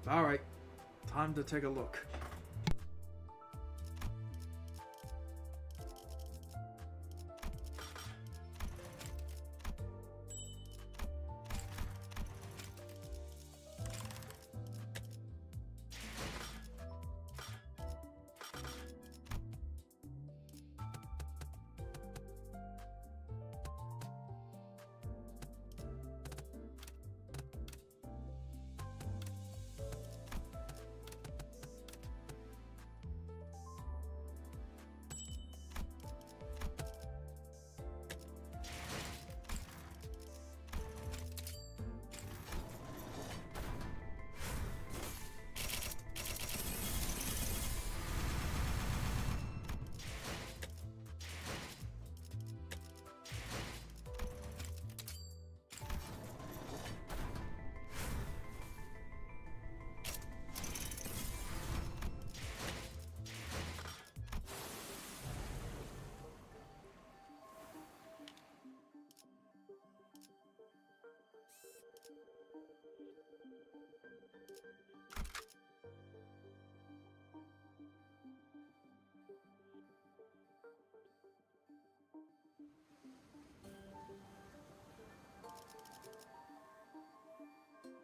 Alright, time to take a look.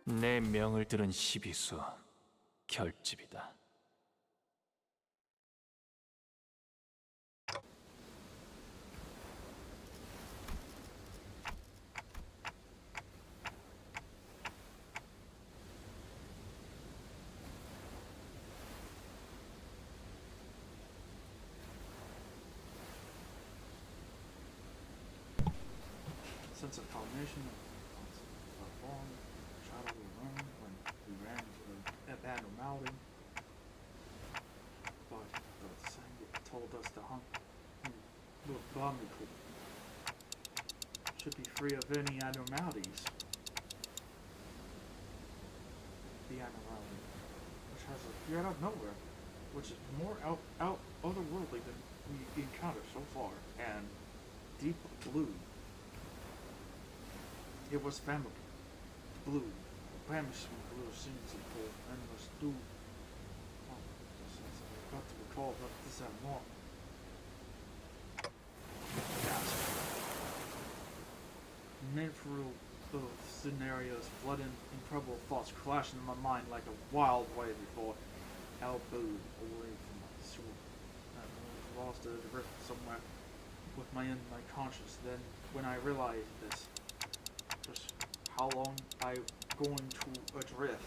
내 명을 들은 시비수 결집이다. Sense of combination of long shadow we learned when we ran into the abnormality. But the Sangit told us the hunt should be free of any abnormalities. The abnormality, which has appeared out of nowhere, which is more otherworldly than we encountered so far, and deep blue. It was family. Blue. Banishment blue seems to pull endless through. Oh, since I've got to recall about this and more. Gasp. Mindful of scenarios, flooding incredible thoughts crashed in my mind like a wild wave before elbowed away from my soul. I lost a drift somewhere with my conscience. Then, when I realized this, just how long I'm going to adrift.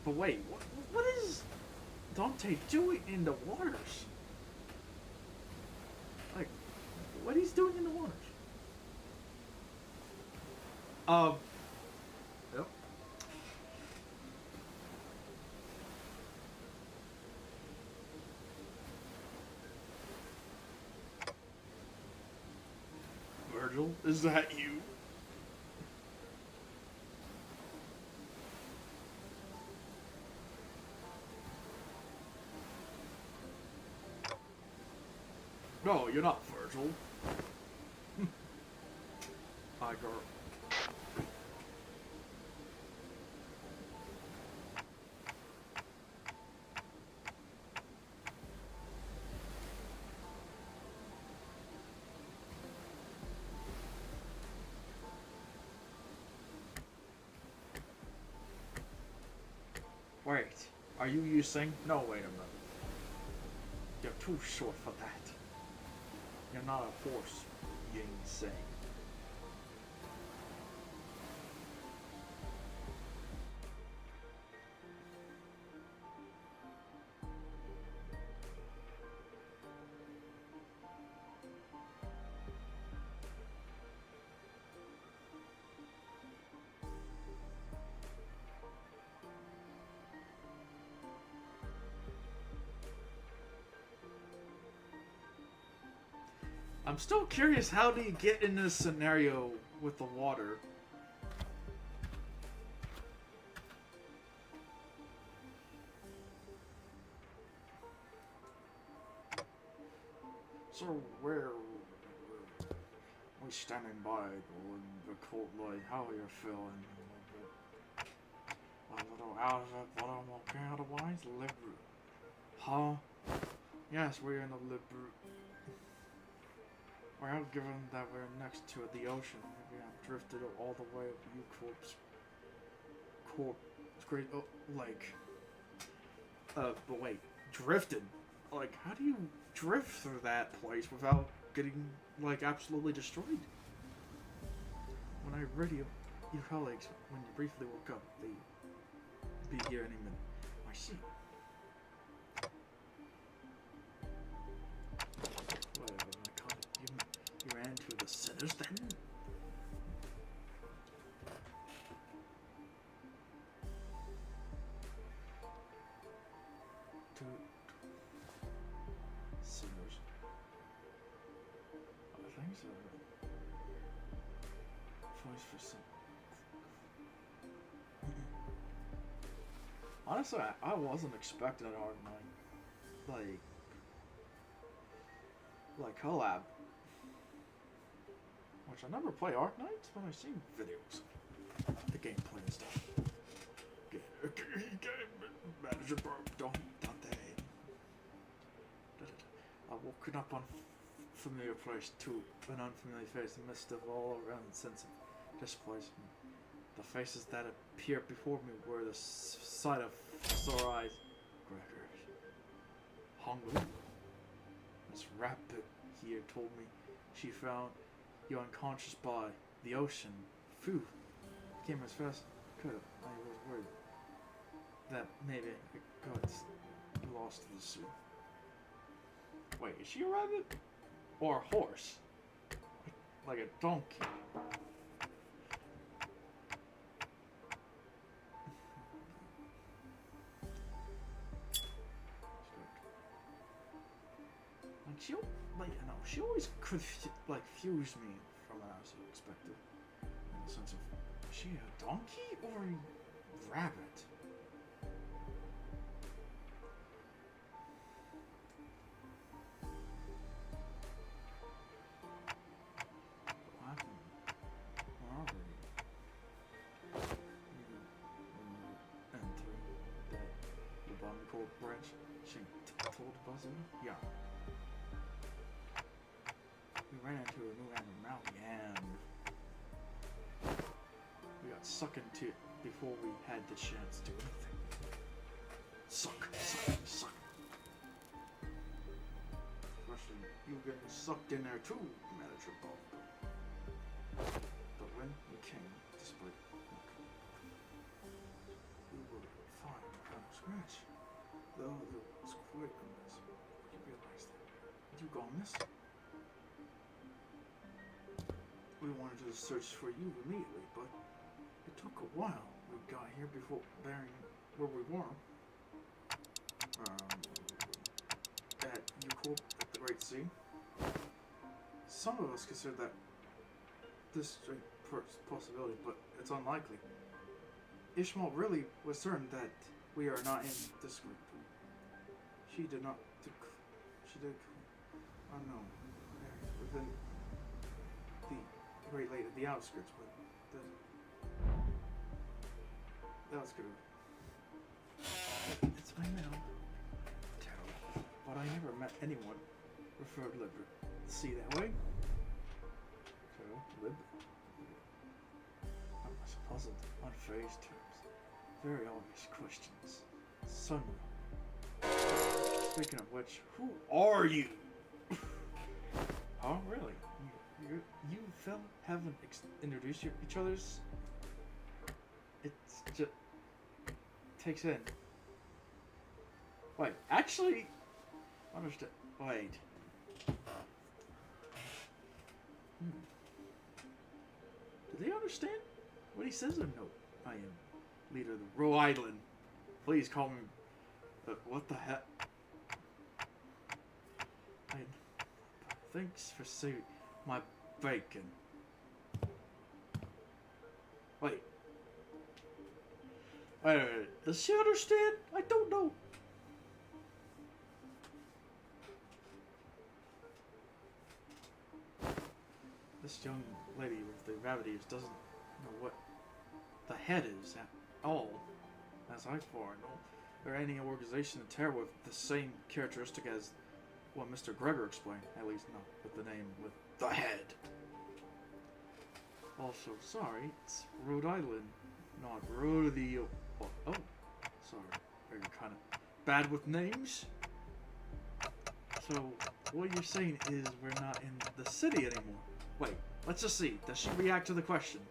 But wait, what is Dante doing in the waters? Like, what he's doing in the waters? Yep. Virgil, is that you? No, you're not Virgil. Hi, girl. Wait, are you using? No, wait a minute. You're too short for that. You're not a horse, you insane. I'm still curious, how do you get in this scenario with the water? So where we standing by in the cold light, how are you feeling? A little out of it, but I'm okay otherwise. Libru. Huh? Yes, we're in the Libru. Well, given that we're next to the ocean, maybe I've drifted all the way up U-Corp's great lake. But wait, drifted? Like, how do you drift through that place without getting, like, absolutely destroyed? When I radio your colleagues, when you briefly woke up, they'd be here any minute. I see. Wait, I caught it. You ran to the sinners then? Sinners. I think so. Voice for some. Honestly, I wasn't expecting an Arknight like collab. Which I never play Arknights, but I've seen videos. The gameplay and stuff. Manager bro, don't they? I woken up on familiar place to an unfamiliar face, a mist of all around sense of displacement. The faces that appeared before me were the sight of sore eyes. Gregors. Hungry. Miss Rapid here told me she found you unconscious by the ocean. Phew. Came as fast as I could. I was worried that maybe I got lost in the sea. Wait, is she a rabbit? Or a horse? Like a donkey? Like she always confused me from what I was expected. In the sense of, is she a donkey or a rabbit? Branch, she told Buzzing. Yeah. We ran into a new abnormality and we got sucked into it before we had the chance to do anything. Suck. Question, you getting sucked in there too, Manager Bob. But when we came, despite we were fine from scratch. Though there was quite a mess. You realize that. You gone missing. We wanted to search for you immediately, but it took a while. We got here before bearing where we were. At U-Corp at the Great Sea. Some of us consider that this possibility, but it's unlikely. Ishmael really was certain that we are not in this group. She did unknown within the Great Lake, the outskirts, but the outskirts. It's my middle. Terrible. But I never met anyone referred Libra. See that way? So, Libra. I was puzzled, unfazed terms. Very obvious questions. Son. Speaking of which, who are you? Oh, really? You haven't introduced each other's? It's just takes in. Wait, actually, understand. Wait. Do they understand what he says or no? I am leader of the Rhode Island. Please call me. What the heck? Thanks for saving my bacon. Wait. Wait. Does she understand? I don't know. This young lady with the rabbit ears doesn't know what the head is at all. as I far know, or any organization in Terra with the same characteristic as what Mr. Gregor explained, at least not with the name with the head. Also, sorry, it's Rhode Island, not Rodeo. Oh, sorry, you're kind of bad with names. So, what you're saying is we're not in the city anymore. Wait, let's just see. Does she react to the question?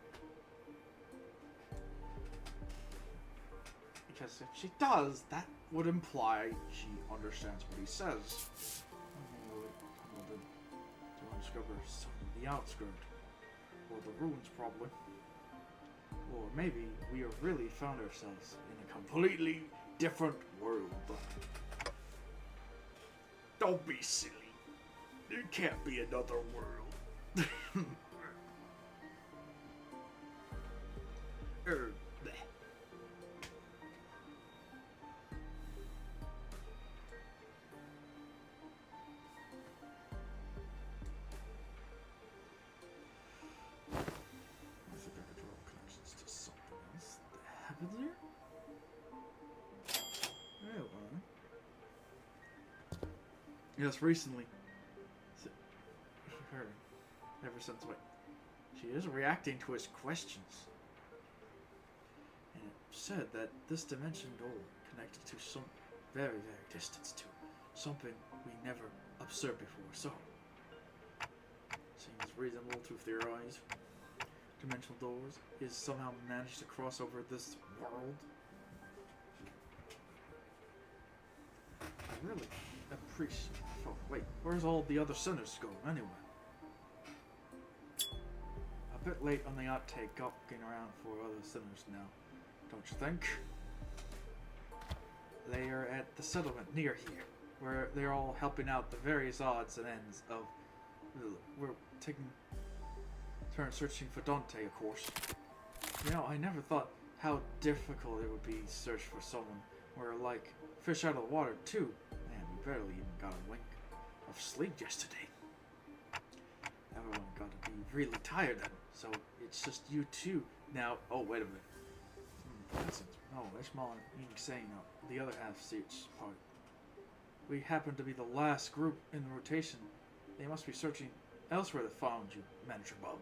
Because if she does, that would imply she understands what he says. To discover the outskirt. Or the ruins, probably. Or maybe we have really found ourselves in a completely different world. Don't be silly. There can't be another world. Bleh. I think I could draw connections to something else that happened here. Yes, recently. Her, ever since, wait. She is reacting to his questions. And it said that this dimension door connected to some very, very distance to something we never observed before. So, seems reasonable to theorize dimensional doors is somehow managed to cross over this world. I really appreciate. Oh, wait, where's all the other sinners go anyway? A bit late on the outtake, gawking around for other sinners now, don't you think? They are at the settlement near here, where they're all helping out the various odds and ends of. We're taking turns searching for Dante, of course. You know, I never thought how difficult it would be to search for someone. We're like fish out of the water too. Man, we barely even got a wink of sleep yesterday. Everyone got to be really tired then, so it's just you two now. Oh, wait a minute. That's it. Oh, Ishmael and saying the other half seats part. We happen to be the last group in the rotation. They must be searching elsewhere that found you, Manager Bob.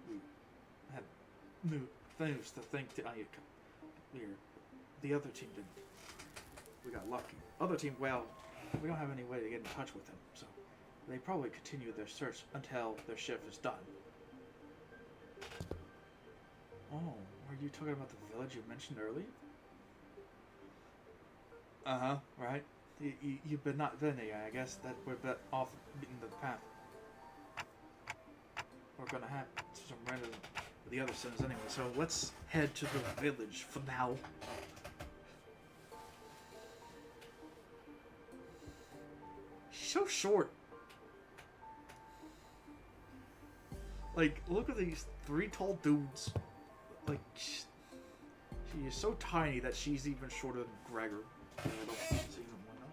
We had new things to think that the other team didn't. We got lucky. Other team, well, we don't have any way to get in touch with them, so they probably continue their search until their shift is done. Oh, were you talking about the village you mentioned earlier? Uh-huh, right. You've been not been there, I guess that we're a bit off in the path. We're gonna have some random with the other sins anyway, so let's head to the village for now. She's so short. Like, look at these three tall dudes. Like, she is so tiny that she's even shorter than Gregor. I don't see them why not.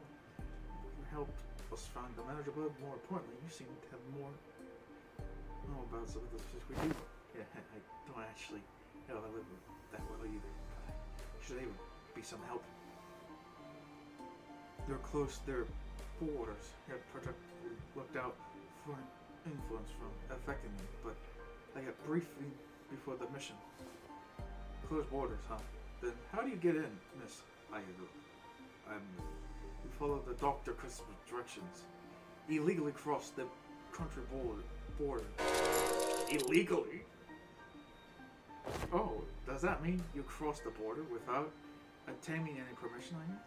You helped us find the manager, but more importantly, you seem to have more know about some of the things we do. Yeah, I don't actually know I live that well either. Should even be some help. They're close, they're borders. Had protectively looked out for an influence from affecting me, but I got briefly before the mission. Close borders, huh? Then how do you get in, Miss Ayadu? We follow the Dr. Christmas directions. Illegally cross the country border. Illegally? Oh, does that mean you crossed the border without obtaining any permission, I guess?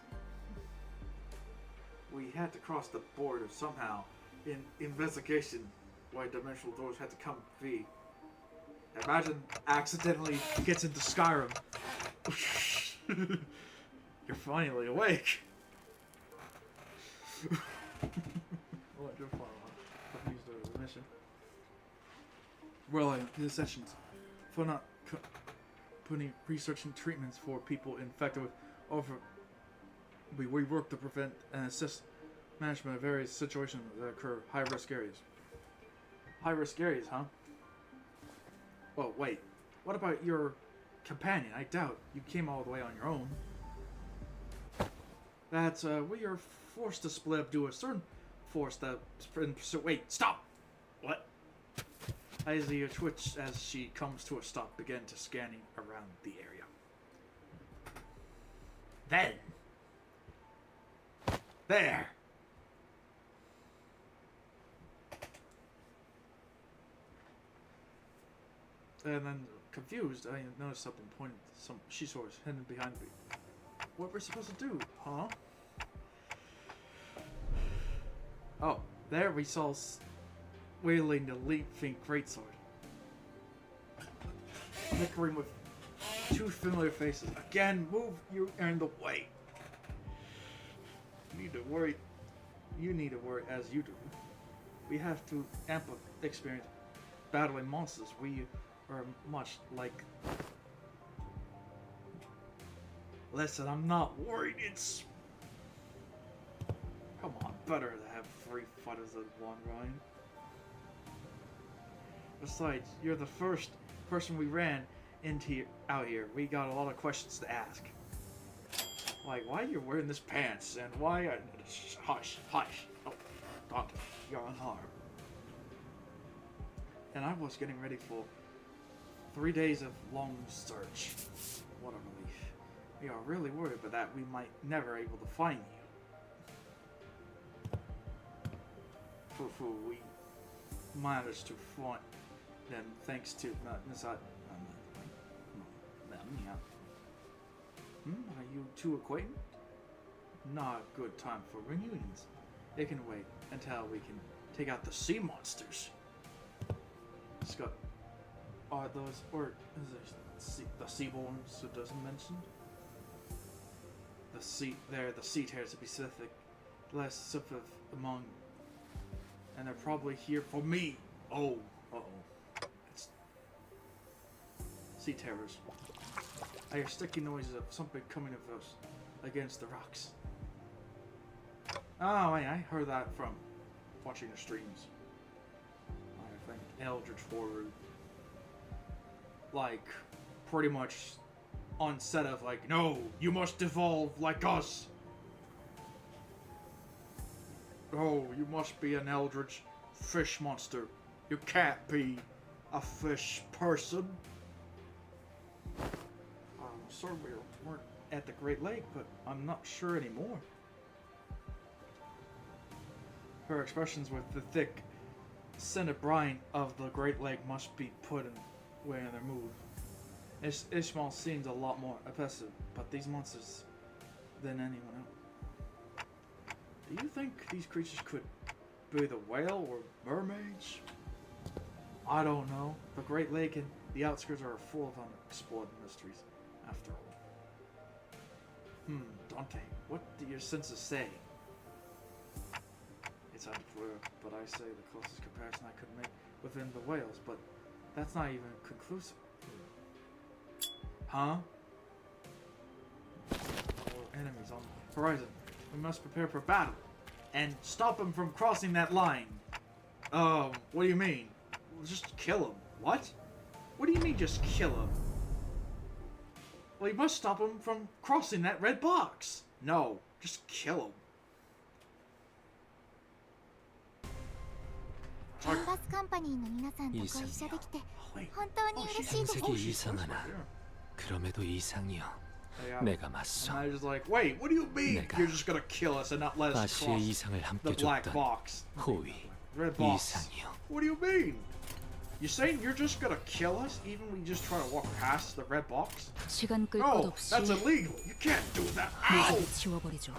We had to cross the border somehow. In investigation, why dimensional doors had to come be. Imagine accidentally gets into Skyrim. You're finally awake. Mission. Well, the sessions for not putting researching treatments for people infected with over. We work to prevent and assist management of various situations that occur high-risk areas. High-risk areas, huh? Oh, wait. What about your companion. I doubt you came all the way on your own. That we are forced to split up due to a certain force that... Wait, stop! What? I see a twitch as she comes to a stop, begin to scanning around the area. Then... There! And then, confused, I noticed something pointed to some Shisoras hidden behind me. What we're supposed to do, huh? Oh, there we saw wielding the leaping greatsword. Nickering with two familiar faces. Again, move, you are in the way. You need to worry as you do. We have to ample experience battling monsters. We are much like... Listen, I'm not worried, it's... Come on, better to have 3 fighters than 1, Ryan. Besides, you're the first person we ran into out here. We got a lot of questions to ask. Like, why you're wearing this pants, and why hush, hush. Oh, Dante, you're unharmed. And I was getting ready for 3 days of long search. What a relief. We are really worried about that. We might never able to find you. We managed to find them thanks to are you two acquainted? Not a good time for reunions. They can wait until we can take out the sea monsters. Scott, are those, or is it the seaborns who doesn't mention? The sea tears to be specific, less specific among, and they're probably here for me. Oh, it's sea terrors. I hear sticky noises of something coming of us against the rocks. Oh, I heard that from watching the streams. I think Eldritch Horror, like, pretty much on set of like, no, you must evolve like us. Oh, you must be an eldritch fish monster. You can't be a fish person. I'm sorry we weren't at the Great Lake, but I'm not sure anymore. Her expressions with the thick, scented brine of the Great Lake must be put in way in their mood. Ishmael seems a lot more oppressive, but these monsters than anyone else. Do you think these creatures could be the whale or mermaids? I don't know. The Great Lake and the outskirts are full of unexplored mysteries, after all. Dante, what do your senses say? It's unclear, but I say the closest comparison I could make within the whales, but that's not even conclusive. Huh? Enemies on the horizon. We must prepare for battle and stop them from crossing that line. What do you mean? Just kill him. What? What do you mean just kill him? Well, you must stop him from crossing that red box. No, just kill him. Limbus Company の皆さんとご一緒できて本当に嬉しいです。 색이 이상하나. 그럼에도 이상이요. 내가 맞서. And I was like, wait, what do you mean? You're just gonna kill us and not let us 아시의 cross 이상을 함께 the black 줬던 box? 호위 Red box. 이상이요. What do you mean? You saying you're just gonna kill us even when we just try to walk past the red box? 시간 끌 것 No, 없이 that's illegal. You can't do that. Ow! 지워버리죠.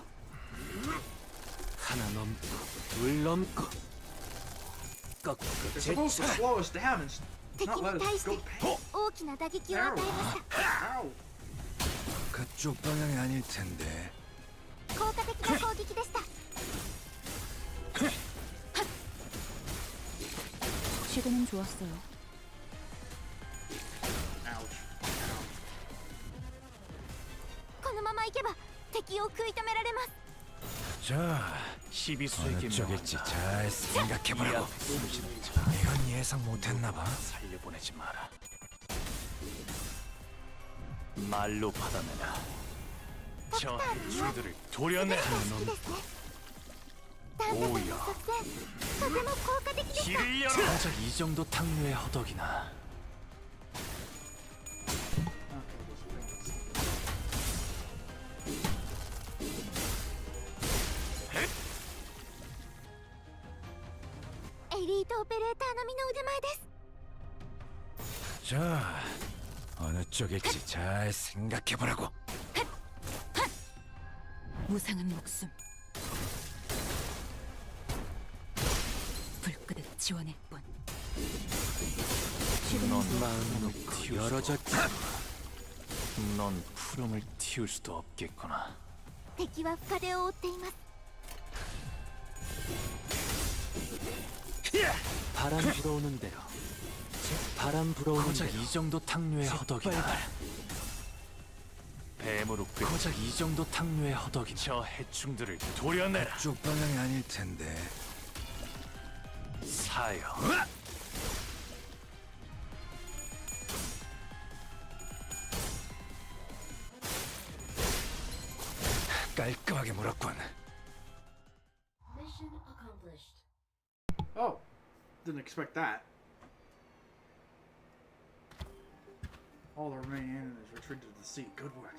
하나 넘고 둘 넘고 꺾고 You're supposed to 제쳐. slow us down and not let us go 敵に past. 大きな打撃を与えました。 Ow! 그쪽 방향이 아닐 텐데. 効果的な攻撃でした。시도는 좋았어요. Ouch. このまま行けば敵を食い止められます。 자, 시비수에게 어느 쪽일지 명한다. 잘 생각해보라고. 이건 예상 못했나봐. 살려보내지 마라. 말로 받아내라. 저 해충들을 好 도려내라. きですね旦那さんの作戦とても効果的でした 길을 열어. 정작 이 정도 탕류의 허덕이나. Okay, エリートオペレーター並みの腕前です 자, 어느 쪽일지 잘 생각해보라고. 무상한 목숨 불끄득 지원일 뿐 넌 마음을 놓고 열어졌지. 넌 푸름을 틔울 수도 없겠구나. 敵は深手を負っています 바람 불어오는 대로. 바람 불어오는 고작 대로. 이 정도 탕류의 허덕이나. 뱀으로 고작 이 정도 탕류의 허덕이. 저 해충들을 도려내라. 그쪽 방향이 아닐 텐데. 사여. 깔끔하게 물었군. Oh, didn't expect that. All the remaining enemies retreated to the sea. Good work.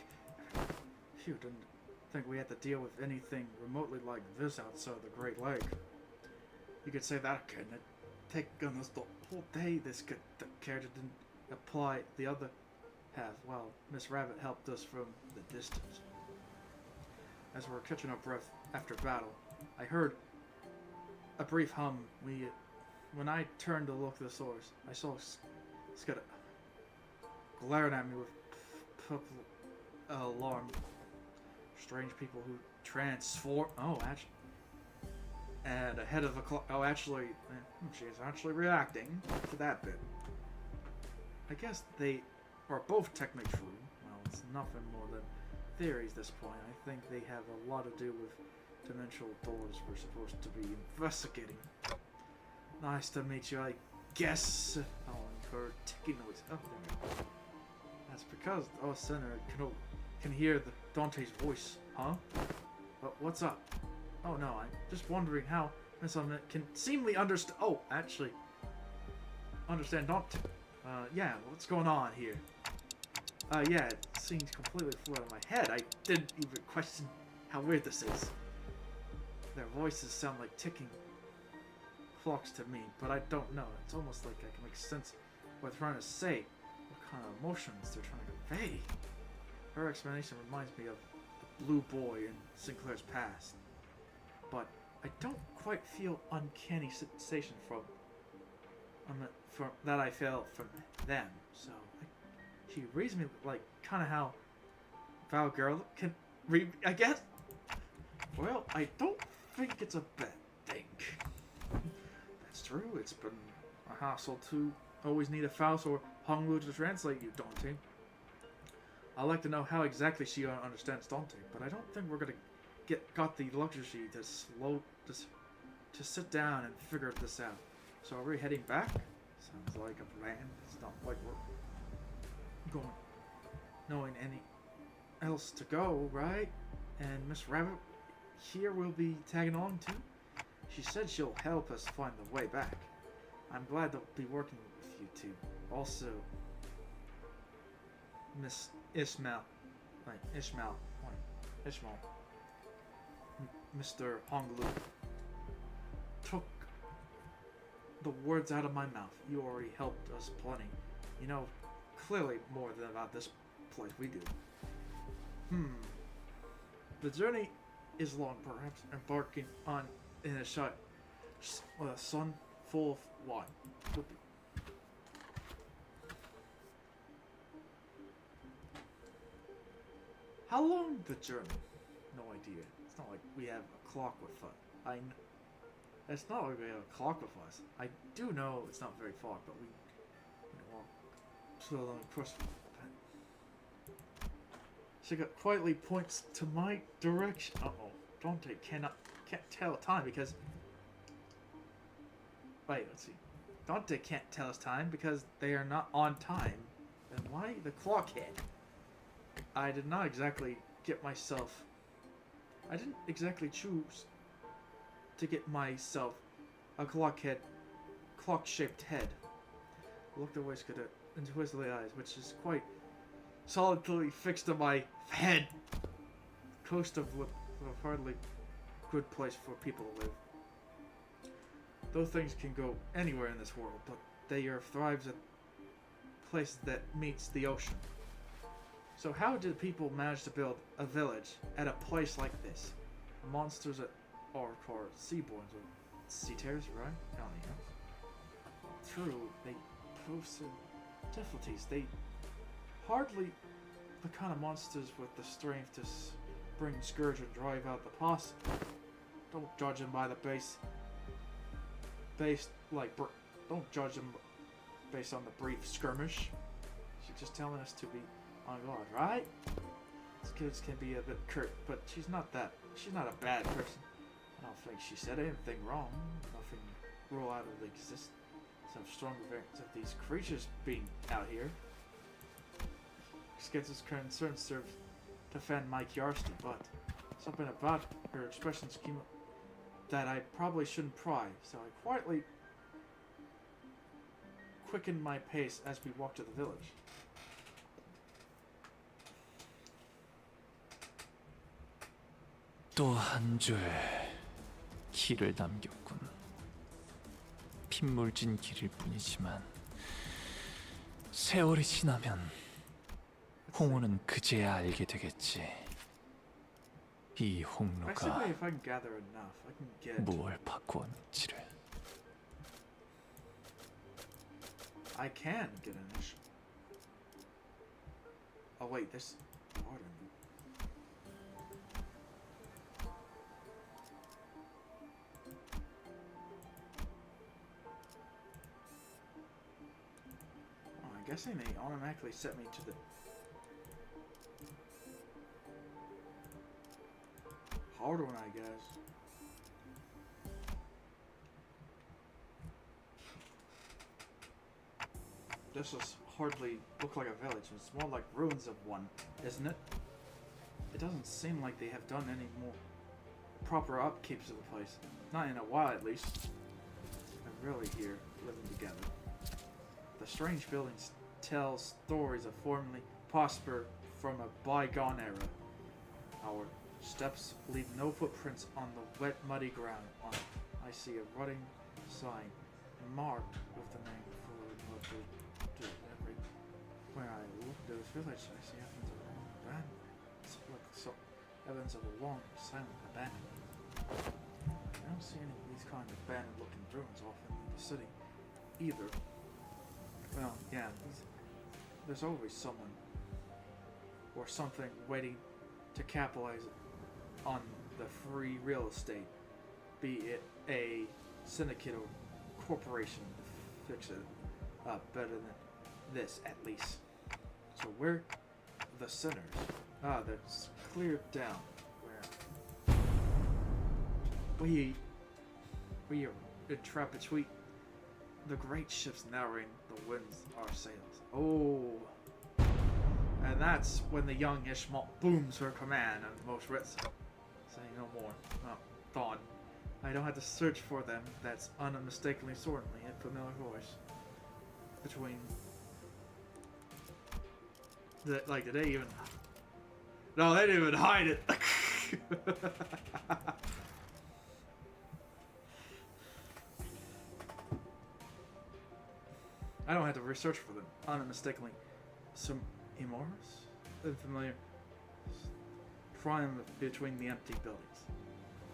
Phew, didn't think we had to deal with anything remotely like this outside the Great Lake. You could say that, couldn't it? Taking us the whole day, the character didn't apply the other half. Well, Miss Rabbit helped us from the distance. As we were catching our breath after battle, I heard a brief hum. When I turned to look at the source, I saw Scudder glaring at me with alarm. Strange people who transform. Oh, actually. And ahead of the clock. Oh, actually. She's actually reacting to that bit. I guess they are both technically true. Well, it's nothing more than theories at this point. I think they have a lot to do with dimensional doors we're supposed to be investigating. Nice to meet you, I guess. Oh, and her ticking noise. Oh, there we go. That's because our center can hear the Dante's voice, huh? But what's up? Oh no, I'm just wondering how Miss Omnet can seemingly understand. Oh, actually, understand Dante. Yeah, what's going on here? Yeah, it seems completely flew out of my head. I didn't even question how weird this is. Their voices sound like ticking clocks to me, but I don't know. It's almost like I can make sense of what they're trying to say, what kind of emotions they're trying to convey. Her explanation reminds me of the blue boy in Sinclair's past, but I don't quite feel uncanny sensation from that I felt from them. So she reads me like kind of how Val Girl can read, I guess. Well, I don't think it's a bad thing. That's true. It's been a hassle to always need a Faust or Honglu to translate you, Dante. I'd like to know how exactly she understands Dante, but I don't think we're gonna got the luxury to sit down and figure this out. So are we heading back? Sounds like a plan. It's not like we're going knowing any else to go, right? And Miss Rabbit here will be tagging along too. She said she'll help us find the way back. I'm glad to be working with you two. Also, Miss Ishmael, Mr. Honglu took the words out of my mouth. You already helped us plenty. You know clearly more than about this place we do. The journey is long, perhaps embarking on in a shot with a sun full of wine. How long the journey? No idea. It's not like we have a clock with us. It's not like we have a clock with us. I do know it's not very far, but we walk slowly across. She quietly points to my direction. Uh-oh. Dante can't tell time because... Wait, let's see. Dante can't tell us time because they are not on time. Then why the clock hit? I did not exactly get myself... I didn't exactly choose to get myself a clock-shaped head. Looked away into his eyes, which is quite solidly fixed to my head. Coast of a hardly good place for people to live. Those things can go anywhere in this world, but they thrives at places that meets the ocean. So how did people manage to build a village at a place like this? Monsters that are called seaborns or sea terrors, right? I don't know. True, they prove some difficulties. They hardly the kind of monsters with the strength to bring Scourge and drive out the posse. Don't judge them by the don't judge them based on the brief skirmish. She's just telling us to be on guard, right? These kids can be a bit curt, but she's not a bad person. I don't think she said anything wrong. Nothing rule out of the existence of strong variants of these creatures being out here. Sketch's concern serves to defend my curiosity, but something about her expression scheme that I probably shouldn't pry, so I quietly quickened my pace as we walked to the village. 또 한 줄 길을 남겼군. 핏물진 길일 뿐이지만 세월이 지나면 홍우는 그제야 알게 되겠지. 이 홍로가 Basically, if I can gather enough, I can get. 무엇을 바꾸었는지를. I can get an issue. Oh wait, there's water. Oh, I'm guessing they automatically set me to the harder one, I guess. This does hardly look like a village. It's more like ruins of one, isn't it? It doesn't seem like they have done any more proper upkeeps of the place. Not in a while, at least. They're really here, living together. The strange buildings tell stories of formerly prosper from a bygone era. Our steps leave no footprints on the wet, muddy ground. I see a rotting sign marked with the name for where I look at this village, I see evidence of a long evidence of a long, silent abandonment. I don't see any of these kind of abandoned-looking ruins off in the city either. Well, yeah, there's always someone or something waiting to capitalize on the free real estate, be it a syndicate or corporation to fix it up better than this, at least. So we're the sinners. Ah, that's clear down where we are trapped between the great ships narrowing the winds our sails. Oh, and that's when the young Ishmael booms her command and most writs. Say no more. Oh, dawn. I don't have to search for them. That's unmistakably, certainly a familiar voice. Between did they even? No, they didn't even hide it. I don't have to research for them. Unmistakably, some immortals, unfamiliar triumph between the empty buildings.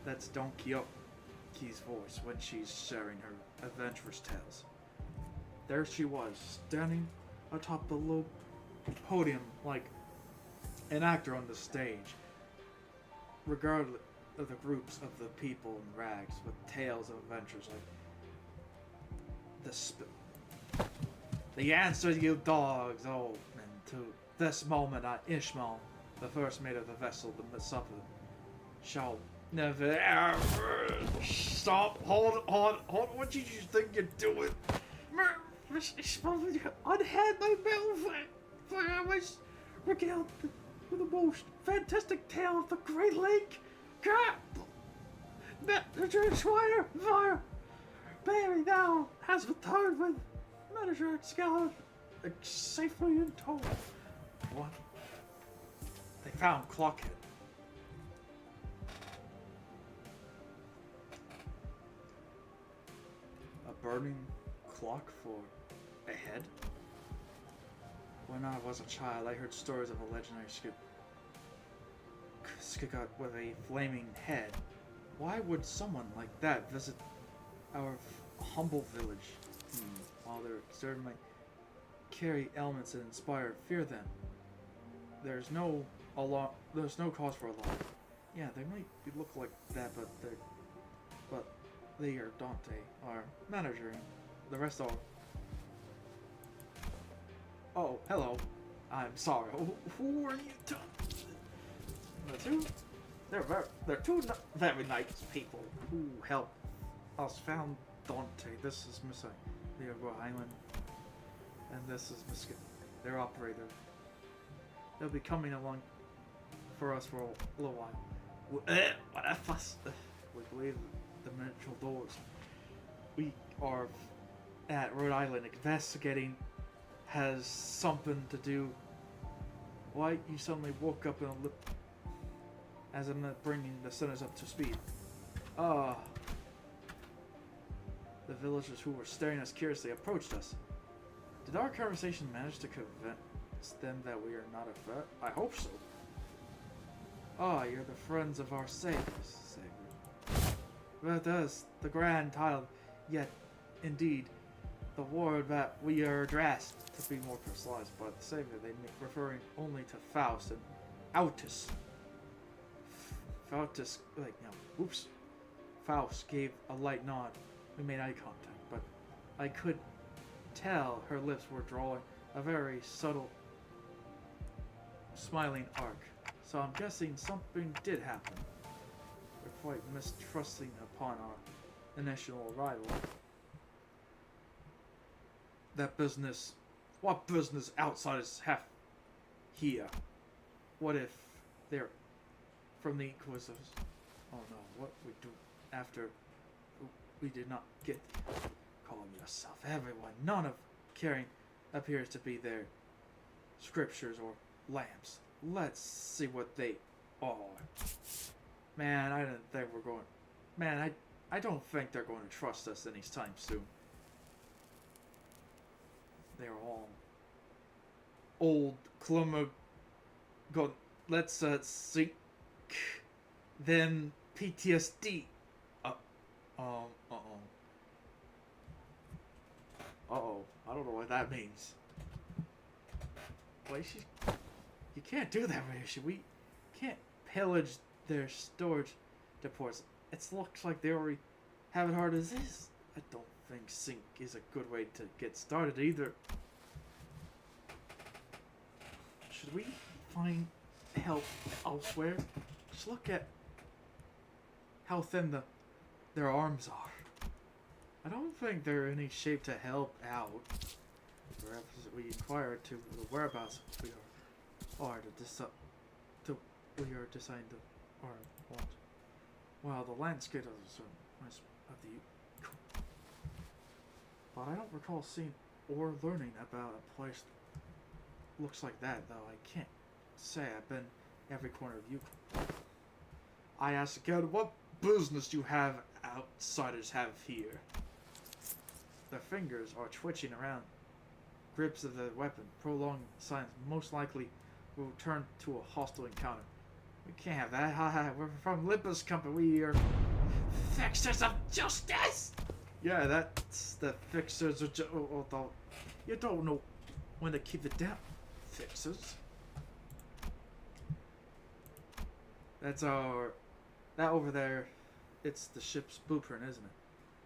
That's Don Quixote's voice when she's sharing her adventurous tales. There she was, standing atop the low podium like an actor on the stage, regardless of the groups of the people in rags with tales of adventures like the answer, you dogs. Oh, and to this moment Ishmael, the first mate of the vessel, the Mississippi, shall never ever stop. Hold on. What did you think you're doing? Unhand my bell for I was regaled with the most fantastic tale of the Great Lake. Manager Schwire, fire. Baby now has returned with Manager Scout safely in tow. What? They found Clockhead. A burning clock for a head? When I was a child, I heard stories of a legendary Skikot with a flaming head. Why would someone like that visit our humble village? While their exterior might carry elements that inspire fear, then there's no cause for alarm. Yeah, they might look like that, but they are Dante, our manager, and the rest are. Oh, hello. I'm sorry. Who are you? They're two very nice people who helped us found Dante. This is Miss Leogo Island, and this is Miss their operator. They'll be coming along for us for a little while. What a fuss! We believe the miniature doors. We are at Rhode Island investigating. Has something to do. Why you suddenly woke up in a lip as I'm not bringing the sinners up to speed. The villagers who were staring us curiously approached us. Did our conversation manage to convince them that we are not a threat? I hope so. You're the friends of our saviors, That is the grand title, yet indeed the word that we are addressed, to be more precise, by the savior, they make referring only to Faust and Autus. Faust gave a light nod. We made eye contact, but I could tell her lips were drawing a very subtle, smiling arc. So I'm guessing something did happen. We're quite mistrusting upon our initial arrival. What business outsiders have here? What if they're from the Inquisitors? Oh no, what we do after we did not get. Calm yourself, everyone. None of carrying appears to be their scriptures or lamps. Let's see what they are. Man, I didn't think we're going. Man, I don't think they're going to trust us anytime soon. They're all old Clumber. Go. Let's seek them PTSD. I don't know what that means. Why you can't do that, Rishi. We can't pillage their storage depots. It looks like they already have it hard as is. I don't think sync is a good way to get started either. Should we find help elsewhere? Just look at how thin their arms are. I don't think they're in any shape to help out. Perhaps we inquire to the whereabouts we are deciding to what? Well, the landscape is nice of the. But I don't recall seeing or learning about a place looks like that, though. I can't say I've been every corner of Yukon. I ask again, what business do you have outsiders have here? Their fingers are twitching around grips of the weapon. Prolonged silence most likely will turn to a hostile encounter. We can't have that. We're from Limbus company. We are fixers of justice. Yeah, that's the fixers of you don't know when to keep it down. Fixers. That over there, it's the ship's blueprint, isn't it?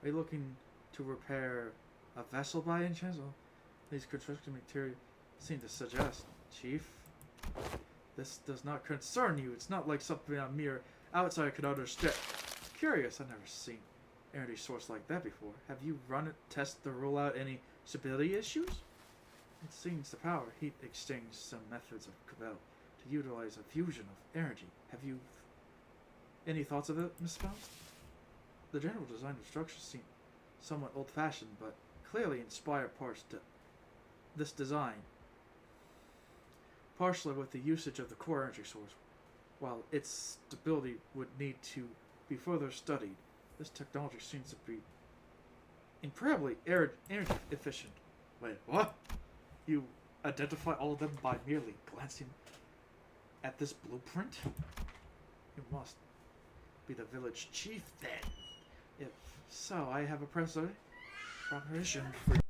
Are you looking to repair a vessel by any chance? Well, these construction materials seem to suggest, Chief. This does not concern you. It's not like something a mere outsider could understand. Curious, I've never seen energy source like that before. Have you run it, test to rule out any stability issues? It seems the power heat exchange some methods of to utilize a fusion of energy. Have you any thoughts of it, Miss Faust? The general design of structures seem somewhat old-fashioned, but clearly inspired parts to this design, partially with the usage of the core energy source. While its stability would need to be further studied, this technology seems to be incredibly energy efficient. Wait, what? You identify all of them by merely glancing at this blueprint? You must be the village chief then. If so, I have a proposition for you.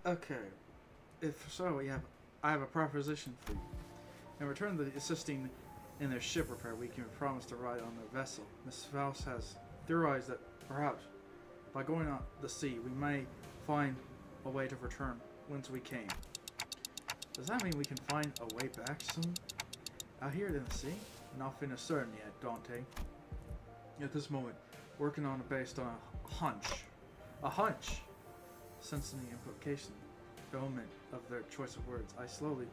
Okay, if so, I have a proposition for you. In return to assisting in their ship repair, we can promise to ride on their vessel. Miss Faust has theorized that perhaps by going on the sea, we may find a way to return whence we came. Does that mean we can find a way back soon? Out here in the sea? Nothing is certain yet, Dante. At this moment, working on it based on a hunch. A hunch! Sensing the implication, the element of their choice of words, I slowly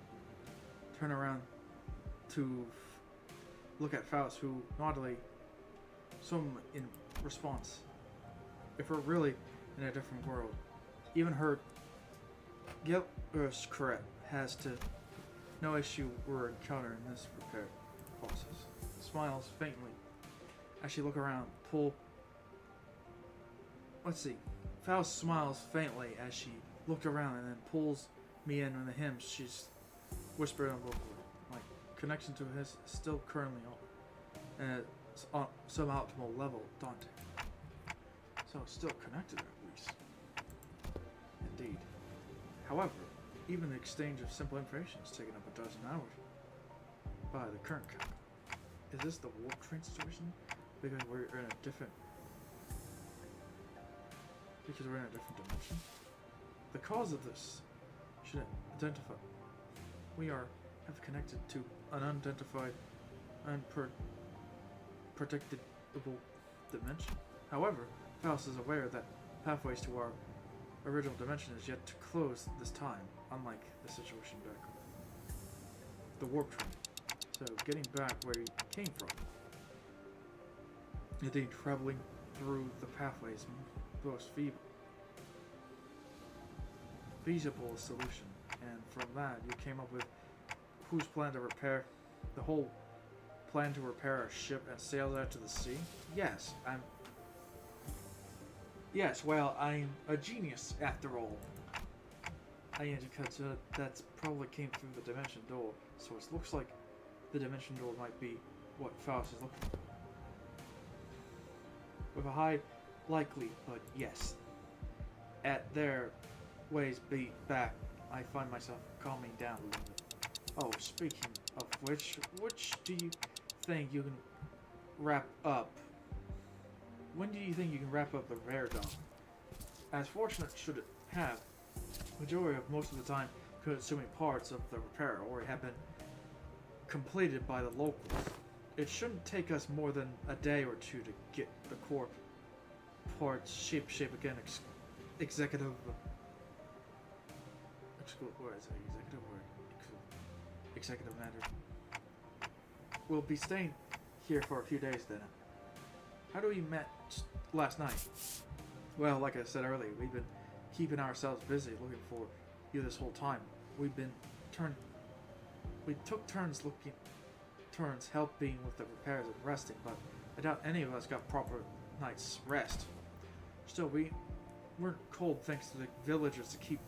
turn around to look at Faust, who noddily, some in response. If we're really in a different world, even her guiltless correct has to no issue we're encountering this repair process. Smiles faintly as she look around, Faust smiles faintly as she looked around and then pulls me in on the hymn. She's whispered on vocal. My connection to his is still currently on, and it's on some optimal level, Dante. So it's still connected at least. Indeed. However, even the exchange of simple information has taken up a dozen hours by the current count. Is this the warp train situation? Because we're in a different dimension? The cause of this should identify. We have connected to an unidentified, unpredictable dimension. However, Faust is aware that pathways to our original dimension is yet to close this time, unlike the situation back the warp train. So getting back where you came from. Indeed, traveling through the pathways most feasible solution, and from that you came up with whose plan to repair the whole plan to repair a ship and sail out to the sea. Yes, I'm a genius after all. Because that's probably came through the dimension door, so it looks like the dimension door might be what Faust is looking for. With a high likelihood, yes. At their ways beat back, I find myself calming down a little bit. Oh, speaking of which do you think you can wrap up? When do you think you can wrap up the repair job? As fortunate should it have, majority of most of the time consuming parts of the repair already have been completed by the locals. It shouldn't take us more than a day or two to get the core parts shape again. Executive matter. We'll be staying here for a few days then. How do we met last night? Well, like I said earlier, we've been keeping ourselves busy looking for you this whole time. We took turns helping with the repairs and resting, but I doubt any of us got proper night's rest. Still, we weren't cold thanks to the villagers to keep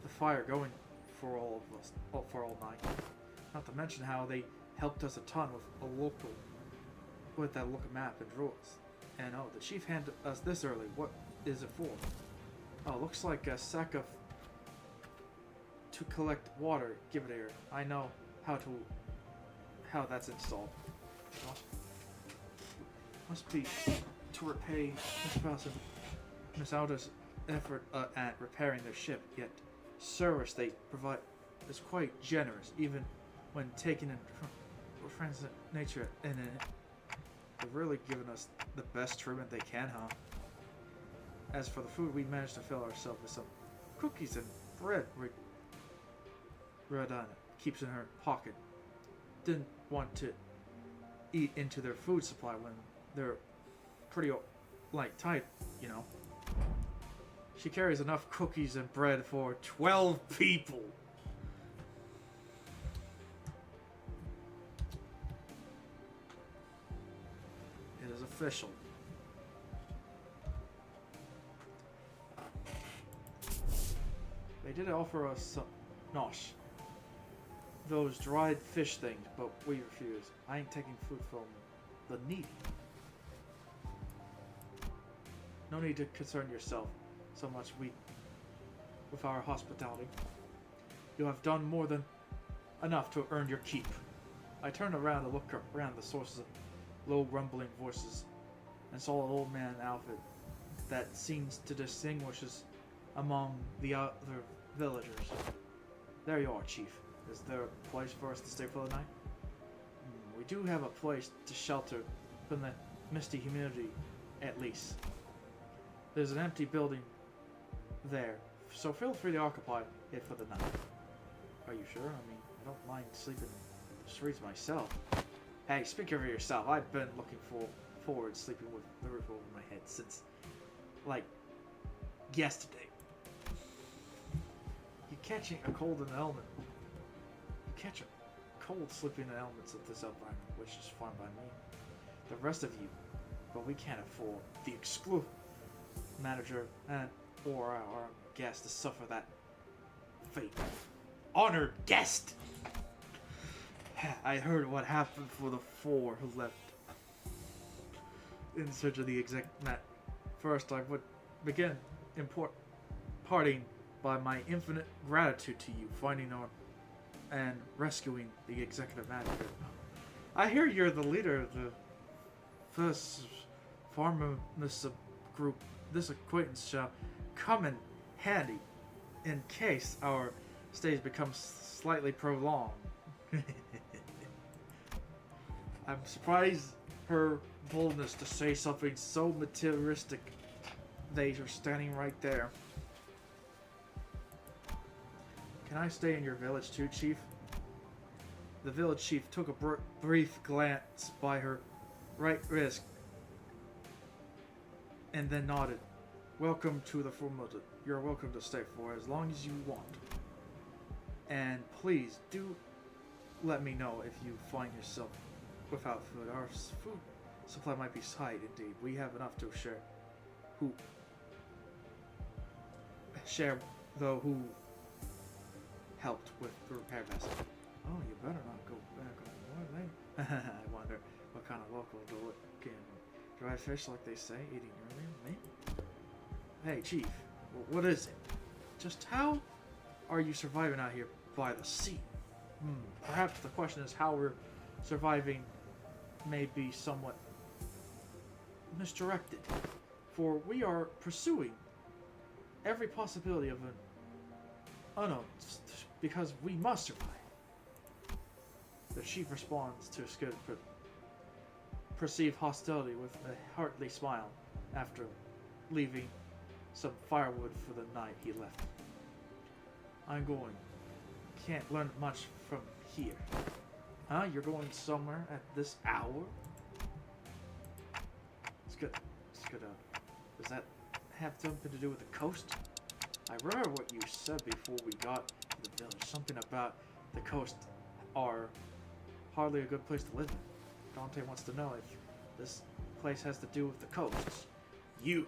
the fire going for all of us, for all night. Not to mention how they helped us a ton with that local map and drawers. And oh, the chief handed us this early. What is it for? Oh, looks like a sack to collect water. Give it here. I know how that's installed. Must be to repay Miss Alda's effort at repairing their ship. Yet, service they provide is quite generous, even when taken in friends nature. And they've really given us the best treatment they can, huh? As for the food, we managed to fill ourselves with some cookies and bread. Redana keeps in her pocket. Didn't want to eat into their food supply when they're pretty tight, you know. She carries enough cookies and bread for 12 people. It is official. They did offer us some nosh, those dried fish things, but we refused. I ain't taking food from the needy. No need to concern yourself so much with our hospitality. You have done more than enough to earn your keep. I turned around to look around the sources of low rumbling voices and saw an old man outfit that seems to distinguish us among the other villagers. There you are, Chief. Is there a place for us to stay for the night? We do have a place to shelter from the misty humidity, at least. There's an empty building there, so feel free to occupy it for the night. Are you sure? I mean, I don't mind sleeping in the streets myself. Hey, speak for yourself. I've been looking forward to sleeping with the roof over my head since, yesterday. You're catching a cold in the element. You catch a cold sleeping in the elements of this environment, which is fine by me. The rest of you, but we can't afford the exclusive manager and or our guest to suffer that fate. Honored guest! I heard what happened for the 4 who left in search of the exact mat. First, I would begin parting by my infinite gratitude to you, finding out and rescuing the executive manager. I hear you're the leader of the first pharmacist group. This acquaintance shall come in handy in case our stays becomes slightly prolonged. I'm surprised her boldness to say something so materialistic. They are standing right there. can I stay in your village too, Chief? The village chief took a brief glance by her right wrist and then nodded. Welcome to the Formosa. You're welcome to stay for as long as you want. And please do let me know if you find yourself without food. Our food supply might be tight indeed. We have enough to share. Who helped with the repair vessel. Oh, you better not go back on board, eh? I wonder what kind of local can dry fish like they say, eating earlier, mate? Hey, Chief, what is it? Just how are you surviving out here by the sea? Perhaps the question is how we're surviving may be somewhat misdirected, for we are pursuing every possibility of an unknown, because we must survive. The chief responds to his good perceived hostility with a hearty smile after leaving some firewood for the night he left. I'm going. Can't learn much from here. Huh? You're going somewhere at this hour? It's good. Does that have something to do with the coast? I remember what you said before we got to the village. Something about the coast are hardly a good place to live in. Dante wants to know if this place has to do with the coasts. Do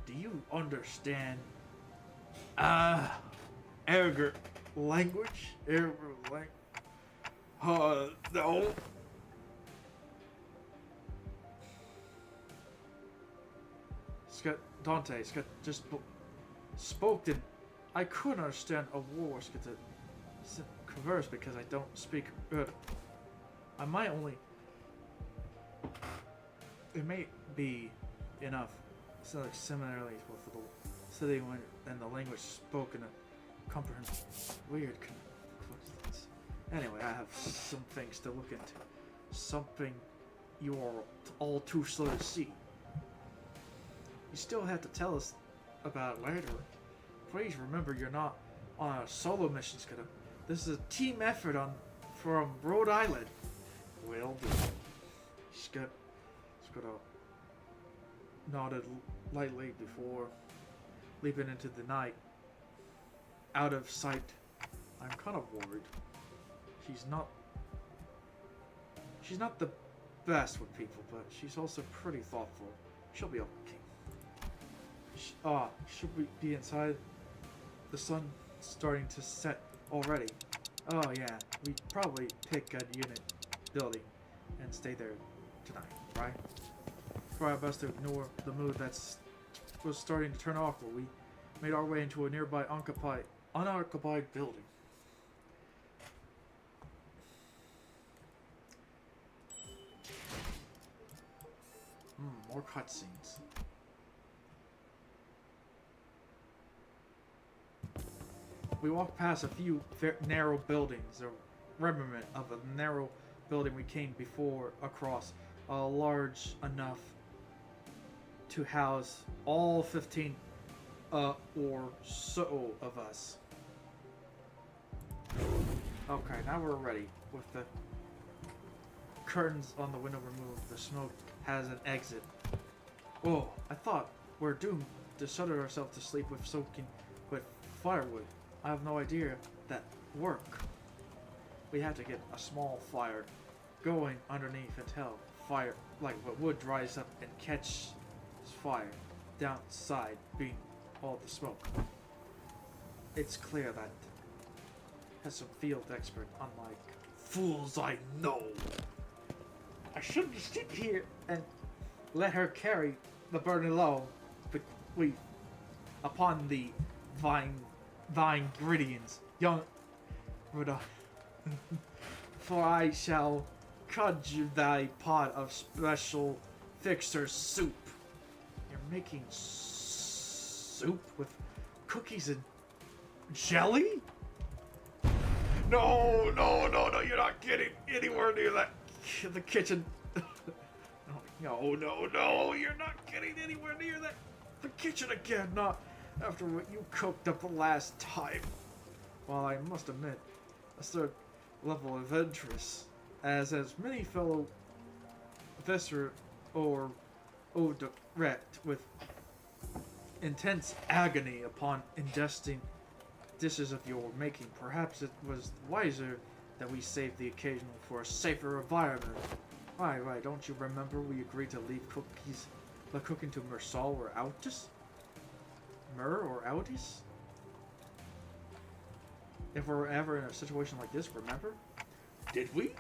you understand Erger language? No. Dante just spoke and I couldn't understand a war to converse because I don't speak good. I might only. It may be enough. Similarities with the city and the language spoken to comprehend weird coincidence. Anyway, I have some things to look into. Something you're all too slow to see. You still have to tell us about it later. Please remember you're not on a solo mission, Skidder. This is a team effort from Rhode Island. Will do. Skidder nodded lightly before leaping into the night. Out of sight. I'm kind of worried. She's not the best with people, but she's also pretty thoughtful. She'll be okay. Should we be inside? The sun starting to set already. Oh yeah, we probably pick a unit building and stay there tonight, right? Try our best to ignore the mood was starting to turn awful. We made our way into a nearby unoccupied building. More cutscenes. We walked past a few narrow buildings, a remnant of a narrow building we came before across, large enough to house all 15 or so of us. Okay, now we're ready. With the curtains on the window removed, the smoke has an exit. Oh, I thought we're doomed to shudder ourselves to sleep with soaking with firewood. I have no idea that work. We had to get a small fire going underneath until fire, like what wood dries up and catches fire downside, being all the smoke. It's clear that as a field expert, unlike fools I know, I shouldn't sit here and let her carry the burden alone, but we upon the vine ingredients, young Rudolph. For I shall conjure thy pot of special fixer soup. You're making soup with cookies and jelly? No, you're not getting anywhere near the kitchen. No, you're not getting anywhere near the kitchen again, not after what you cooked up the last time. while I must admit a certain level of interest, as many fellow viscer or direct with intense agony upon ingesting dishes of your making. Perhaps it was wiser that we saved the occasion for a safer environment. Right, don't you remember we agreed to leave the cooking to Mersal or Autis? Autis? If we're ever in a situation like this, remember? Did we?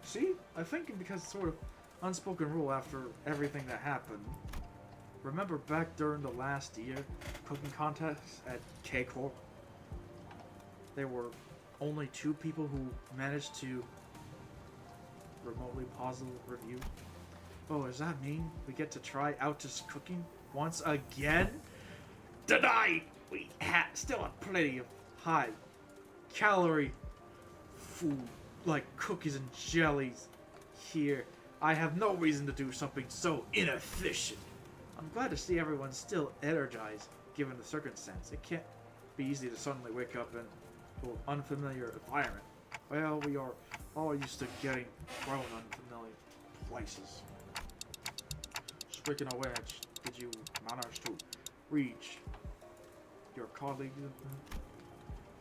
See? I think because it's sort of unspoken rule after everything that happened. Remember back during the last year cooking contest at K-Corp? There were only 2 people who managed to remotely positive review. Oh, does that mean we get to try Autis cooking once again? Denied! We still have plenty of high calorie food like cookies and jellies here. I have no reason to do something so inefficient. I'm glad to see everyone's still energized given the circumstance. It can't be easy to suddenly wake up in an unfamiliar environment. Well, we are all used to getting thrown unfamiliar places. Speaking of which, did you manage to reach your colleague?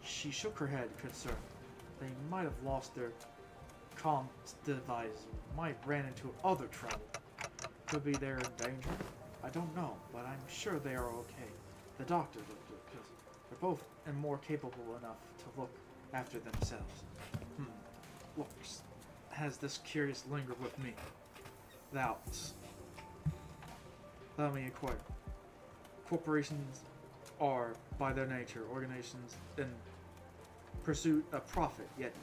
She shook her head, concerned. They might have lost their comm device, might ran into other trouble. Could be they're in danger? I don't know, but I'm sure they are okay. The doctor looked good, because they're both and more capable enough to look after themselves. Looks, has this curious lingered with me? Doubts. Let me inquire. Corporations are, by their nature, organizations in pursuit of profit, yet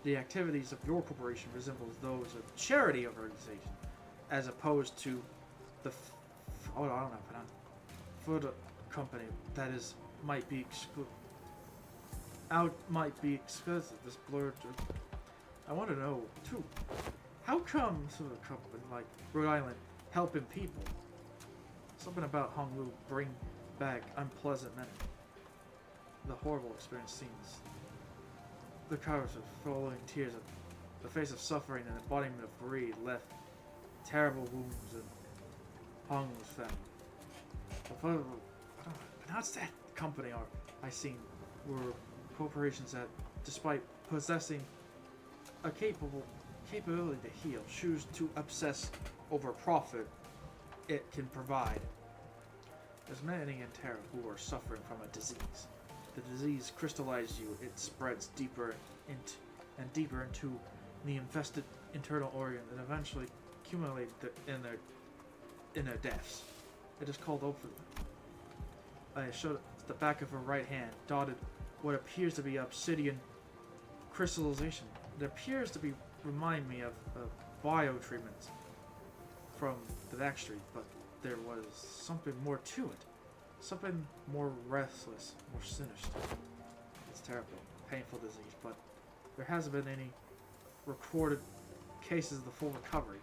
the activities of your corporation resembles those of charity organization, as opposed to the food company that is might be exclusive. This blurred. I want to know too. How come sort of company like Rhode Island helping people? Something about Honglu bring back unpleasant memories. The horrible experience seems. The cowards of flowing tears of the face of suffering and embodiment of greed left terrible wounds in Honglu's family. I don't pronounce that company I seen were corporations that, despite possessing a capability to heal, choose to obsess over profit it can provide. There's many in Terra who are suffering from a disease. The disease crystallizes you, it spreads deeper and deeper into the infested internal organ and eventually accumulates in their deaths. It is called opium. I showed the back of her right hand, dotted what appears to be obsidian crystallization. It appears to remind me of bio treatments from the backstreet, but there was something more to it. Something more restless, more sinister. It's terrible, painful disease, but there hasn't been any recorded cases of the full recovery.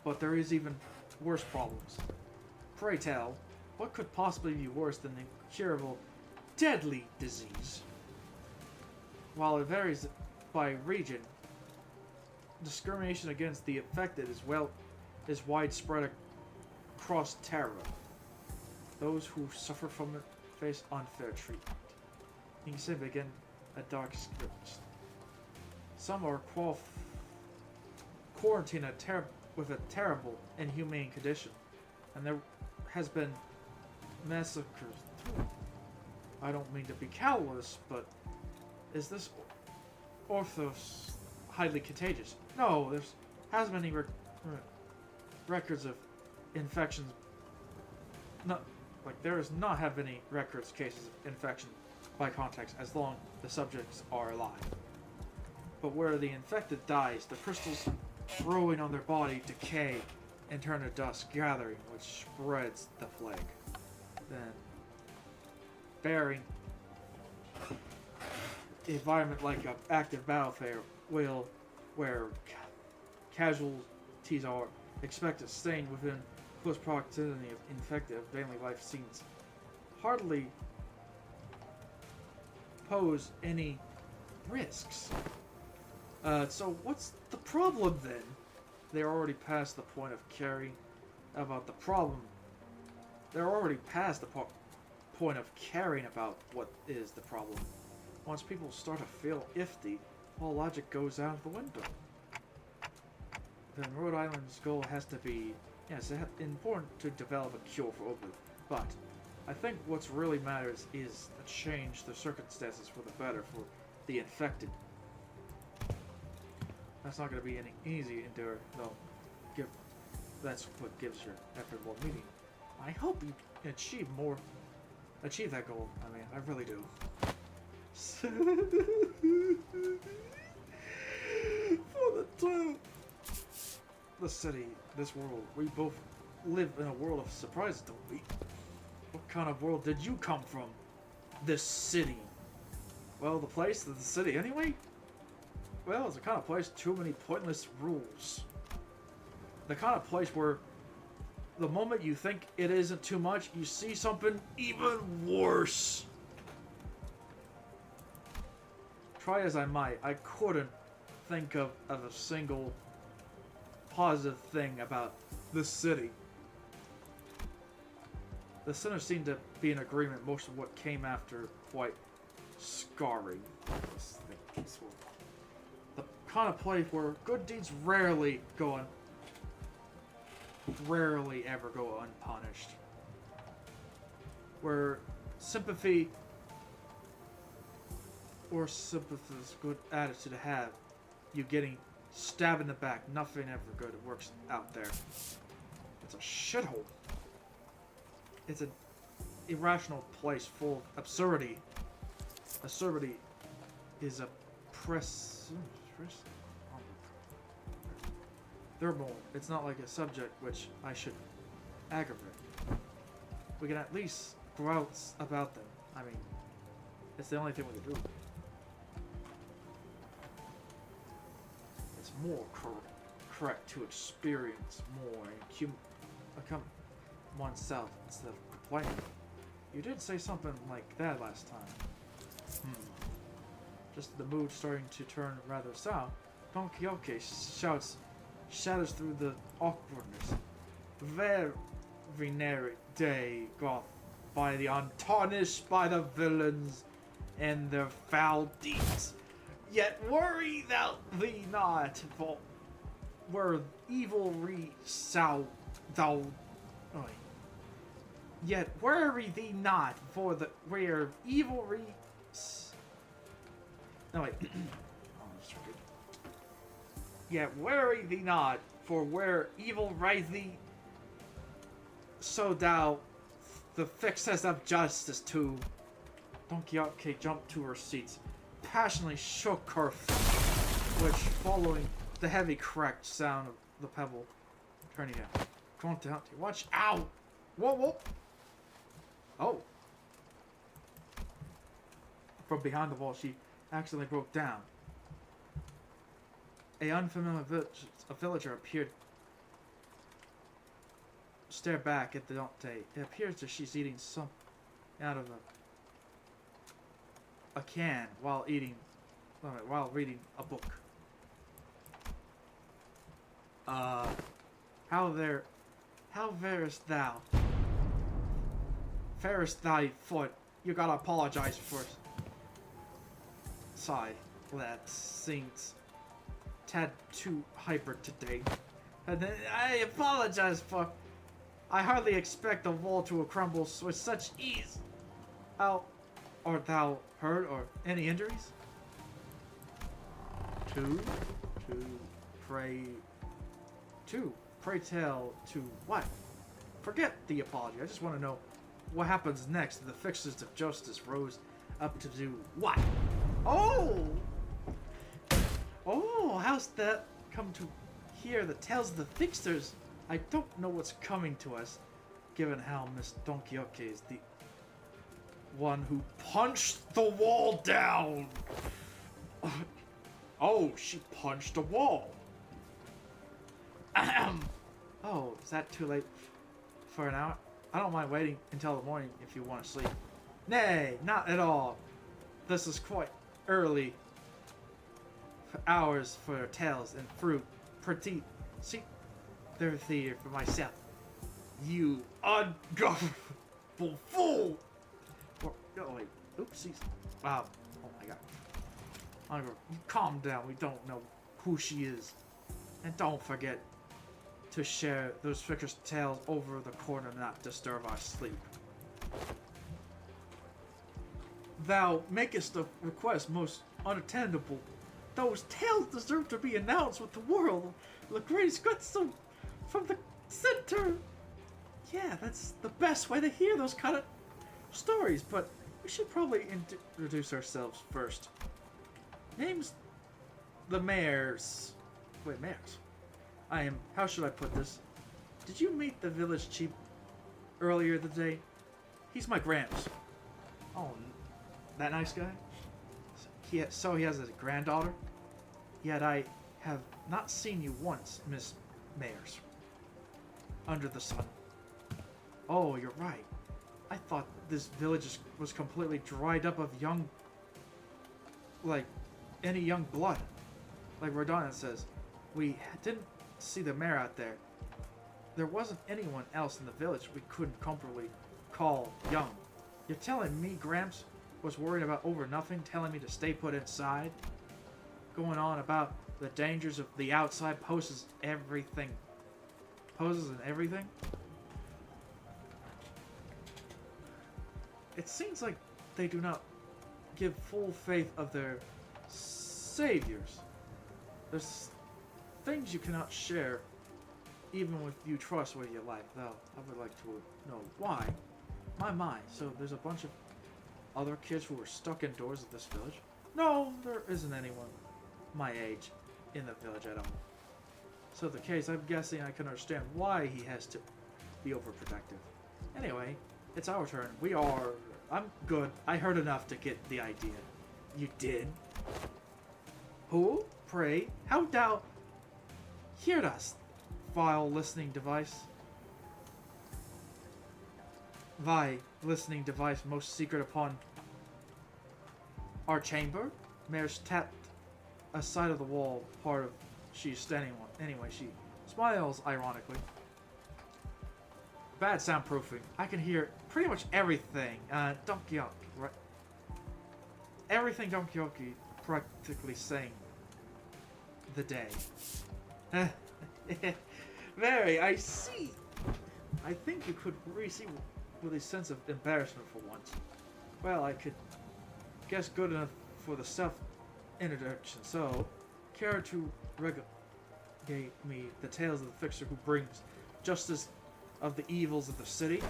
But there is even worse problems. Pray tell, what could possibly be worse than the incurable, deadly disease? While it varies by region, discrimination against the affected is widespread across Terra. Those who suffer from it face unfair treatment. You can say begin a dark script. Some are quarantined with a terrible, inhumane condition, and there has been massacres. I don't mean to be callous, but is this orthos highly contagious? No, there hasn't been any records of infections. There has not have any records cases of infection by contacts as long the subjects are alive. But where the infected dies, the crystals growing on their body decay and turn to dust gathering, which spreads the plague. Then, bearing the environment like an active battlefield where casualties are expected, staying within close proximity of infected daily life scenes. Hardly pose any risks. So what's the problem then? They're already past the point of caring about the problem. They're already past the point of caring about what is the problem. Once people start to feel iffy, all logic goes out the window. Then Rhode Island's goal has to be, yes, it's important to develop a cure for opioids, but I think what's really matters is to change the circumstances for the better for the infected. That's not going to be any easy endeavor, though. That's what gives your effort more meaning. I hope you achieve that goal. I mean, I really do. For the time, the city, this world, we both live in a world of surprises, don't we? What kind of world did you come from? This city. Well, the place, the city anyway? Well, it's the kind of place too many pointless rules. The kind of place where the moment you think it isn't too much, you see something even worse. Try as I might, I couldn't think of a single positive thing about this city. The sinners seem to be in agreement. Most of what came after quite scarring. The kind of place where good deeds rarely ever go unpunished. Where sympathy is a good attitude to have. You getting stabbed in the back, nothing ever good works out there. It's a shithole. It's an irrational place full of absurdity. Absurdity is a thermal. It's not like a subject which I should aggravate. We can at least grouse about them. I mean, it's the only thing we can do. It's more correct to experience more and become oneself instead of complaining. You did say something like that last time. Just the mood starting to turn rather sour, Don Quixote shatters through the awkwardness. Very nary day gone by the untarnished by the villains and their foul deeds. Yet worry thou thee not, for where evil Yet worry thee not, for where evil No wait. Yet worry thee not, for where evil rise thee, so thou the fixest of justice too. Don Quixote jumped to her seat, passionately shook her which, following the heavy cracked sound of the pebble, turning out. Quixote, watch out! Whoa! Oh! From behind the wall, she accidentally broke down. A unfamiliar villager appeared. Stared back at the Dante. It appears that she's eating some out of a can while reading a book. How farest thou? Farest thy foot? You gotta apologize first. Sighed. That seems tad too hyper today. And then I apologize for. I hardly expect the wall to crumble with such ease. How art thou hurt or any injuries? Pray tell to what? Forget the apology. I just want to know what happens next. The fixers of justice rose up to do what? Oh, how's that come to hear the tales of the fixers? I don't know what's coming to us, given how Miss Don Quixote is the one who punched the wall down. Oh, she punched a wall. Oh, is that too late for an hour? I don't mind waiting until the morning if you want to sleep. Nay, not at all. this is quite early hours for tales and fruit. Pretty, see, they're here for myself. You ungovernable fool! Or, oh wait, oopsies. Wow, oh my god. Oliver, you calm down, we don't know who she is. And don't forget to share those Ficker's tales over the corner and not disturb our sleep. Thou makest the request most unattainable. Those tales deserve to be announced with the world. The greatest good from the center. Yeah, that's the best way to hear those kind of stories, but we should probably introduce ourselves first. Name's the Mayor's. Wait, Mayor's? I am, how should I put this? Did you meet the village chief earlier today? He's my Gramps. Oh, that nice guy? So he has a granddaughter? Yet I have not seen you once, Miss Mayers. Under the sun. Oh, you're right. I thought this village was completely dried up of young... like, any young blood. Like Rodana says. We didn't see the mayor out there. There wasn't anyone else in the village we couldn't comfortably call young. You're telling me Gramps was worried about over nothing, telling me to stay put inside? Going on about the dangers of the outside poses everything. Poses and everything? It seems like they do not give full faith of their saviors. There's things you cannot share, even if you trust with your life, though. I would like to know why. My. So there's a bunch of other kids who are stuck indoors at this village? No, there isn't anyone my age in the village at all. So the case, I'm guessing I can understand why he has to be overprotective. Anyway, it's our turn. I'm good. I heard enough to get the idea. You did? Who? Pray, how thou heard us, vile listening device? Thy listening device most secret upon our chamber? Mayor's tapped a side of the wall part of she's standing on. Anyway, she smiles ironically. Bad soundproofing. I can hear pretty much everything. Donkey right? Everything Donkey practically saying the day. Mary, I see. I think you could receive with a sense of embarrassment for once. Well, I could guess good enough for the self-introduction, so care to regale me the tales of the fixer who brings justice of the evils of the city?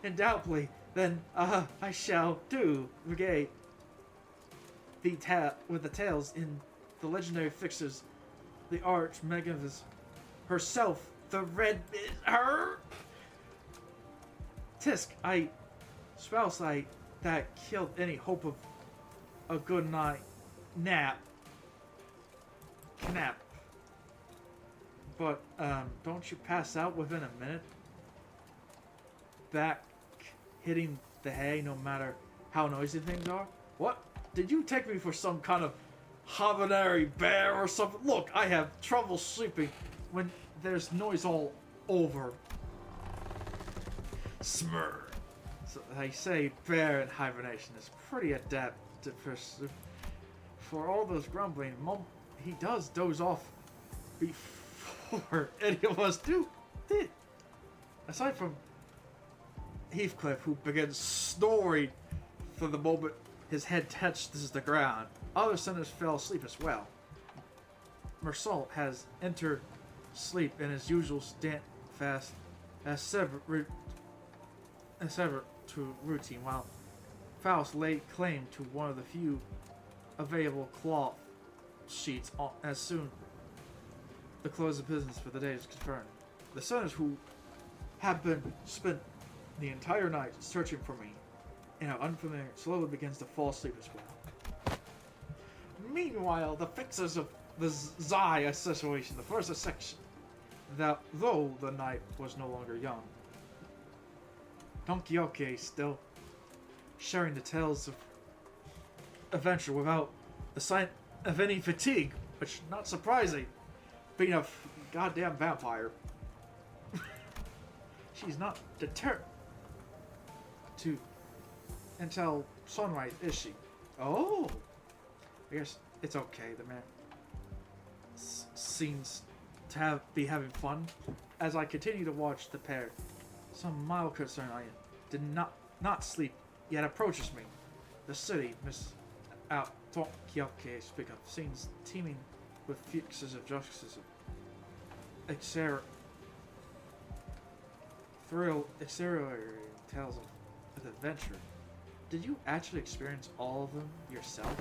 Undoubtedly, then I shall do regale with the tales in the legendary fixers, the arch megavis herself, the red her Tisk, spouse that killed any hope of a good night nap. But don't you pass out within a minute? Back hitting the hay no matter how noisy things are? What? Did you take me for some kind of habaneri bear or something? Look, I have trouble sleeping when there's noise all over. Smur. So they say bear in hibernation is pretty adept for all those grumbling. He does doze off before any of us did. Aside from Heathcliff, who begins snoring for the moment his head touches the ground, other sinners fell asleep as well. Mersault has entered sleep in his usual fast as severed to routine, while Faust laid claim to one of the few available cloth sheets as soon the close of business for the day is confirmed. The sinners who have been spent the entire night searching for me and are unfamiliar slowly begins to fall asleep as well. Meanwhile, the fixers of the Zai situation, the first section, that though the night was no longer young, Don Quixote still sharing the tales of adventure without a sign of any fatigue, which not surprising, being a goddamn vampire. She's not deterred to until sunrise, is she? Oh, I guess it's okay. The man seems to be having fun. As I continue to watch the pair, some mild concern I did not sleep yet approaches me. The city, Miss out Tokyo speak of, seems teeming with fixes of justice, exterior tales of adventure. Did you actually experience all of them yourself?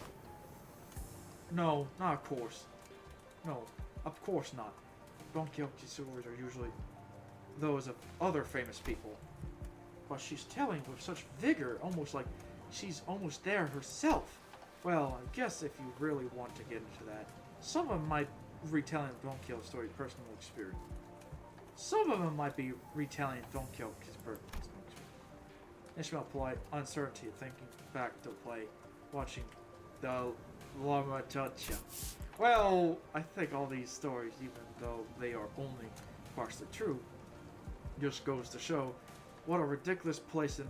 No, not of course. No, of course not. Don Quixote's stories are usually those of other famous people. But she's telling with such vigor, almost like she's almost there herself. Well, I guess if you really want to get into that, some of them might be retelling Don Quixote's story personal experience. Some of them might be retelling Don Quixote's personal experience. Ishmael polite uncertainty, thinking back to play, watching the Lama Chacha. Well, I think all these stories, even though they are only partially true, just goes to show what a ridiculous place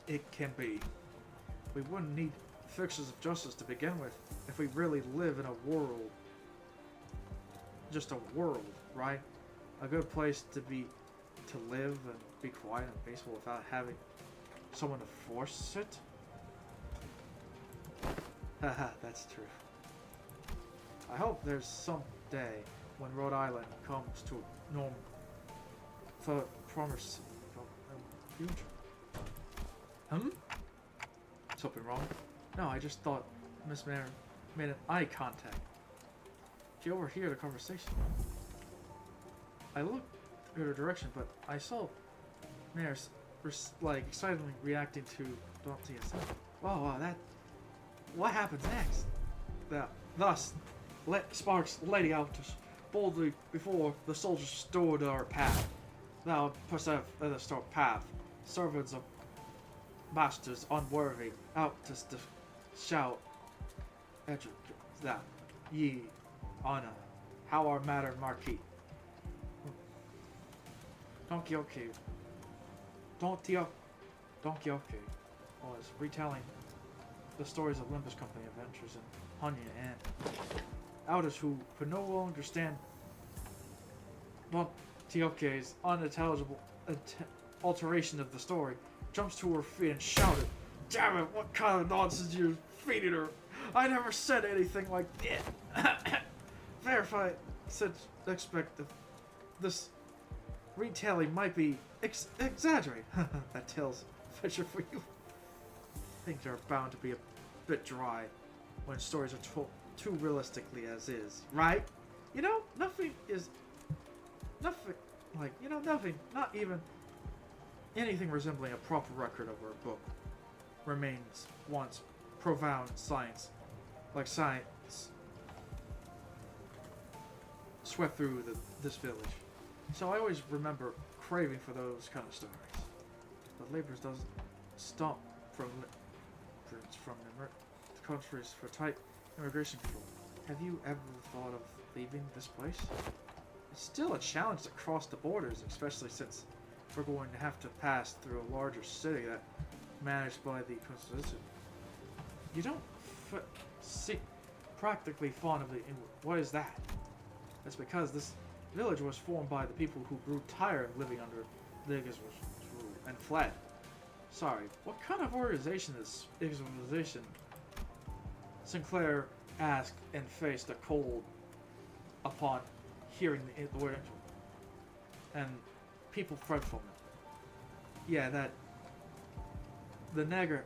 it can be. We wouldn't need fixes of justice to begin with if we really live in a world. Just a world, right? A good place to live and be quiet and peaceful without having someone to force it. Haha, that's true. I hope there's some day when Rhode Island comes to a normal for promise future. Something wrong? No, I just thought Miss Mare made an eye contact. She overheard the conversation. I looked in her direction, but I saw Mare's like excitedly reacting to Dante's. Wow, that. What happens next? Thus, Sparks Lady Altus boldly before the soldiers stood our path. Thou perceive the store path. Servants of masters unworthy, Altus to shout. That ye honor, how our matter marquis. Don Quixote was retelling the stories of Limbus Company adventures in Hunya and Aldous, who could no longer understand Don Quixote's unintelligible alteration of the story, jumps to her feet and shouted, "Damn it, what kind of nonsense you're feeding her? I never said anything like that." Verify said expect this retelling might be exaggerated. That tells Fisher for you. Things are bound to be a bit dry when stories are told too realistically as is, right? You know, nothing, not even anything resembling a proper record of our book remains once profound science, like science swept through this village. So I always remember craving for those kind of stories. But labor doesn't stop from countries for tight immigration control. Have you ever thought of leaving this place? It's still a challenge to cross the borders, especially since we're going to have to pass through a larger city that managed by the Constitution. You don't seem practically fond of the English. What is that? That's because this village was formed by the people who grew tired of living under the Ignis rule and fled. Sorry, what kind of organization is Ignis organization? Sinclair asked and faced a cold upon hearing the word and people fled from it. Yeah, that the nagger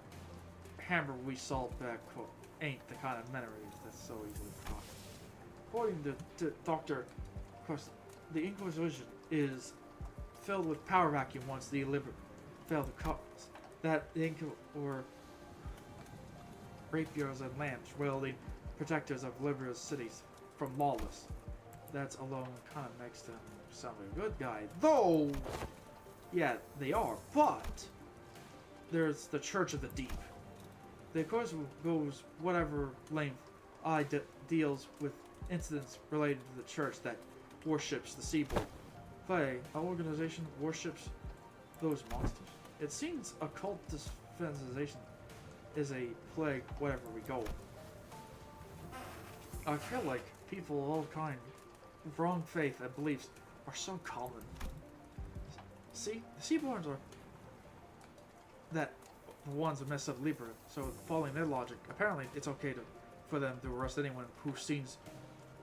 hammer we saw back ain't the kind of memories that's so easily forgotten. According to Dr. Cross, the Inquisition is filled with power vacuum once the Liber failed to cut that the or rapiers and lamps wielding protectors of liberal cities from lawless. That's alone kind of makes them sound like a good guy. Though, yeah, they are, but there's the Church of the Deep. The course goes whatever length deals with incidents related to the church that worships the seaboard. Faye, our organization worships those monsters. It seems occult defensization is a plague wherever we go. I feel like people of all kinds, with wrong faith and beliefs, are so common. See, the Seaborns are the ones that mess up Libra, so following their logic, apparently it's okay for them to arrest anyone who seems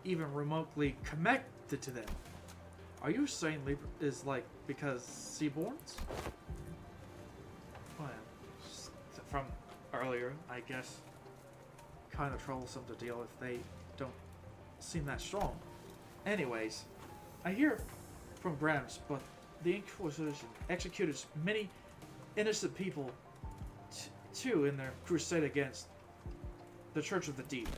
even remotely connected to them. Are you saying Libra is like because Seaborns? Well, from earlier, I guess, kind of troublesome to deal if they don't seem that strong. Anyways, I hear from Gramps, but the Inquisition executed many innocent people too in their crusade against the Church of the Deep.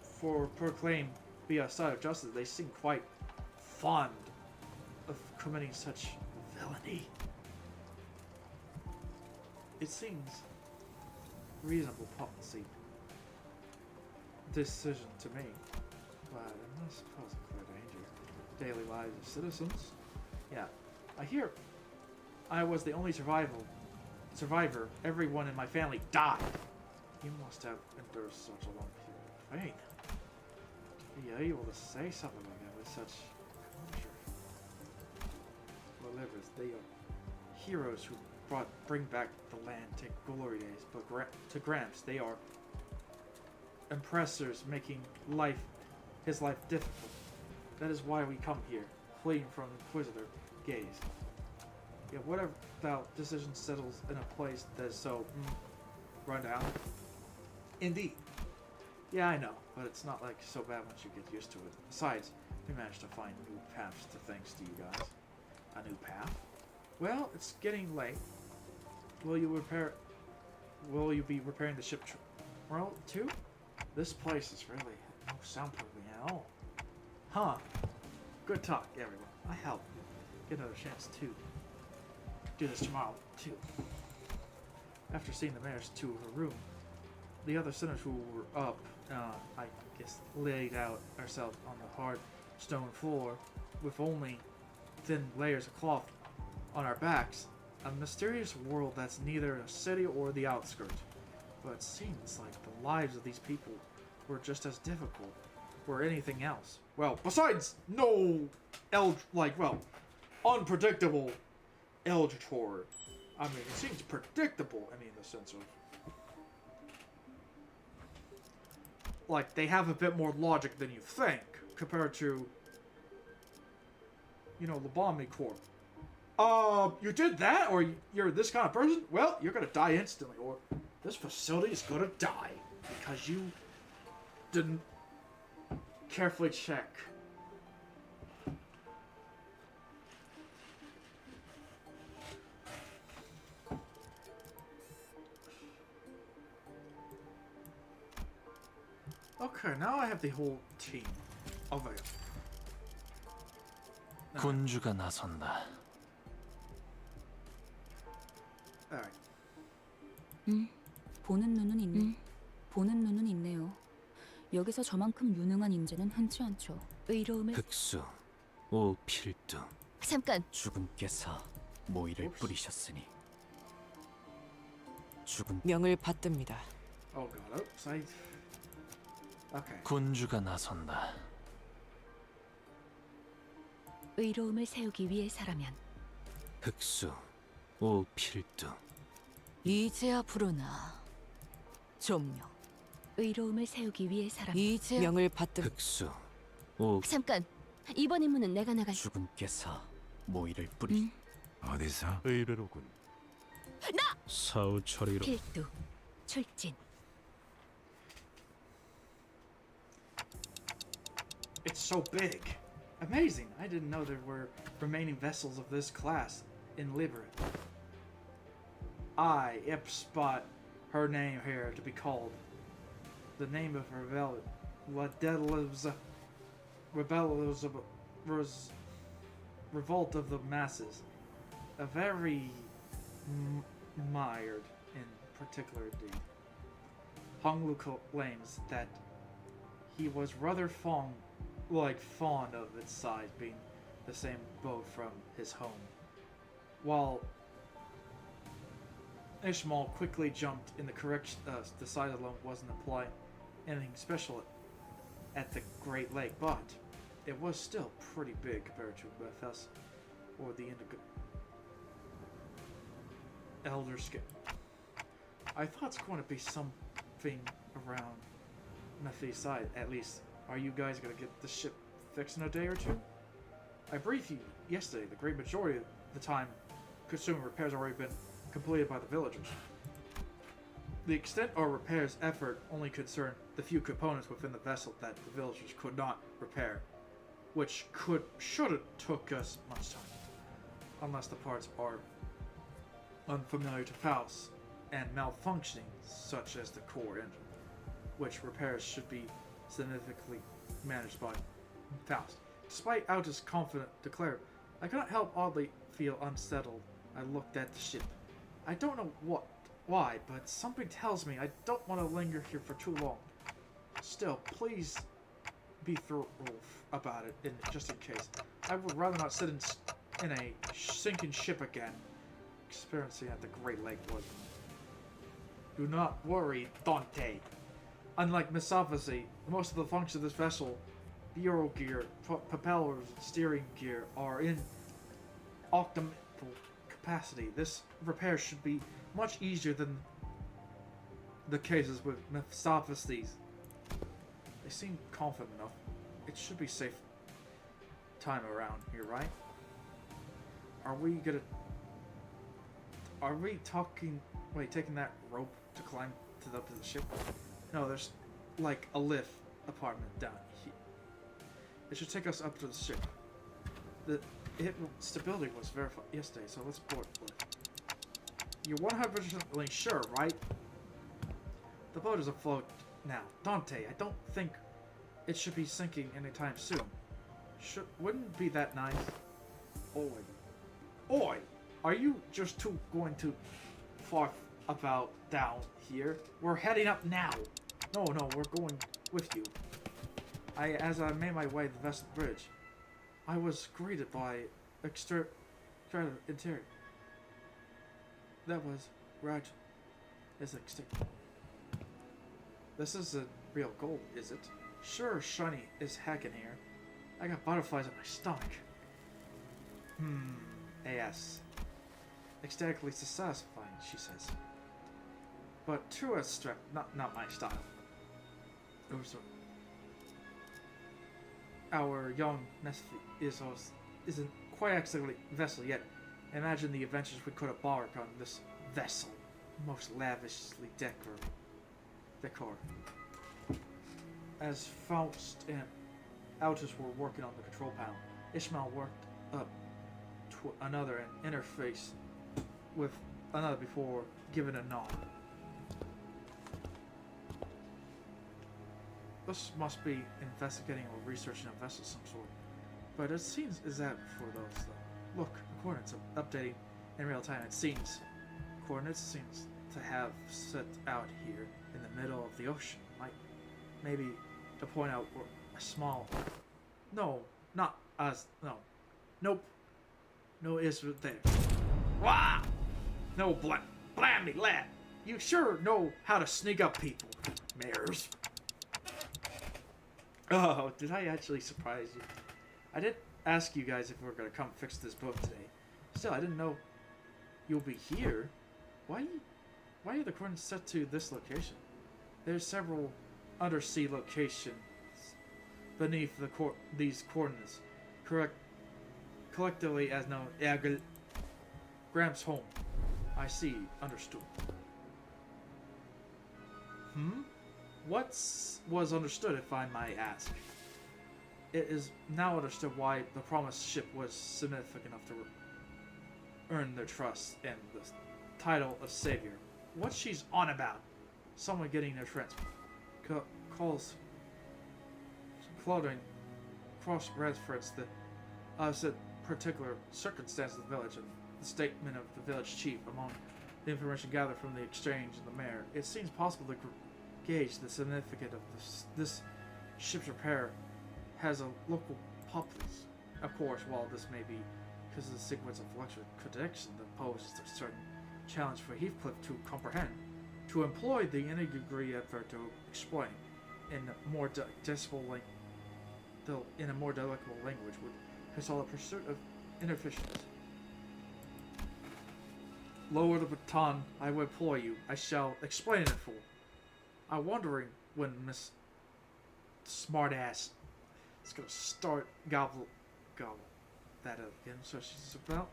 For proclaim be a side of justice, they seem quite fond of committing such villainy. It seems reasonable policy decision to me, but it must pose a clear danger to daily lives of citizens. Yeah, I hear I was the only survivor. Everyone in my family died. You must have endured such a long period of pain to be able to say something like that with such composure. Believers, they are heroes who bring back the land to glory days, but to Gramps, they are oppressors making his life difficult. That is why we come here, fleeing from the Inquisitor gaze. Yeah, whatever thou decision settles in a place that is so run down. Indeed. Yeah, I know, but it's not like so bad once you get used to it. Besides, we managed to find new paths to thanks to you guys. A new path? Well, it's getting late. Will you be repairing the ship too? This place is really no soundproofing at all. Huh. Good talk, everyone. I help you get another chance to do this tomorrow, too. After seeing the mayor's to her room, the other sinners who were up, I guess, laid out ourselves on the hard stone floor with only thin layers of cloth on our backs. A mysterious world that's neither a city or the outskirts. But it seems like the lives of these people were just as difficult or anything else. Well, besides no unpredictable eldritch horror. I mean, it seems predictable, in the sense of like they have a bit more logic than you think compared to, the Lobotomy Corps. You did that, or you're this kind of person? Well, you're gonna die instantly, or this facility is gonna die because you didn't carefully check. Okay, now I have the whole team available. 군주가 나선다. Alright. 보는 눈은 있네. 보는 눈은 있네요. 여기서 저만큼 유능한 인재는 흔치 않죠. 의로움을 흑수, 오필두. 잠깐. 죽음께서 모이를 뿌리셨으니 죽음 명을 받듭니다. Oh god, oops, Okay. 군주가 나선다. 의로움을 세우기 위해서라면 흑수, 오필두. 이제야 부르나. 좀요. 의로움을 세우기 위해서라면 이제 명을 받듭. 흑수, 오. 잠깐. 이번 임무는 내가 나갈. 죽음께서 모이를 뿌리 어디서? 의뢰로군. 사후 처리로. 필두. 출진. It's so big. Amazing. I didn't know there were remaining vessels of this class in Liberate. I spot her name here to be called. The name of her revolt of the masses. A very admired in particular indeed. Honglu claims that he was rather fond of its size being the same boat from his home, while Ishmael quickly jumped in the correction. The size alone wasn't implying anything special at the Great Lake, but it was still pretty big compared to Bethesda or the Elder Scale. I thought it's going to be something around Nephi's side, at least. Are you guys going to get the ship fixed in a day or two? I briefed you yesterday. The great majority of the time consuming repairs have already been completed by the villagers. The extent of repairs effort only concerned the few components within the vessel that the villagers could not repair, which should have took us much time, unless the parts are unfamiliar to Faust and malfunctioning, such as the core engine, which repairs should be significantly managed by Faust. Despite Altus' confident declare, I cannot help oddly feel unsettled. I looked at the ship. I don't know why, but something tells me I don't want to linger here for too long. Still, please be thorough about it, just in case. I would rather not sit in a sinking ship again. Experiencing at the Great Lake was. Do not worry, Dante. Unlike Misophagy, most of the functions of this vessel, bureau gear, propellers, steering gear, are in optimal capacity. This repair should be much easier than the cases with Misophagies. They seem confident enough. It should be safe time around here, right? Are we taking that rope to climb to the ship? No, there's like a lift apartment down here. It should take us up to the ship. The stability was verified yesterday, so let's board the lift. You're 100% sure, right? The boat is afloat now. Dante, I don't think it should be sinking anytime soon. Wouldn't it be that nice? Oi! Are you just two going too far about down here? We're heading up now. No, we're going with you. As I made my way to the vessel bridge, I was greeted by interior. That was right. Is extinct. This isn't real gold, is it? Sure, shiny as heck in here. I got butterflies in my stomach. Yes. Ecstatically satisfying, she says. But too abstract, not my style. Our young Nephi isn't quite exactly vessel yet. Imagine the adventures we could embark on this vessel. Most lavishly decor. As Faust and Altus were working on the control panel, Ishmael worked up to another and interface with another before giving a nod. This must be investigating or researching a vessel of some sort. But it seems is that for those though. Look, the coordinates are updating in real time. It seems coordinates seems to have set out here in the middle of the ocean. Maybe to point out a small. No, not us. No, nope. No, it's there. Wah! No, blammy lad. You sure know how to sneak up people, mares. Oh, did I actually surprise you? I did ask you guys if we were going to come fix this boat today. Still, I didn't know you'll be here. Why are the coordinates set to this location? There's several undersea locations beneath these coordinates, collectively as known as Graham's home. I see. Understood. What was understood, if I might ask? It is now understood why the promised ship was significant enough to earn their trust and the title of savior. What she's on about? Someone getting their transfer. Calls clothing cross-reference the opposite particular circumstances of the village and the statement of the village chief among the information gathered from the exchange in the mare, it seems possible to gauge the significance of this ship's repair has a local populace. Of course, while this may be because of the sequence of lecture contradiction that poses a certain challenge for Heathcliff to comprehend, to employ the any degree of effort to explain in a more delectable language would consult a pursuit of inefficiency. Lower the baton, I will implore you. I shall explain it in full. I'm wondering when Miss Smartass is gonna start gobble that up again. So she's about.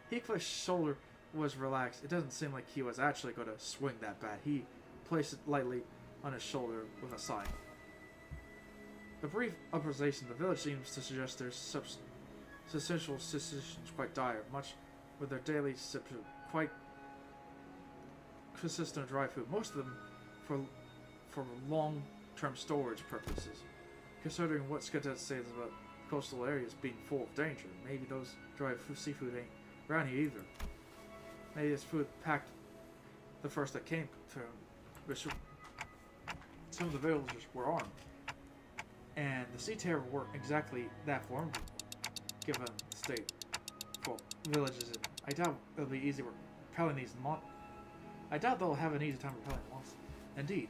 Heathcliff's shoulder was relaxed. It doesn't seem like he was actually going to swing that bad. He placed it lightly on his shoulder with a sigh. The brief uprising of the village seems to suggest their substantial situations quite dire, much with their daily sips of quite consistent dry food, most of them for long-term storage purposes. Considering what Skidett says about coastal areas being full of danger, maybe those dry seafood ain't around here either. Maybe this food packed the first that came to him. Some of the villagers were armed, and the sea terror weren't exactly that formidable, given the state for villages in. I doubt it'll be easy repelling these I doubt they'll have an easy time repelling monsters. Indeed.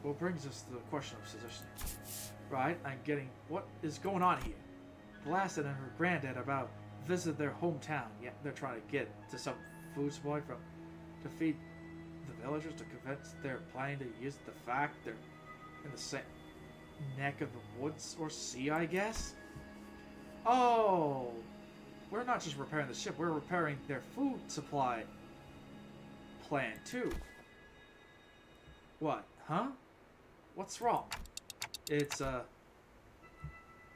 What brings us to the question of secession. Right, I'm getting what is going on here. Blasted and her granddad about visit their hometown, yet they're trying to get to some food supply to feed the villagers to convince they're planning to use the fact they're in the same neck of the woods or sea, I guess? Oh, we're not just repairing the ship, we're repairing their food supply plan too. What, huh? What's wrong? It's,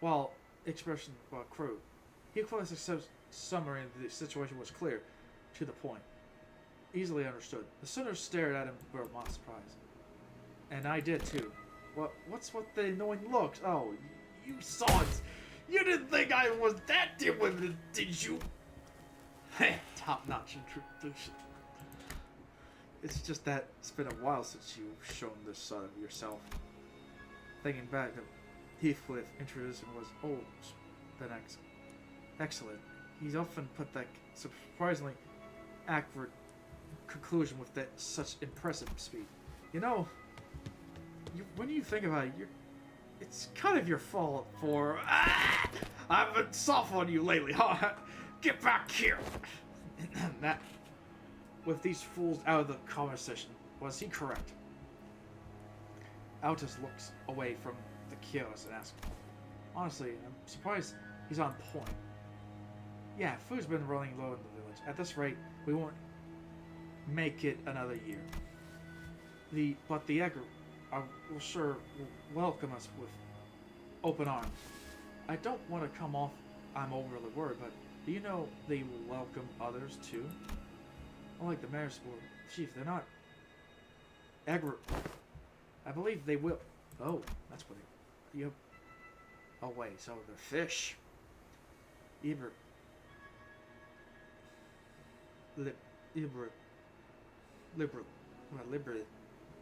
well, expression, well, crude. Heathcliff's summary of the situation was clear, to the point, easily understood. The sinners stared at him with my surprise. And I did too. What's with the annoying looks? Oh, you sons! You didn't think I was that dim-witted, did you? Heh, top-notch introduction. It's just that it's been a while since you've shown this side of yourself. Thinking back, Heathcliff introducing was been excellent. He's often put that surprisingly accurate conclusion with that such impressive speed. You know, when you think about it, it's kind of your fault for I've been soft on you lately, huh? Get back here! That, with these fools out of the conversation, was he correct? Altus looks away from the kiosk and asks, honestly, I'm surprised he's on point. Yeah, food's been running low in the village. At this rate, we won't make it another year. But the Egger will sure welcome us with open arms. I don't want to come off I'm overly worried, but do you know they will welcome others too? Unlike the mayor's board, chief, they're not Egger. I believe they will. Oh, that's what they. Yep. Oh wait, so they're fish. Eber. Liberal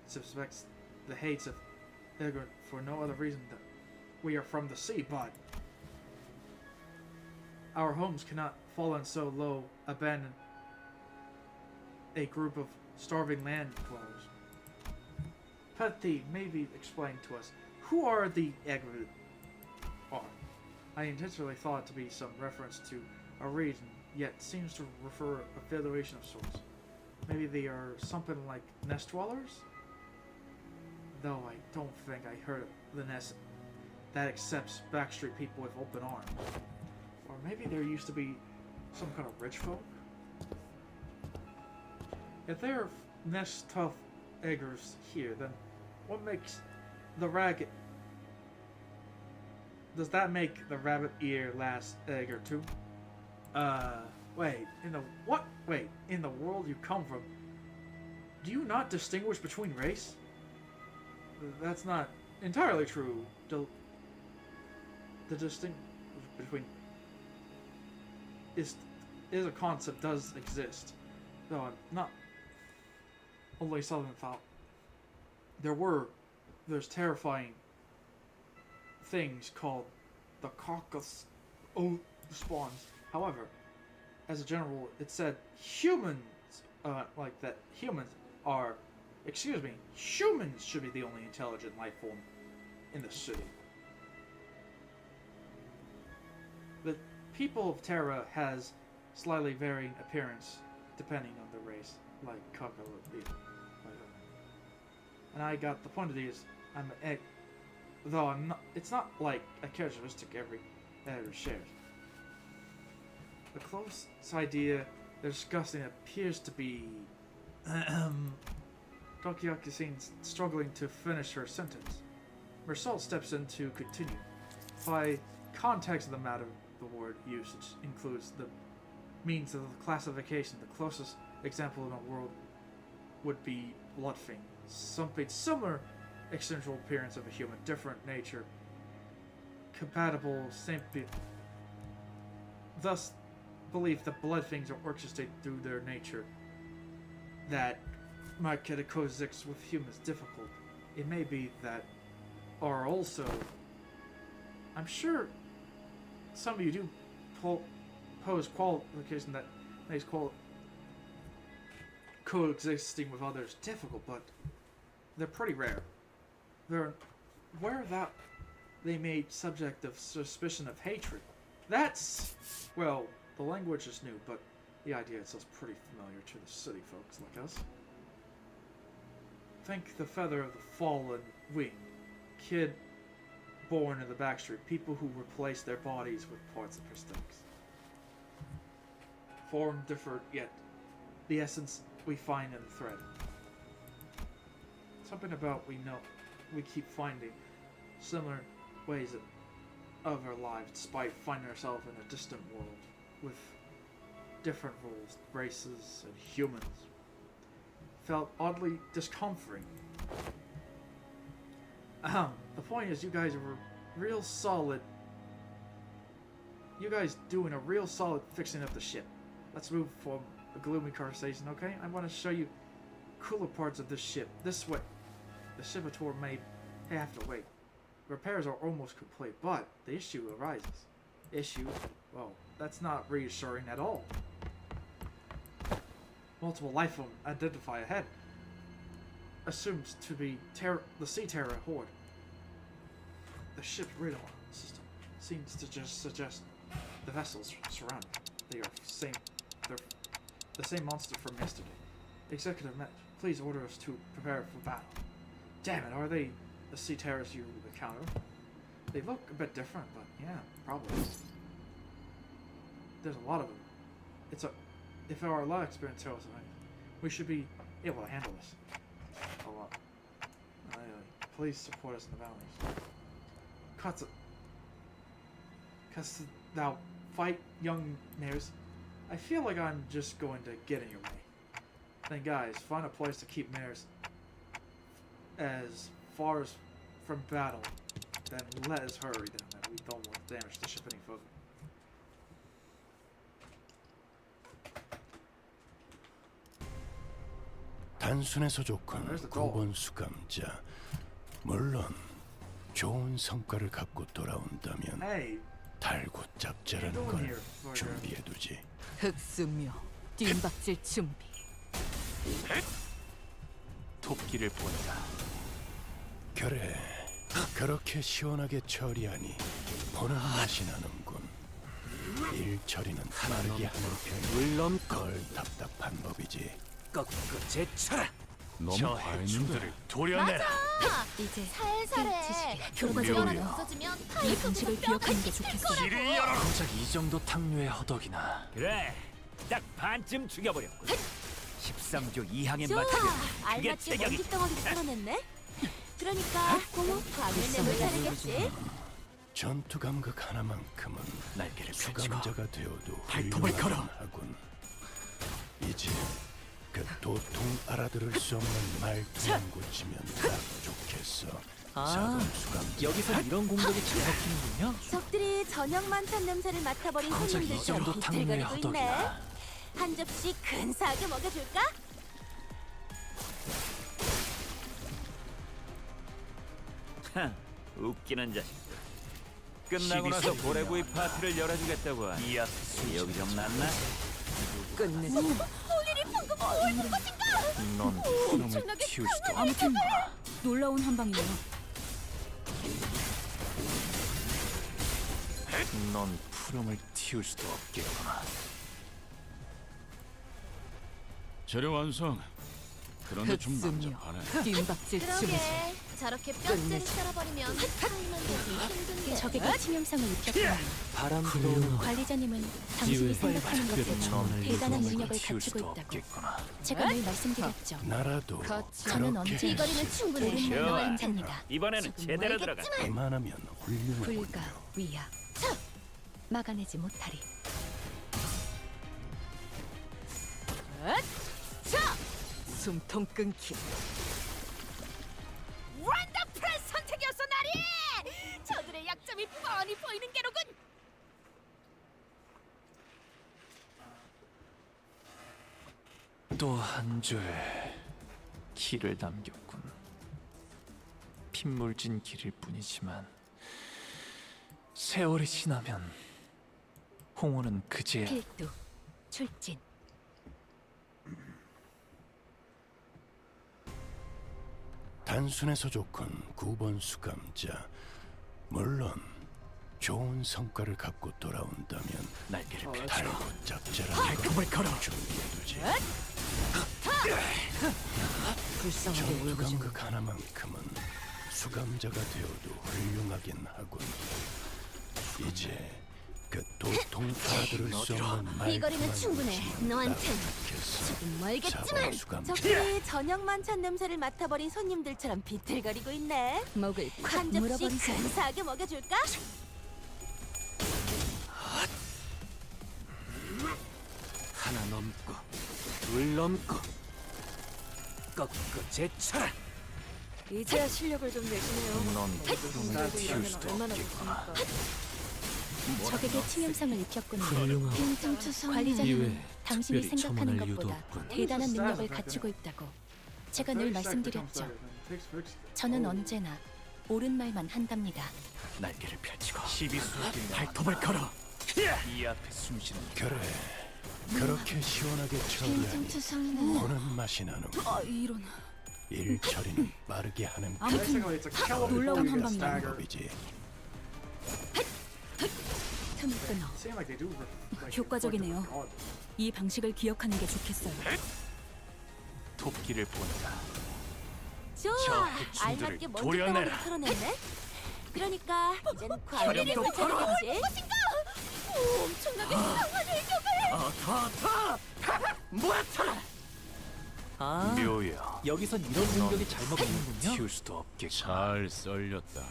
suspects the hates of Egger for no other reason than we are from the sea, but our homes cannot fall in so low, abandon a group of starving land dwellers. Petty, maybe explain to us, who are the Egger? I intentionally thought it to be some reference to a region, yet seems to refer a federation of sorts. Maybe they are something like nest dwellers? Though I don't think I heard of the nest that accepts backstreet people with open arms. Or maybe there used to be some kind of rich folk? If there are nest tough eggers here, then what makes the ragged... Does that make the rabbit ear last egger too? Wait, in the world you come from, do you not distinguish between race? That's not entirely true. The distinction between is a concept does exist, though I'm not only Southern thought there's terrifying things called the caucus spawns. However, as a general rule, it said humans humans should be the only intelligent life form in the city. The people of Terra has slightly varying appearance depending on the race, like Kaka would be. And I got the point of these. I'm an egg, though I'm not. It's not like a characteristic every editor shares. The closest idea they're discussing appears to be Tokiyaki seems struggling to finish her sentence. Mersal steps in to continue. By context of the matter, the word usage includes the means of the classification. The closest example in the world would be Bloodfang. Something similar external appearance of a human, different nature, compatible, same thus believe that Bloodfangs are orchestrated through their nature that might get a coexist with humans difficult. It may be that are also, I'm sure some of you do pose qualification that makes coexisting with others difficult, but they're pretty rare. They're where that they made subject of suspicion of hatred. That's, well, the language is new, but the idea itself is pretty familiar to the city folks like us. Think the feather of the fallen wing, kid born in the backstreet, people who replace their bodies with parts of prosthetics. Form differed, yet the essence we find in the thread. Something about we keep finding similar ways of our lives, despite finding ourselves in a distant world with different rules, races, and humans. Felt oddly discomforting. The point is, you guys are real solid. You guys doing a real solid fixing up the ship. Let's move from a gloomy conversation, okay? I want to show you cooler parts of this ship. This way. The Shibator may have to wait. Repairs are almost complete, but the issue arises. Issue? Well, that's not reassuring at all. Multiple life forms identify ahead. Assumes to be the Sea Terror horde. The ship's radar system seems to just suggest the vessels surrounding. They're the same monster from yesterday. Executive Met, please order us to prepare for battle. Damn it, are they the Sea Terrors you encounter? They look a bit different, but yeah, probably. There's a lot of them. If our lot experience tells us, we should be able to handle this. A lot. Please support us in the boundaries. Cause thou fight young mares. I feel like I'm just going to get in your way. Then guys, find a place to keep mares as far as from battle. Then let us hurry then. We don't want to damage the ship any further. 단순해서 좋군, 고번 수감자. 물론 좋은 성과를 갖고 돌아온다면 달고 짭짤한 걸 준비해두지. 흑수묘 뜀박질 준비. 토끼를 본다. 그래, 그렇게 시원하게 처리하니 보는 맛이 나는군. 일 처리는 빠르게 하는 편이 걸 답답한 법이지. 꺾고 제쳐라. 저 해충들을 도려내라. 이제 살살해. 교묘해요. 없어지면 이 방식을 기억하는 게 좋겠어. 길을 열어. 고작 이 정도 탕류의 허덕이나. 그래, 딱 반쯤 죽여버렸군. 13조 이항에 좋아. 맞추면 그게 알맞게 체격이. 먼지 덩어리를 털어냈네. 그러니까 광연내 못하겠지. 전투 감각 하나만큼은 날개를 펼치고 수감자가 되어도 발톱을 걸어. 하군. 이제 그 도통 알아들을 수 없는 말투만 고치면 딱 좋겠어. 사금 수감자. 여기서 이런 공격이 잘 먹히는군요. 적들이 저녁 만찬 냄새를 맡아버린 고작 이 정도 손님들처럼 탕류의 비틀거리고 있네. 허덕이나. 한 접시 근사하게 먹여줄까? 웃기는 자식. 끝나고 나서 고래구이 파티를 열어주겠다고 하니 여기 좀 낫나? 끝내지. 넌 푸름을 틔울 수도 아무튼 놀라운 한방이네요. 넌 푸름을 틔울 수도 없겠구나. 재료 완성. 그런데 좀 흡습력, 난잡하네. 뒷박질 춤이지. 그러게 저렇게 뼈째를 끝내지. 썰어버리면 타이만 되지 힘든데. 적에게 치명상을 입혔군요. 바람 불어오는 관리자님은 당신이 생각하는 것보다 넌 대단한 푸름을 능력을 틔울 가지고 수도 있다고 없겠구나. 제가 늘 말씀드렸죠. 나라도 저는 언제 그렇게 이거리는 충분해. 옳은 좋아. 말로 행자입니다. 이번에는 제대로 들어가. 이만하면 훌륭하군요. 불가 위야 막아내지 못하리. 자, 숨통 끊기. 원더풀한 선택이었어, 나리. 저들의 약점이 뻔히 보이는 게로군. 또 한 줄 길을 남겼군. 핏물진 길일 뿐이지만 세월이 지나면 홍어는 그제야 필두 출진. 단순해서 좋군 9번 수감자. 물론 좋은 성과를 갖고 돌아온다면 날개를 어, 달고 짭짤한 발톱을 걸어. 준비해두지. 불쌍하게 전투 울고 좀. 감각 하나만큼은 수감자가 되어도 훌륭하긴 하군. 이제 그 도통 알아들을 수 없는 이 거리는 충분해. 너한텐 조금 멀겠지만. 수감자. 저기 저녁 만찬 냄새를 맡아버린 손님들처럼 비틀거리고 있네. 목을 콱 한 접시 물어버리세요. 근사하게 먹여줄까? 하나 넘고 둘 넘고 꺾고 제쳐라. 이제야 실력을 좀 내시네요. 넌 푸름을 틔울 수도 없겠구나. 적에게 치명상을 입혔군요. 훌륭하고 관리자님은 이외에 당신이 특별히 생각하는 첨언할 이유도 것보다 없군. 대단한 능력을 가지고 있다고 제가 늘 말씀드렸죠. 저는 언제나 옳은 말만 한답니다. 날개를 펼치고 시비수끼리 발톱을 걸어. 이 앞에 숨쉬는 그래 그렇게 시원하게 처리하니 투성이네. 보는 맛이 나는. 아 이런. 일 처리는 빠르게 하는 게 아무튼 놀라운 한방이네요. 방법이지. 틈을 끊어. 효과적이네요. 이 방식을 기억하는 게 좋겠어요. 토끼를 보내라. 좋아. 해충들을 알맞게 먼지 도려내라. 덩어리 털어냈네. 그러니까 이젠 관리력을 찾아야지. 엄청나게 아, 묘야. 여기선 이런 능력이 잘 먹히는군요. 틔울 수도 없겠고. 잘 썰렸다.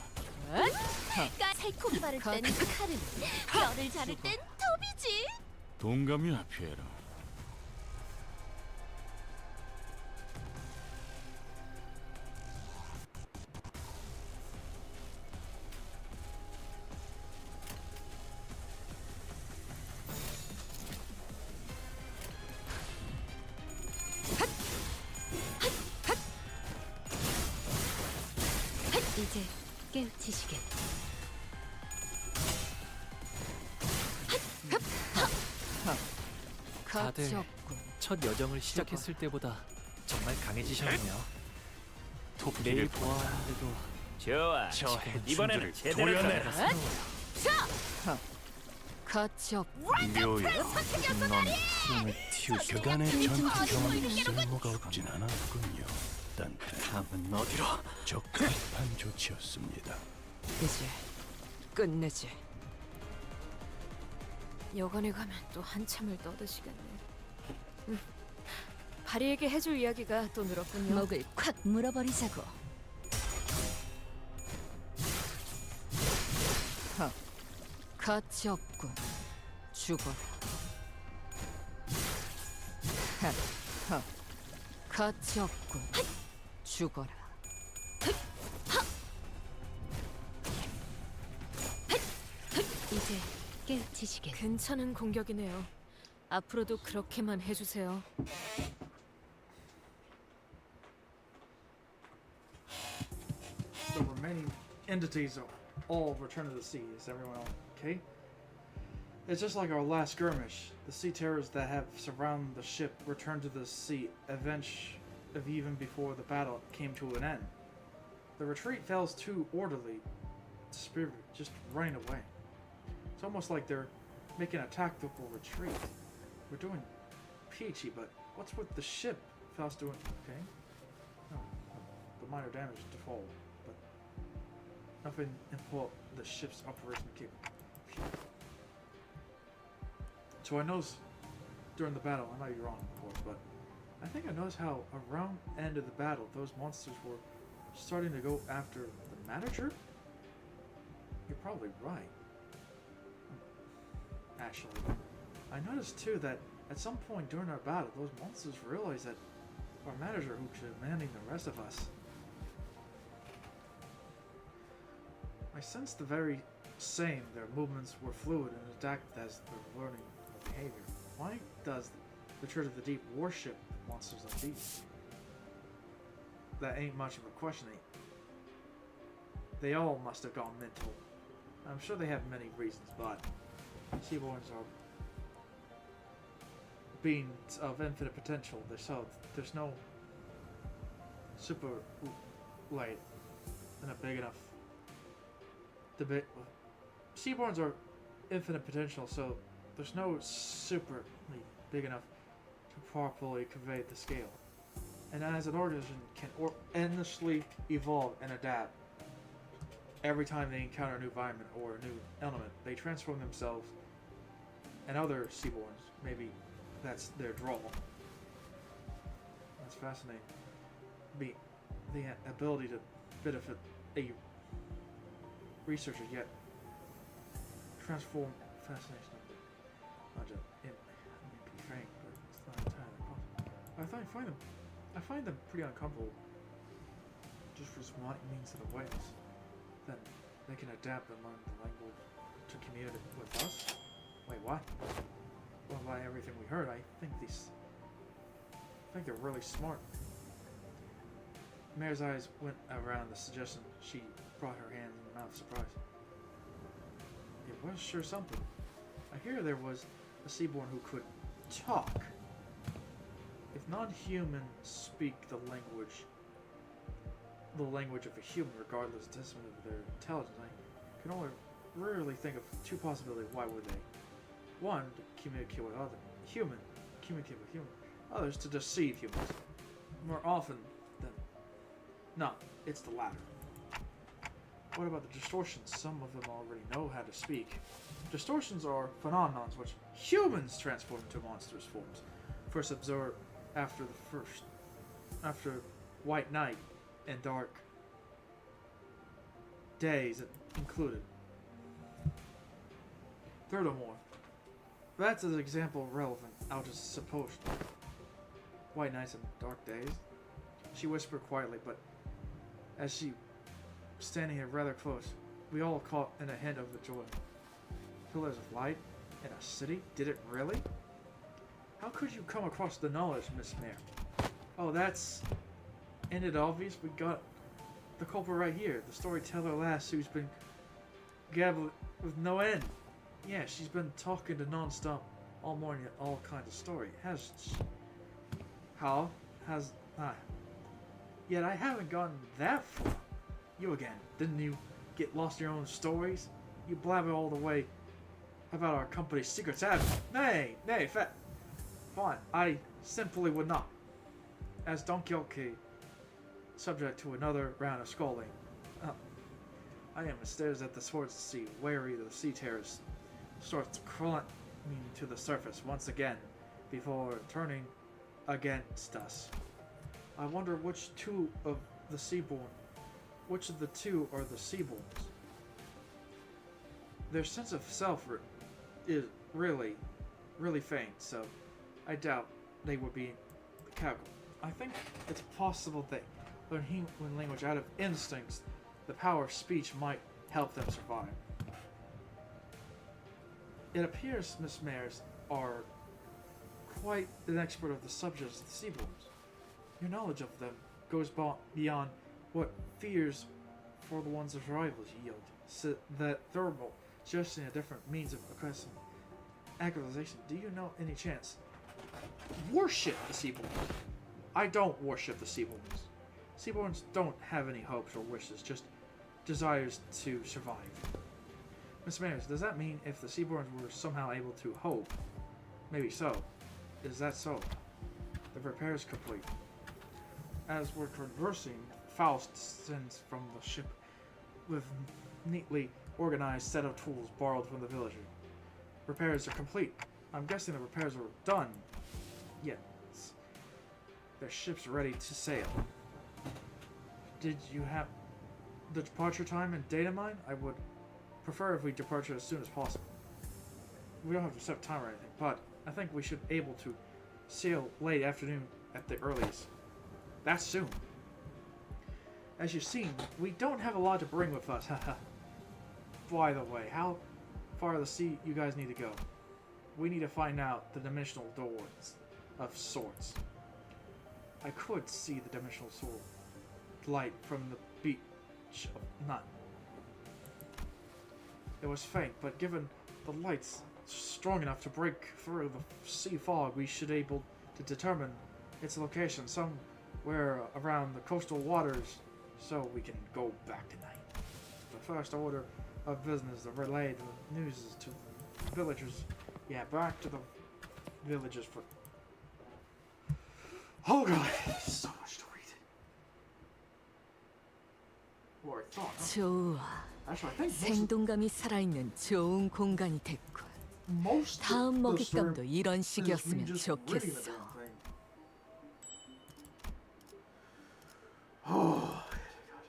살코기 바를 땐 칼은, 뼈를 자를 땐 톱이지. 동감이야 피에라. 이제 깨우치시게. 다들 가치없군. 첫 여정을 시작했을 때보다 정말 강해지셨네요. 토끼를 내일 보내라. 보았는데도 좋아. 저 이번에는 해충들을 제대로 도려내라. 들어가. 가치없군. 묘야. 넌 푸름을 틔울 수 그간의 전투 경험이 쓸모가 없진 않았군요. 딴 다음은 어디로? 적합한 조치였습니다. 이제 끝내지. 여관에 가면 또 한참을 떠드시겠네. 바리에게 해줄 이야기가 또 늘었군요. 목을 콱 물어버리자고. 가치없군. 죽어라. 가치없군. 죽어라. 이제 깨우치시게. 괜찮은 공격이네요. 앞으로도 그렇게만 해주세요. The remaining entities all return to the sea. Is everyone okay? It's just like our last skirmish. The sea terrors that have surrounded the ship returned to the sea even before the battle came to an end. The retreat feels too orderly. The spirit just running away. It's almost like they're making a tactical retreat. We're doing peachy, but what's with the ship? Faust doing okay? No, the minor damage is default, but nothing important. The ship's operation capable. So I noticed during the battle, I might be wrong, of course, but I think I noticed how around the end of the battle, those monsters were starting to go after the manager? You're probably right. Actually, I noticed too that at some point during our battle, those monsters realized that our manager who's commanding the rest of us. I sensed the very same. Their movements were fluid and adapted as they're learning their behavior. Why does the Church of the Deep worship monsters like these? That ain't much of a question. They all must have gone mental. I'm sure they have many reasons, but Seaborns are beings of infinite potential. There's no super light in a big enough debate. Seaborns are infinite potential, so there's no super big enough to properly convey the scale. And as an organism can endlessly evolve and adapt every time they encounter a new environment or a new element, they transform themselves and other Seaborns. Maybe that's their draw. That's fascinating. The ability to benefit a researcher, yet transform fascination. Not just be frank, but it's not entirely possible. I find them pretty uncomfortable. Just for smart means of the ways. Then they can adapt and learn the language to communicate with us. Wait, what? Well, by everything we heard, I think they're really smart. Mare's eyes went around the suggestion. She brought her hand in her mouth, surprised. It was sure something. I hear there was a Seaborn who could talk. If non-humans speak the language of a human, regardless of their intelligence, I can only rarely think of two possibilities. Why would they? One, to communicate with communicate with humans. Others, to deceive humans. More often than not, it's the latter. What about the distortions? Some of them already know how to speak. Distortions are phenomenons which humans transform into monstrous forms. First observed after White Night and Dark Days included. Furthermore, that's an example relevant. I'll just suppose. White Nights and Dark Days. She whispered quietly, but as she was standing here rather close, we all caught in a hint of the joy. Pillars of light in a city? Did it really? How could you come across the knowledge, Miss Mare? Oh, ain't it obvious? We got the culprit right here. The storyteller lass who's been gabbling with no end. Yeah, she's been talking to non-stop all morning, all kinds of story. Has she? How? Yet I haven't gotten that far. You again. Didn't you get lost in your own stories? You blabber all the way about our company's secrets, haven't you? Nay, fine. I simply would not. As Don Quixote, subject to another round of scolding. I am stares at the swords to see, wary of the sea terrors. Starts crawling to the surface once again before turning against us. I wonder which of the two are the Seaborns. Their sense of self is really faint, so I doubt they would be casual. I think it's possible they learn human language out of instincts. The power of speech might help them survive. It appears Miss Mares are quite an expert of the subjects of the Seaborns. Your knowledge of them goes beyond what for the one's rivals yield. So that thermal, just in a different means of aggressive accusation. Do you know any chance? Worship the Seaborns. I don't worship the Seaborns. Seaborns don't have any hopes or wishes, just desires to survive. Mr. Mayors, does that mean if the Seaborns were somehow able to hope? Maybe so. Is that so? The repair is complete. As we're conversing, Faust sends from the ship with neatly organized set of tools borrowed from the villager. Repairs are complete. I'm guessing the repairs are done. Yes. Their ship's ready to sail. Did you have the departure time and data mine? I would prefer if we departure as soon as possible. We don't have to set time or anything, but I think we should be able to sail late afternoon at the earliest. That's soon. As you've seen, we don't have a lot to bring with us, haha. By the way, how far to the sea you guys need to go? We need to find out the dimensional doors of sorts. I could see the dimensional sword light from the beach of Nut. It was faint, but given the light's strong enough to break through the sea fog, we should be able to determine its location somewhere around the coastal waters, so we can go back tonight. The first order of business to relay the news to the villagers. Yeah, back to the villagers for... Oh god, so much to read. Or I thought. 좋아. Actually, I think 생동감이 살아있는 좋은 공간이 됐군. most 다음 of the story 먹잇감도 이런 is me 식이었으면 just reading the 좋겠어. damn thing. Oh, God.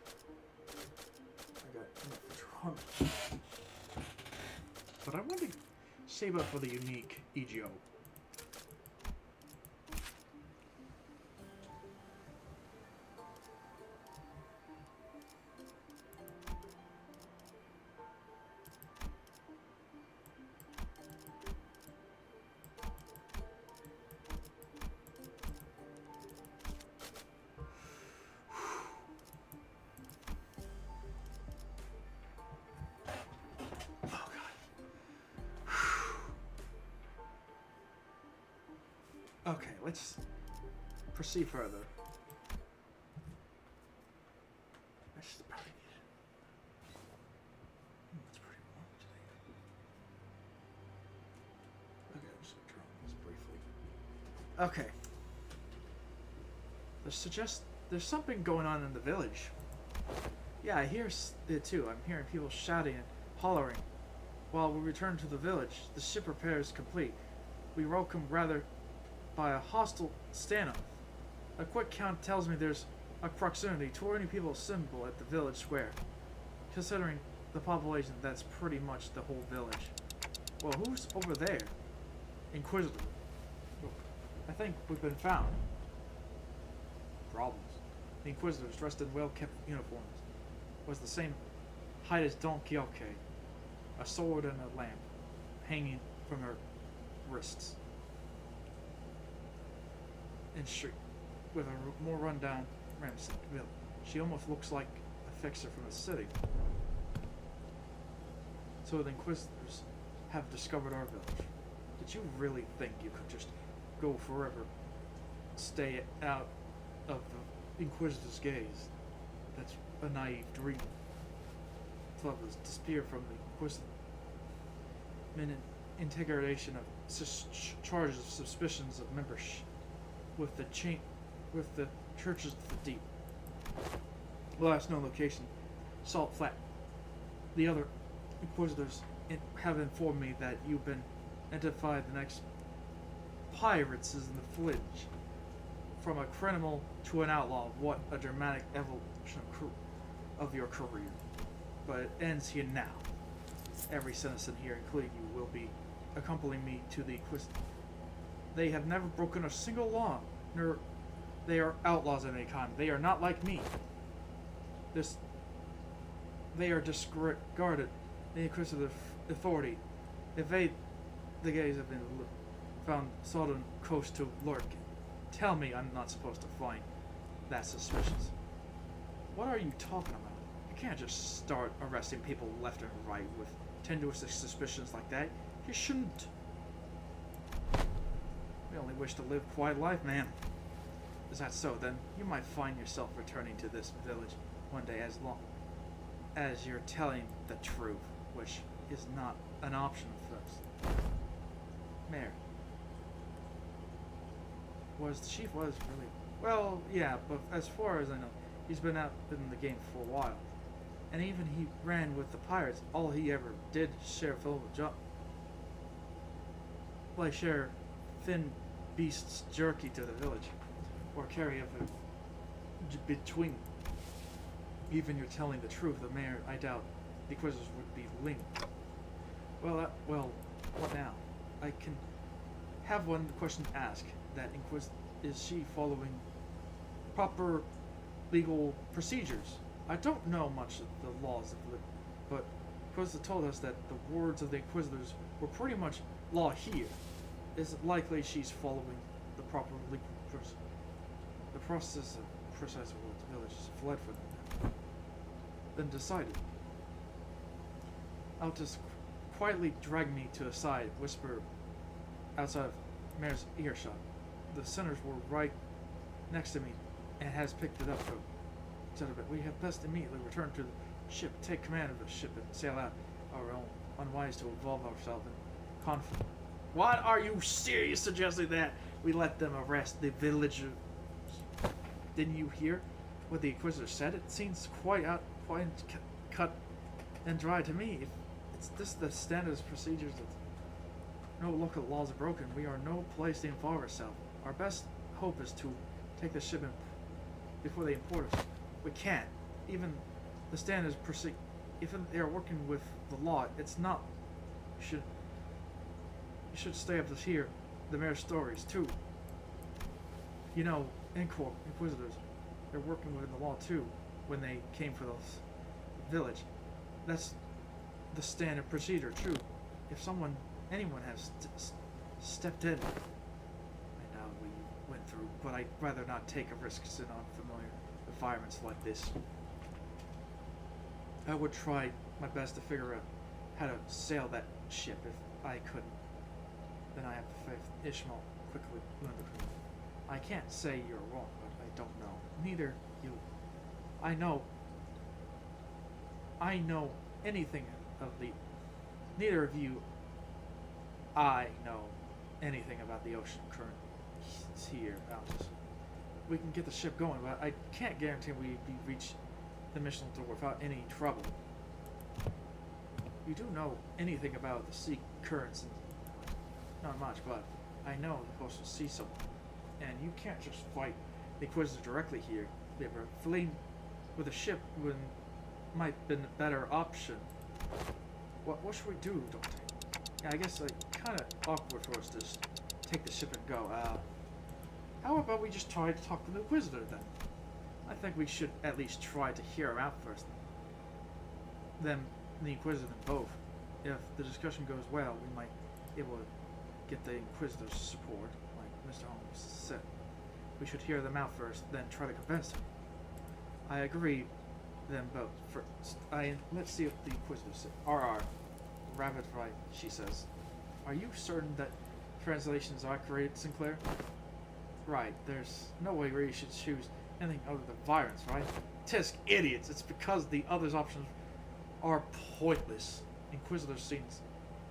I got enough drunk. But I want to save up for the unique EGO. Okay, let's proceed further. I should probably need it. It's pretty warm today. Okay, I'm just gonna turn on this briefly. Okay. There's something going on in the village. Yeah, I hear it too. I'm hearing people shouting and hollering. While we return to the village, the ship repair is complete. We welcome rather by a hostile standoff. A quick count tells me there's a proximity 20 people assemble at the village square. Considering the population, that's pretty much the whole village. Well, who's over there? Inquisitor. I think we've been found. Problems. The Inquisitors, dressed in well-kept uniforms, was the same height as Don Quixote, a sword and a lamp hanging from her wrists. In street, with a more rundown ramshacked village. She almost looks like a fixer from the city. So the Inquisitors have discovered our village. Did you really think you could just go forever, stay out of the Inquisitor's gaze? That's a naive dream. Lovers disappear from the Inquisitor. Integration of charges of suspicions of membership with the churches of the deep. Last known location, Salt Flat. The other Inquisitors have informed me that you've been identified the next pirates is in the flinch. From a criminal to an outlaw, what a dramatic evolution of your career. But it ends here now. Every citizen here, including you, will be accompanying me to the Inquisitor. They have never broken a single law, nor they are outlaws of any kind. They are not like me. They are disregarded the Inquisitive authority. Evade the gaze have been found southern coast to lurk. Tell me I'm not supposed to find that suspicious. What are you talking about? can't just start arresting people left and right with tenuous suspicions like that. You shouldn't. We only wish to live a quiet life, man. Is that so? Then you might find yourself returning to this village one day as long as you're telling the truth, which is not an option first. Mayor. The chief was really... Well, yeah, but as far as I know, he's been out in the game for a while. And even he ran with the pirates. All he ever did share Philip job. Like share thin beast's jerky to the village. Or carry up between. Even you're telling the truth, the mayor, I doubt the Inquisitors would be linked. Well, what now? I can have one question to ask. That is she following proper legal procedures? I don't know much of the laws of Limbus, but Inquisitor told us that the words of the Inquisitors were pretty much law here. Is it likely she's following the proper legal procedures? The process of precise words village is fled from them. Then decided. I'll just quietly drag me to a side, whisper outside of Mayor's earshot. The sinners were right next to me and has picked it up. Said of it, we had best immediately return to the ship, take command of the ship, and sail out our own. Unwise to involve ourselves in conflict. What are you serious suggesting that we let them arrest the villagers? Didn't you hear what the Inquisitor said? It seems quite cut and dry to me. If it's this the standard procedures that no local laws are broken, we are no place to involve ourselves. Our best hope is to take the ship in before they import us. We can't. Even the standards proceed. If they are working with the law, it's not. You should stay up to hear the mayor's stories too. You know, Inquisitors, they're working within the law too. When they came for this village, that's the standard procedure. True. If anyone has stepped in, I know we went through, but I'd rather not take a risk in unfamiliar environments like this. I would try my best to figure out how to sail that ship if I couldn't. Then I have faith Ishmael quickly learned the truth. I can't say you're wrong, but I don't know. Neither you. I know anything of the... Neither of you I know anything about the ocean current here. We can get the ship going, but I can't guarantee we reach the mission door without any trouble. You do know anything about the sea currents? Not much, but I know the coastal sea somewhere. And you can't just fight the Inquisitor directly here. They were fleeing with a ship when might have been a better option. What should we do, don't we? Yeah, I guess kind of awkward for us to just take the ship and go. How about we just try to talk to the Inquisitor then? I think we should at least try to hear her out first. Then the Inquisitor both. If the discussion goes well, we might be able to get the Inquisitor's support, like Mr. Holmes said. We should hear them out first, then try to convince them. I agree them both first. Let's see if the Inquisitor said. RR. Rabbit right, she says. Are you certain that translations are correct, Sinclair? Right, there's no way we should choose anything other than violence, right? Tisk, idiots! It's because the other options are pointless. Inquisitor's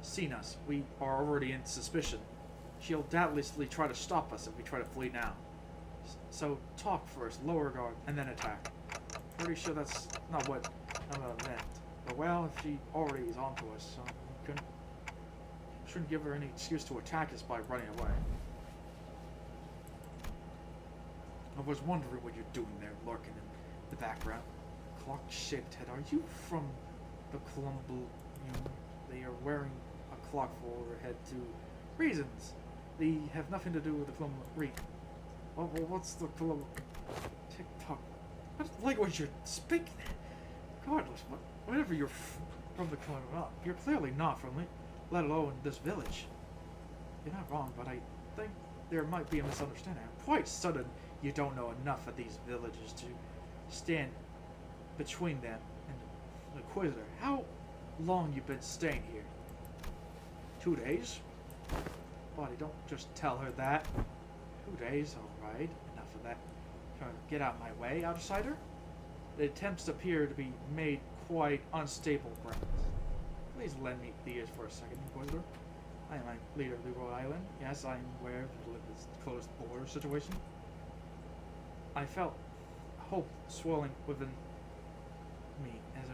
seen us. We are already in suspicion. She'll doubtlessly try to stop us if we try to flee now. So talk first, lower guard, and then attack. Pretty sure that's not what I'm meant. But well, if she already is onto us, so we shouldn't give her any excuse to attack us by running away. I was wondering what you're doing there, lurking in the background. Clock-shaped head. Are you from the Columbo? They are wearing a clock for her head to reasons. They have nothing to do with the Columbo Reef. Well, what's the Columbo? TikTok. What language you're speaking? Regardless, whatever you're from the Columbo, you're clearly not from it, let alone this village. You're not wrong, but I think there might be a misunderstanding. I'm quite certain you don't know enough of these villages to stand between them and Inquisitor, how long you been staying here? 2 days? Buddy, don't just tell her that. 2 days, alright. Enough of that. Trying to get out of my way, outsider? The attempts appear to be made quite unstable grounds. Please lend me the ears for a second, Inquisitor. I am a leader of the Royal Island. Yes, I am aware of this closed border situation. I felt hope swelling within me as I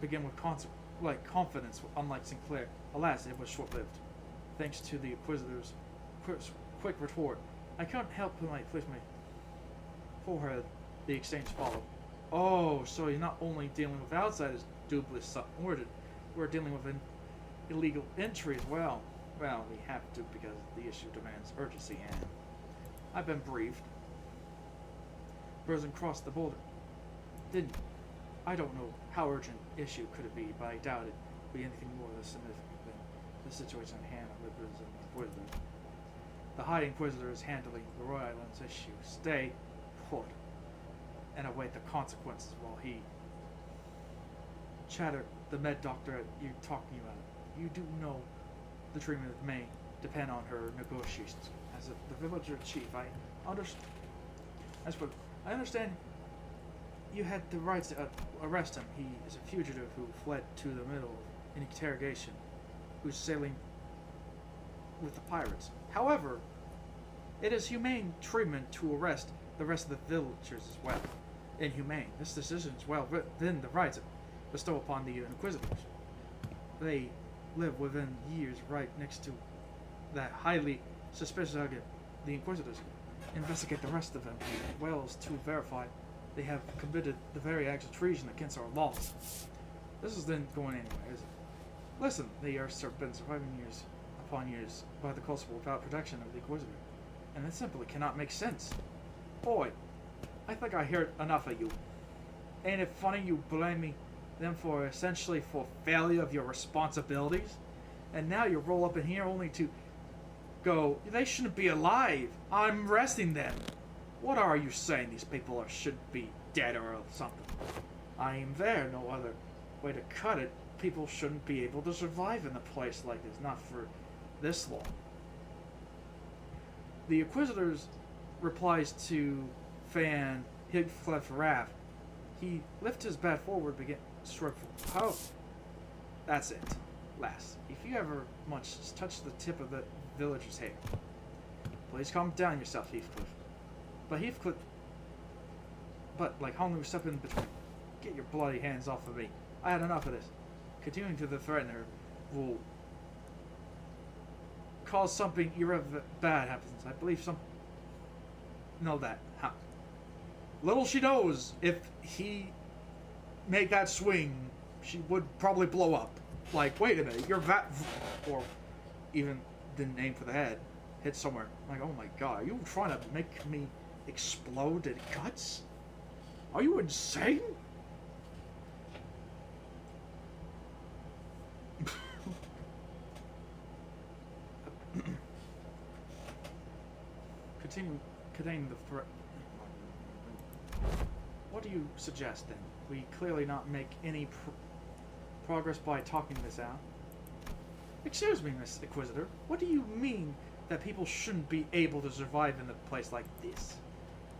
began with confidence, unlike Sinclair. Alas, it was short-lived. Thanks to the Inquisitor's quick retort, I couldn't help but place my forehead. The exchange followed. Oh, so you're not only dealing with outsiders, dubious subordinate, we're dealing with an illegal entry as well. Well, we have to because the issue demands urgency, and I've been briefed. Person crossed the border. Didn't. I don't know how urgent issue could it be, but I doubt it would be anything more than significant than the situation at hand of Limbus and Inquisitor. The High Inquisitor is handling the Royal Island's issue. Stay put and await the consequences while he chattered the med doctor you're talking about. You do know the treatment may depend on her negotiations. As the villager chief, I understand you had the right to arrest him. He is a fugitive who fled to the middle of an interrogation, who's sailing with the pirates. However, it is humane treatment to arrest the rest of the villagers as well. Inhumane. This decision is well within the rights bestowed upon the Inquisitors. They live within years right next to that highly suspicious target. The Inquisitors investigate the rest of them as well as to verify they have committed the very acts of treason against our laws. This isn't going anywhere, is it? Listen, they are been surviving years upon years by the culpable without protection of the Inquisitor, and it simply cannot make sense. Boy, I think I heard enough of you. Ain't it funny you blame them for essentially for failure of your responsibilities? And now you roll up in here only to go, they shouldn't be alive. I'm arresting them. What are you saying? These people should be dead or something. I am there. No other way to cut it. People shouldn't be able to survive in a place like this. Not for this long. The Inquisitor's replies to Fan Higflef Raff. He lifted his bat forward, began to shrug. Oh, that's it. Last, if you ever much touch the tip of the villager's hair, please calm down yourself, Heathcliff. But like Honlu step in between. Get your bloody hands off of me. I had enough of this. Continuing to threaten her will cause something bad happens. I believe some. Know that. Huh. Little she knows, if he make that swing, she would probably blow up. Like, wait a minute, you're or even the name for the head hit somewhere. Like, oh my god, are you trying to make me explode in guts? Are you insane? Containing the threat. What do you suggest then? We clearly not make any progress by talking this out. Excuse me, Miss Inquisitor. What do you mean that people shouldn't be able to survive in a place like this?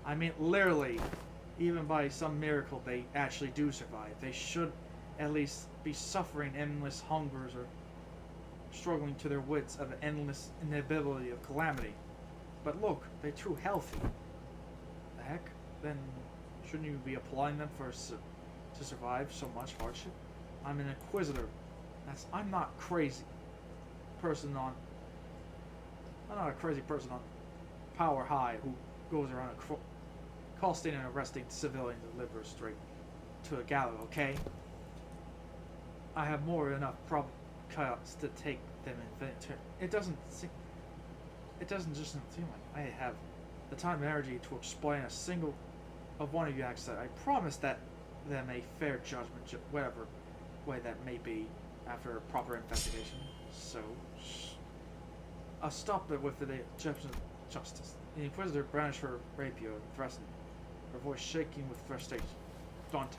I mean, literally, even by some miracle, they actually do survive. They should at least be suffering endless hungers or struggling to their wits of an endless inability of calamity. But look, they're too healthy. The heck? Then shouldn't you be applying them to survive so much hardship? I'm an Inquisitor. I'm not a crazy person on power high who goes around accosting and arresting civilians and delivers straight to a gallows, okay? I have more than enough chaos to take them in. It doesn't just seem like I have the time and energy to explain a single of one of your acts. That I promise that them a fair judgment, whatever way that may be, after a proper investigation. So, I'll stop it with the judgment of justice. The Inquisitor brandished her rapier and threatened, her voice shaking with frustration. Daunting.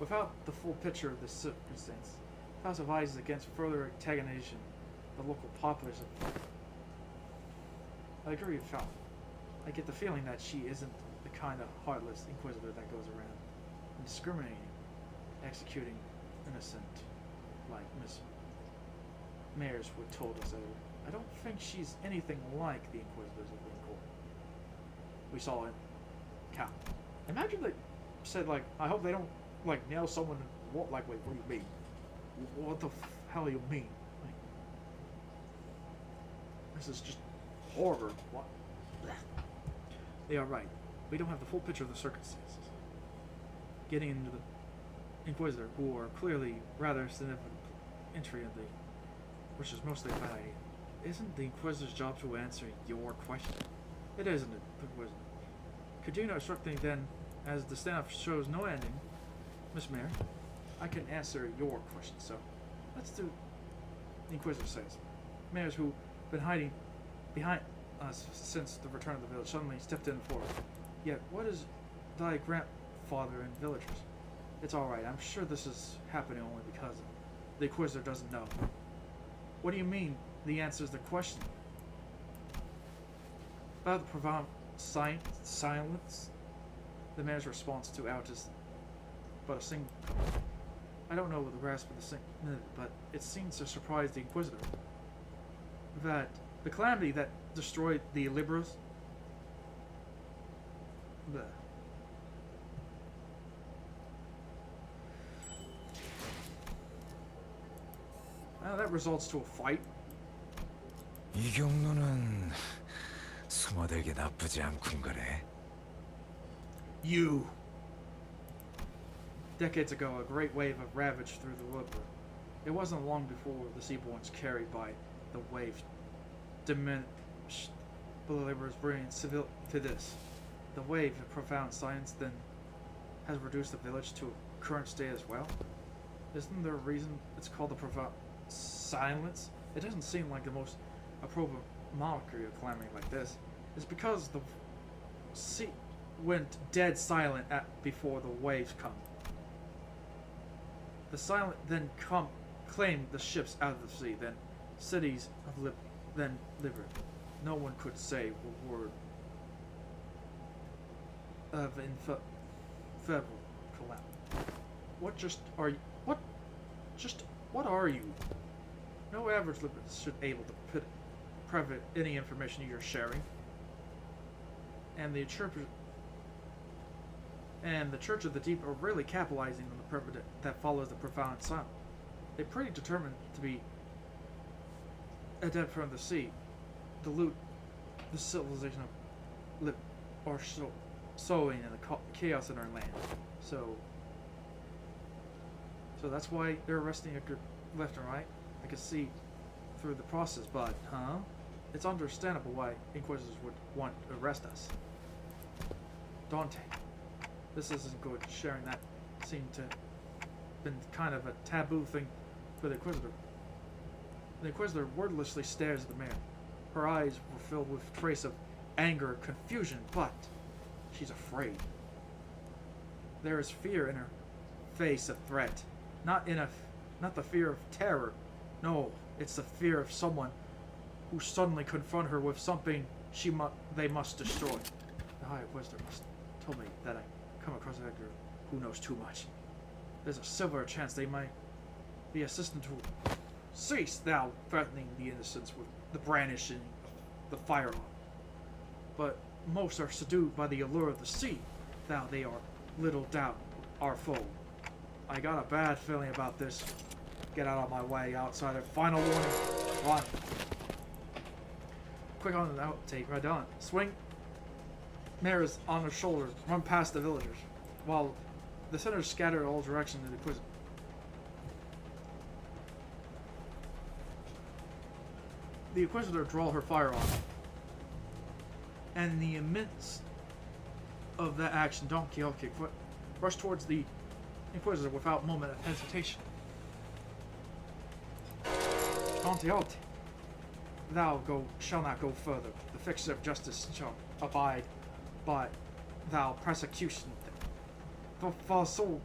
Without the full picture of the circumstance, House advises against further antagonization of the local population. I agree with Val. I get the feeling that she isn't the kind of heartless inquisitor that goes around discriminating, executing innocent, like Miss Mayers would told us earlier. I don't think she's anything like the inquisitors of Lincoln. We saw in Cal. Imagine they said, like, I hope they don't, like, nail someone and what, like, wait, what do you mean? What the hell do you mean? Like, this is just horror. What? They are right. We don't have the full picture of the circumstances. Getting into the Inquisitor, who are clearly rather significant entry in the, which is mostly a bad idea. Isn't the Inquisitor's job to answer your question? It isn't it, the Inquisitor. Could you not instruct me then, as the staff shows no ending, Miss Mare? I can answer your question, so let's do the Inquisitor says. Mares who've been hiding behind us since the return of the village suddenly stepped in forward. Yet, what is thy grandfather and villagers? It's alright, I'm sure this is happening only because the Inquisitor doesn't know. What do you mean? The answer is the question. About the profound silence, the mayor's response to out is but a single. I don't know the grasp of the minute, but it seems to surprise the Inquisitor that the calamity that destroyed the Limbus. That results to a fight. 이 경로는 숨어들기 나쁘지 않군 그래. You. Decades ago, a great wave of ravage through the river. It wasn't long before the seaborns carried by the wave diminished the laborers bringing civil to this. The wave of profound silence then has reduced the village to a current state as well. Isn't there a reason it's called the profound silence? It doesn't seem like the most appropriate mockery of calamity like this. It's because the sea went dead silent before the waves come. The silent then claimed the ships out of the sea, then cities of then liberty. No one could say a word of infallible calamity. What are you? No average libertine should able to private any information you're sharing. And the Church of the Deep are really capitalizing on the purpose that follows the profound silence. They're pretty determined to be adept from the sea, to loot the civilization of or sowing in the chaos in our land. So that's why they're arresting a left and right. I can see through the process, but it's understandable why Inquisitors would want to arrest us. Dante. This isn't good. Sharing that seemed to been kind of a taboo thing for the Inquisitor. The Inquisitor wordlessly stares at the mayor. Her eyes were filled with trace of anger, confusion, but she's afraid. There is fear in her face, a threat. Not the fear of terror. No, it's the fear of someone who suddenly confront her with something they must destroy. The High Inquisitor must tell me that I come across an actor who knows too much. There's a silver chance they might be assistant to cease thou threatening the innocents with the brandishing of the firearm. But most are subdued by the allure of the sea. Thou they are little doubt our foe. I got a bad feeling about this. Get out of my way, outsider. Final warning. Run. Quick on the outtake, right down. Swing. Mares on her shoulders run past the villagers, while the senators scatter in all directions in the prison. The Inquisitor draw her firearm, and in the midst of that action, Don Quixote rushed towards the Inquisitor without a moment of hesitation. Don Quixote, thou shall not go further. The fixer of justice shall abide by thou persecution. For so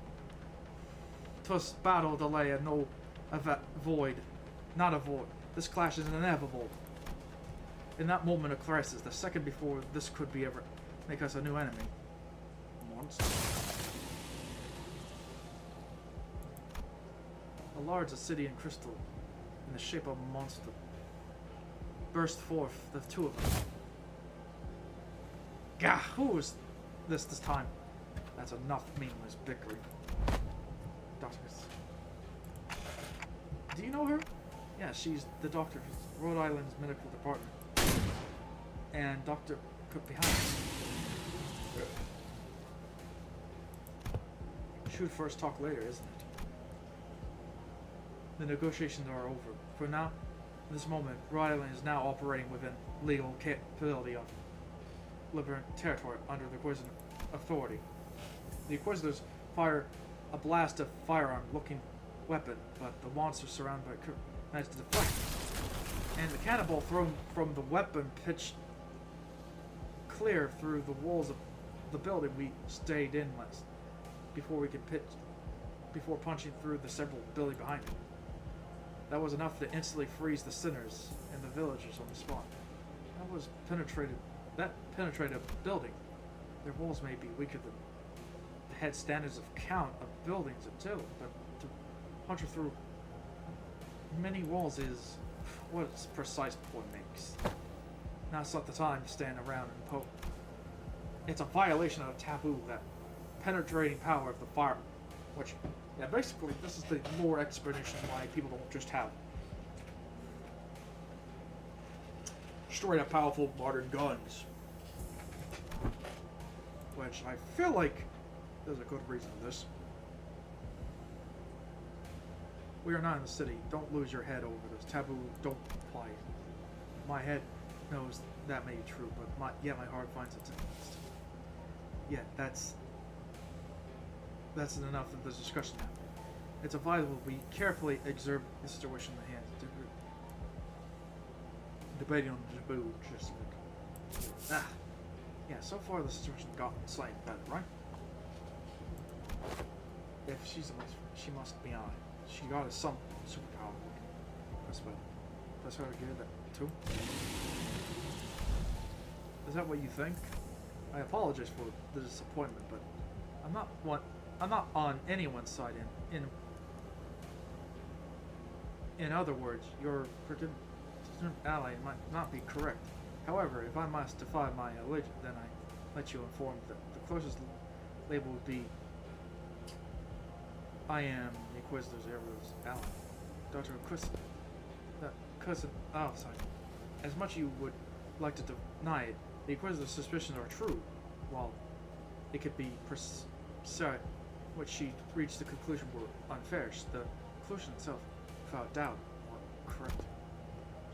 Thus, battle delay and no avoid. Not avoid. This clash is inevitable. In that moment of crisis, the second before this could be ever make us a new enemy. Monster. A large obsidian crystal in the shape of a monster burst forth the two of them. Gah! Who is this time? That's enough meaningless bickering. Doctor. Do you know her? Yeah, she's the doctor from Rhode Island's medical department. And Dr. Cook behind us. Shoot first, talk later, isn't it? The negotiations are over. For now, in this moment, Rhode Island is now operating within legal capability of Liberan territory under the Inquisitor authority. The Inquisitors fire a blast of firearm-looking weapon, but the monsters surrounded by Kirk managed to deflect, and the cannonball thrown from the weapon pitched clear through the walls of the building we stayed in before punching through the several buildings behind it. That was enough to instantly freeze the sinners and the villagers on the spot. That penetrated a building. Their walls may be weaker than the head standards of count of buildings until, but to punch through many walls is what its precise point makes. Now's not the time to stand around and poke. It's a violation of a taboo, that penetrating power of the fire, which, yeah, basically this is the lore explanation why people don't just have straight up powerful modern guns. Which I feel like there's a good reason for this. We are not in the city. Don't lose your head over this. Taboo don't apply. My head knows that may be true, but my heart finds it to be. Yeah, that's enough of this discussion now. It's advisable we carefully observe the situation in hand. Debating on the taboo, just like yeah. So far, the situation gotten slightly better, right? If she's she must be on. She got some superpower. That's how I get that too. Is that what you think? I apologize for the disappointment, but I'm not on anyone's side. In other words, your pretended ally might not be correct. However, if I must defy my religion, then I let you inform that the closest label would be I am the Inquisitor's Error's ally. Dr. Cousin, oh, sorry. As much as you would like to deny it, the Inquisitor's suspicions are true. While it could be which she reached the conclusion were unfair, the conclusion itself, without doubt, were correct.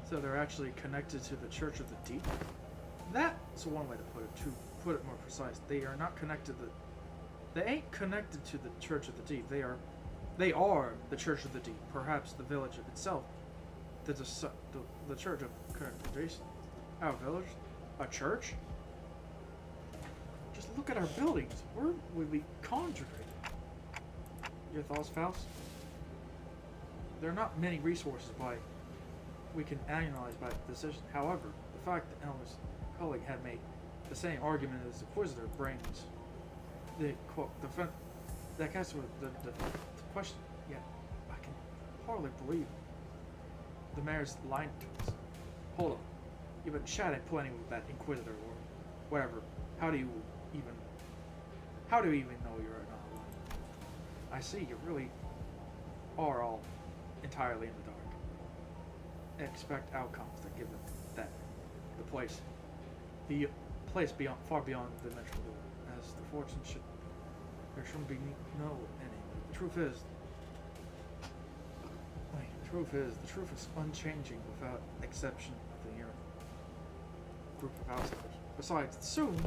So they're actually connected to the Church of the Deep? That's one way to put it. To put it more precise, they are not connected to they ain't connected to the Church of the Deep. They are the Church of the Deep. Perhaps the village itself. The Church of Congregation. Our village? A church? Just look at our buildings. Where would we congregate? Your thoughts, Faust? There are not many resources we can analyze by decision. However, the fact that Elmer's colleague had made the same argument as the Inquisitor brings the question. Yet I can hardly believe the mayor's lying to us. Hold on, you've been chatting plenty with that Inquisitor or whatever. How do you even know you're not lying? I see you really are all entirely in the dark. Expect outcomes that give them that the place beyond, far beyond the dimensional door. As the fortune should, there shouldn't be no ending. The truth is, the truth is unchanging without exception of the errant group of outsiders. Besides, soon,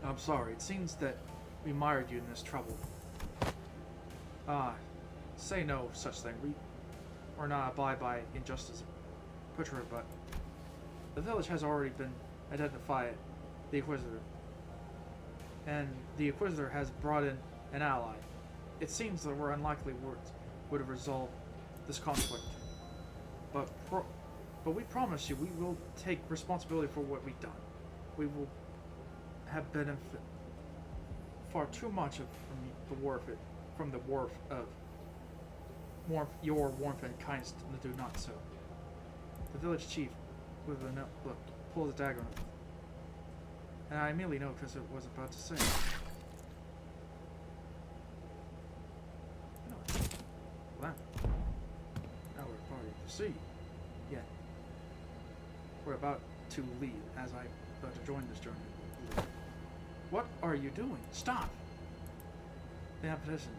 I'm sorry, it seems that we mired you in this trouble. Say no such thing. We or not abide by injustice, butcher, but the village has already been identified the Inquisitor, and the Inquisitor has brought in an ally. it seems that we're unlikely words would have resolved this conflict. But we promise you, we will take responsibility for what we've done. We will have benefit far too much from the warmth of your warmth and kindness to do not so. The village chief, with a look, pulls a dagger on it. And I immediately know because it was about to say. Well, now we're party to see. Yeah. We're about to leave as I'm about to join this journey. What are you doing? Stop! The imposition,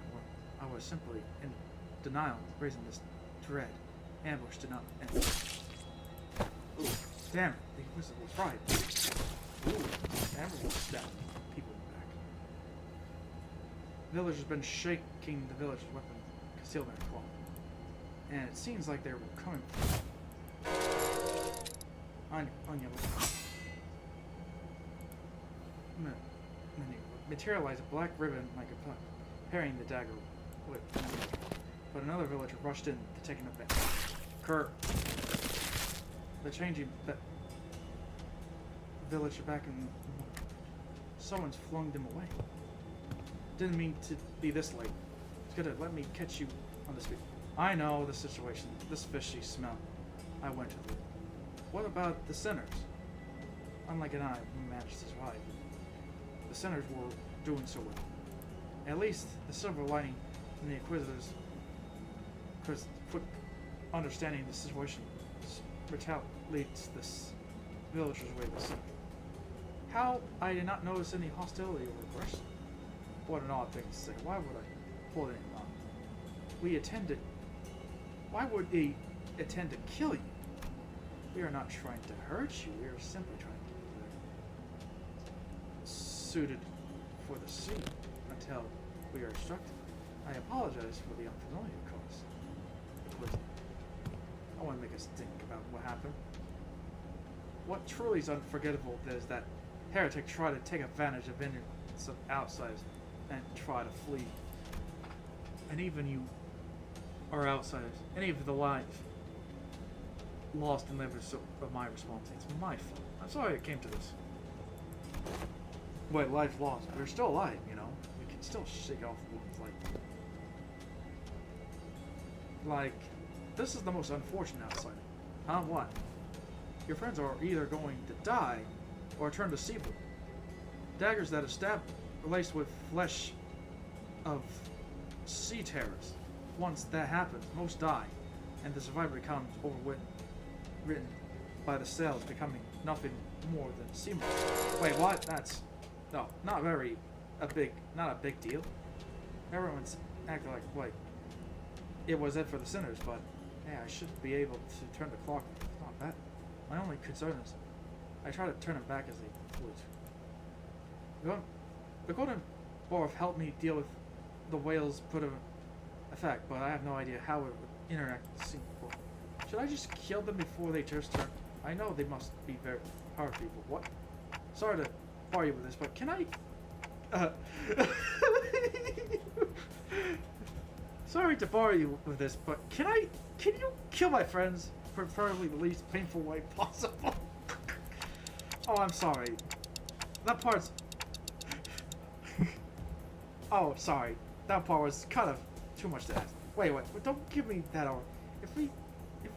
I was simply in denial, raising this dread. Ambush did not end. Ooh, damn it, the whistle was fried. Ooh, everyone stabbed people in the back. The village has been shaking the village's weapon concealed in their claw. And it seems like they were coming on your left. Materialize a black ribbon like a puck, parrying the dagger with. But another villager rushed in to take him back. Kerr. The changing villager back in. Someone's flung them away. Didn't mean to be this late. It's gonna let me catch you on the speed. I know the situation. This fishy smell. I went to the. What about the sinners? Unlike an eye, we managed to survive. The sinners were doing so well. At least the silver lining in the Inquisitors, because quick understanding the situation retaliates this villager's way to sin. How I did not notice any hostility or aggression. What an odd thing to say. Why would I pull anything on? We attended. Why would they intend to kill you? We are not trying to hurt you. We are simply trying to suited for the sea until we are instructed. I apologize for the unfamiliar cause. I want to make us think about what happened. What truly is unforgettable is that heretic tried to take advantage of ignorance of outsiders and try to flee. And even you are outsiders. Any of the lives lost and lived is my responsibility. It's my fault. I'm sorry it came to this. Wait, life lost. We're still alive, you know? We can still shake off wounds like, this is the most unfortunate outsider. Huh? What? Your friends are either going to die or turn to seaboard. Daggers that are stabbed laced with flesh of sea terrors. Once that happens, most die, and the survivor becomes overwritten by the sails, becoming nothing more than seamen. Wait, what? That's not a big deal. Everyone's acting like, wait, it was it for the sinners, but yeah, I should be able to turn the clock. It's not bad. My only concern is I try to turn them back as they would. The Golden Dwarf helped me deal with the whales put in effect, but I have no idea how it would interact with the sea before. Should I just kill them before they just turn? I know they must be very powerful people. What? Sorry to bore you with this, but can I? Sorry to bore you with this, but can you kill my friends, preferably the least painful way possible? Oh, I'm sorry. That part's. Oh, sorry. That part was kind of too much to ask. Wait, don't give me that over. If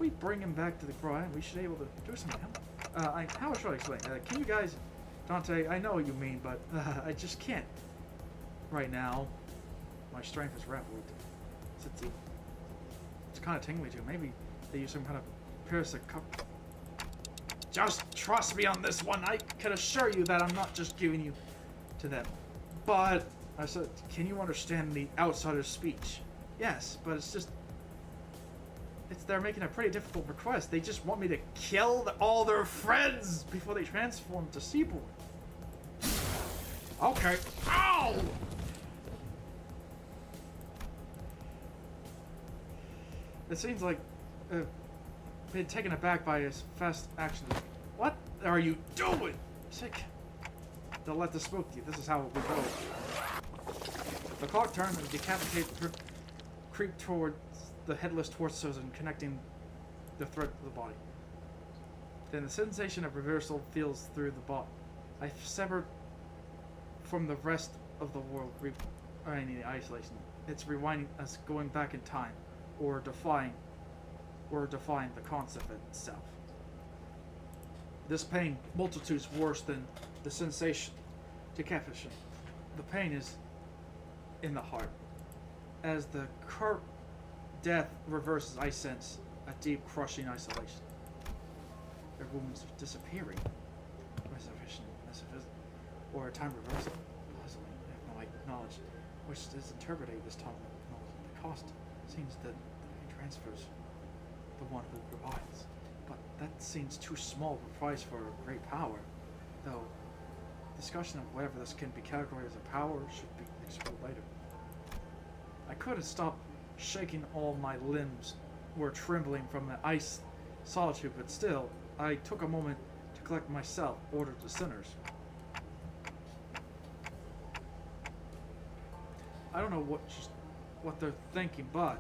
we bring him back to the grind, we should be able to do something. How should I explain? Can you guys, Dante? I know what you mean, but I just can't. Right now, my strength is rapidly. It's kind of tingly too. Maybe they use some kind of parasitic cup. Just trust me on this one. I can assure you that I'm not just giving you to them. But I said, can you understand the outsider's speech? Yes, but they're making a pretty difficult request. They just want me to kill all their friends before they transform to seaboard. Okay. Ow! It seems like been taken aback by his fast action. What are you doing? Sick. Don't let this spook you. This is how we go. The clock turned and decapitated creep towards the headless torsos and connecting the thread to the body. Then the sensation of reversal feels through the body. I severed from the rest of the world, any isolation. It's rewinding us, going back in time, or defying the concept itself. This pain, multitudes worse than the sensation, decapitation. The pain is in the heart. As the current death reverses, I sense a deep, crushing isolation. Their wounds disappearing. Reservation, or a time reversal. Puzzling. I have no knowledge which is interpreted this time. The cost seems that he transfers the one who provides. But that seems too small of a price for great power. Though, discussion of whether this can be calculated as a power should be explored later. I couldn't stop shaking. All my limbs were trembling from the ice solitude, but still, I took a moment to collect myself, ordered the sinners. I don't know what they're thinking, but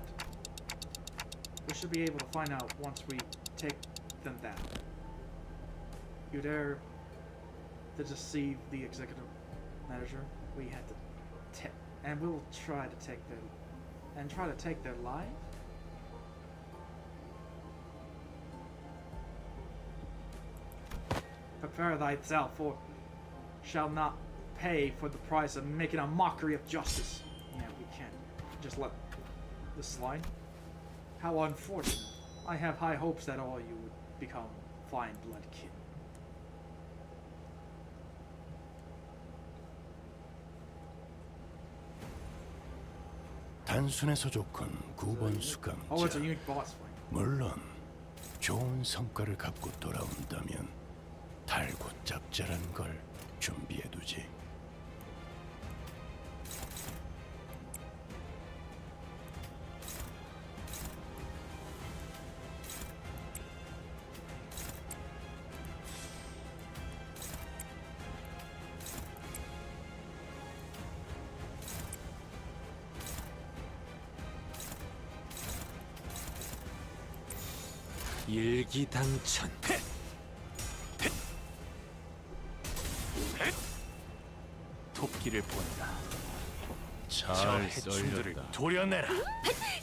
we should be able to find out once we take them down. You dare to deceive the executive manager? We had to and we'll try to take their life? Prepare thyself, for shall not pay for the price of making a mockery of justice. Yeah, we can't just let this slide. How unfortunate. I have high hopes that all you would become fine blood kin. 단순해서 좋건 9번 수감자. Oh, it's a unique boss fight. 물론 좋은 성과를 갖고 돌아온다면 달고 짭짤한 걸 준비해두지. 일기당천. 토끼를 본다. 잘 해충들을 썰렸다. 도려내라.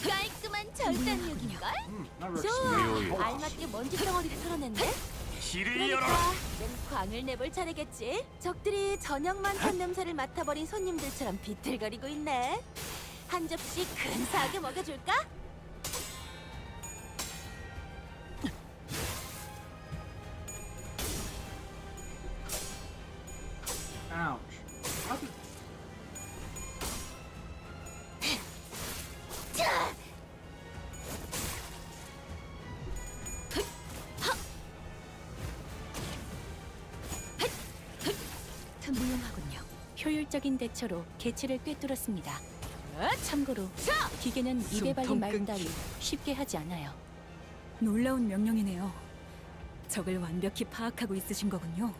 깔끔한 절단력인걸? Not 좋아. 요요. 알맞게 먼지 덩어리를 털어냈네. 길을 그러니까 열어라. 넌 광을 내볼 차례겠지. 적들이 저녁 만찬 냄새를 맡아버린 손님들처럼 비틀거리고 있네. 한 접시 근사하게 먹여줄까? Ouch. How did... 무용하군요. 효율적인 대처로 개체를 꿰뚫었습니다. 참고로 기계는 입에 발린 말 따위 쉽게 하지 않아요. 놀라운 명령이네요. 적을 완벽히 파악하고 있으신 거군요.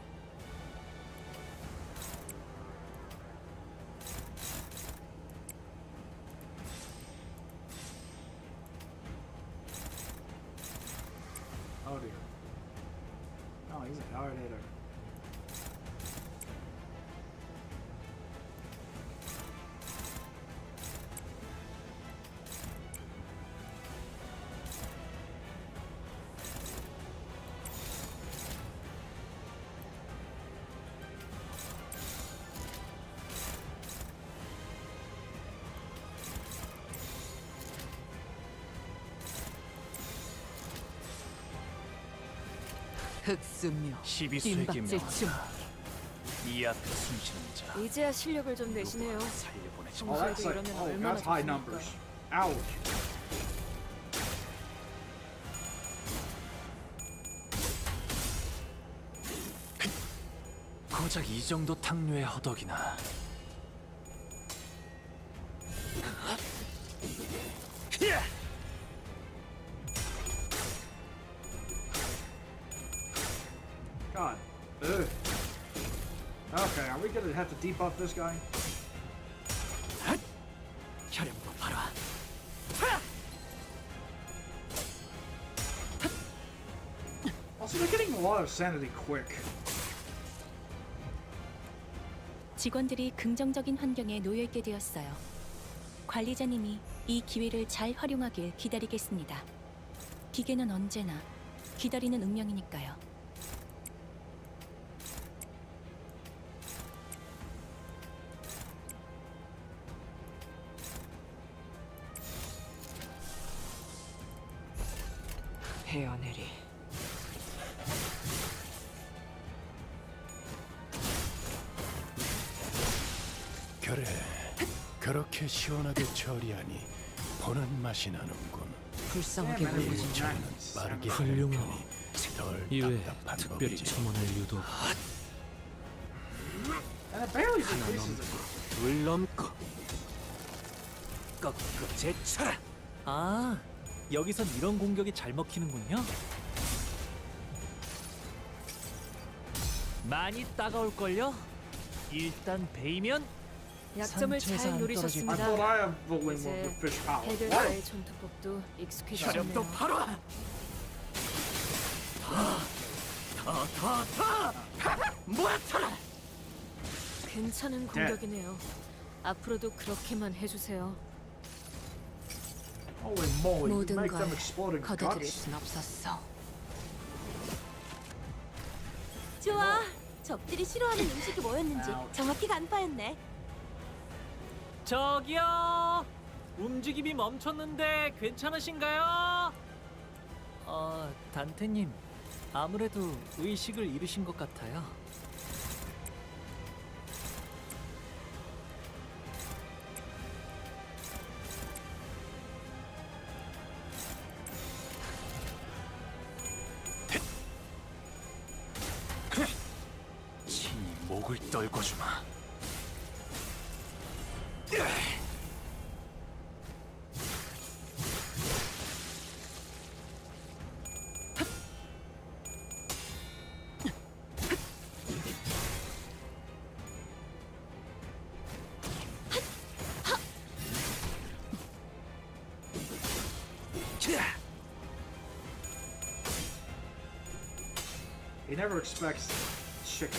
Oh dear. Oh, he's a hard hitter. 흑수묘. 12수에게 찐박질충. 명한다. 이 앞에 숨쉬는 자. 이제야 실력을 좀 내시네요. 살려보내지 Oh, that's like, oh, that's high numbers. Ouch. 고작 이 정도 탕류의 허덕이나. God. Ugh. Okay, are we gonna have to debuff this guy? a lot of sanity quick. 직원들이 긍정적인 환경에 놓여 있게 되었어요. 관리자님이 이 기회를 잘 활용하길 기다리겠습니다. 기계는 언제나 기다리는 운명이니까요. 헤어내리. 그래, 그렇게 시원하게 처리하니 보는 맛이 나는군. 불쌍하게 굴고 진짜. 저는 빠르게 훌륭하오. 하는 편이 덜 이외에 답답한 특별히 법이지. 첨언할 이유도 And it barely decreases it. 둘 넘고 꺾고 제쳐라. 아, 여기선 이런 공격이 잘 먹히는군요. 많이 따가울걸요? 일단 베이면 약점을 상처에서 잘 안 I 노리셨습니다. thought I have bowling 이제 with the fish power. What? 해결사의 전투법도 익숙해지셨네요. 혈압도 바로 모아쳐라. 괜찮은 공격이네요. 앞으로도 그렇게만 해주세요. Holy moly, you 모든 make them 걸 exploding 거둬들일 guts? 순 없었어. 좋아. 적들이 싫어하는 음식이 뭐였는지 정확히 간파했네. 저기요. 움직임이 멈췄는데 괜찮으신가요? 단테님. 아무래도 의식을 잃으신 것 같아요. 친히 목을 떨궈주마. He never expects chicken.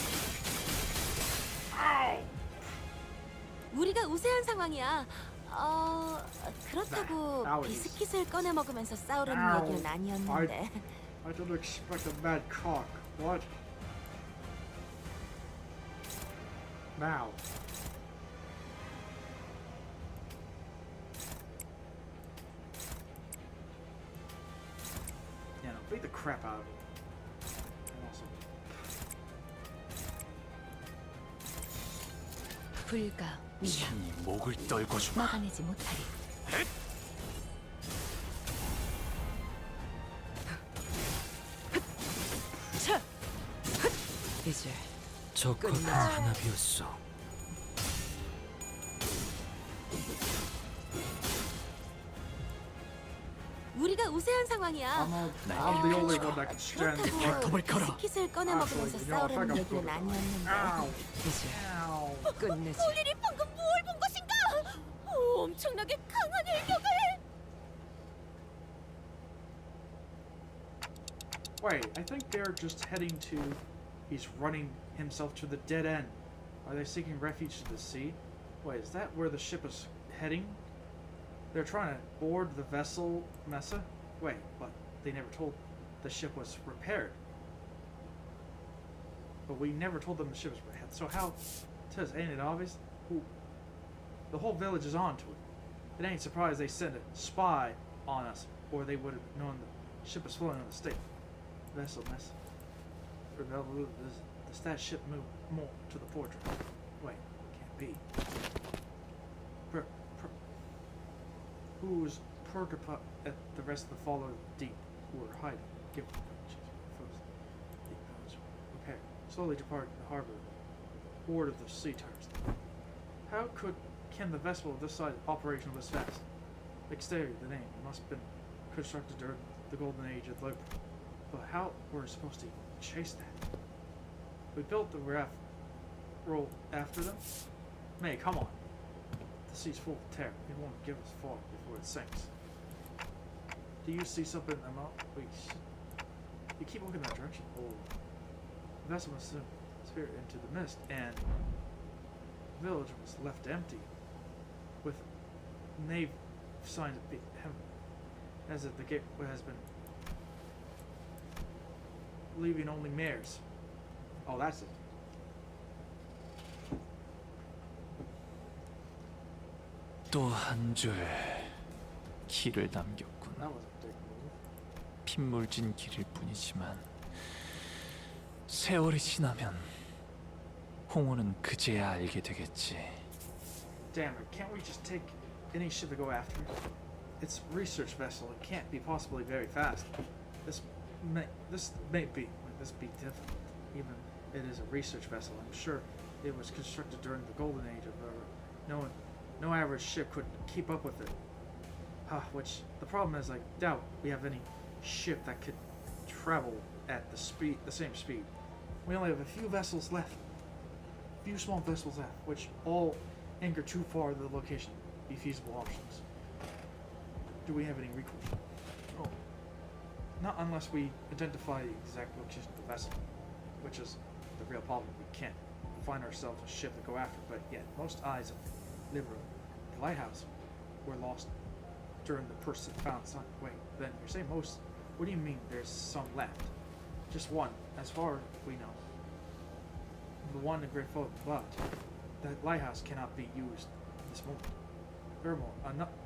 Ow! 우리가 우세한 상황이야. 그렇다고 아우이스. 비스킷을 꺼내 먹으면서 싸우려는 아우. 얘기는 아니었는데. I don't expect a bad cock. What? Now. Yeah, no, beat the crap out of him. And also, 불가 미야 친히 목을 떨궈주마. 막아내지 못하리. 이제 저 커튼 하나 비었어. 우리가 우세한 상황이야. I'm the only one that can stand the 그렇다고 발톱을 걸어. 비스킷을 꺼내 먹으면서 Actually, 싸우려는 I 얘기는 got 아니었는데. Ow! 이제 Ow! 끝내지. 폴리리 방금 뭘 본 것인가? 엄청나게 강한 일격을! Wait, I think they're just heading to... He's running himself to the dead end. Are they seeking refuge to the sea? Wait, is that where the ship is heading? They're trying to board the vessel, Mesa? Wait, but they never told the ship was repaired. But we never told them the ship was repaired. So how... Tis, ain't it obvious? The whole village is onto it. It ain't surprised they sent a spy on us, or they would have known the ship was floating on the state. Vessel, Mesa. Does that ship move more to the fortress? Wait, can't be. Who's Pergapa at the rest of the follow deep who are hiding? Give them repair. Slowly depart the harbor. Ward of the sea turns. How can the vessel of this side operational this fast? Exterior, the name must have been constructed during the golden age of Limbus. But how were we supposed to chase that? We built the raft roll after them? May, come on. The sea's full of terror. It won't give us far before it sinks. Do you see something, Emma? We should You keep looking that direction. Oh. The vessel must have disappeared into the mist, and the village was left empty, with nave signs of heaven, as if the gateway has been leaving only mares. Oh, that's it. 또 한 줄 길을 남겼군. That was a big move. 핏물진 길일 뿐이지만 세월이 지나면 홍호는 그제야 알게 되겠지. Damn it, can't we just take any ship to go after it? It's a research vessel. It can't be possibly very fast. This may be difficult. Even it is a research vessel. I'm sure it was constructed during the golden age of no average ship could keep up with it. Which the problem is, I doubt we have any ship that could travel at the same speed. We only have a few vessels left. Few small vessels left, which all anchor too far to the location. Be feasible options. Do we have any recourse? Oh. Not unless we identify the exact location of the vessel, which is the real problem. We can't find ourselves a ship to go after, but yet most eyes of Limbus, the lighthouse, were lost during the person found sign. Wait, then you're saying most? What do you mean there's some left? Just one, as far as we know. The one in Great Folk, but that lighthouse cannot be used at this moment.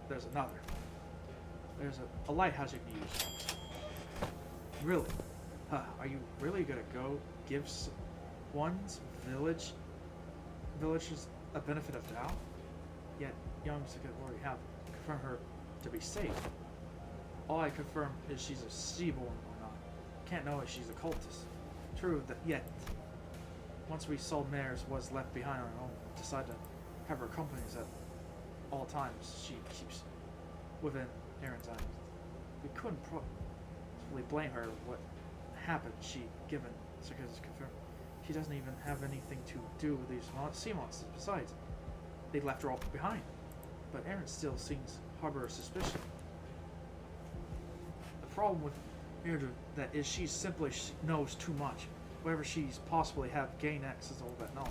There's another. There's a lighthouse you can use. Really? Are you really gonna go give one's villagers a benefit of doubt? Yet young Sakagori have confirmed her to be safe. All I confirm is she's a seaborn or not. Can't know if she's a cultist. True that yet once we sold mares was left behind on her own, decided to have her accompanies at all times. She keeps within Aaron's eyes. We couldn't probably blame her what happened. She given Sakura's confirmed. She doesn't even have anything to do with these sea monsters. Besides, they left her all behind. But Aaron still seems harbor suspicion. The problem with Aaron that is she simply knows too much. Wherever she's possibly have gained access to all that knowledge.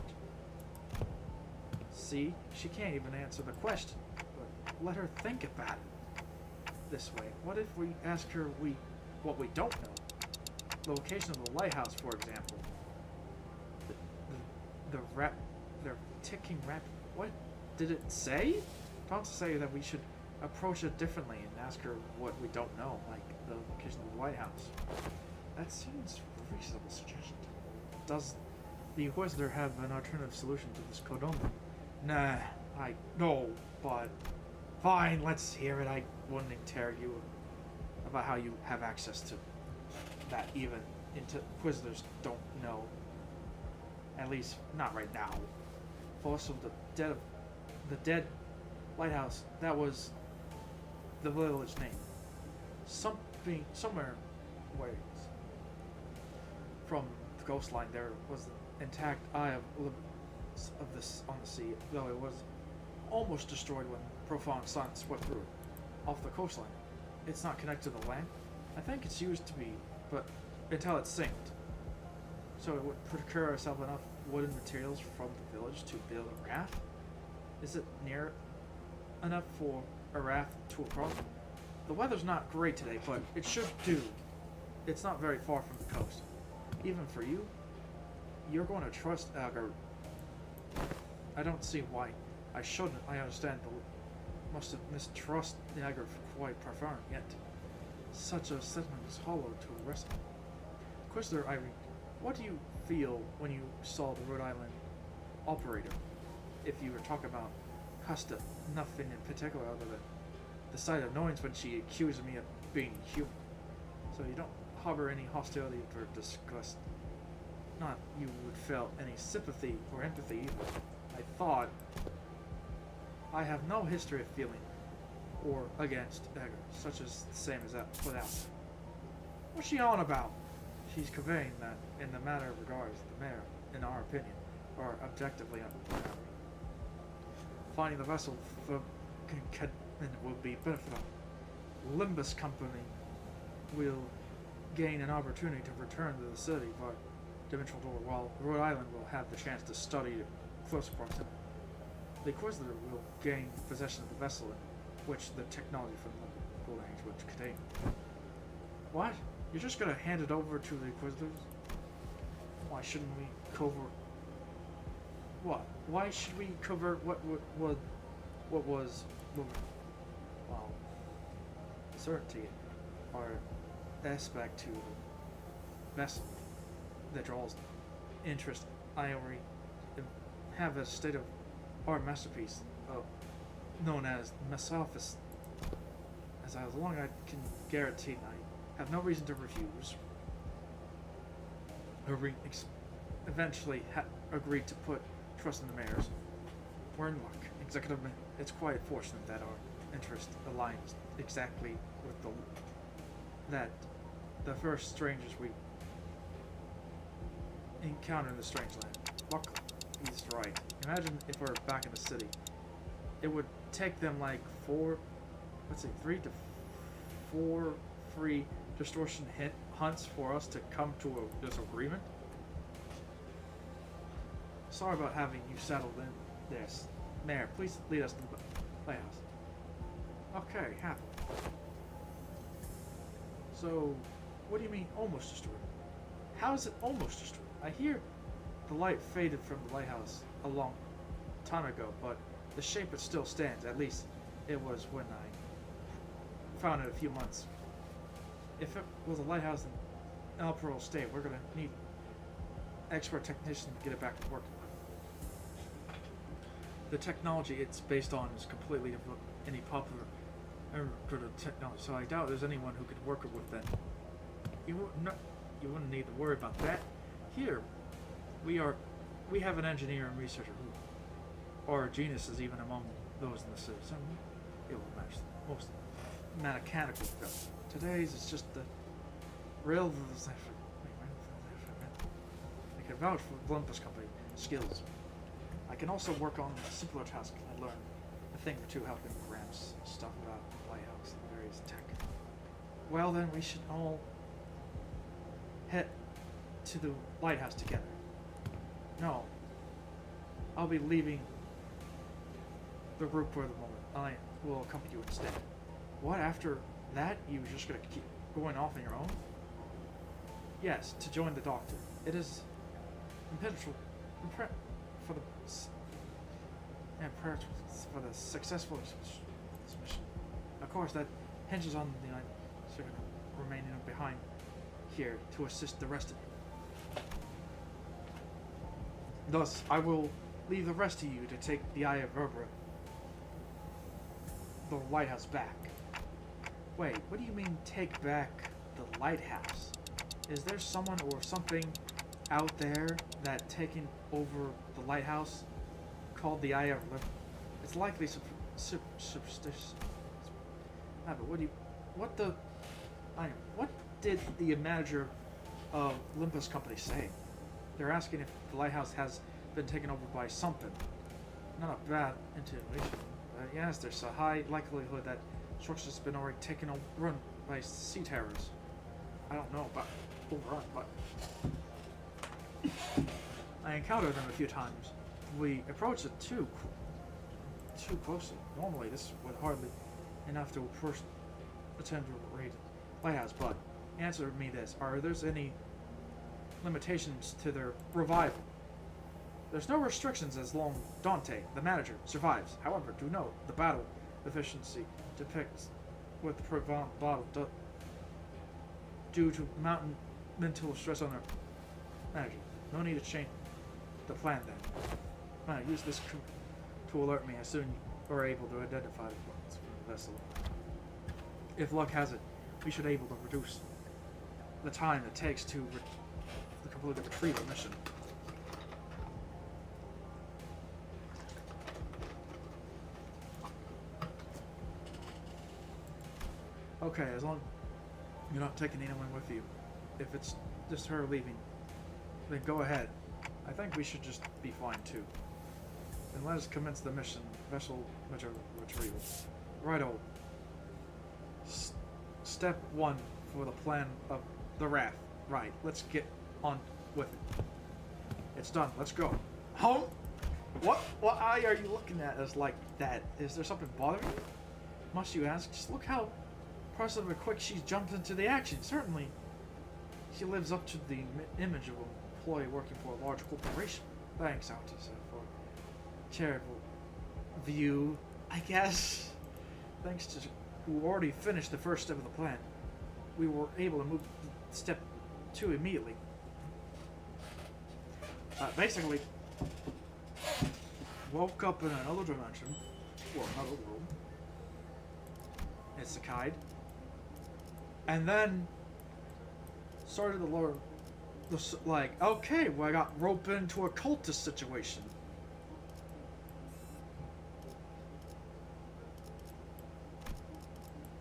See, she can't even answer the question. But let her think about it this way. What if we ask her what we don't know? The location of the lighthouse, for example. The ticking rap. What did it say? Don't say that we should approach it differently and ask her what we don't know, like the location of the lighthouse. That seems a reasonable suggestion. Does the Inquisitor have an alternative solution to this Kodomo? Nah, no, but fine, let's hear it. I wouldn't interrogate you about how you have access to that even Inquisitors don't know. At least not right now. Also, the dead lighthouse, that was the village name. Somewhere where from the coastline there was the intact eye of Limbus of this on the sea, though it was almost destroyed when profound silence swept through it. Off the coastline. It's not connected to the land. I think it's used to be, but until it's synced. So it would procure ourselves enough wooden materials from the village to build a raft? Is it near enough for a raft to cross? The weather's not great today, but it should do. It's not very far from the coast. Even for you, you're going to trust Agar. I don't see why I shouldn't. I understand the must have mistrust the Agar for quite profound, yet such a sentiment is hollow to a wrestler. Inquisitor Irene, what do you feel when you saw the Rhode Island operator? If you were talking about Costa, nothing in particular other than the sight of annoyance when she accused me of being human. So you don't harbor any hostility or disgust. Not you would feel any sympathy or empathy either. I thought I have no history of feeling or against Edgar, such as the same as that without. What's she on about? She's conveying that in the matter of regards the mayor, in our opinion, are objectively unpopular. Finding the vessel for will be beneficial. Limbus Company will gain an opportunity to return to the city by dimensional door, while Rhode Island will have the chance to study close proximity. The Inquisitor will gain possession of the vessel in which the technology from the Golden Age would contain. What? You're just gonna hand it over to the Inquisitors? Why shouldn't we cover... What? Why should we cover what was... Well... certainty, or aspect to the vessel that draws interest. I already have a state-of-art masterpiece known as Mesophis. As long as I can guarantee I have no reason to refuse. Eventually agreed to put trust in the mayors. We're in luck. Executive, it's quite fortunate that our interest aligns exactly with the first strangers we encounter in the strange land. Luckily, he's right. Imagine if we're back in the city. It would take them like 3 to 4 free distortion hunts for us to come to a disagreement. Sorry about having you settled in this. Mayor, please lead us to the playhouse. Okay, happy. So, what do you mean almost destroyed? How is it almost destroyed? I hear the light faded from the lighthouse a long time ago, but the shape it still stands. At least it was when I found it a few months. If it was a lighthouse in operable state, we're gonna need expert technicians to get it back to working. The technology it's based on is completely different from any popular technology, so I doubt there's anyone who could work it with that. You wouldn't need to worry about that. Here, we have an engineer and researcher who are geniuses even among those in the city. So it will match most mechanical stuff. Today's is just the real. I can vouch for Limbus company skills. I can also work on simpler tasks. I learned a thing or two helping Gramps stuff about the lighthouse and various tech. Well then, we should all head to the lighthouse together. No, I'll be leaving the group for the moment. I will accompany you instead. What, after that, you're just gonna keep going off on your own? Yes, to join the doctor. It is imperative for the successful mission. Of course, that hinges on the United States remaining behind here to assist the rest of you. Thus, I will leave the rest of you to take the Eye of Verbra, the lighthouse back. Wait, what do you mean take back the lighthouse? Is there someone or something out there that taking over the lighthouse called the Eye of Verbra? It's likely superstitious. Ah, but what did the manager of Limbus company say? They're asking if the lighthouse has been taken over by something. Not a bad intuition, but yes, there's a high likelihood that structure's been already taken over, run by sea terrors. I don't know about overrun, but I encountered them a few times. We approached it too closely. Normally, this would hardly enough to first attempt to raid lighthouse, but answer me this: are there any limitations to their revival? There's no restrictions as long Dante, the manager, survives. However, do note the battle efficiency depicts with the prevailing battle due to mountain mental stress on their manager. No need to change the plan then. Use this to alert me as soon as you are able to identify the points from the vessel. If luck has it, we should be able to reduce the time it takes to complete the retrieval mission. Okay, as long as you're not taking anyone with you. If it's just her leaving, then go ahead. I think we should just be fine too. Then let us commence the mission. Vessel retrieval. Righto. Step 1 for the plan of the Wrath. Right, let's get on with it. It's done. Let's go. Home? What eye are you looking at us like that? Is there something bothering you? Must you ask? Just look how impressive and quick she's jumped into the action. Certainly, she lives up to the image of an employee working for a large corporation. Thanks, Altus, for charitable view, I guess. Thanks to who already finished the first step of the plan, we were able to move to step 2 immediately. Basically, woke up in another dimension, or another world. It's a kite. And then started to learn, like, okay, well, I got roped into a cultist situation.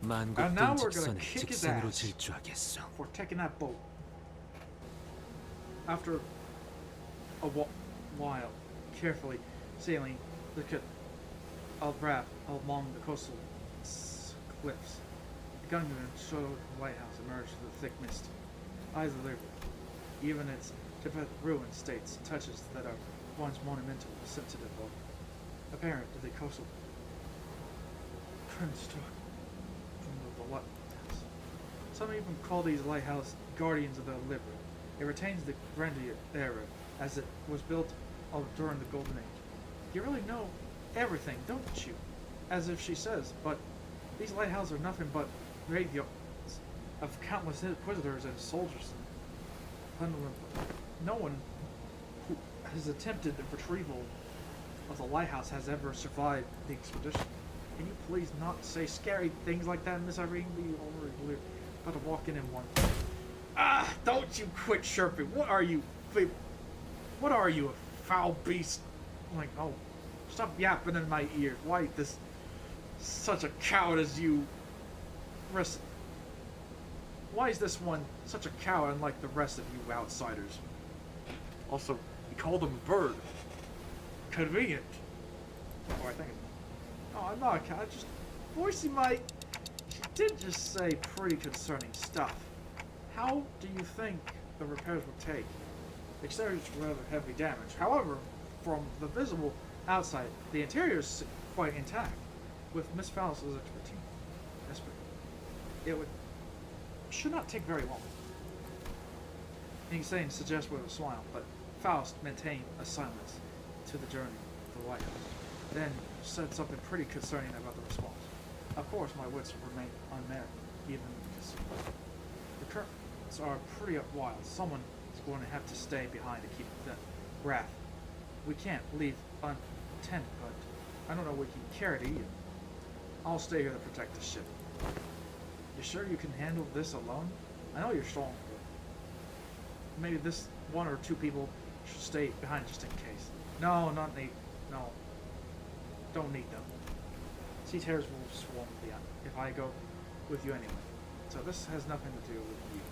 만국동 직선의 직선으로 질주하겠소. For taking that boat. After a while, carefully sailing the Wrath along the coastal cliffs, the gunman showed the lighthouse emerged from the thick mist. Eyes of the river, even its ruined states, touches that are once monumental, sensitive, or apparent to the coastal construct from the lighthouse. Some even call these lighthouse guardians of the river. It retains the grandeur era as it was built during the Golden Age. You really know everything, don't you? As if she says, but these lighthouses are nothing but graveyards of countless inquisitors and soldiers. No one who has attempted the retrieval of the lighthouse has ever survived the expedition. Can you please not say scary things like that, Miss Irene? We already about to walk in one. Ah! Don't you quit chirping! What are you? What are you, a foul beast? I'm like, oh, stop yapping in my ear. Why this such a coward as you? Why is this one such a coward unlike the rest of you outsiders? Also, he called him a bird. Convenient. Oh, I think. Oh, I'm not a coward. Just voicing my. She did just say pretty concerning stuff. How do you think the repairs will take? The exterior is rather heavy damage. However, from the visible outside, the interior is quite intact. With Miss Faust's expertise, it should not take very long. He's saying suggest with a smile, but Faust maintained a silence to the journey to the lighthouse. Then said something pretty concerning about the response. Of course, my wits remain unmarried, even because the currents are pretty wild. Someone is going to have to stay behind to keep the Wrath. We can't leave untended, but I don't know we can carry it either. I'll stay here to protect the ship. You sure you can handle this alone? I know you're strong, but maybe this one or two people should stay behind just in case. No, not need. No. Don't need them. Sea terrors will swarm beyond if I go with you anyway. So this has nothing to do with you.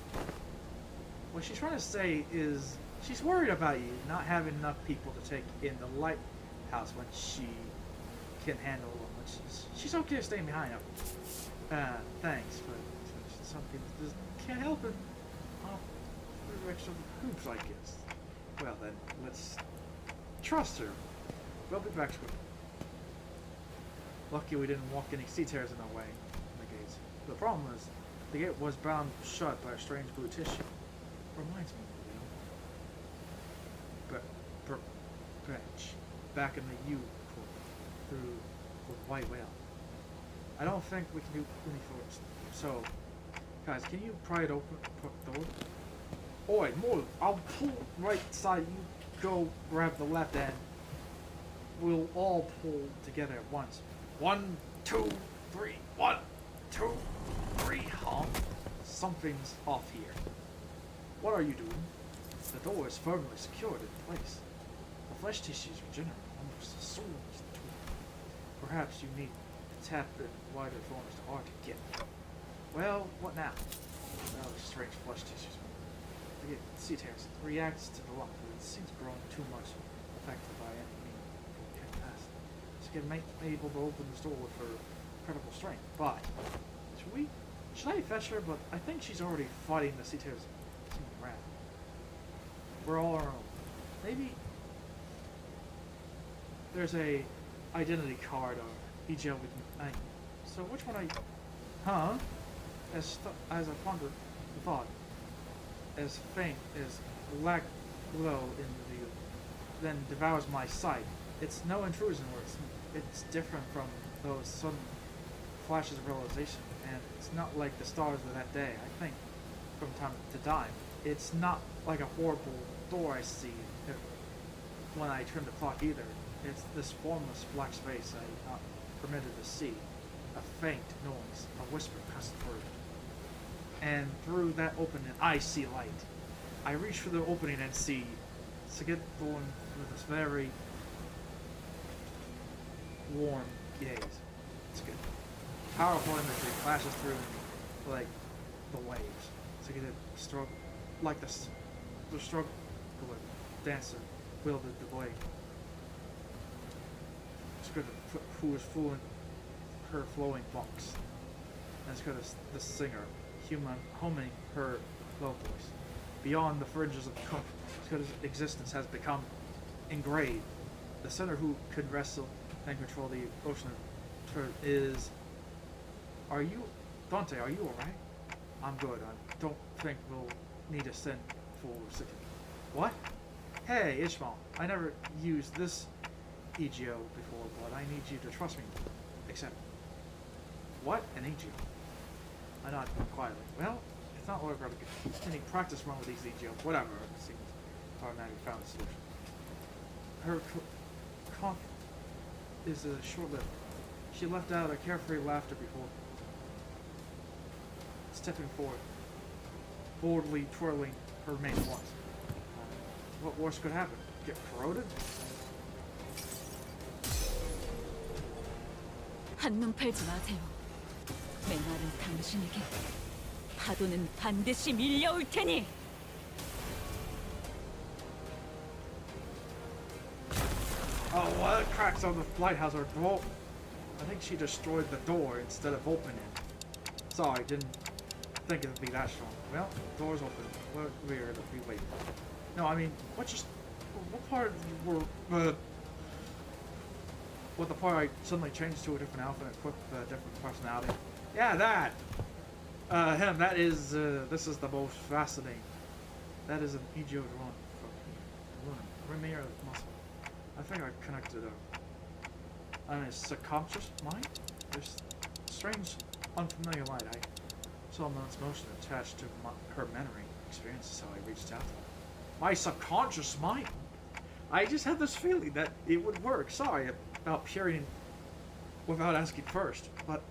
What she's trying to say is she's worried about you not having enough people to take in the lighthouse when she can handle them. She's okay staying behind them. Thanks, but some people just can't help it. Extra hoops, I guess. Well then, let's trust her. We'll be back quick. Lucky we didn't walk any sea terrors in our way in the gates. The problem is, the gate was bound shut by a strange blue tissue. Reminds me of the branch back in the U through the white whale. I don't think we can do anything. So, guys, can you pry it open? The door? Oi, move! I'll pull right side. You go grab the left end. We'll all pull together at once. 1, 2, 3. 1, 2, 3. Huh? Something's off here. What are you doing? The door is firmly secured in place. The flesh tissues regenerate almost as soon as the tool. Perhaps you need to tap it wider corners to hard to get. Well, what now? Well, the strange flesh tissues. The sea terrors reacts to the lump, but it seems growing too much affected by anything from the past. She can make able to open this door with her incredible strength. But should I fetch her? But I think she's already fighting the sea terrors We're all our own. Maybe there's a identity card or EGO with me. So which one as I pondered the thought, as faint as black glow in the view, then devours my sight. It's no intrusion, or it's different from those sudden flashes of realization, and it's not like the stars of that day. I think from time to time, it's not like a horrible door I see when I trim the clock either. It's this formless black space I am not permitted to see. A faint noise, a whisper passed through. And through that opening, I see light. I reach for the opening and see Sigurd with this very warm gaze. It's good. Powerful imagery flashes through me like the waves. Sigurd struggle like the struggle dancer wielded the blade. Sigurd, who was fooling her flowing locks. And it's got the singer, humming her low voice. Beyond the fringes of comfort, Scudder's existence has become engraved. The center who could wrestle and control the ocean is... Are you... Dante, are you alright? I'm good. I don't think we'll need to send for security. What? Hey, Ishmael. I never used this EGO before, but I need you to trust me. Except... What? An EGO? I nodded quietly. Well, it's not like we're going to get any practice run with these EGOs. Whatever. It seems automatic found a solution. Her cough is short-lived. She left out a carefree laughter before stepping forward, boldly twirling her mane once. What worse could happen? Get corroded? 한눈 팔지 마세요. 메말은 당신에게 파도는 반드시 밀려올 테니. Oh, what cracks on the lighthouse are door. I think she destroyed the door instead of opening it. Sorry, didn't think it'd be that strong. Well, door's open. What weird if we wait. No, I mean, what part were what the part I suddenly changed to a different outfit and equipped a different personality? Yeah, that. Him. That is. This is the most fascinating. That is an EGO drawn from Premier muscle. I think I connected I mean, subconscious mind? There's strange, unfamiliar light. I saw Melon's motion attached to her memory experiences, so I reached out to her. My subconscious mind? I just had this feeling that it would work. Sorry about peering without asking first, but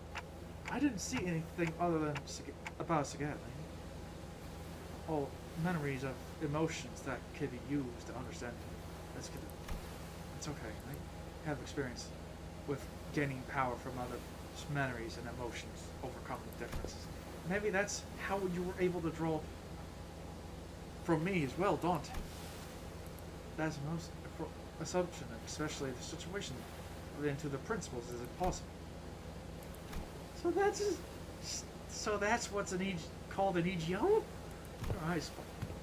I didn't see anything other than about Sagat. All memories of emotions that could be used to understand. It's okay. I have experience with gaining power from other memories and emotions, overcoming differences. Maybe that's how you were able to draw from me as well, Dante. That's most assumption, especially the situation into the principles, is impossible. So that's what's called an EGO? Right.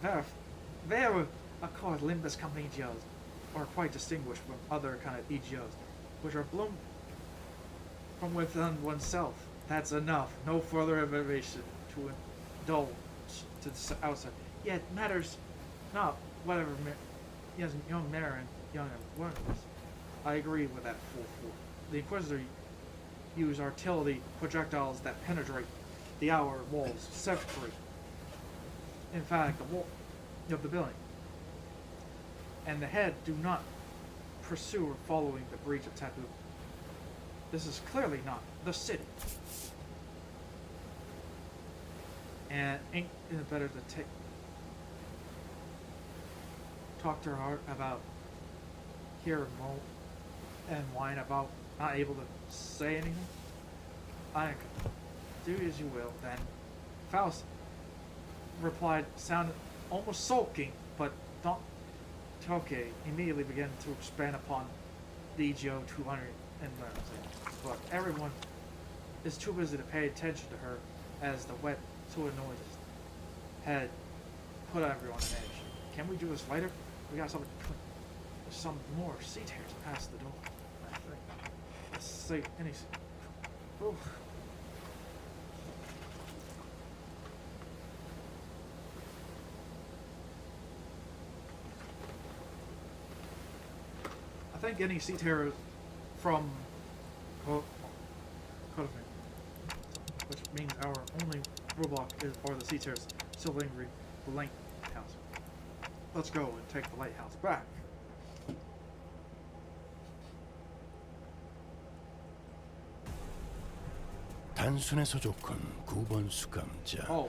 There are called Limbus company EGOs, are quite distinguished from other kind of EGOs, which are blown from within oneself. That's enough. No further evaluation to indulge to the outside. Yet matters not whatever young Mare and young awareness. I agree with that full force. The Inquisitor use artillery projectiles that penetrate the outer walls separately. In fact, the wall of the building and the head do not pursue or following the breach of taboo. This is clearly not the city. And ain't it better to talk to her heart about hear moan and whine about not able to say anything? I do as you will, then. Faust replied, sounded almost sulking, but Don Toke immediately began to expand upon the EGO 200 and but everyone is too busy to pay attention to her as the wet sort of noises had put everyone on edge. Can we do this later? We got some more seat here to pass the door. I think. Let's see any. Oh. I think any seat here from which means our only roadblock are the seats here still lingering the lighthouse. Let's go and take the lighthouse back. 단순해서 좋군 9번 수감자. Oh,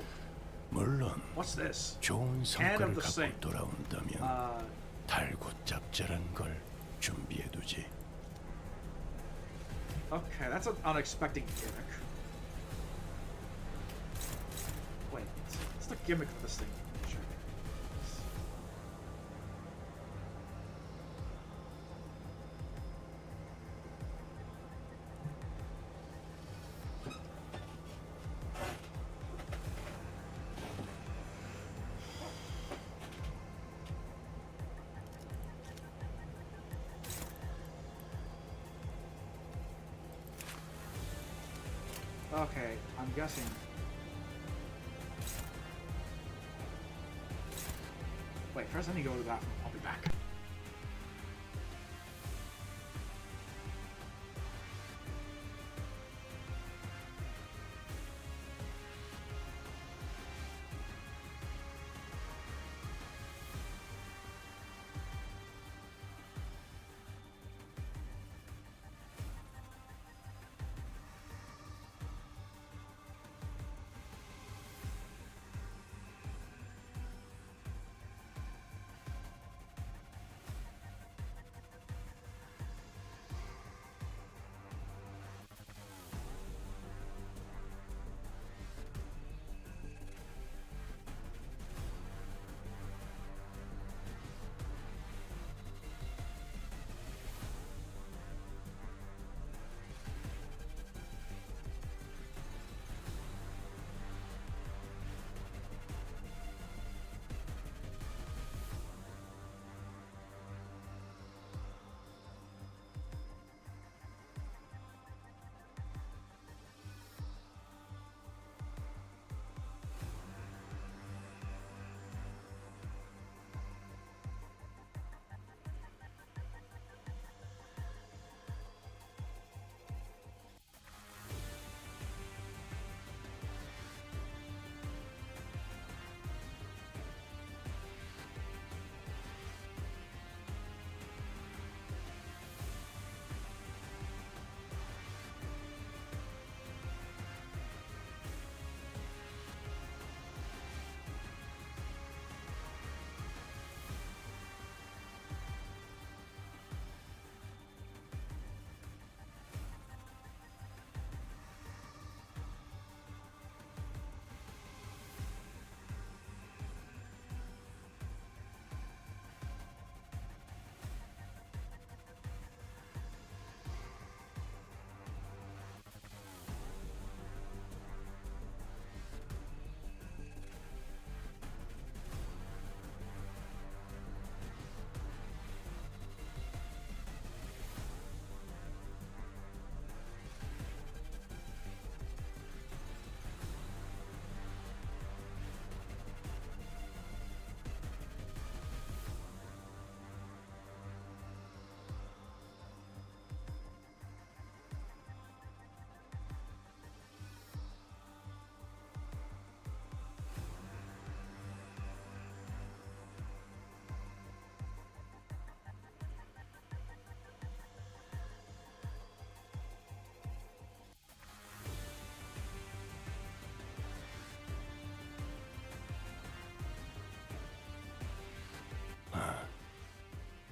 물론 what's this? 좋은 Hand 성과를 of the 갖고 Saint. 돌아온다면 달고 짭짤한 걸 준비해두지. Okay, that's an unexpected gimmick. Wait, what's the gimmick of this thing? Check. Okay, I'm guessing. Wait, first let me go to the bathroom. I'll be back.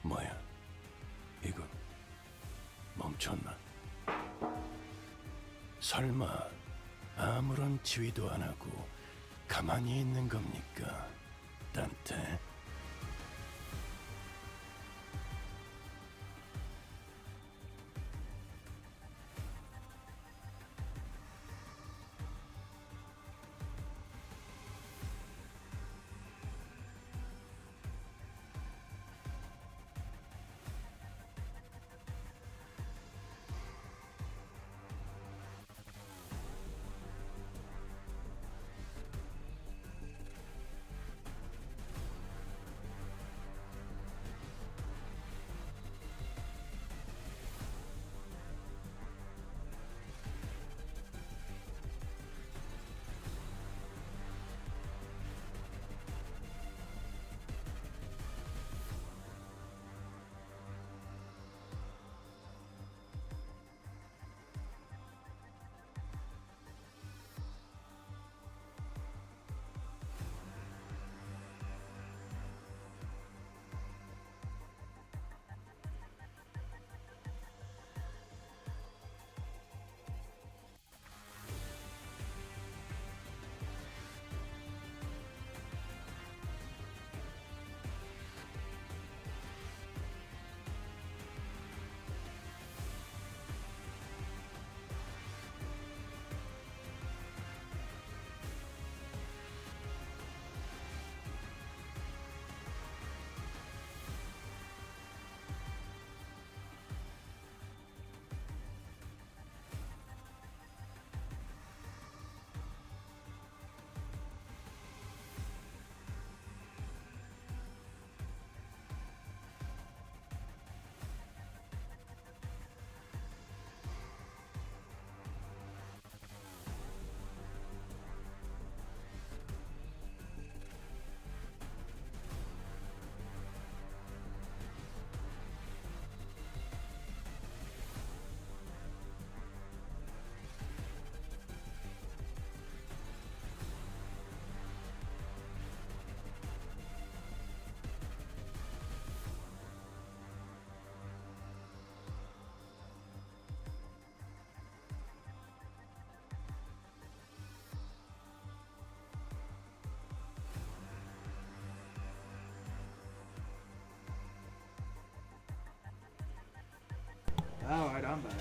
뭐야? 이거 멈췄나? 설마 아무런 지휘도 안 하고 가만히 있는 겁니까, 딴테? Alright, I'm back.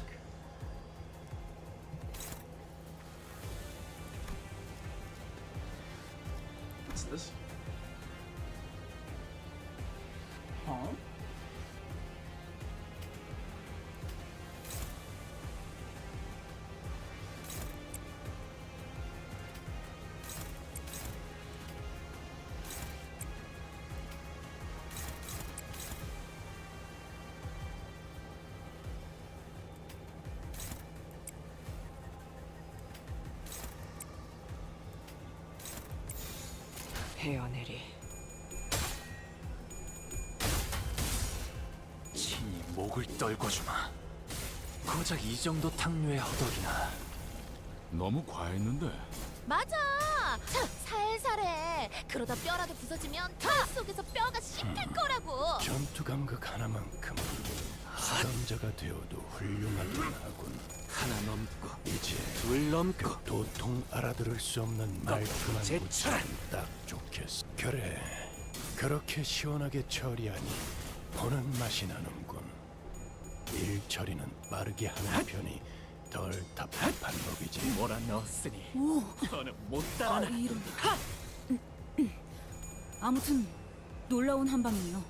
What's this? Huh? 헤어내리. 친히 목을 떨궈주마. 고작 이 정도 탕류의 허덕이나. 너무 과했는데. 맞아. 참, 살살해. 그러다 뼈라도 부서지면 다 속에서 뼈가 씹힐 거라고. 전투 감각 하나만큼 수감자가 되어도 훌륭하긴 하군. 하나 넘고 이제 둘 넘고 도통 알아들을 수 없는 말투만 제철! 붙이면 딱 좋겠어. 그래, 그렇게 시원하게 처리하니 보는 맛이 나는군. 일 처리는 빠르게 하는 편이 덜 답답한 법이지. 몰아 넣었으니 너는 못 아, 따라나. 이런. 아무튼 놀라운 한방이에요.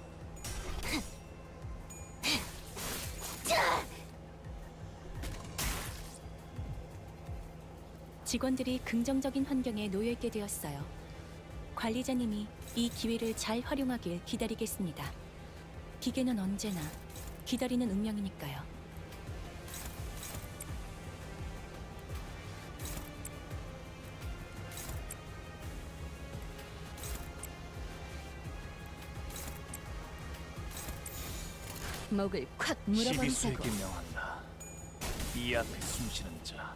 직원들이 긍정적인 환경에 놓여 있게 되었어요. 관리자님이 이 기회를 잘 활용하길 기다리겠습니다. 기계는 언제나 기다리는 운명이니까요. 목을 콱 물어버리자고. 시비수에게 명한다. 이 앞에 숨쉬는 자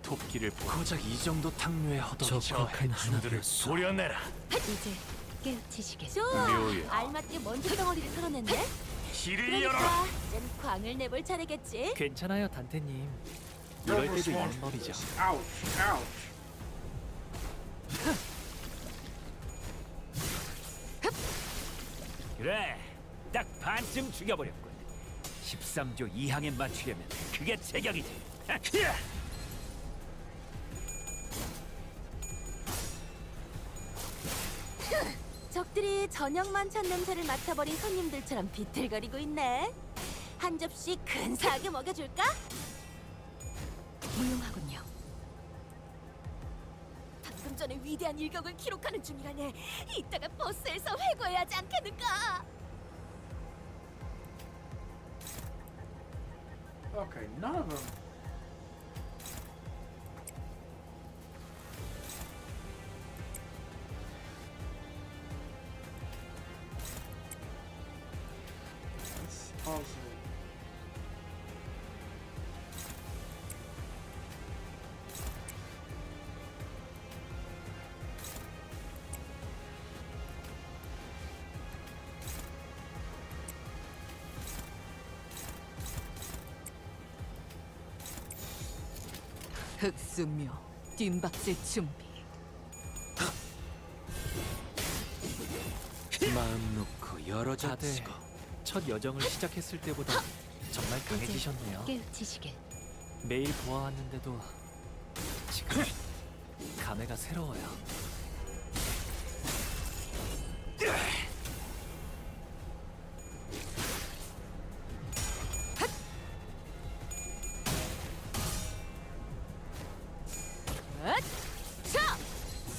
토끼를 고작 이 정도 탕류의 허덕이 적확한 준들을 소려내라. 이제 깨우치시겠. 좋아. 묘야. 알맞게 먼지 덩어리를 털어냈네. 길을 열어라. 그러니까 이젠 광을 내볼 차례겠지. 괜찮아요, 단테님. 이럴 때도 있는 법이죠. Ouch, ouch. 그래, 딱 반쯤 죽여버렸군. 13조 2항에 맞추려면 그게 제격이지. 적들이 저녁만 찬 냄새를 맡아버린 손님들처럼 비틀거리고 있네. 한 접시 근사하게 먹여줄까? 훌륭하군요. 방금 전에 위대한 일격을 기록하는 중이라네. 이따가 버스에서 회고해야 하지 않겠는가? Okay, none of them. That's also. 흑수묘 뜀박질 준비. 마음 놓고 열어젖히고. 첫 여정을 시작했을 때보다 정말 강해지셨네요. 깨우치시길. 매일 보아왔는데도 지금 감회가 새로워요.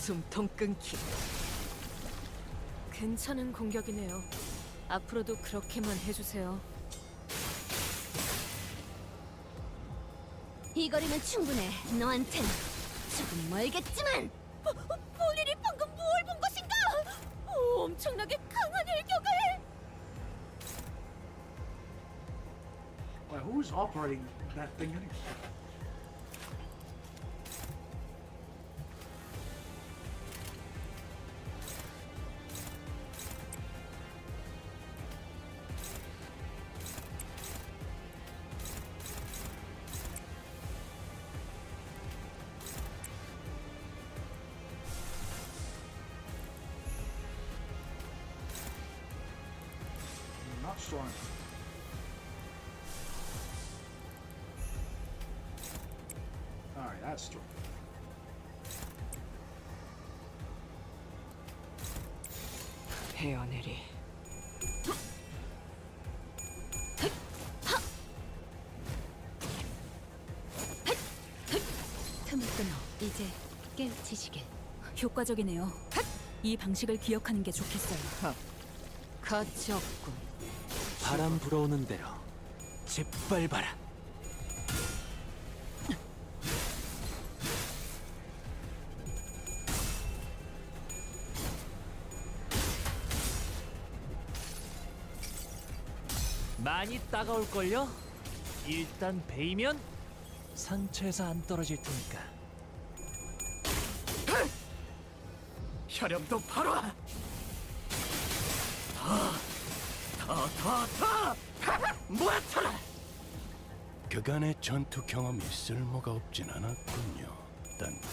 숨통 끊기. 괜찮은 공격이네요. 앞으로도 그렇게만 해주세요. 이 거리면 충분해. 너한텐 조금 멀겠지만. 본인이 방금 뭘 본 것인가? 엄청나게 강한 일격을. Wait, who's operating that thing anyway? I'm not sure. That's strong. 헤어내리. 틈을 끊어 이제 깨우치시길. 효과적이네요. 이 방식을 기억하는 게 좋겠어요. 가치 없군. 바람 불어오는 대로 짓밟아라. 많이 따가울걸요? 일단 베이면 상처에서 안 떨어질 테니까. 혈염도 바로 모아쳐라. 그간의 전투 경험이 쓸모가 없진 않았군요. 딴데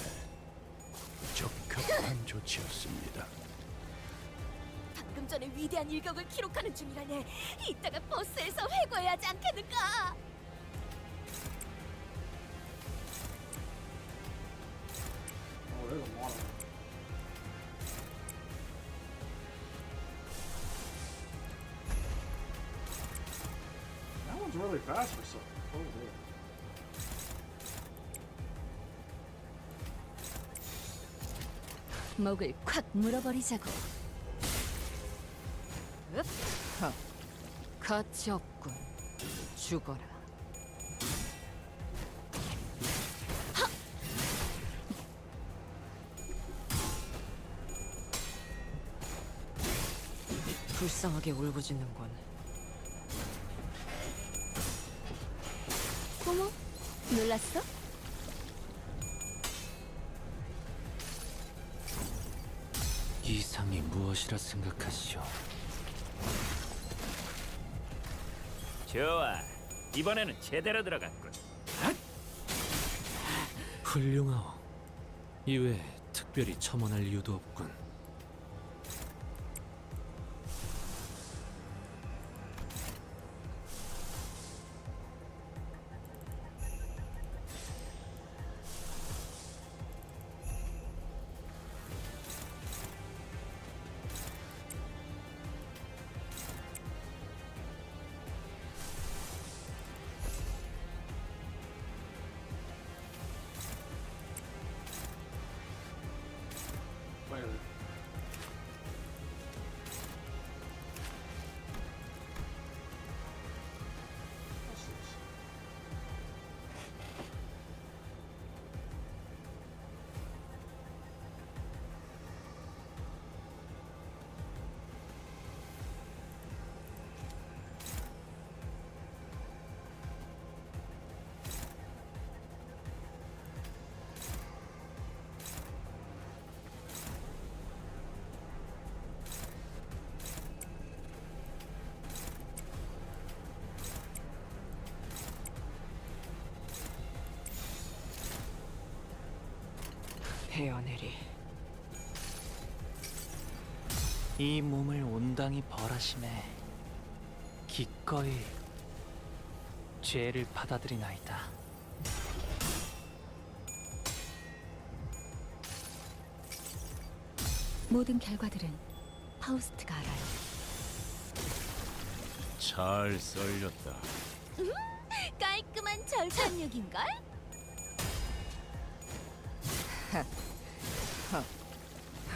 적합한 조치였습니다. 방금 전에 위대한 일격을 기록하는 중이라네. 이따가 버스에서 회고해야 하지 않겠는가? Oh, there's a lot of them. That one's really fast for some. Oh, dear. 목을 콱 물어버리자고. 가치 없군. 죽어라. 불쌍하게 울부짖는군. 어머, 놀랐어? 이상이 무엇이라 생각하시오? 좋아. 이번에는 제대로 들어갔군. 훌륭하오. 이외에 특별히 첨언할 이유도 없군. Wait a minute. What's this? 헤어내리. 이 몸을 온당히 벌하심에 기꺼이 죄를 받아들이나이다. 모든 결과들은 파우스트가 알아요. 잘 썰렸다. 깔끔한 절찬력인걸?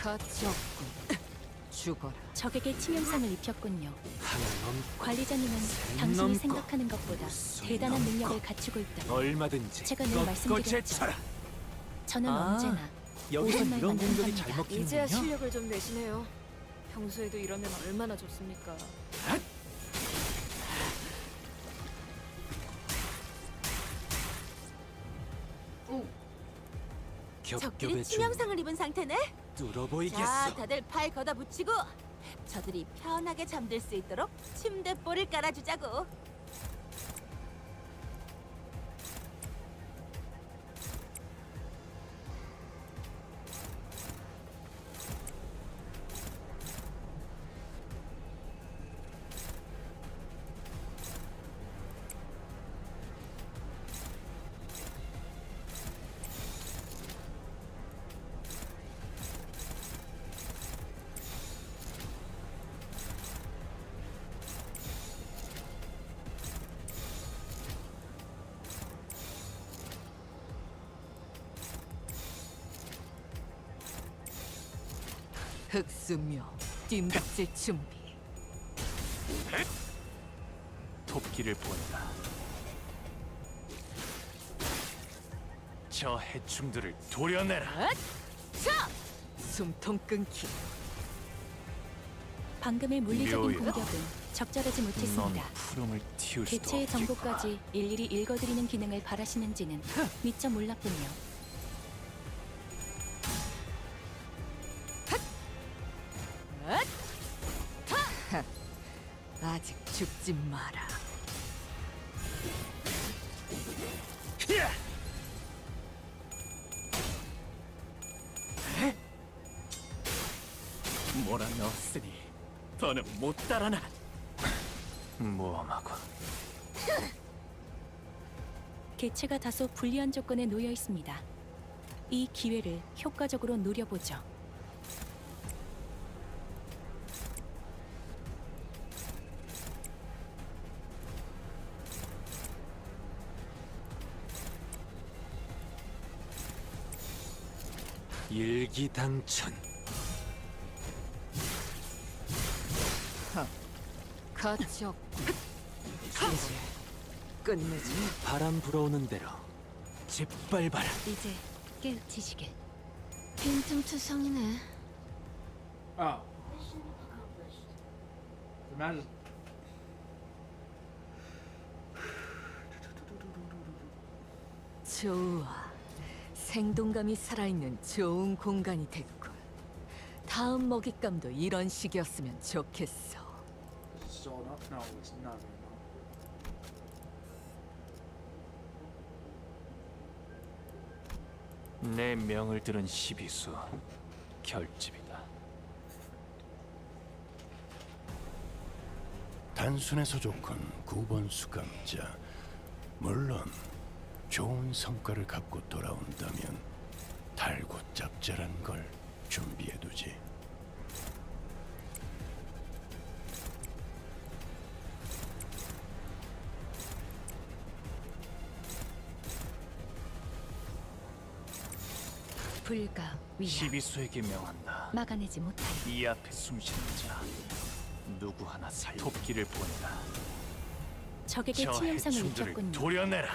가치 없군. 죽어라. 적에게 치명상을 입혔군요. 하나놈 관리자님은 당신이 넘고 생각하는 것보다 대단한 능력을 갖추고 있다. 얼마든지 제가 늘 꺾어 말씀드렸죠. 제쳐라. 저는 아, 언제나 여기서 오랜만에 이런 공격이 만난답니다. 잘 먹히는군요. 이제야 실력을 좀 내시네요. 평소에도 이러면 얼마나 좋습니까? 적들이 겹겹의 중 치명상을 입은 상태네? 뚫어 보이겠어. 자, 다들 팔 걷어 붙이고 저들이 편하게 잠들 수 있도록 침대볼을 깔아주자고. 흑수묘 뒷박질 준비. 토끼를 보내라. 저 해충들을 도려내라. 숨통 끊기. 방금의 물리적인 묘야. 공격은 적절하지 넌 못했습니다. 푸름을 틔울 수도 개체의 없겠구나. 정보까지 일일이 읽어드리는 기능을 바라시는지는 미처 몰랐군요. 아직 죽지 마라. 몰아넣었으니 더는 못 따라나. 모험하고 개체가 다소 불리한 조건에 놓여 있습니다. 이 기회를 효과적으로 노려보죠. 일기당천. 가치없. 이제 끝내지. 바람 불어오는 대로 짓밟아라. 이제 깨우치시게. 빈틈투성이네. Oh. Imagine. 좋아. 생동감이 살아있는 좋은 공간이 됐군. 다음 먹잇감도 이런 식이었으면 좋겠어. Is it stolen up? No, it's not. 내 명을 들은 시비수 결집이다. 단순해서 좋군 9번 수감자. 물론 좋은 성과를 갖고 돌아온다면 달고 짭짤한 걸 준비해두지. 불가 위야 시비수에게 명한다. 막아내지 못하리. 이 앞에 숨쉬는 자 누구 하나 토끼를 보내라. 적에게 저 치명상을 해충들을 입혔군요. 도려내라.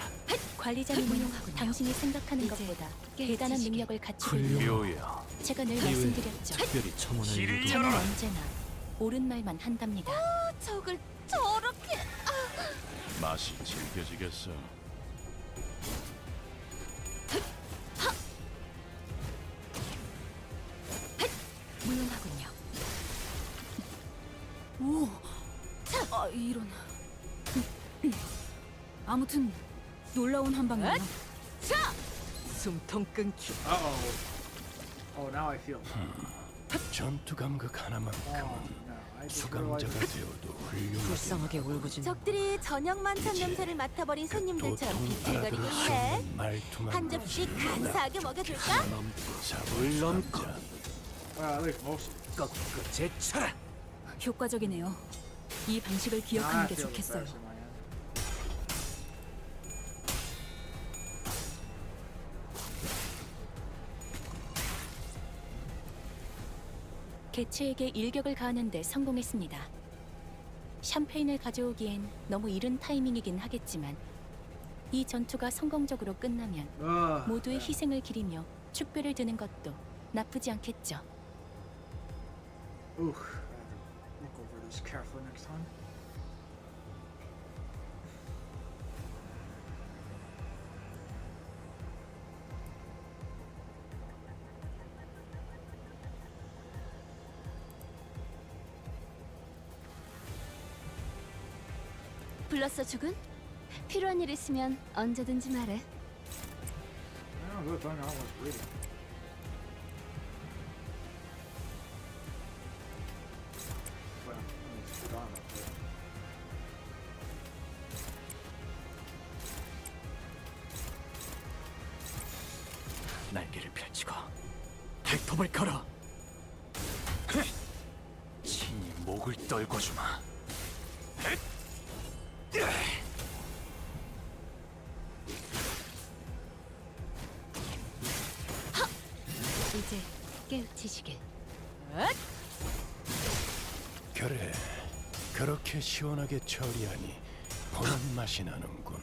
관리자님은 당신이 생각하는 것보다 대단한 능력을 갖추고 있는 묘여. 제가 늘 말씀드렸죠. 특별히 첨언할 길을 이유도 저는 열어라. 언제나 옳은 말만 한답니다. 적을 저렇게. 맛이 즐겨지겠어. 물론하군요. 오, 아 이런. 아무튼 놀라운 한 방이에요. 숨통 끊기. Uh-oh. Oh, now I feel. 전투 감각 Oh, 하나만큼은 no. I just 수감자가 realized 되어도 훌륭하게 불쌍하게 울부짖는. 적들이 저녁 만찬 냄새를 맡아버린 손님들처럼 비틀거리고 있네. 말투만 한 접시 간사하게 먹여줄까? 물론 at least most. 꺾어 제쳐라. 효과적이네요. 이 방식을 기억하는 I 게 feel the 좋겠어요. thirst in my hand. 개체에게 일격을 가하는데 성공했습니다. 샴페인을 가져오기엔 너무 이른 타이밍이긴 하겠지만 이 전투가 성공적으로 끝나면 모두의 희생을 기리며 축배를 드는 것도 나쁘지 않겠죠. Ooh, I have to look over this carefully next time. 불렀어 죽은? 필요한 일 있으면 언제든지 말해. Yeah, good thing I was reading. Well, it's gone up there. 날개를 펼치고 발톱을 걸어. 친히 목을 떨궈주마. 이제 깨우치시게. 그래, 그렇게 시원하게 처리하니 보는 맛이 나는군.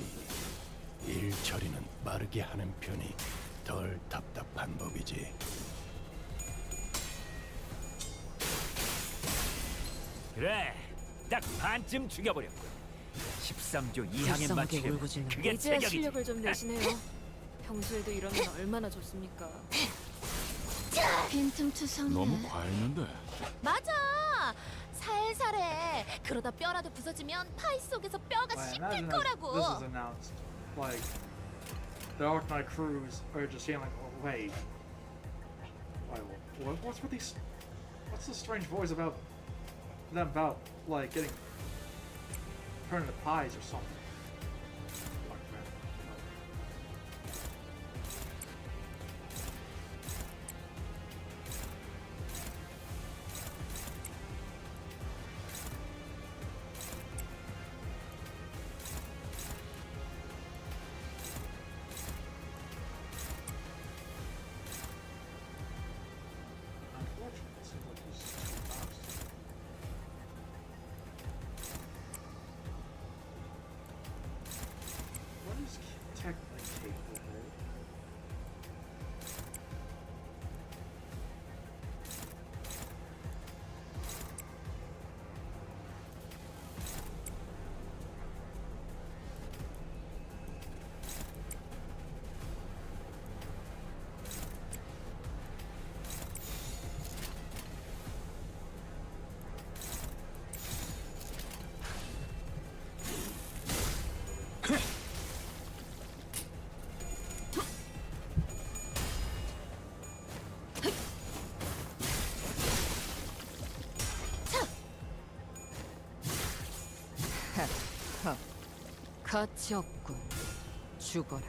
일 처리는 빠르게 하는 편이 덜 답답한 법이지. 그래, 딱 반쯤 죽여버렸군. 13조 이항에 맞추려면 그게 이제야 제격이지. 실력을 좀 내시네요. 평소에도 이러면 얼마나 좋습니까? 빈틈투성이야. 너무 과했는데. 맞아. 살살해. 그러다 뼈라도 부서지면 파이 속에서 뼈가 Like, 씹힐 imagine 거라고. this is announced. Like, the Arknight crews are just saying, like, oh, wait, what's with these? What's the strange voice about them about like getting turned into pies or something? Like that. Unfortunately, it seems like he's too fast. What is technically capable of? 가치 없군. 죽어라.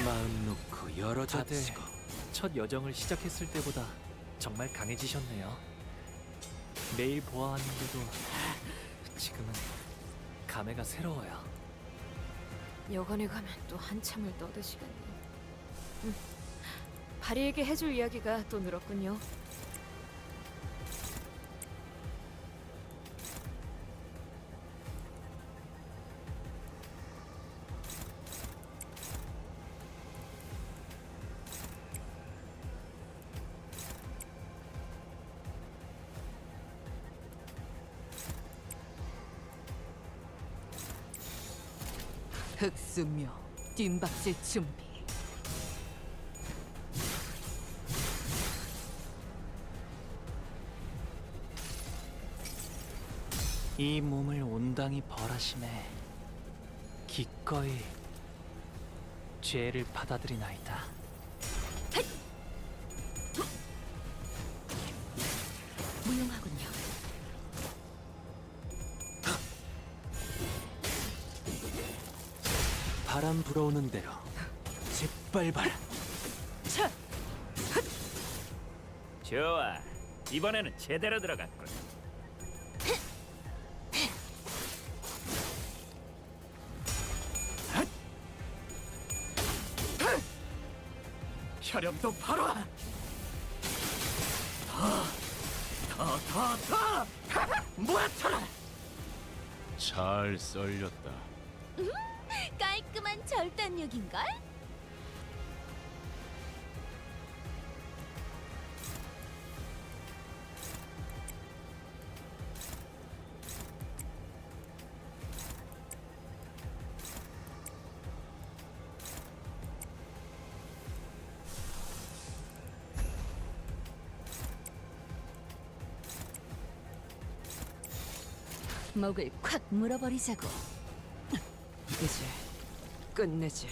마음 놓고 열어줬고. 첫 여정을 시작했을 때보다 정말 강해지셨네요. 매일 보아왔는데도 지금은 감회가 새로워요. 여관에 가면 또 한참을 떠드시겠네. 바리에게 해줄 이야기가 또 늘었군요. 흑수묘 뜀박질 준비. 이 몸을 온당히 벌하심에 기꺼이 죄를 받아들이나이다. 무용하군요. 바람 불어오는 대로 짓밟아라. 좋아, 이번에는 제대로 들어갔군. 혈염도 바로 더 모아쳐라. 잘 썰렸다. 깔끔한 절단력인걸? 목을 콱 물어버리자고. 이제 끝내지.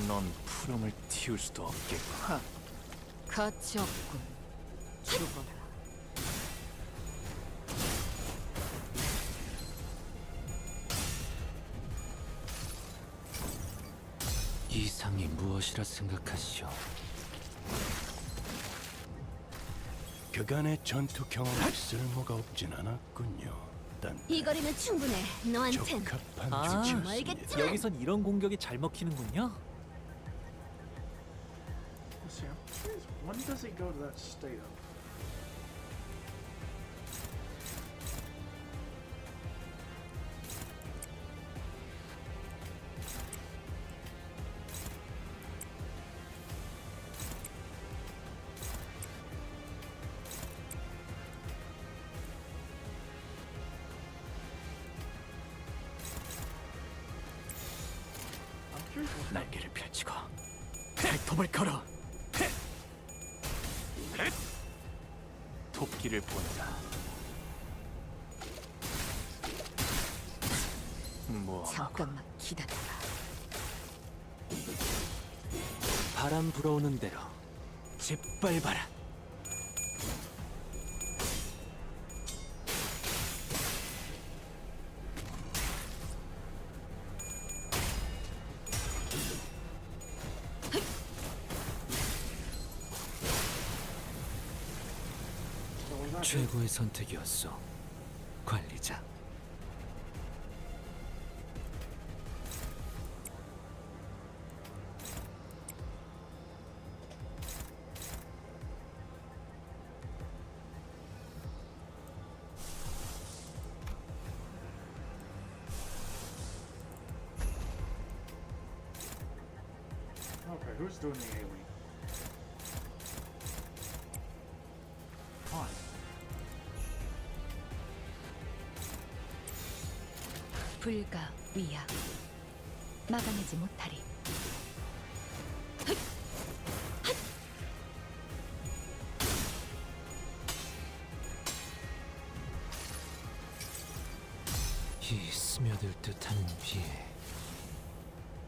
넌 푸름을 틔울 수도 없겠구나. 가치 없군. 죽어라. 이상이 무엇이라 생각하시오? 그간의 전투 경험이 쓸모가 없진 않았군요. 딴 이 거리면 충분해. 너한텐. 적합한 아, 주체였습니다. 멀겠지만. 여기선 이런 공격이 잘 먹히는군요. Let's see, I'm curious, when does it go to that state of? I'm curious what 날개를 펼치고 발톱을 걸어. 토끼를 본다. 뭐 잠깐만 기다려라. 바람 불어오는 대로 짓밟아라. 최고의 선택이었어, 관리자. Okay, who's doing the AoE? Fine. 불가 위야 막아내지 못하리. 이 스며들 듯한 비,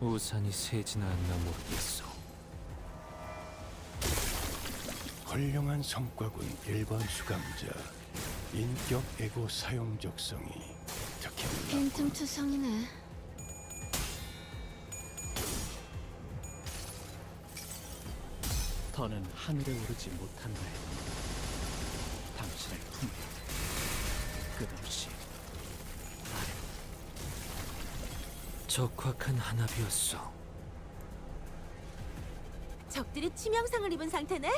우산이 새지나 않나 모르겠어. 훌륭한 성과군. 일반 수감자 인격 에고 사용 적성이 특히 빈틈투성이네. 더는 하늘에 오르지 못한다. 당신을 품에 끝없이 적확한 한압이었어. 적들이 치명상을 입은 상태네.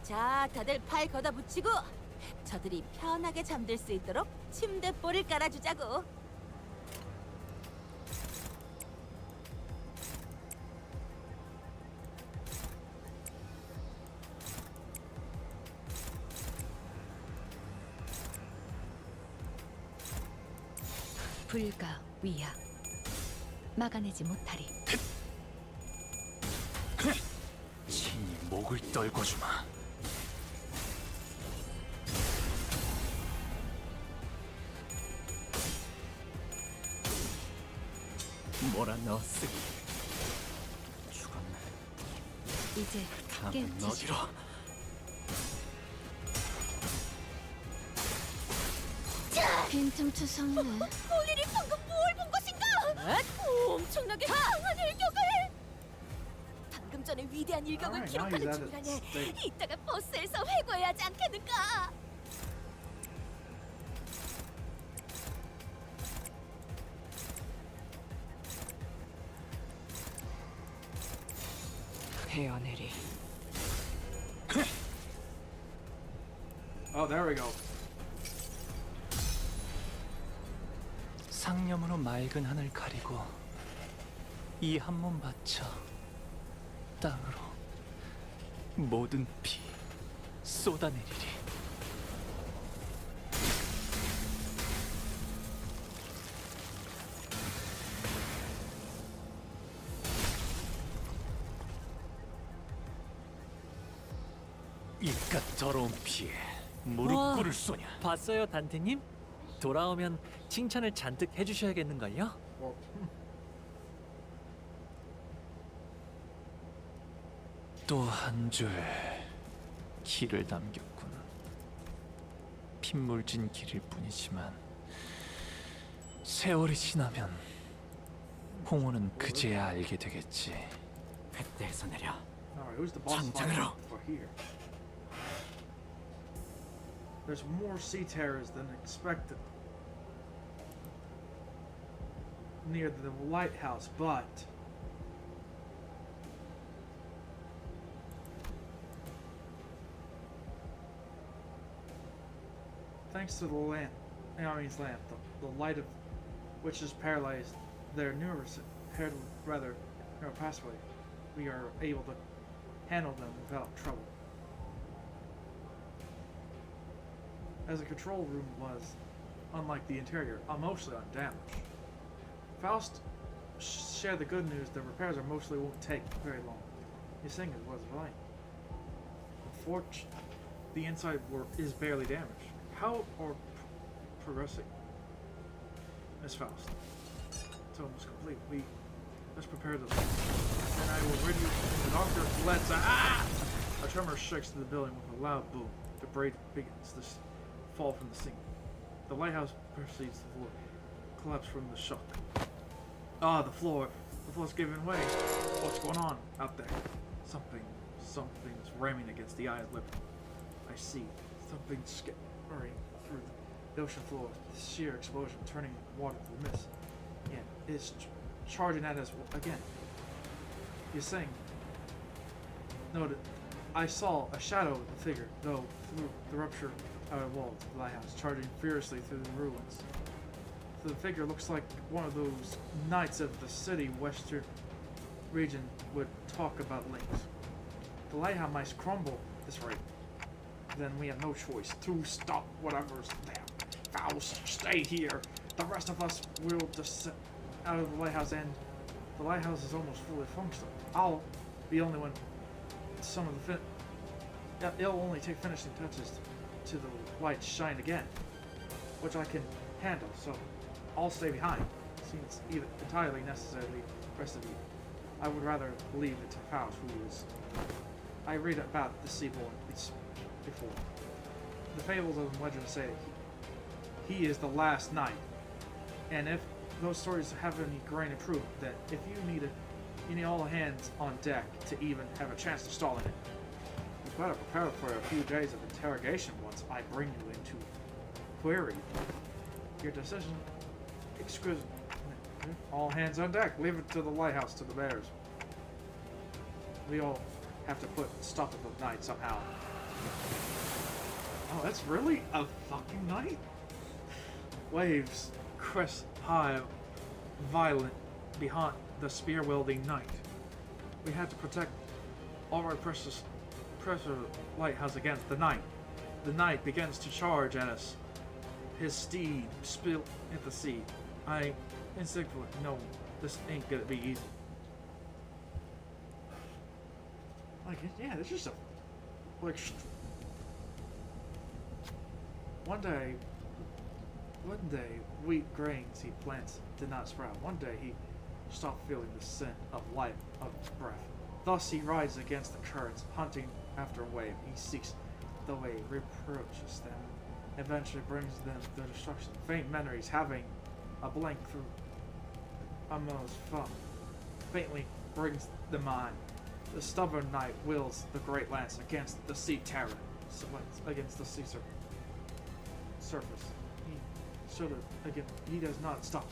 자, 다들 팔 걷어 붙이고 저들이 편하게 잠들 수 있도록 침대볼을 깔아주자고. 불가 위야 막아내지 못하리. 친히 목을 떨궈주마. 몰아넣었으니 죽었네. 이제 다음은 깨우치시. 어디로? 빈틈투성이네. 볼일이 방금 뭘 본 것인가? 엄청나게 강한 일격을! 방금 전에 위대한 일격을 Alright, now 기록하는 he's at 중이라네. a state. 이따가 버스에서 회고해야 하지 않겠는가? 헤어내리. Oh, there we go. 상념으로 맑은 하늘 가리고 이 한 몸 바쳐 땅으로 모든 피 쏟아내리리. 이깟 더러운 피에 무릎 우와. 꿇을 소냐. 봤어요, 단테님? 돌아오면 칭찬을 잔뜩 해주셔야겠는걸요? Well, 또 한 줄 길을 남겼군. 핏물진 길일 뿐이지만 세월이 지나면 홍호는 그제야 알게 되겠지. 뱃대에서 내려. Alright, who's the boss 장장으로. for here? There's more sea terrors than expected near the lighthouse, but thanks to the lamp, Naomi's lamp, the light of which is paralyzed their neural pathway, we are able to handle them without trouble. As the control room was, unlike the interior, mostly undamaged. Faust shared the good news that repairs mostly won't take very long. His saying was right. Unfortunately, the inside is barely damaged. How are progressing? Miss Faust. It's almost complete. Let's prepare this. And I will rid you in the doctor. Let's A tremor shakes through the building with a loud boom. Debris begins to fall from the ceiling. The lighthouse proceeds to floor, collapse from the shock. The floor's giving way. What's going on out there? Something's ramming against the eye's lip. I see. Something's scattering through the ocean floor. The sheer explosion turning water to mist. Yeah, it's charging at us again. You're saying... Noted. I saw a shadow of the figure, though, through the rupture outer wall of the lighthouse, charging furiously through the ruins. The figure looks like one of those knights of the city western region would talk about links. The lighthouse might crumble at this rate. Then we have no choice to stop whatever's there. Faust, stay here. The rest of us will descend out of the lighthouse, and the lighthouse is almost fully functional. I'll be only when some of the it'll only take finishing touches to the lights shine again, which I can handle, so I'll stay behind. Seems either entirely necessary the rest of you. I would rather leave it to Faust, who is... I read about the Seaborn before. The fables of the legend say he is the last knight, and if those stories have any grain of truth, that if you need all hands on deck to even have a chance to stall in it. You better prepare for a few days of interrogation once I bring you into query. Your decision, exquisite. All hands on deck. Leave it to the lighthouse, to the bears. We all have to put stop to the night somehow. Oh, that's really a fucking night? Waves crest high, violent, behind the spear-wielding knight. We had to protect our precious lighthouse against the knight. The knight begins to charge at us. His steed spilled into the sea. I instinctively know this ain't gonna be easy. Like, yeah, this is a... Like... One day, wheat grains he plants did not sprout. One day he stopped feeling the scent of life, of breath. Thus he rides against the currents, hunting after a wave. He seeks the wave, reproaches them, eventually brings them to destruction. Faint memories having a blank through almost fun. Faintly brings the mind. The stubborn knight wills the great lance against the sea terror, against the sea surface. He does not stop.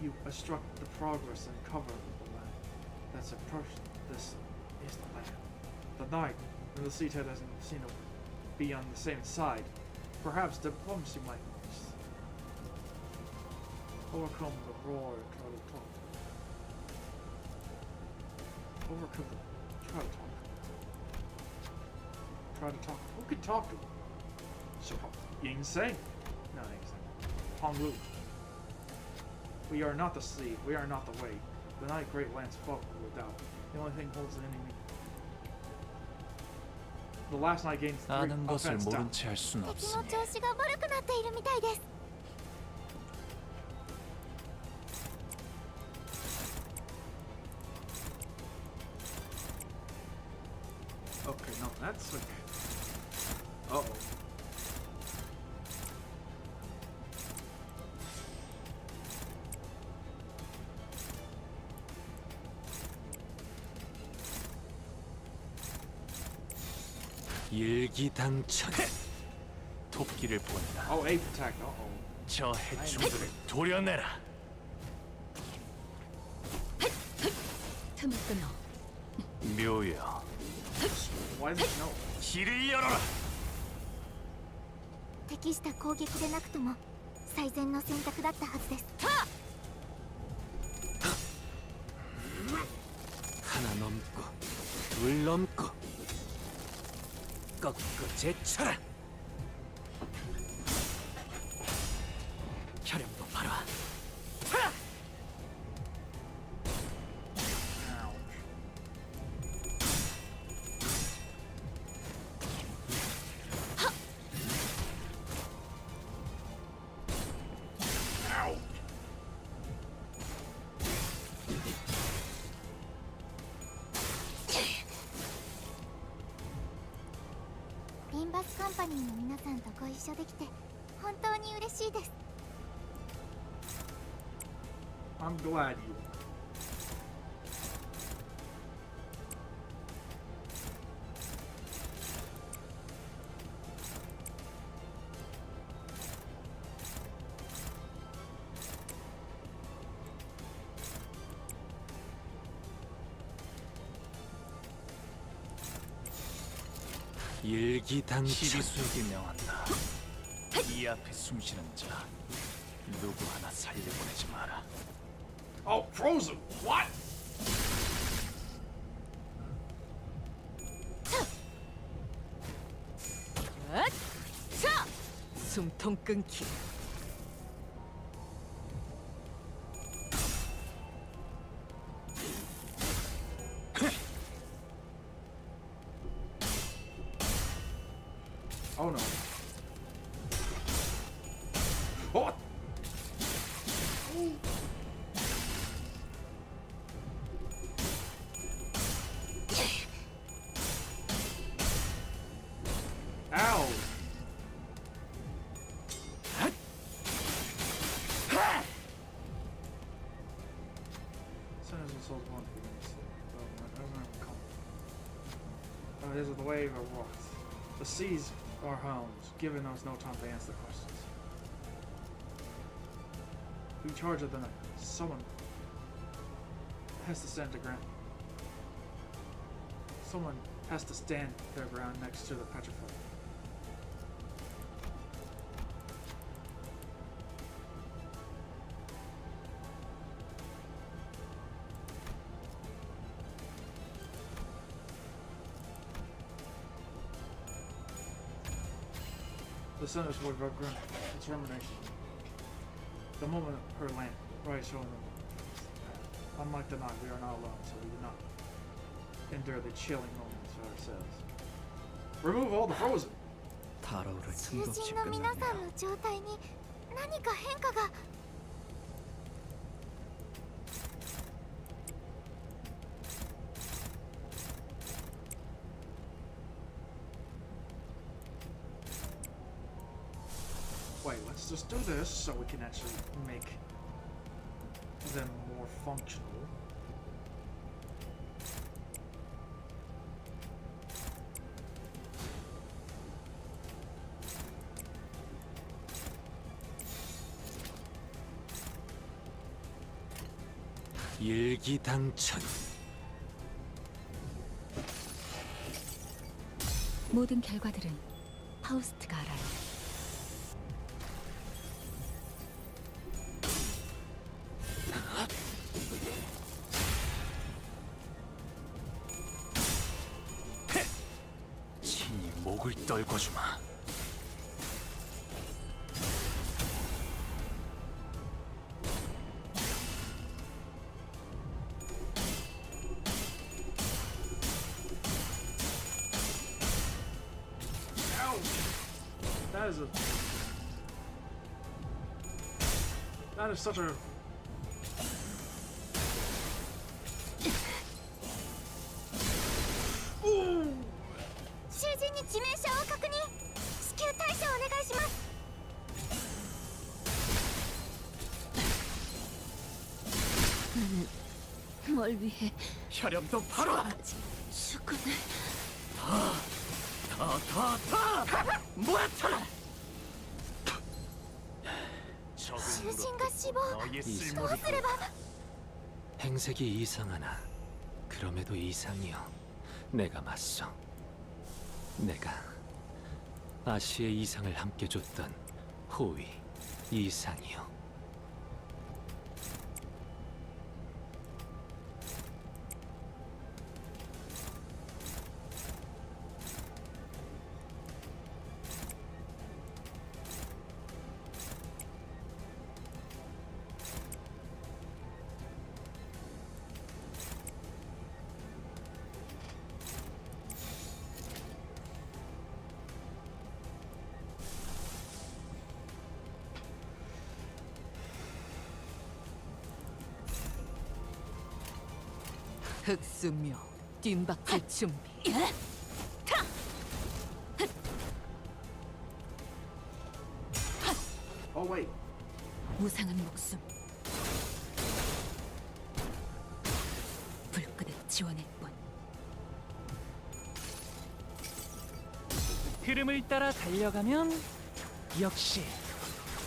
You obstruct the progress and cover of the land that's approaching. This is the land. The night when the sea terror doesn't seem to be on the same side. Perhaps diplomacy might overcome the roar and try to talk. Try to talk. Who can talk to him? So, Ying Sang? No, Ying Sang. Hong Lu. We are not the sea. We are not the way. The night great lance fought without. The only thing holds the enemy. The last night gains 3 아는 것을 offense down. 모른 채 할 수는 敵の 없으니 調子が悪くなっているみたいです。 Okay, no, that's like... Uh-oh. 일기당천. 토끼를 보내라. Oh, ape attack. Uh-oh. 저 해충들을 도려내라. 틈을 끊어. 묘여, Why is it no? 길을 열어라. 適した攻撃でなくとも最善の選択だったはずです。 하나 넘고 둘 넘고 꺾고 제쳐라. 혈연도 바로. Limbus カンパニーの皆さんとご一緒できて本当に嬉しいです。 I'm glad you. 일기당천. 시리수에게 명한다. 이 앞에 숨쉬는 자 누구 하나 살려보내지 마라. Oh, frozen. What? 숨통 끊기. Oh no. What? Ow! Sinners and souls want to be released. Oh, this is the wave of rocks. The seas are homes, giving us no time to answer questions. In charge of the night, someone has to stand their ground. Someone has to stand their ground next to the petrified. The Senators would regret determination. The moment her lamp bright showing them. Unlike the night, we are not alone, so we do not endure the chilling moments for ourselves. Remove all the frozen! 달아오를 囚 틈도 없이 人の皆さん 끝났네요. の状態に何か変化が。 Wait, let's just do this so we can actually make them more functional. 일기당천. 모든 결과들은 파우스트가 알아요. 친히 목을 떨궈주마. That is such a... Ooh! 囚人に致命傷を確認。至急対処お願いします。 뭘 위해 혈연도 바로. 죽으네. 주신가 씹어. 너의 이 쓸모를 행색이 이상하나 그럼에도 이상이여. 내가 맞서. 내가 아시의 이상을 함께 줬던 호위 이상이여. 흑수묘 뒷박질 준비. Oh wait. 무상한 목숨. 불끄듯 지원할 뿐. 흐름을 따라 달려가면 역시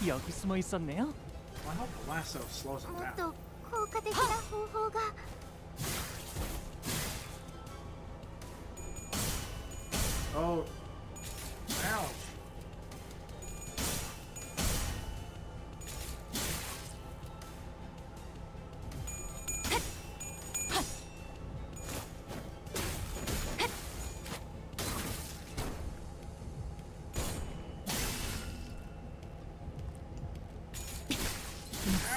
여기 숨어 있었네요. I hope the lasso slows him もっ down. と効果的な方法が。 Oh. Ouch.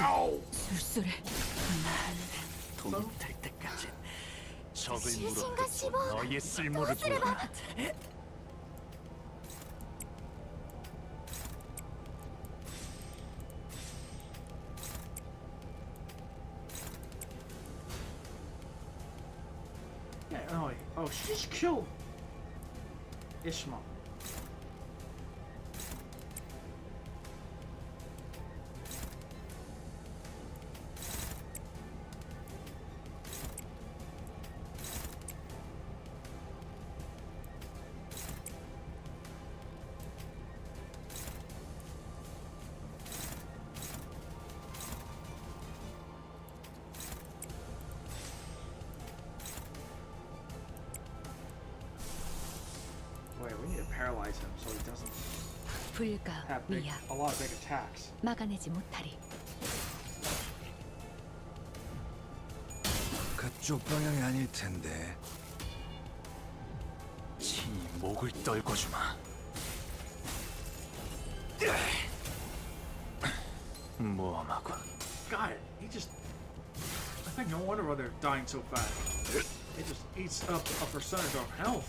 Ow! 술술해. 돈이 될 때까지 적을 주신가 물어뜯고 씹어. 너의 쓸모를 どうすれば。 보라. Yeah, oh, she just killed Ishmael. Wait, we need to paralyze him so he doesn't have 불가미약. a lot of big attacks. 막아내지 못하리. 그쪽 방향이 아닐 텐데. 친히 목을 떨궈주마. 모험하군. God, he just... I think no wonder why they're dying so fast. It just eats up a percentage of health.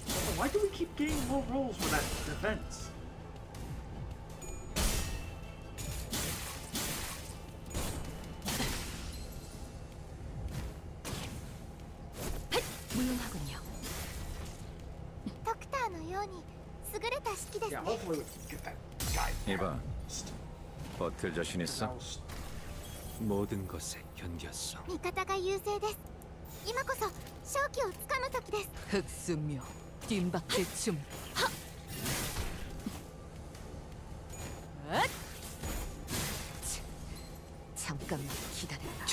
Also, why do we keep getting low rolls with that defense? 무용하군요. ドクターのように優れた式です Yeah, ね。 hopefully we can get that guy. 이봐, 버틸 자신 있어? That was- 모든 것에 견뎠어. 味方が優勢です。今こそ勝機をつかむ時です。 흑수묘 뒷박질 준비. 잠깐만 기다려라.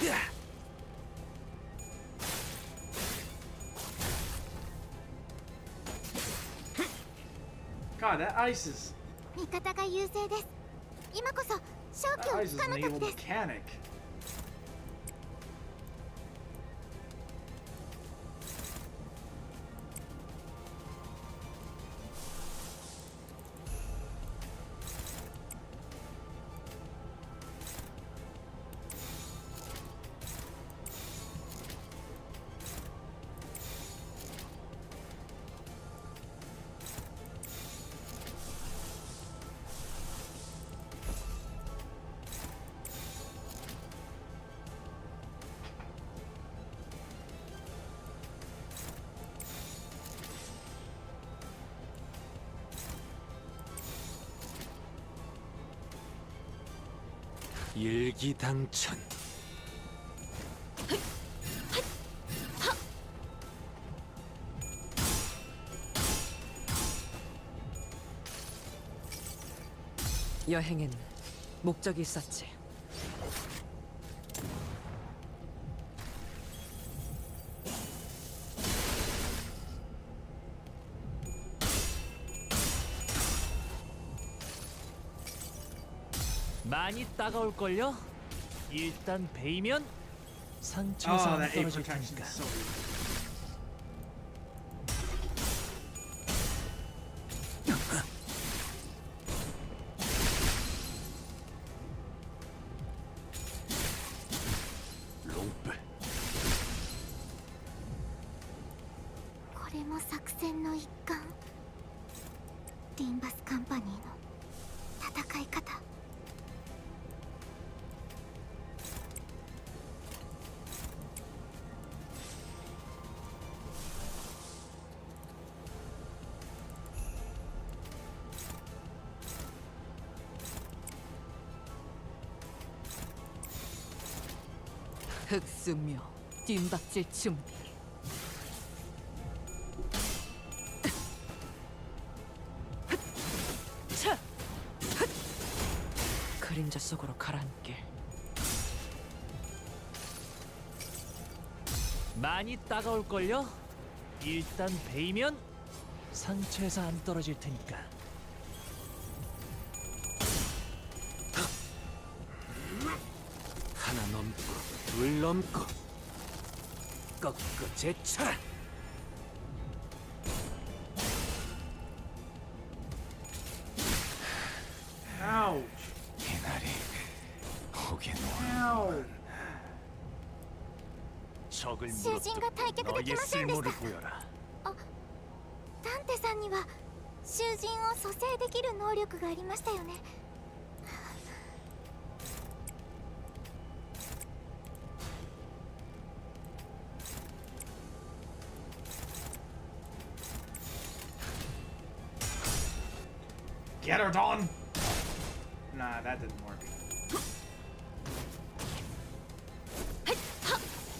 God, that ice is... 味方が優勢です。今こそ勝機 That を ice つ is か an む evil 時です。 mechanic. 일기당천. 여행엔 목적이 있었지. 많이 따가울걸요? 일단 베이면 상처에서 Oh, 안 that A 떨어질 protection 테니까. is so weak. 롱빼. これも作戦の一環。リンバスカンパニーの戦い方。흑수묘 뒷박질 준비. 차! 그림자 속으로 가라앉게. 많이 따가울걸요? 일단 베이면 상처에서 안 떨어질 테니까. 하나 넘고 둘 넘고 꺾고 제쳐라. Ouch! 이날이 오긴 Ow! 적을 囚人が退却でき 너의 ませんでした 쓸모를 보여라. ダンテさんには囚人を蘇生できる能力がありましたよね。 Get her, Dawn! Nah, that didn't work.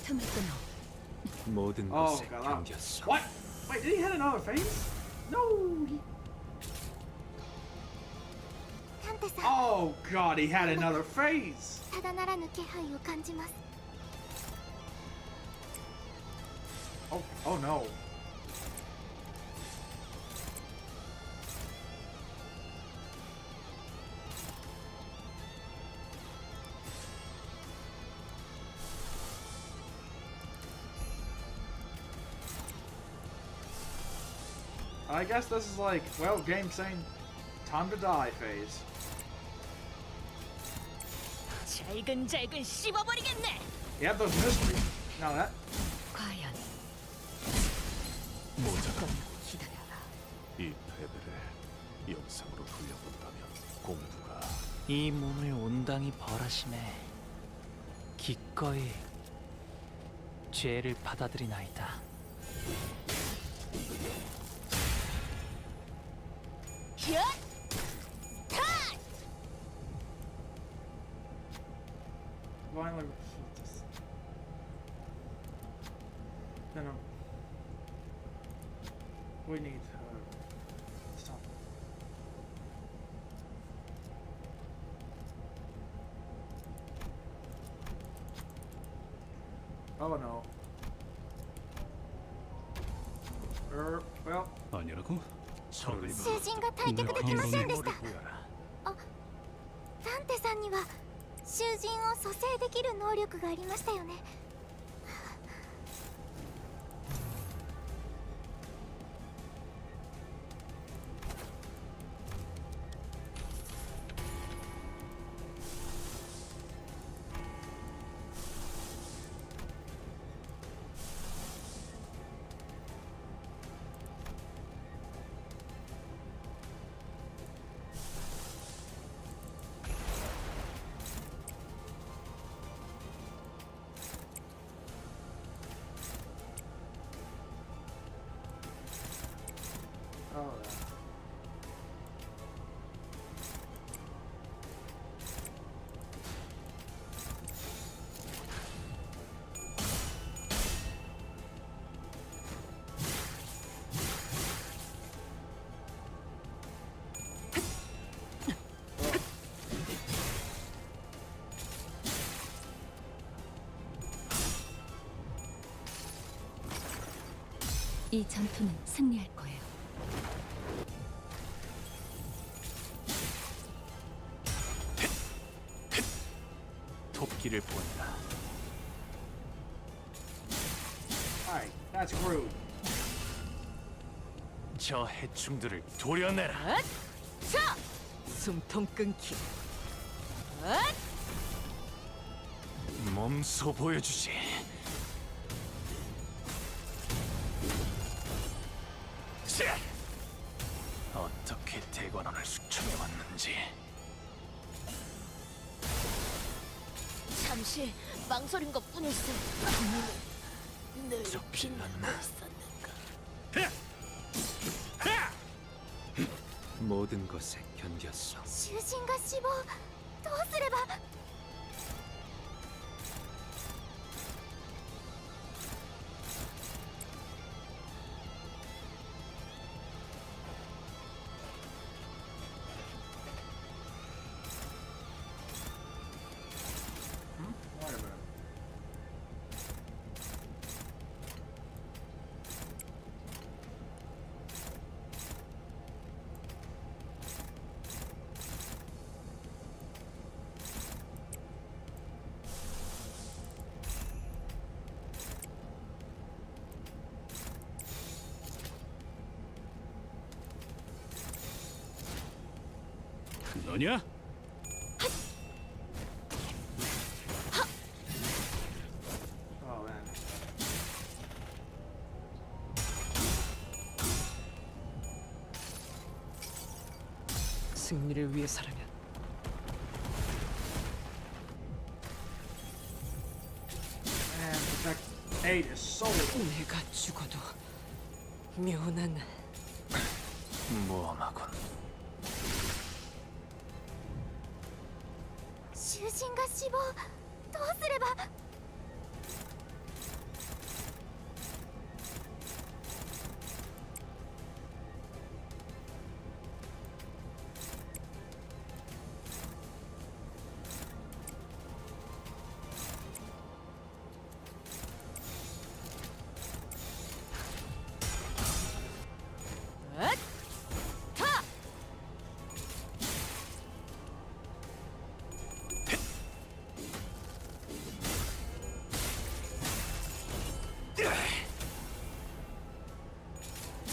틈을 끊어. 모든 Oh, 것에 God. 견뎠어. What? Wait, did he hit another phase? No! He... ダンテさん、 Oh, God, he had another phase! ただならぬ気配を感じます。 Oh, oh no. I guess this is like, well, game saying time to die phase. 잘근잘근 씹어버리겠네. You have those mysteries. Now that 과연 모자라. 기다려라. 이 패배를 영상으로 돌려본다면 공부가 이 몸을 온당히 벌하심에 기꺼이 죄를 받아들이나이다. violently refute this. No. We need stop. Oh no. Well. 아니라고? 적을 囚人が退却できませんでした。 보여라. ダンテさんには囚人を蘇生できる能力がありましたよね。 Oh 이 전투는 승리할 거예요. 토끼를 본다. Alright, that's rude. 저 해충들을 도려내라. 자! 숨통 끊기. 몸소 보여주지. 자! 어떻게 대관원을 숙청해왔는지. 잠시 망설인 것뿐일세. 늘 저 빌런나. 모든 것에 견뎠어. 囚人が死亡。どうすれば。 Wait a minute. 너냐? Oh man. 승리를 위해서라면 Man, Protect 8 is so 내가 죽어도 묘난 모험하군. 囚人が死亡。どうすれば。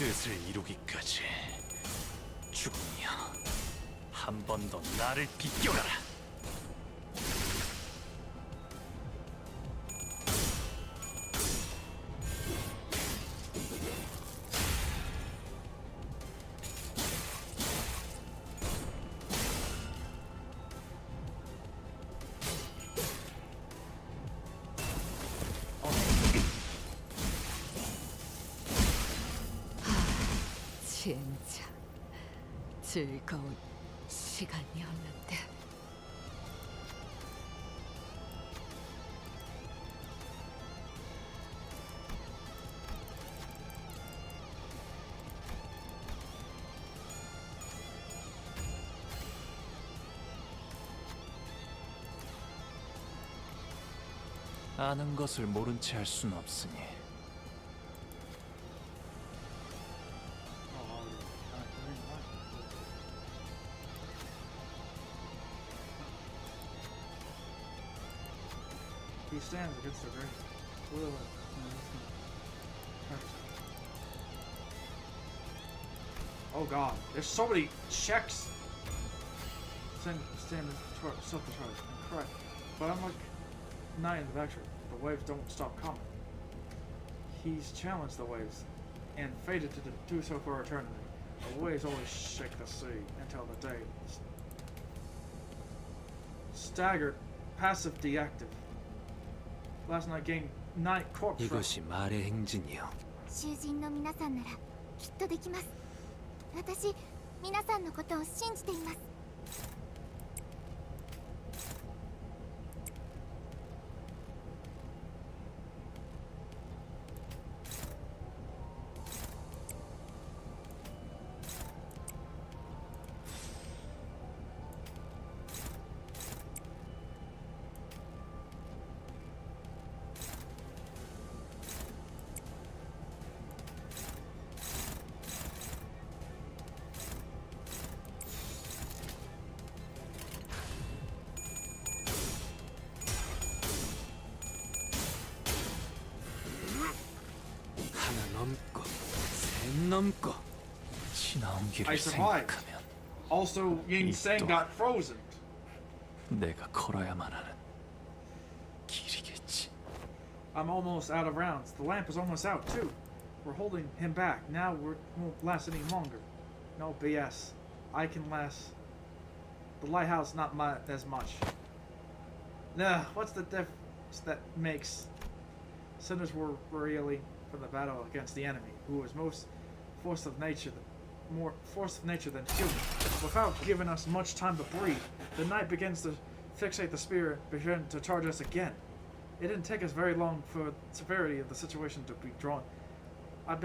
뜻을 이루기까지 죽음이여, 한 번 더 나를 비껴가라. 진짜 즐거운 시간이었는데. 아는 것을 모른 채 할 순 없으니. He stands against the very will. Oh god, there's so many checks. Stand self-control. Correct. But I'm like 9 in the vector. The waves don't stop coming. He's challenged the waves and fated to do so for eternity. The waves always shake the sea until the day. Staggered, passive deactive. Last night gained 9 corpse. 이것이 말의 행진이요. 囚人の皆さんならきっとできます。私、皆さんのことを信じています。 Oh 넘고 지나온 I 길을 survived. 생각하면 Also, Ying Seng got frozen. 내가 걸어야만 하는 길이겠지. I'm almost out of rounds. The lamp is almost out, too. We're holding him back. Now we won't last any longer. No BS. I can last. The lighthouse, not as much. Nah, what's the difference that makes? Sinners were really from the battle against the enemy, who was more force of nature than human. Without giving us much time to breathe, the knight begins to fixate the spear, begin to charge us again. It didn't take us very long for the severity of the situation to be drawn. I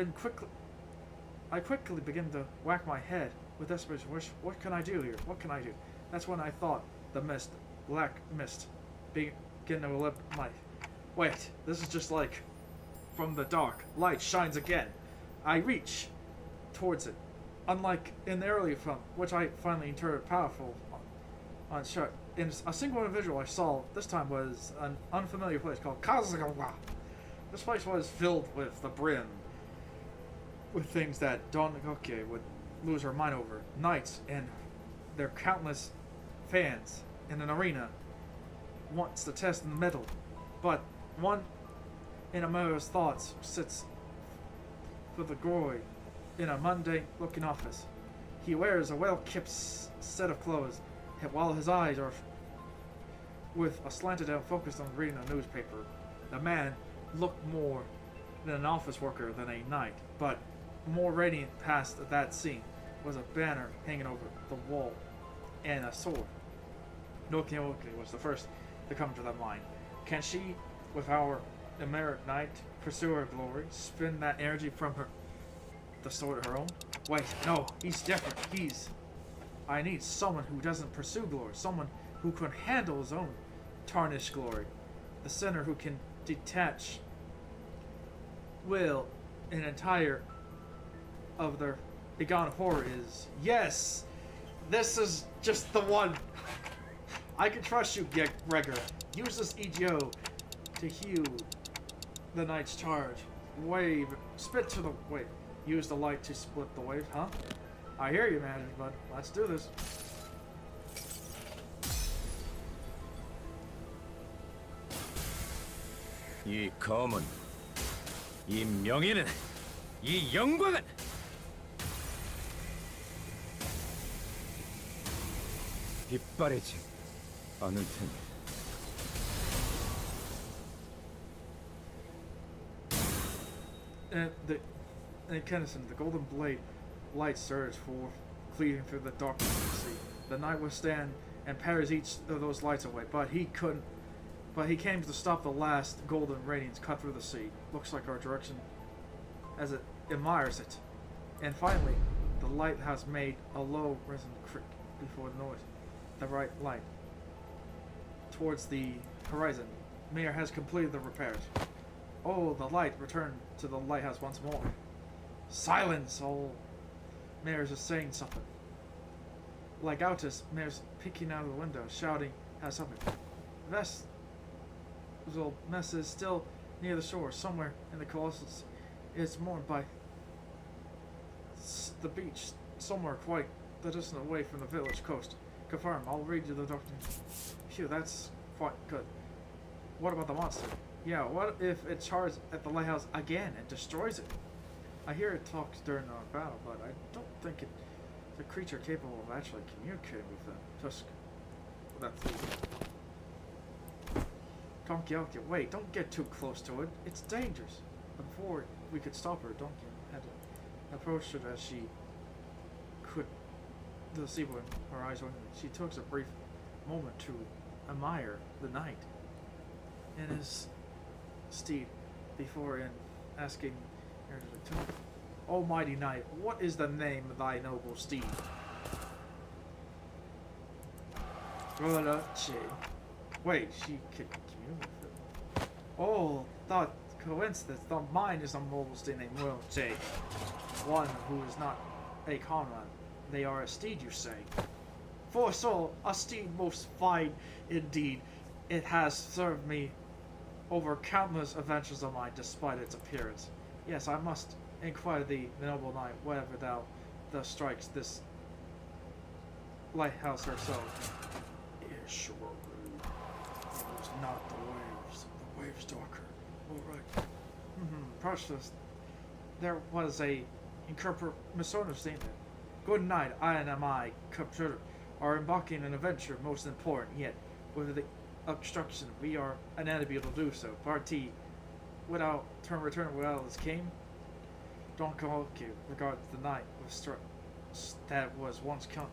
quickly begin to whack my head with desperation. What can I do here? What can I do? That's when I thought the mist, black mist, begin to lip my. Wait, this is just like from the dark. Light shines again. I reach towards it. Unlike in the earlier film, which I finally turned powerful on shot. In a single individual I saw this time was an unfamiliar place called Kazagawa. This place was filled with the brim with things that Don Goke would lose her mind over. Knights and their countless fans in an arena wants to test the metal, but one in Amara's thoughts sits for the glory in a mundane-looking office. He wears a well-kept set of clothes, while his eyes are with a slanted down focused on reading a newspaper. The man looked more than an office worker than a knight, but more radiant past that scene was a banner hanging over the wall and a sword. Nokioke was the first to come to that mind. Can she, with our American knight, pursue her glory, spin that energy from the sword of her own? Wait, no, he's different. I need someone who doesn't pursue glory, someone who can handle his own tarnished glory. The sinner who can detach will an entire of their begone horror is. Yes! This is just the one! I can trust you, Gregor. Use this EGO to hew the knight's charge. Wave. Spit to the... Wait. Use the light to split the wave, huh? I hear you, man, but let's do this. 이 검은, 이 명예는, 이 영광은 빛바래지 않을 테니. And Kennison, the golden blade light surged forth, cleaving through the darkness of the sea. The knight would stand and parries each of those lights away, but he couldn't. But he came to stop the last golden radiance cut through the sea. Looks like our direction as it admires it. And finally, the lighthouse made a low risen creak before the noise. The right light towards the horizon. Mayor has completed the repairs. Oh, the light returned to the lighthouse once more. Silence! Oh, Mayor's is saying something. Like Autis, Mayor's peeking out of the window, shouting at something. Mess is still near the shore, somewhere in the colossal sea. It's moored by the beach, somewhere quite the distance away from the village coast. Confirm, I'll read you the document. Phew, that's quite good. What about the monster? Yeah, what if it charges at the lighthouse again and destroys it? I hear it talks during our battle, but I don't think it's a creature capable of actually communicating with them. Tusk. Well, that's Donkey, wait, don't get too close to it. It's dangerous. Before we could stop her, Donkey had to approach her as she could to the seaboard, her eyes open. She took a brief moment to admire the knight and his steed before asking her to return. O mighty knight, what is the name of thy noble steed? Wait, she can communicate with him. Oh, thought coincidence. The mine is a mobile steed named Roche. One who is not a comrade. They are a steed, you say? For so, a steed most fine indeed. It has served me over countless adventures of mine, despite its appearance. Yes, I must inquire the noble knight, whatever thou strikes this lighthouse herself. Yeah, sure. It was not the waves. The waves darker. Alright. Precious. There was a misunderstanding. Good night, I and my computer are embarking on an adventure most important yet. With the obstruction, we are unable to do so. Party without return without this came. Don't call you regards the knight that was once counted.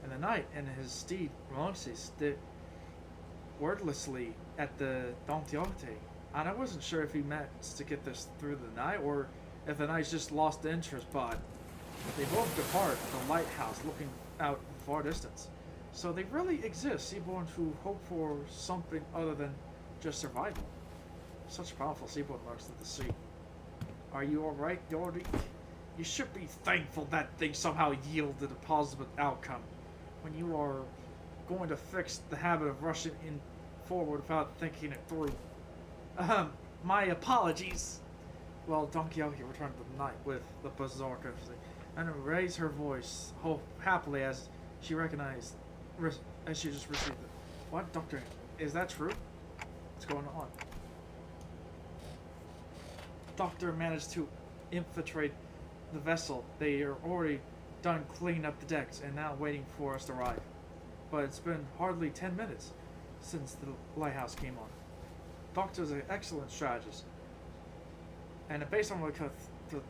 And the knight and his steed Rolonsis stood wordlessly at the Don Quixote. And I wasn't sure if he meant to get this through the night or if the knights just lost interest, but they both depart the lighthouse looking out in the far distance. So they really exist, seaborn who hope for something other than just survival. Such powerful seaborn lurks at the sea. Are you alright, Dory? You should be thankful that thing somehow yielded a positive outcome when you are going to fix the habit of rushing in forward without thinking it through. My apologies. Well, Don Quixote returned to the night with the bizarre courtesy, and raised her voice happily as she recognized, as she just received it. What, Doctor? Is that true? What's going on? Doctor managed to infiltrate the vessel. They are already done cleaning up the decks and now waiting for us to arrive. But it's been hardly 10 minutes since the lighthouse came on. Doctor's an excellent strategist. And based on what it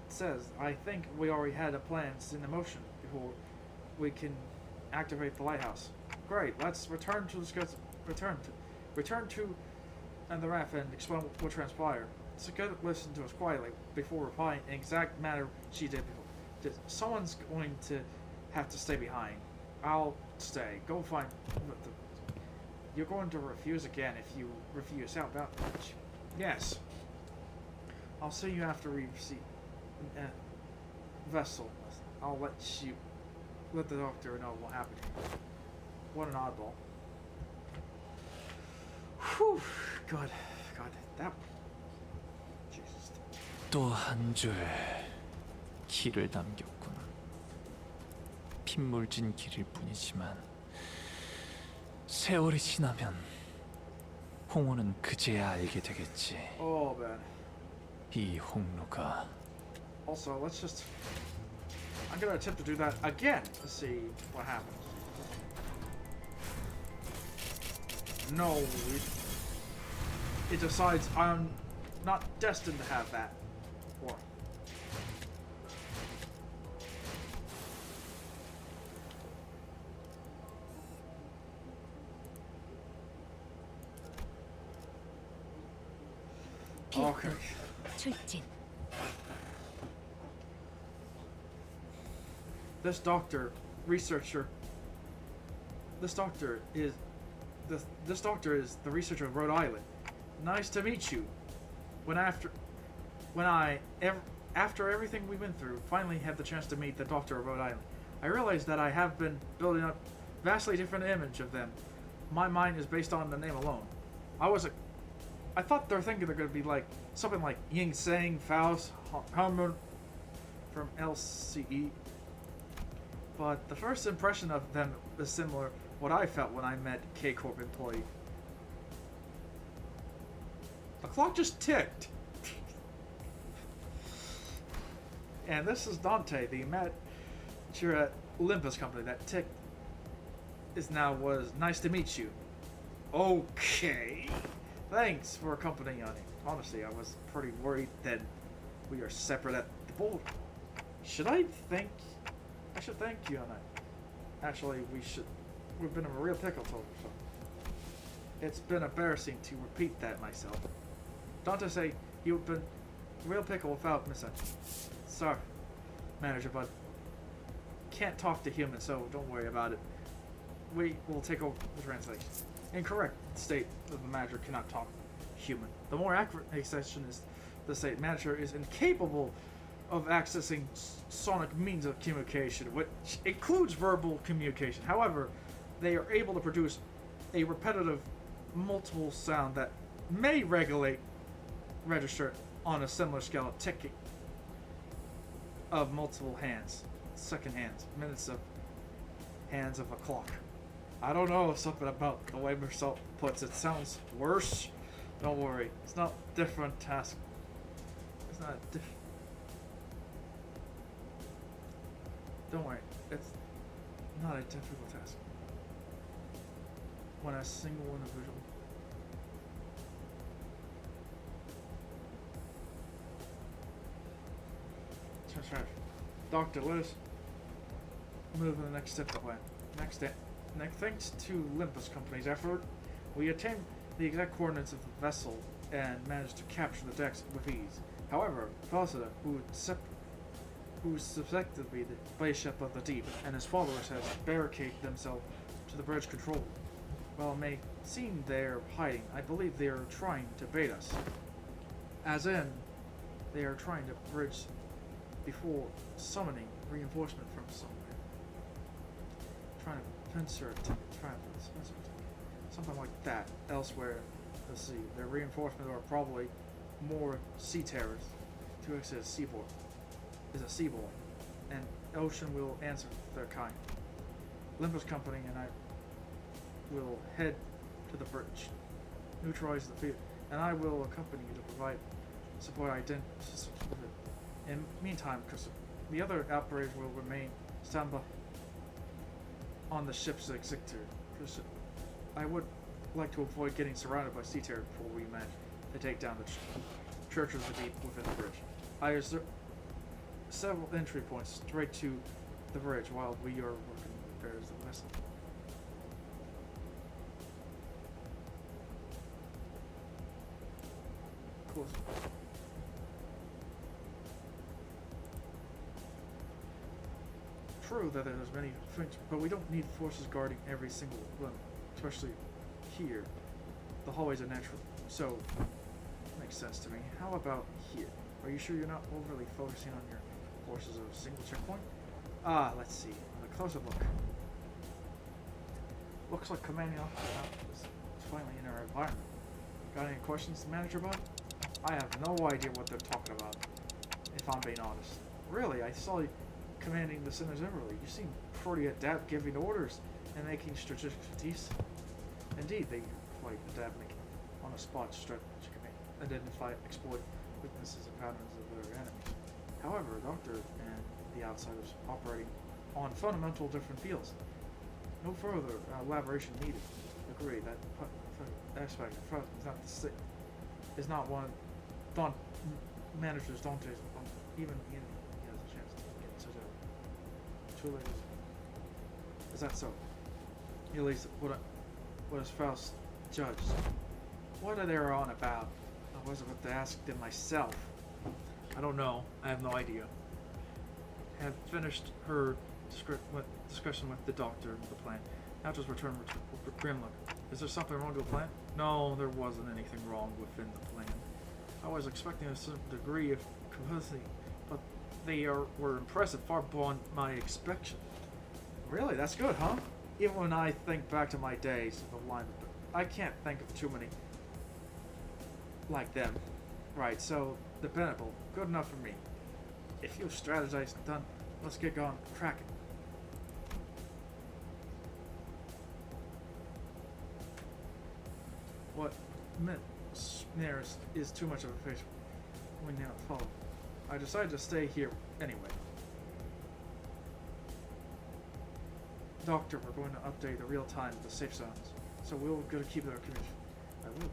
says, I think we already had a plan in motion before we can activate the lighthouse. Great, let's return to the raft and explain what transpired. It's a good listen to us quietly before replying in exact manner she did before. Someone's going to have to stay behind. I'll stay. Go find You're going to refuse again if you refuse. How about that? Yes. I'll see you after we see vessel. I'll let the doctor know what happened. What an oddball. Whew. God, that. Jesus. 또 한 줄 길을 남겼군. 핏물진 길일 뿐이지만 세월이 지나면 홍호는 그제야 알게 되겠지. Oh man. 이 홍로가. Also, I'm gonna attempt to do that again to see what happens. No, it decides I'm not destined to have that. Or okay. 출진. This doctor is the researcher of Rhode Island. Nice to meet you. After everything we went through, finally had the chance to meet the doctor of Rhode Island. I realized that I have been building up a vastly different image of them. My mind is based on the name alone. I thought they're thinking they're going to be like something like Ying Sang, Faust, Harmon from LCE. But the first impression of them is similar to what I felt when I met K-Corp employee. The clock just ticked. And this is Dante, the manager at Limbus company. That tick was nice to meet you. Okay. Thanks for accompanying on it. Honestly, I was pretty worried that we are separate at the border. I should thank you on that. Actually, we've been in a real pickle together, so. It's been embarrassing to repeat that myself. Dante say you've been real pickle without missing. Sorry, manager, but can't talk to humans, so don't worry about it. We will take over the translation. Incorrect state that the manager cannot talk human. The more accurate expression is the state manager is incapable of accessing sonic means of communication, which includes verbal communication. However, they are able to produce a repetitive, multiple sound that may register on a similar scale of ticking. of multiple hands, second hands, minutes of hands of a clock. I don't know, something about the way Marcel puts it sounds worse. Don't worry, it's not different task. It's not different. Don't worry, it's not a difficult task. When a single individual Doctor, let us move to the next step of the plan. Next step. Thanks to Limbus Company's effort, we attained the exact coordinates of the vessel and managed to capture the decks with ease. However, Falsida, who suspected to be the spaceship of the deep, and his followers has barricaded themselves to the bridge control. While it may seem they're hiding, I believe they are trying to bait us. As in, they are trying to bridge before summoning reinforcement from somewhere. Trying to pincer it, something like that elsewhere. Let's see, their reinforcements are probably more sea terrors. 2X is seaboard. And ocean will answer their kind. Limbus Company and I will head to the bridge, neutralize the field, and I will accompany you to provide support identity. In the meantime, because the other operators will remain standby on the ship's sector. I would like to avoid getting surrounded by sea terror before we manage to take down the church of the deep within the bridge. I reserve several entry points straight to the bridge while we are working with repairs of the vessel. Cool. True that there's many things, but we don't need forces guarding every single one, especially here. The hallways are natural, so makes sense to me. How about here? Are you sure you're not overly focusing on your forces of a single checkpoint? Let's see. A closer look. Looks like commanding officer is finally in our environment. Got any questions, manager bud? I have no idea what they're talking about, if I'm being honest. Really, I saw you commanding the Sinners Emerald. You seem pretty adept giving orders and making strategic decisions. Indeed, they quite adept making on the spot strategic command, identify, exploit weaknesses and patterns of their enemies. However, Doctor and the outsiders operating on fundamental different fields. No further elaboration needed. Agree that aspect of front is not one managers don't even he has a chance to get such a truly is that so? At least what is Faust judged? What are they on about? I was about to ask them myself. I don't know. I have no idea. Have finished her discussion with the doctor and the plan. Now just return with Grimlock. Is there something wrong with the plan? No, there wasn't anything wrong within the plan. I was expecting a certain degree of complicity, but they were impressive far beyond my expectation. Really? That's good, huh? Even when I think back to my days of line, I can't think of too many like them. Right, so dependable. Good enough for me. If you strategize and done, let's get going. Crack it. What snares is too much of a fish. We now follow. I decided to stay here anyway. Doctor, we're going to update the real time of the safe zones, so we'll go to keep our commission. I will.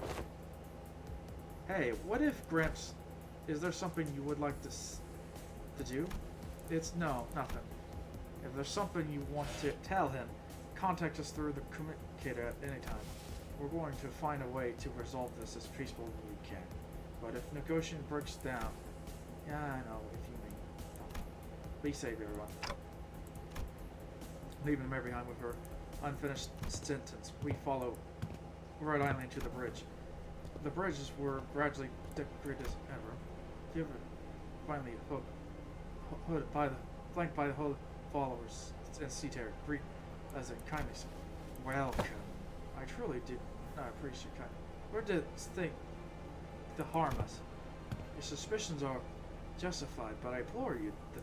Hey, what if Gramps? Is there something you would like to do? It's no, nothing. If there's something you want to tell him, contact us through the communicator at any time. We're going to find a way to resolve this as peacefully as we can. But if negotiation breaks down, yeah, I know if you mean. Be safe, everyone. Leaving Mary behind with her unfinished sentence, we follow Rhode Island to the bridge. The bridges were gradually decorated as ever. Finally, flanked by the whole followers and sea terror, greet as a kindness. Welcome. I truly did not appreciate kind. Where did think to harm us? Your suspicions are justified, but I implore you to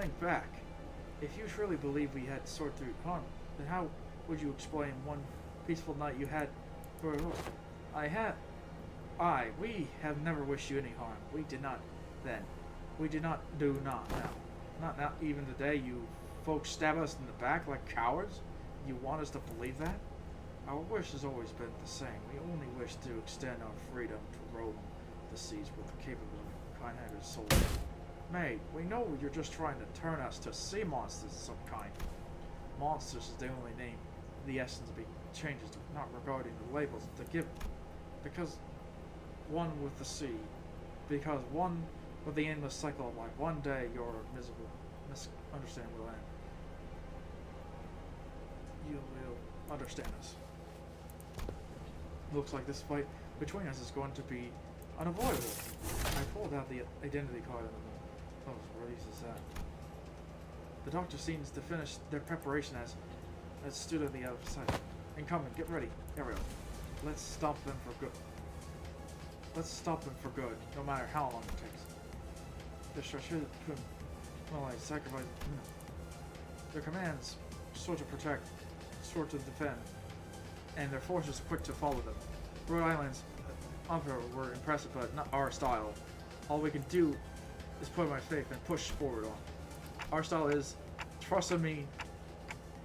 think back. If you truly believe we had soared through harm, then how would you explain one peaceful night you had for we have never wished you any harm. We did not then. We did not do not now. Not even today you folks stab us in the back like cowards? You want us to believe that? Our wish has always been the same. We only wish to extend our freedom to roam the seas with the capable and kind-hearted souls. Mate, we know you're just trying to turn us to sea monsters of some kind. Monsters is the only name the essence of being changes to, not regarding the labels to give it. Because one with the sea, because one with the endless cycle of life. One day your miserable misunderstanding will end. You will understand us. Looks like this fight between us is going to be unavoidable. I pulled out the identity card and releases that. The doctor seems to finish their preparation as stood on the other side. Incumbent, get ready. Ariel. Let's stop them for good. Let's stop them for good, no matter how long it takes. The Strashid well, I sacrifice their commands, sort to protect, sort to defend, and their forces quick to follow them. Rhode Island's were impressive, but not our style. All we can do is put my faith and push forward on. Our style is trust in me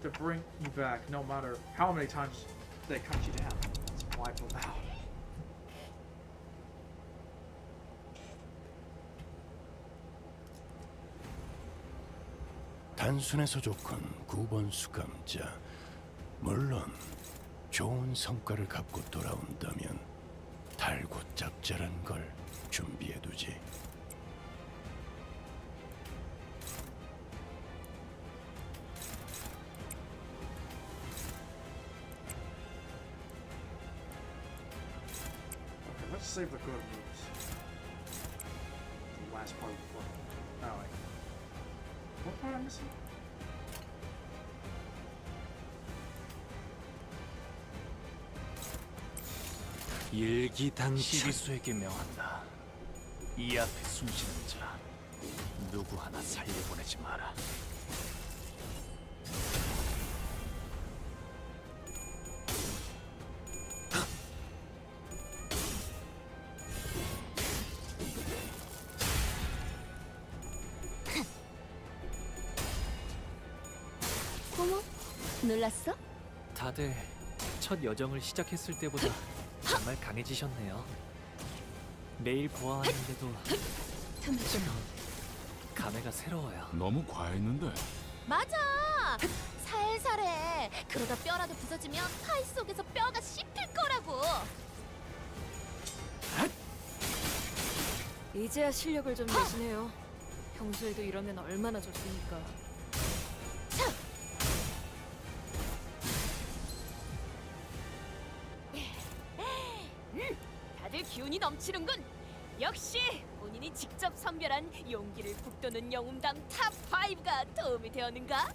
to bring you back, no matter how many times they cut you down. Let's wipe them out. 단순해서 좋군 9번 수감자. 물론 좋은 성과를 갖고 돌아온다면 달고 짭짤한 걸 준비해두지. Okay, let's save the good moves. The last part before. Oh, wait. What part am I missing? 일기당장 시리수에게 명한다. 이 앞에 숨쉬는 자 누구 하나 살려보내지 마라. 어머, 놀랐어? 다들 첫 여정을 시작했을 때보다 정말 강해지셨네요. 매일 보아하는데도 좀 감회가 새로워요. 너무 과했는데. 맞아! 살살해. 그러다 뼈라도 부서지면 파이 속에서 뼈가 씹힐 거라고. 이제야 실력을 좀 내시네요. 평소에도 이러면 얼마나 좋습니까? 다들 기운이 넘치는군. 역시 본인이 직접 선별한 용기를 북돋는 영웅담 탑 5가 도움이 되었는가?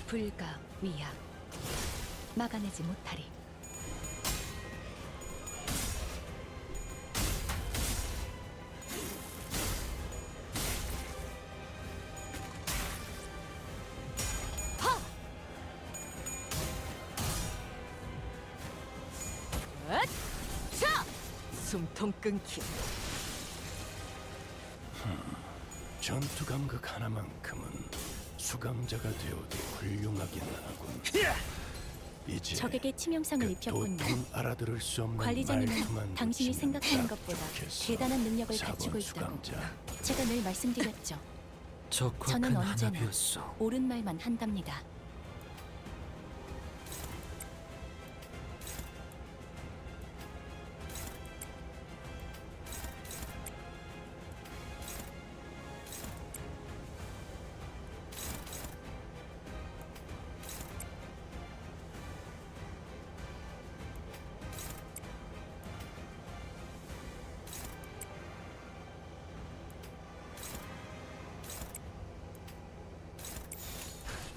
불가 위약 막아내지 못하리. 숨통 끊기. 전투 감각 하나만큼은 수감자가 되어도 훌륭하긴 하군. 이제 적에게 치명상을 입혔군요. 도통 알아들을 수 없는 관리자님은 말투만 당신이 붙이면 생각하는 딱 것보다 좋겠어. 대단한 능력을 4번 갖추고 있다고 수감자. 제가 늘 말씀드렸죠. 적확한 저는 언제나 하나비였어. 옳은 말만 한답니다.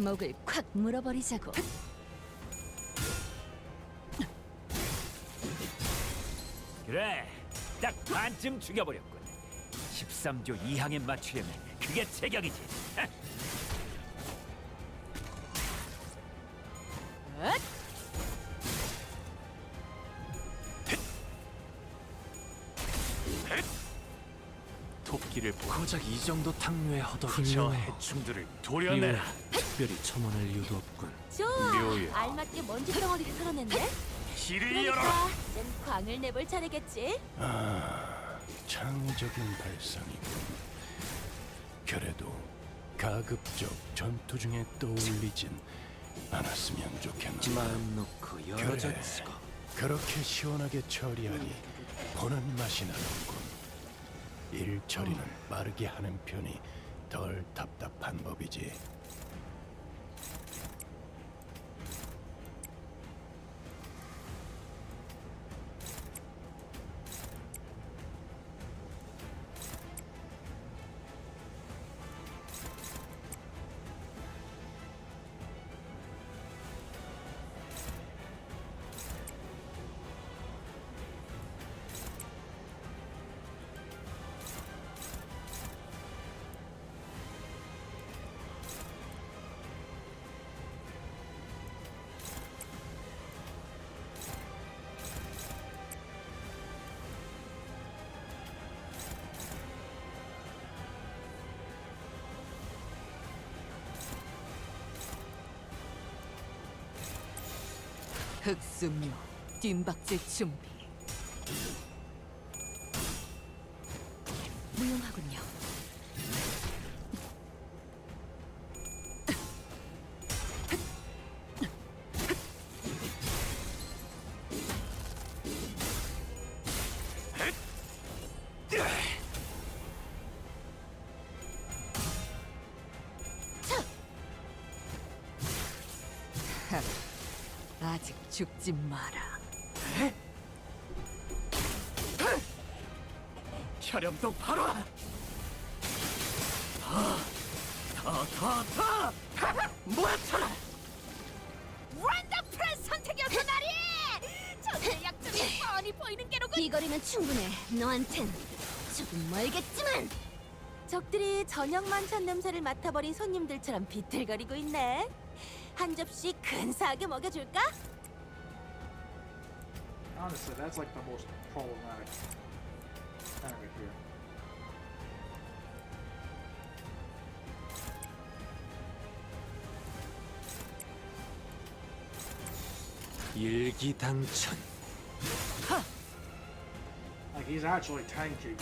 목을 콱 물어버리자고. 그래, 딱 반쯤 죽여버렸군. 13조 2항에 맞추려면 그게 제격이지. 토끼를 고작 이 정도 탕류에 허덕여 훌륭해요. 해충들을 도려내라. 특별히 첨언할 이유도 없군. 좋아. 묘야. 알맞게 먼지 덩어리를 털어냈네. 길을 열어라. 그러니까 넌 광을 내볼 차례겠지. 창의적인 발상이군. 그래도 가급적 전투 중에 떠올리진 않았으면 좋겠는데. 마음 놓고 열어젖히고 그렇게 시원하게 처리하니 보는 맛이 나는군. 일 처리는 빠르게 하는 편이 덜 답답한 법이지. 흑수묘 뒷박질 준비. 무용하군요. 아직 죽지 마라. 혈염도 바로. 모아쳐라. 원더풀한 선택이었어 나리. 저의 약점이 뻔히 보이는 게로군. 이 거리면 충분해. 너한텐 조금 멀겠지만. 적들이 저녁 만찬 냄새를 맡아버린 손님들처럼 비틀거리고 있네. 한 접시 근사하게 먹여줄까? Honestly, that's like the most problematic enemy here. 일기당천. Like, he's actually tanky.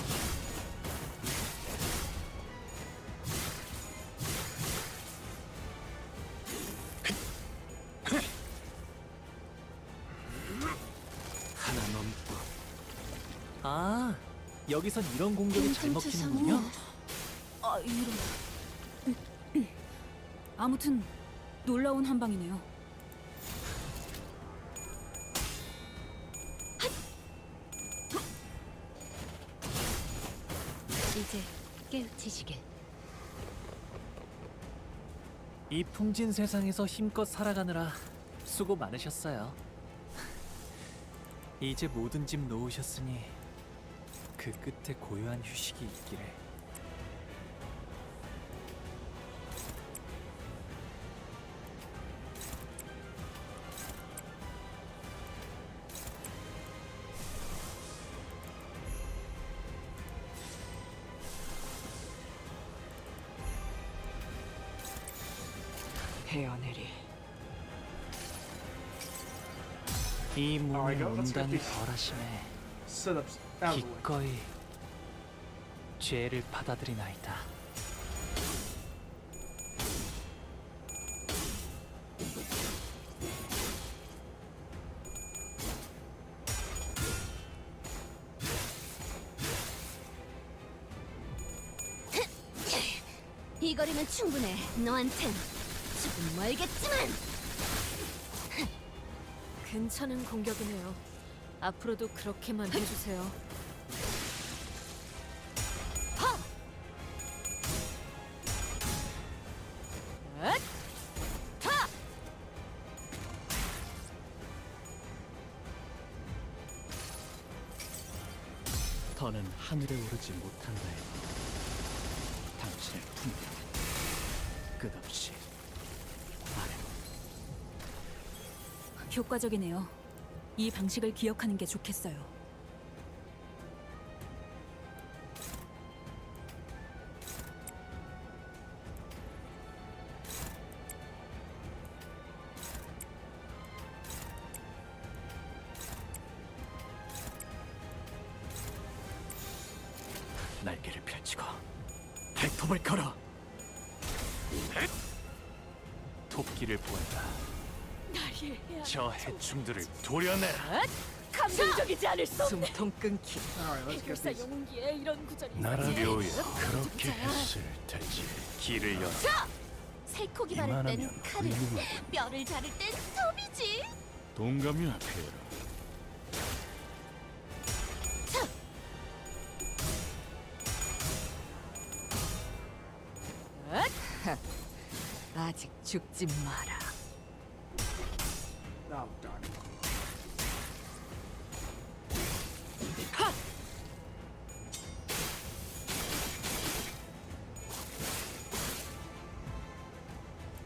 하나 넘고 아, 여기선 이런 공격이 잘 먹히는군요. 아, 이런. 아무튼 놀라운 한방이네요. 이제 깨우치시길. 이 풍진 세상에서 힘껏 살아가느라 수고 많으셨어요. 이제 모든 짐 놓으셨으니 그 끝에 고요한 휴식이 있기를. 헤어내리. 이 몸에 Alright, let's get 온단이 these 덜하심에 setups out of the way. 기꺼이 죄를 받아들이나이다. 이 거리면 충분해. 너한텐 조금 멀겠지만. 괜찮은 공격이네요. 앞으로도 그렇게만 해주세요. 선은 하늘에 오르지 못한다 했고 당신의 품격 끝없이 아래로. 효과적이네요. 이 방식을 기억하는 게 좋겠어요. 날개를 펼치고 발톱을 걸어. 토끼를 보낸다. 나를 저 해충들을 도려내라. 감동적이지 않을 수 없네. 숨통 끊기. Alright, let's get 해결사 these. 영웅기에 이런 구절이 나라면 묘야. 그렇게 했을 테지. 길을 열어. 살코기 바를 땐 이만하면 칼을, 훌륭하군. 뼈를 자를 땐 톱이지. 동감이야, 페라. 아직 죽지 마라. Oh, darn it.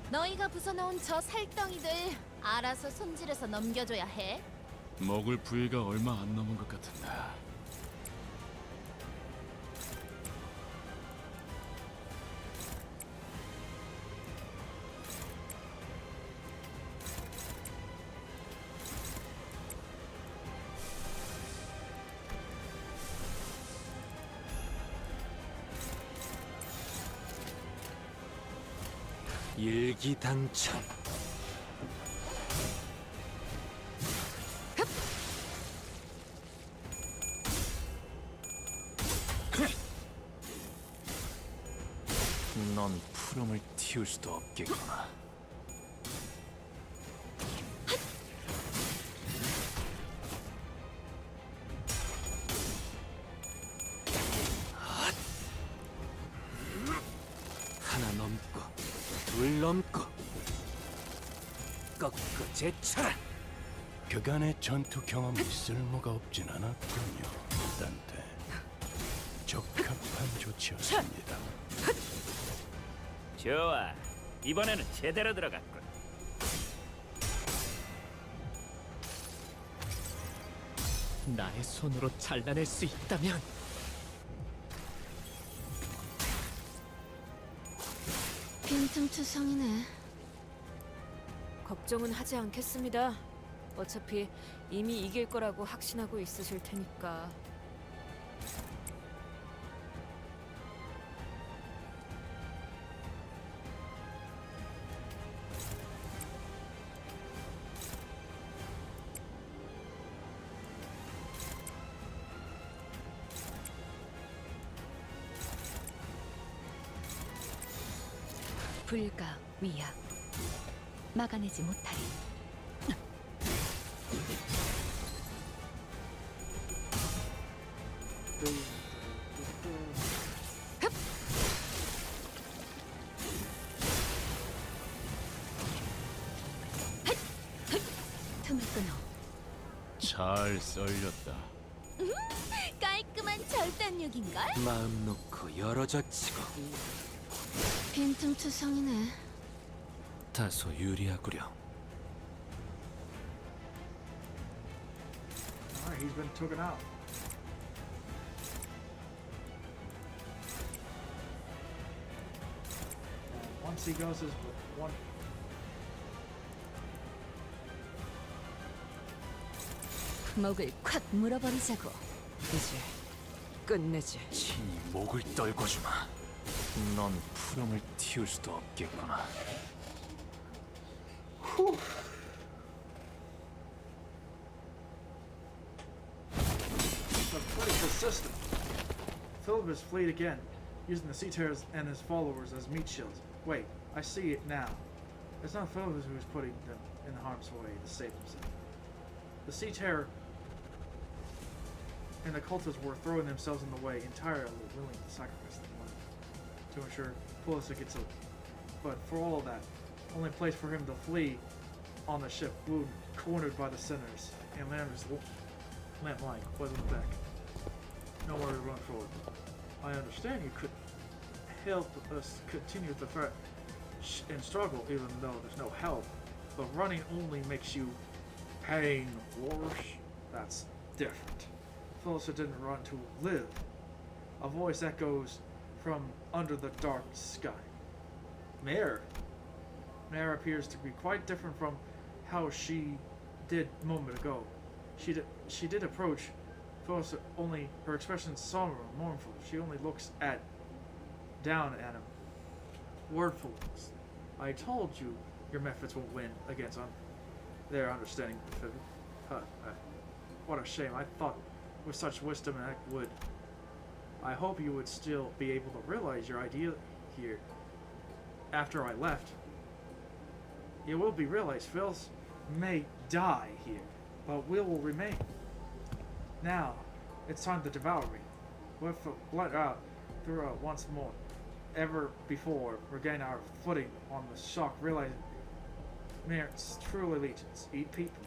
너희가 부숴놓은 저 살덩이들 알아서 손질해서 넘겨줘야 해. 먹을 부위가 얼마 안 남은 것 같은데. 일기당천. 넌 푸름을 틔울 수도 없겠구나. 하나 넘고 둘 넘고 꺾고 제쳐라. 그간의 전투 경험이 쓸모가 없진 않았군요, 단테. 적합한 조치였습니다. 좋아. 이번에는 제대로 들어갔군. 나의 손으로 잘라낼 수 있다면 빈틈투성이네. 걱정은 하지 않겠습니다. 어차피 이미 이길 거라고 확신하고 있으실 테니까. 불가 위약 막아내지 못하리. 틈을 끊어. 잘 썰렸다. 깔끔한 절단력인걸? 마음 놓고 열어젖히고. 빈틈투성이네. 다소 유리하구려. Alright, he's been taken out. And once he goes his one. 목을 콱 물어버리자고. 이제 끝내지. 친히 목을 떨궈주마. 넌 푸름을 틔울 수도 없겠구나. But pretty persistent. Philibus fleed again, using the Sea Terrors and his followers as meat shields. Wait, I see it now. It's not Philibus who is putting them in harm's way to save himself. The Sea Terror and the cultists were throwing themselves in the way, entirely willing to sacrifice their life to ensure Pulisic gets out. But for all of that, only place for him to flee on the ship, wound, cornered by the sinners, and Landers lamp lying poisoned deck. nowhere to run forward. I understand you could help us continue the threat and struggle even though there's no help, but running only makes you pain worse. That's different. Phyllis didn't run to live. A voice echoes from under the dark sky. Mare. Mare appears to be quite different from how she did a moment ago. She did approach Phyllis, only her expression is somber and mournful. She only looks down at him. Wordful. I told you your methods will win against their understanding. What a shame. I thought with such wisdom I would. I hope you would still be able to realize your idea here after I left. It will be realized Phyllis may die here, but will remain. Now, it's time to devour me. With the blood out throughout once more, ever before, regain our footing on the shock, realizing Mare's true allegiance. Eat people.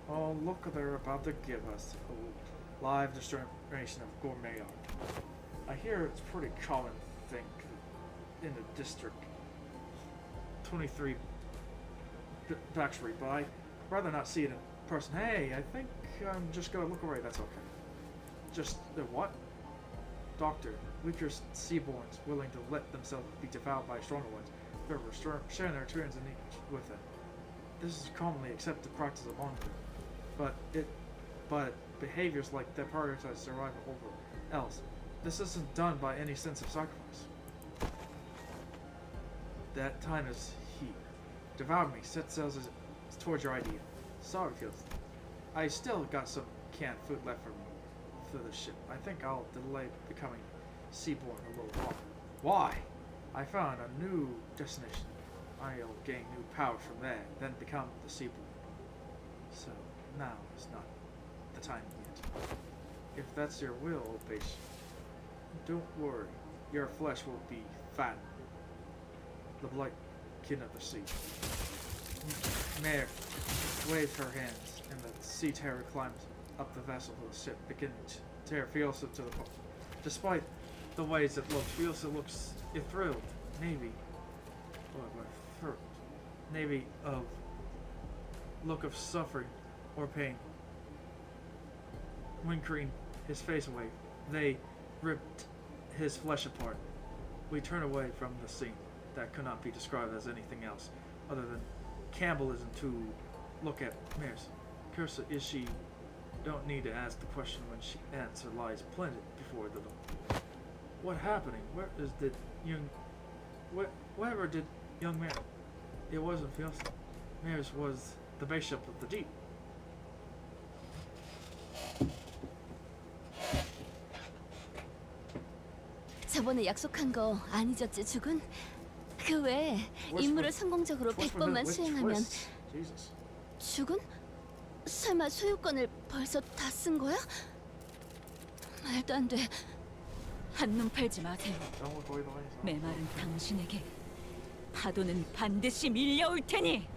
Oh, look, they're about to give us a live demonstration of gourmet art. I hear it's a pretty common thing in the district 23 factory, but I'd rather not see it in person. Hey, I think I'm just gonna look away. That's okay. Just the what? Doctor, weaker seaborns willing to let themselves be devoured by stronger ones. They're sharing their experience and each with them. This is commonly accepted practice among them, but behaviors like that prioritize survival over else. This isn't done by any sense of sacrifice. That time is here. Devour me. Set sails towards your idea. Sorry, Fields. I still got some canned food left for the ship. I think I'll delay becoming seaborne a little while. Why? I found a new destination. I'll gain new power from there, then become the seaborne. So now is not the time yet. If that's your will, old patient, don't worry. Your flesh will be fattened. The blight kin of the sea. Mare waved her hands, and the sea terror climbed up the vessel of the ship, beginning to tear Fiosa to the bone. Despite the ways it looks, Fiosa looks thrilled. Navy of look of suffering or pain. Winkering his face away, they ripped his flesh apart. We turn away from the scene that could not be described as anything else other than cannibalism to look at Mare's. Curse is she? Don't need to ask the question when she answer lies planted before the door. What happening? Wherever did young Mare? It wasn't Fields. Mare's was the bishop of the deep. 저번에 약속한 거 안 잊었지, 죽은? 그 외에 임무를 성공적으로 100번만 수행하면 죽은? 설마 소유권을 벌써 다 쓴 거야? 말도 안 돼. 한눈 팔지 마세요. 메말은 당신에게 파도는 반드시 밀려올 테니.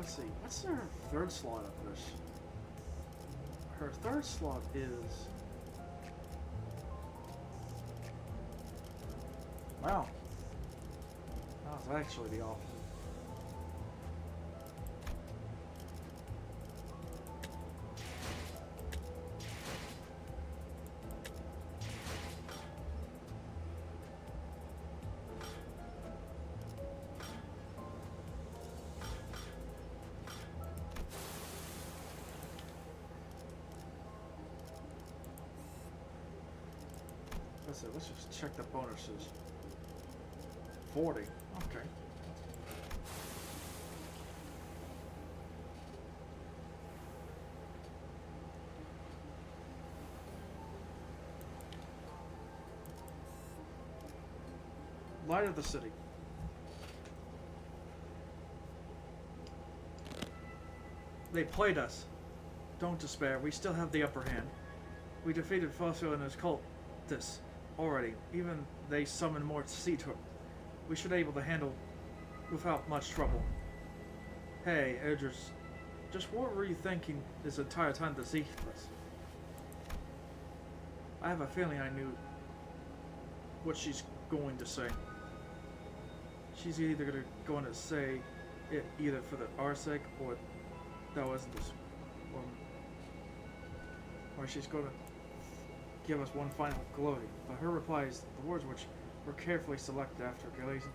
let's see. What's her third slot of this? Her third slot is... Wow. That was actually the opposite. Let's just check the bonuses. 40. Okay. Light of the city. They played us. Don't despair. We still have the upper hand. We defeated Fossil and his cultists already. Even they summoned more sea turtles. We should be able to handle without much trouble. Hey, Edris, just what were you thinking this entire time to seek us? I have a feeling I knew what she's going to say. She's either going to say it either for our sake or that wasn't this, or she's going to give us one final gloating. But her replies, the words which were carefully selected after gazing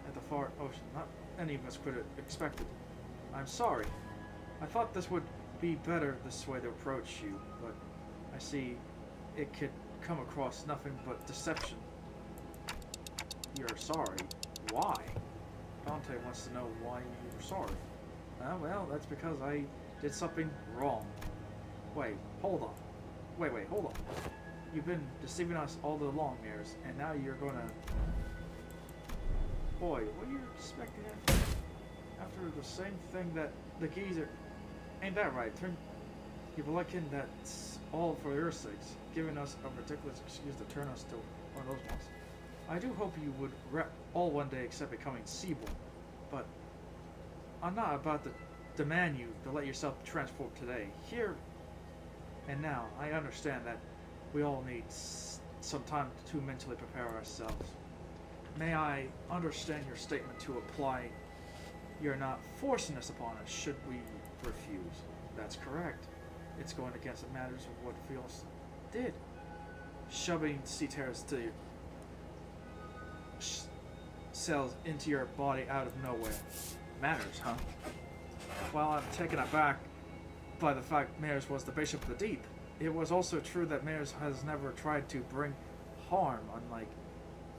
at the far ocean, not any of us could have expected. I'm sorry. I thought this would be better this way to approach you, but I see it could come across nothing but deception. You're sorry? Why? Dante wants to know why you're sorry. Well, that's because I did something wrong. Wait, hold on. Wait, hold on. You've been deceiving us all along, Mares, and now you're gonna... Boy, what are you expecting after the same thing that the geezer... Ain't that right? You've likened that's all for your sakes, giving us a ridiculous excuse to turn us to one of those ones. I do hope you would all one day except becoming Seaborn, but I'm not about to demand you to let yourself transform today. Here and now, I understand that we all need some time to mentally prepare ourselves. May I understand your statement to apply you're not forcing us upon us should we refuse? That's correct. It's going against the matters of what Fios did. Shoving sea terrors to your cells into your body out of nowhere. Matters, huh? While I'm taken aback by the fact Mares was the Bishop of the Deep, it was also true that Mares has never tried to bring harm, unlike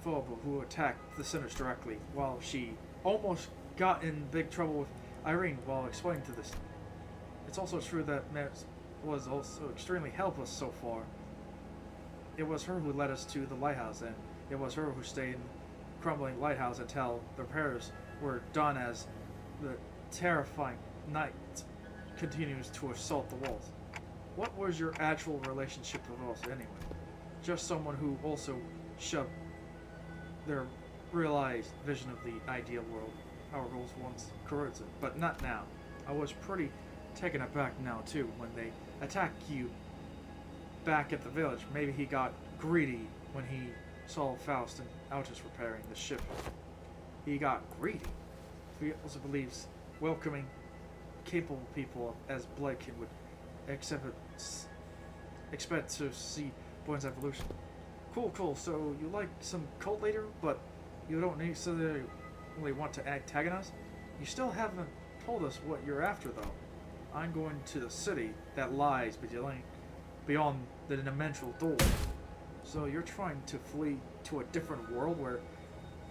Phoebe, who attacked the sinners directly, while she almost got in big trouble with Irene while explaining to this. It's also true that Mares was also extremely helpless so far. It was her who led us to the lighthouse, and it was her who stayed in the crumbling lighthouse until the repairs were done as the terrifying night continues to assault the walls. What was your actual relationship with us anyway? Just someone who also shoved their realized vision of the ideal world our rules once corroded, but not now. I was pretty taken aback now too when they attacked you back at the village. Maybe he got greedy when he saw Faust and Altus repairing the ship. He got greedy. He also believes welcoming capable people as Blakekin would expect to see Boyne's evolution. Cool. So you like some cult leader, but you don't necessarily want to antagonize? You still haven't told us what you're after, though. I'm going to the city that lies beyond the dimensional door. So you're trying to flee to a different world where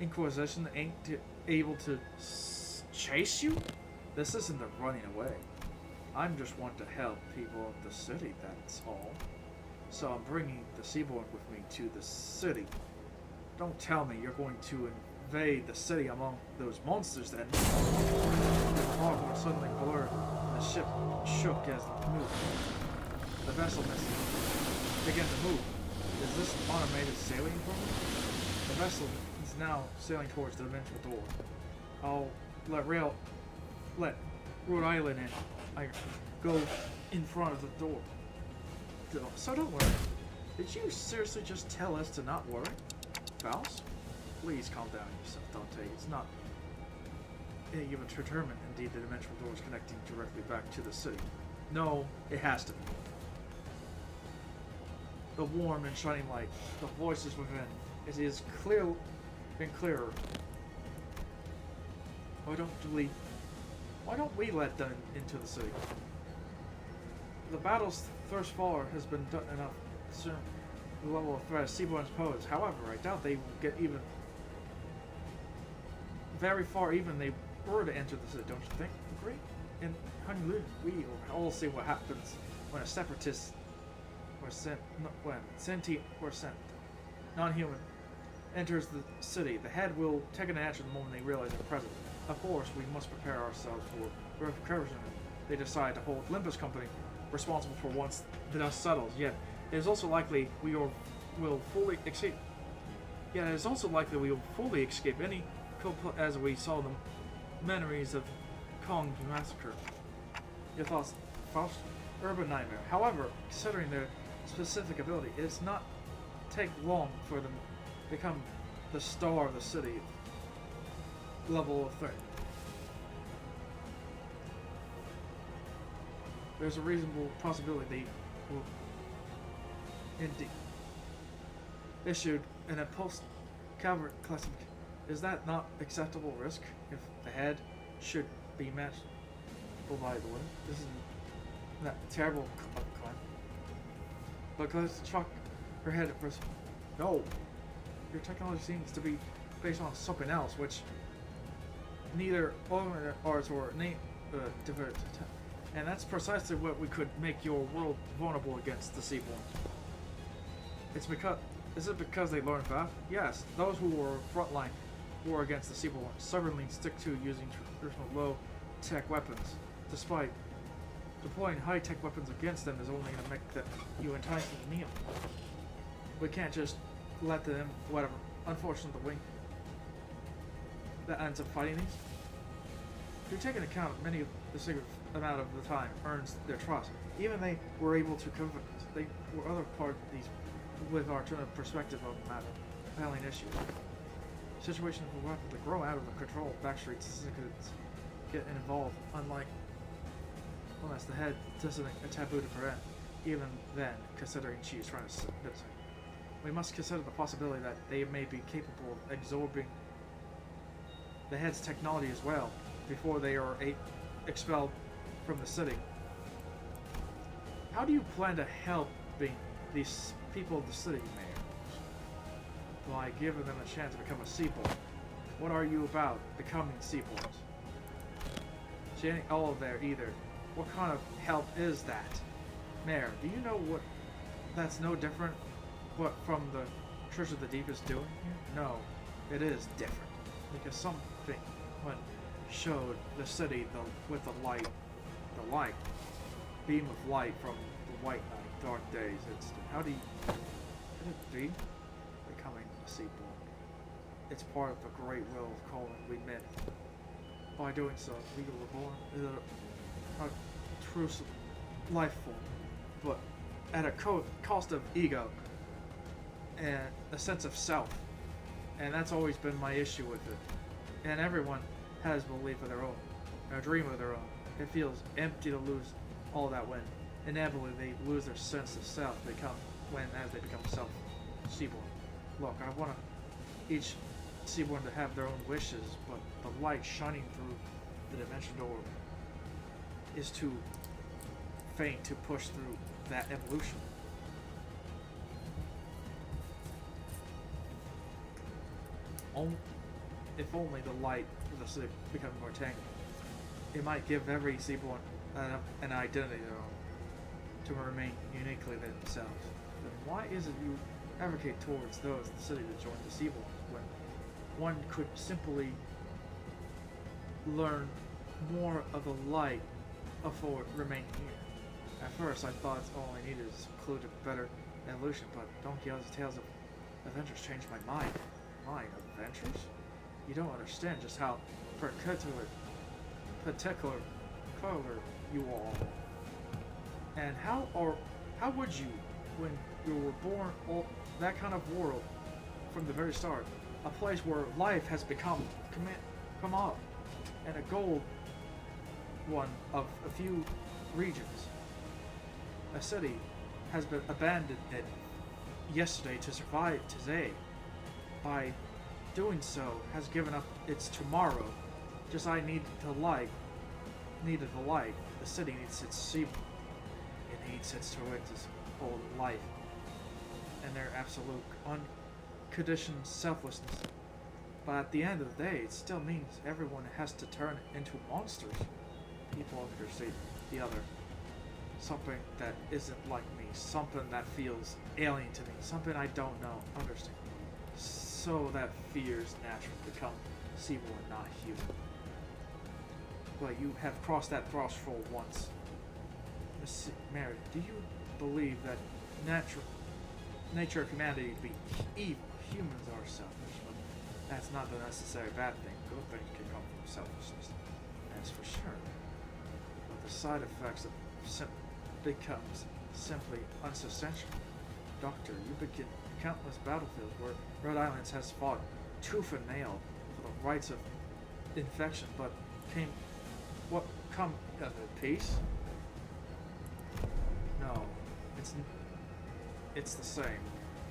Inquisition ain't able to chase you? This isn't the running away. I'm just want to help people of the city, that's all. So I'm bringing the Seaborn with me to the city. Don't tell me you're going to invade the city among those monsters then. The foghorn suddenly blurred and the ship shook as it moved. The vessel began to move. Is this automated sailing equipment? The vessel is now sailing towards the dimensional door. I'll let Rhode Island and I go in front of the door. So don't worry. Did you seriously just tell us to not worry? Faust? Please calm down yourself, Dante. It's not even determined, indeed, the dimensional door is connecting directly back to the city. No, it has to be. The warm and shining light, the voices within, it is clear and clearer. Why don't we let them into the city? The battles thus far has been done enough to discern the level of threat Seaborns pose. However, I doubt they will get even very far even they were to enter the city, don't you think? Agree? In Honolulu, we will all see what happens when a separatist or sentient or sent non-human enters the city. The head will take an action the moment they realize their presence. Of course, we must prepare ourselves for recursion. They decide to hold Limbus Company responsible for once the dust settles. Yet, it is also likely we will fully escape. Yet, it is also likely we will fully escape any as we saw the memories of Kong massacre. Your thoughts, Faust? Urban nightmare. However, considering their specific ability, it does not take long for them to become the star of the city level of threat. There's a reasonable possibility they will indeed issued an impulse cavalry classification. Is that not acceptable risk if the head should be matched by the wind? This is not terrible climb. But let's chuck her head at first. No, your technology seems to be based on something else, which neither arts or divert. And that's precisely what we could make your world vulnerable against the Seaborn. Is it because they learn fast? Yes, those who were frontline war against the Seaborn stubbornly stick to using traditional low-tech weapons. Despite deploying high-tech weapons against them is only going to make you enticing to kneel. We can't just let them, whatever. Unfortunately, the wing that ends up fighting these. If you take into account many of the secret amount of the time earns their trust, even they were able to convince they were other part of these with our alternative perspective of the matter, battling issues. Situations will rapidly grow out of the control of backstreets syndicates get involved, unless the head doesn't a taboo to prevent. Even then, considering she is trying to we must consider the possibility that they may be capable of absorbing the head's technology as well before they are expelled from the city. How do you plan to help these people of the city, Mayor? By giving them a chance to become a Seaborn. What are you about becoming Seaborns? She ain't all there either. What kind of help is that? Mayor, do you know what that's no different what from the Church of the Deep is doing here? No, it is different. Because something when showed the city with the light beam of light from the white night, dark days. How do you could it be becoming a Seaborn? It's part of the great will of calling we men. By doing so, we were born is a true life form, but at a cost of ego and a sense of self. And that's always been my issue with it. And everyone has belief of their own, a dream of their own. It feels empty to lose all that when inevitably they lose their sense of self as they become Seaborn. Look, I want each Seaborn to have their own wishes, but the light shining through the dimension door is too faint to push through that evolution. If only the light of the city becomes more tangled, it might give every Seaborn an identity of their own to remain uniquely themselves. Then why is it you advocate towards those in the city to join the Seaborn when one could simply learn more of the light before remaining here? At first, I thought all I needed is a clue to better evolution, but Don Quixote's tales of adventures changed my mind. Adventures? You don't understand just how particular color you all. And how would you, when you were born that kind of world from the very start, a place where life has come up, and a gold one of a few regions, a city has been abandoned yesterday to survive today. By doing so, has given up its tomorrow. Just I needed the light. The city needs its sea. It needs its whole life. And their absolute unconditioned selflessness. But at the end of the day, it still means everyone has to turn into monsters. People understand the other. Something that isn't like me. Something that feels alien to me. Something I don't understand. So that fears naturally become seaborn, not human. But you have crossed that threshold once. Miss Mary, do you believe that nature of humanity to be evil? Humans are selfish, but that's not the necessary bad thing. Good things can come from selfishness. That's for sure. But the side effects of becomes simply unsubstantial. Doctor, you begin countless battlefields where Red Islands has fought tooth and nail for the rights of infection, but what come of it? Peace? No, it's the same.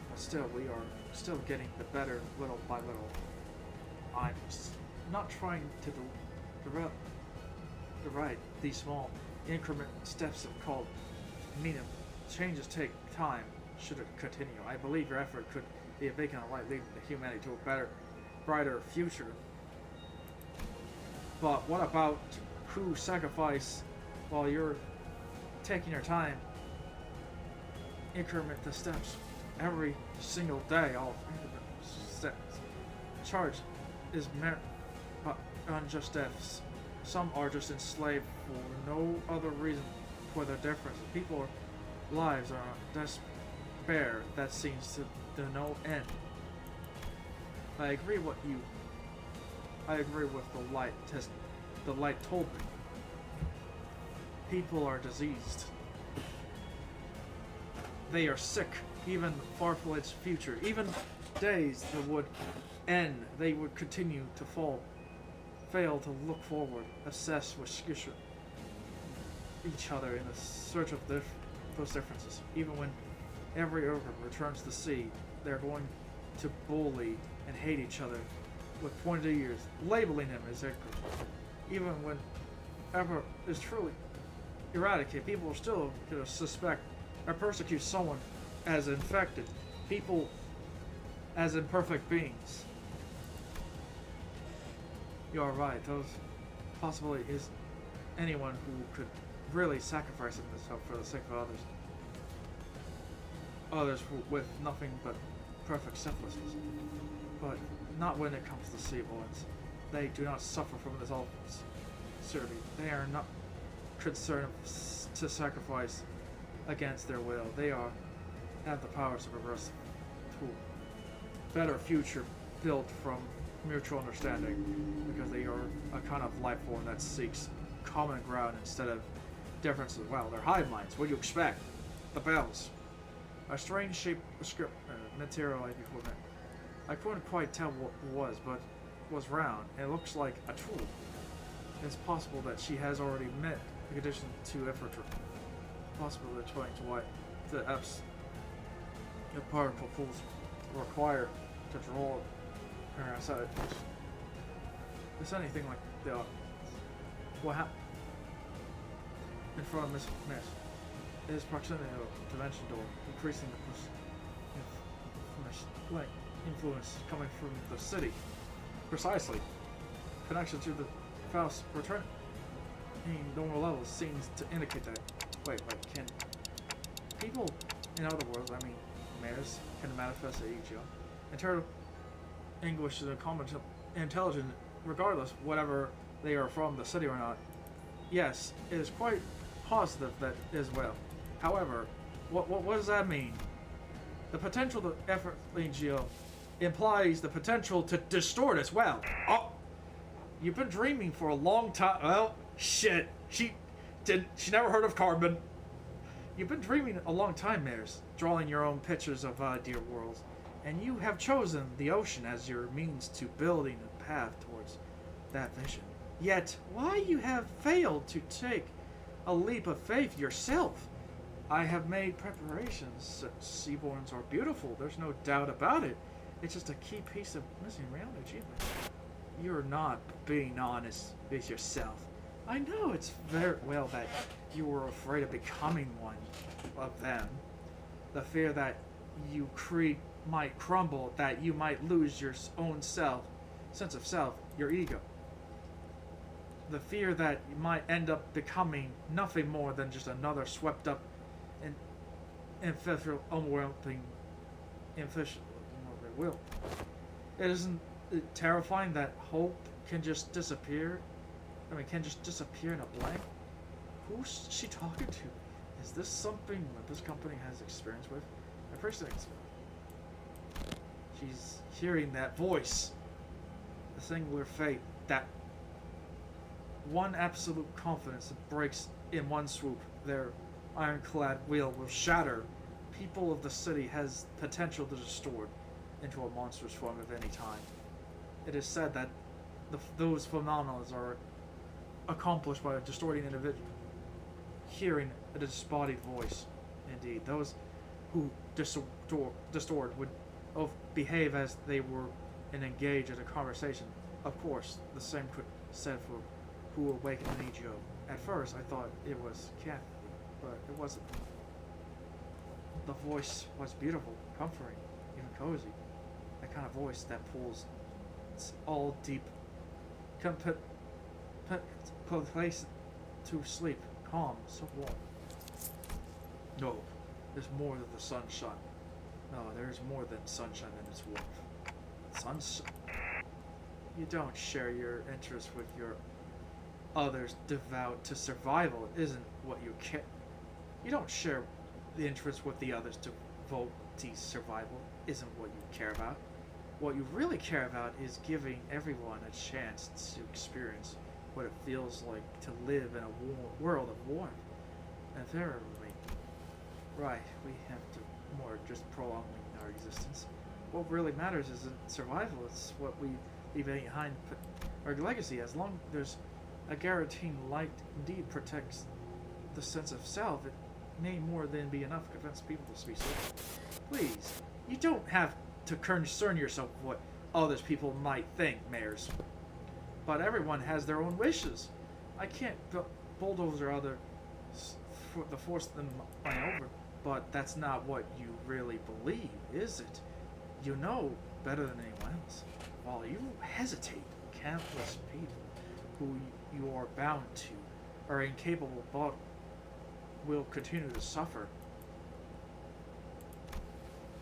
But still, we are still getting the better little by little. I'm not trying to right these small increment steps of called medium changes take time. Should it continue, I believe your effort could be a beacon of light leading humanity to a better, brighter future. But what about who sacrifice while you're taking your time? Increment the steps every single day. All steps. Charge is meant but unjust deaths. Some are just enslaved for no other reason for their difference. People's lives are despair that seems to no end. I agree with the light the light told me. People are diseased. They are sick, even far-fetched future. Even days that would end, they would continue to fail to look forward, assess with each other in a search of those differences. Even when every organ returns to sea, they're going to bully and hate each other with pointed ears, labeling them as ignorant. Even when ever is truly eradicated, people are still going to suspect or persecute someone as infected, people as imperfect beings. You are right, those possibly is anyone who could really sacrifice themselves for the sake of others. Others with nothing but perfect selflessness. But not when it comes to Seaboys. They do not suffer from this all serity. They are not concerned to sacrifice against their will. They have the power to reverse to a better future built from mutual understanding, because they are a kind of life form that seeks common ground instead of differences. Well, they're hive minds. What do you expect? The bells. A strange shape script material before that. I couldn't quite tell what it was, but it was round, and it looks like a tool. It's possible that she has already met the condition to effort. Possible that trying to what the particle pools require to draw her outside. It's anything like the what happened in front of Miss is proximity of a dimension door, increasing the influence coming from the city. Precisely. Connection to the Faust return in normal levels seems to indicate that. Wait, can people in other worlds, I mean mayors, can manifest at EGO? Internal English is a common intelligent regardless whatever they are from the city or not. Yes, it is quite positive that as well. However, what does that mean? The potential to effort Legio implies the potential to distort as well. Oh, you've been dreaming for a long time. Well, shit. She never heard of carbon. You've been dreaming a long time, Mares, drawing your own pictures of ideal worlds, and you have chosen the ocean as your means to building a path towards that vision. Yet, why you have failed to take a leap of faith yourself? I have made preparations. Seaborns are beautiful, there's no doubt about it. It's just a key piece of missing reality achievement. You're not being honest with yourself. I know it's very well that you were afraid of becoming one of them. The fear that you might crumble, that you might lose your own sense of self, your ego. The fear that you might end up becoming nothing more than just another swept up and unwhelming will. Isn't it terrifying that hope can just disappear? Can just disappear in a blank? Who's she talking to? Is this something that this company has experience with? I personally think so. She's hearing that voice, the singular fate, that one absolute confidence that breaks in one swoop. Their ironclad will shatter. People of the city has potential to distort into a monstrous form at any time. It is said that those phenomena are accomplished by a distorting individual hearing a disembodied voice. Indeed, those who distort would behave as they were and engage in a conversation. Of course, the same could said for who awakened an ego. At first, I thought it was Kathy, but it wasn't. The voice was beautiful, comforting, even cozy. That kind of voice that pulls all deep, place to sleep, calm, so warm. No, there's more than the sunshine. No, there's more than sunshine than its warmth. Sunshine. You don't share your interests with your others devout to survival isn't what you care. You don't share the interests with the others devote to survival isn't what you care about. What you really care about is giving everyone a chance to experience what it feels like to live in a world of warmth and verily. Right, we have to more just prolonging our existence. What really matters isn't survival, it's what we leave behind our legacy. As long as there's a guaranteed light indeed protects the sense of self, it may more than be enough to convince people to be safe. Please, you don't have to concern yourself with what others people might think, Mayors. But everyone has their own wishes. I can't bulldoze or other to force them over, but that's not what you really believe, is it? You know better than anyone else. While you hesitate, countless people who you are bound to are incapable but will continue to suffer.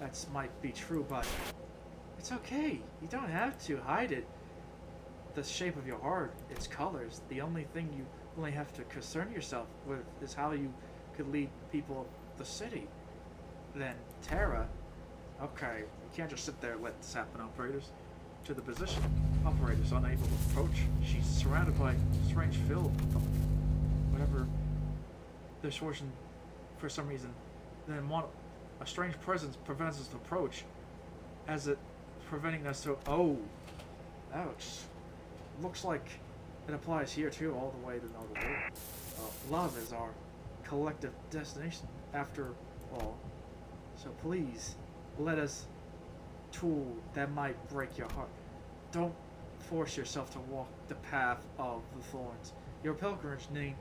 That might be true, but it's okay. You don't have to hide it. The shape of your heart, its colors, the only thing you only have to concern yourself with is how you could lead people of the city. Then Terra, okay, you can't just sit there and let this happen, operators. To the position, operators unable to approach. She's surrounded by a strange field of whatever distortion for some reason. Then a strange presence prevents us to approach, as it preventing us to. Oh, ouch! Looks like it applies here too, all the way to another world. Love is our collective destination, after all. So please, let us tool that might break your heart. Don't force yourself to walk the path of the thorns. Your pilgrimage need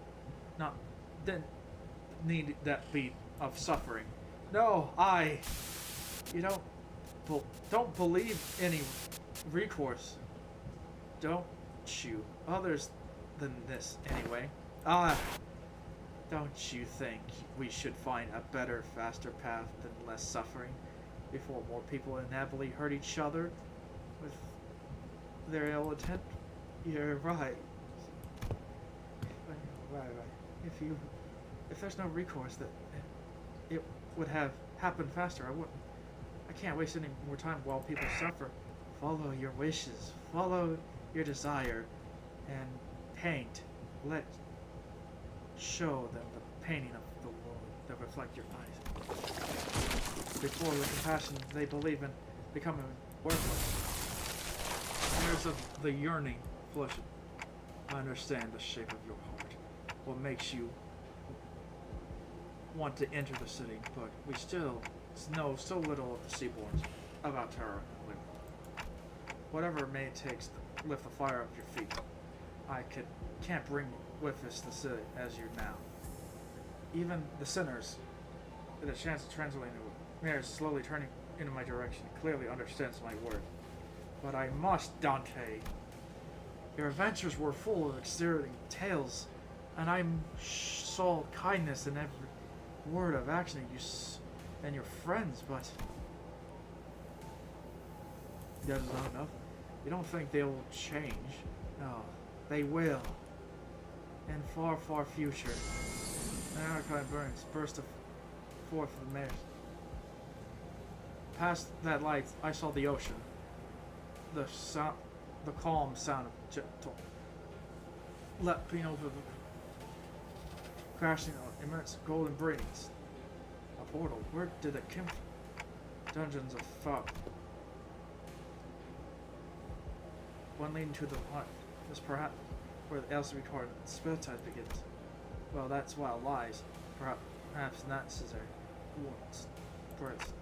that be of suffering. No, you don't believe any recourse. Don't you? Others than this, anyway. Don't you think we should find a better, faster path than less suffering before more people inevitably hurt each other with their ill intent? You're right. Right. If there's no recourse, that it would have happened faster. I can't waste any more time while people suffer. Follow your wishes. Follow your desire, and paint. Let show them the painting of the world that reflect your eyes. Before the compassion they believe in becoming worthless. There's the yearning flush. I understand the shape of your heart. What makes you want to enter the city, but we still know so little of the Seaborns about Terra and Limbus. Whatever it may take to lift the fire up your feet, I can't bring with us the city as you now. Even the sinners, with a chance of translating it, Mayor's slowly turning in my direction, clearly understands my word. But I must, Dante. Your adventures were full of exhilarating tales, and I saw kindness in every word of action of you and your friends, but that is not enough. You don't think they will change? No, they will. In far, far future, an Arknight burns, burst forth of the mares. Past that light, I saw the ocean. The sound, the calm sound of gentle leaping over the crashing on immense golden brilliance. A portal. Where did it come from? Dungeons of fog. One leading to the heart is perhaps where the else recorded spell tide begins. Well, that's wild lies. Perhaps not necessary. Once. First.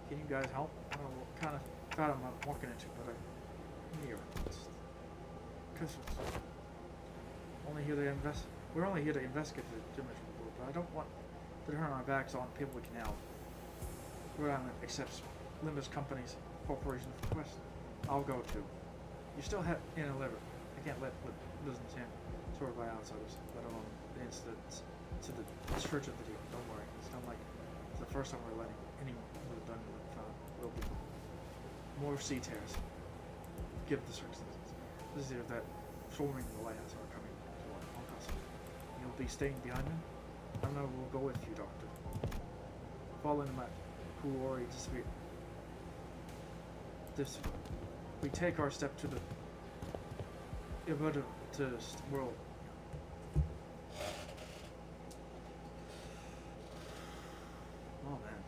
Can you guys help? I don't know what kind of fathom I'm walking into, but I'm here. It's Christmas. We're only here to investigate the dimensional world, but I don't want to turn our backs on people we can help. Rhode Island accepts Limbus companies, corporations request. I'll go too. You still have in a liver. I can't let business in sorted by outsiders, let alone the incidents to the church of the deal. Don't worry. It's not like it's the first time we're letting anyone who has done what found will be. More sea tears. Give the circumstances. This is that swarming the lighthouse are coming to our own castle. You'll be staying behind me? I know we'll go with you, Doctor. Following them out, who already disappeared. We take our step to the world. Oh man.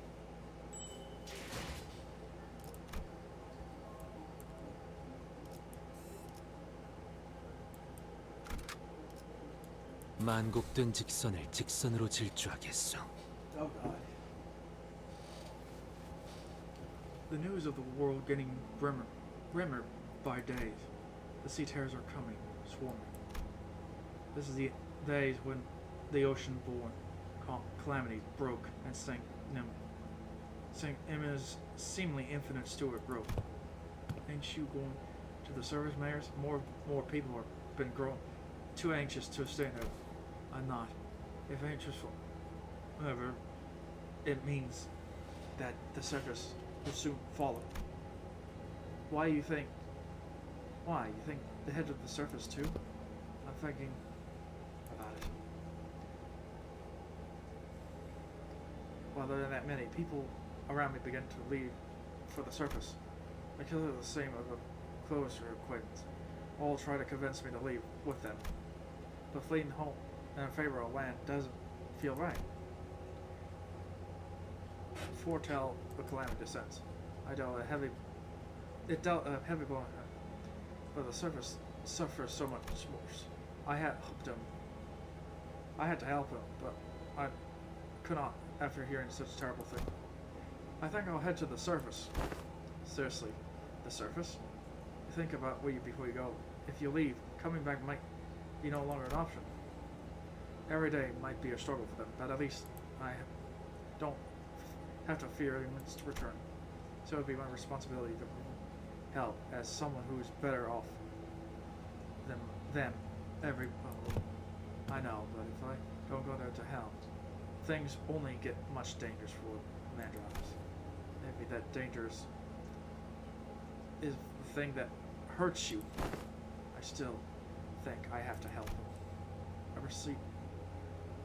만곡된 직선을 직선으로 질주하겠소. Oh god. The news of the world getting grimmer by days. The sea terrors are coming, swarming. This is the days when the ocean-born calamity broke and sank Emma's seemingly infinite steward growth. Ain't you going to the service, Mayors? More people have been growing too anxious to stand up. I'm not. If anxious, however, it means that the circus will soon follow. Why you think the head of the surface too? I'm thinking about it. While there are that many people around me begin to leave for the surface, I kill the same of a closer acquaintance. All try to convince me to leave with them. But fleeing home in favor of land doesn't feel right. Foretell the calamity descends. It dealt a heavy blow, but the surface suffers so much worse. I had to help him, but I could not after hearing such a terrible thing. I think I'll head to the surface. Seriously, the surface? Think about where you before you go. If you leave, coming back might be no longer an option. Every day might be a struggle for them, but at least I don't have to fear immense return. So it would be my responsibility to help as someone who is better off than them every I know, but if I don't go there to help, things only get much dangerous for Mandros. Maybe that dangerous is the thing that hurts you. I still think I have to help him. I receive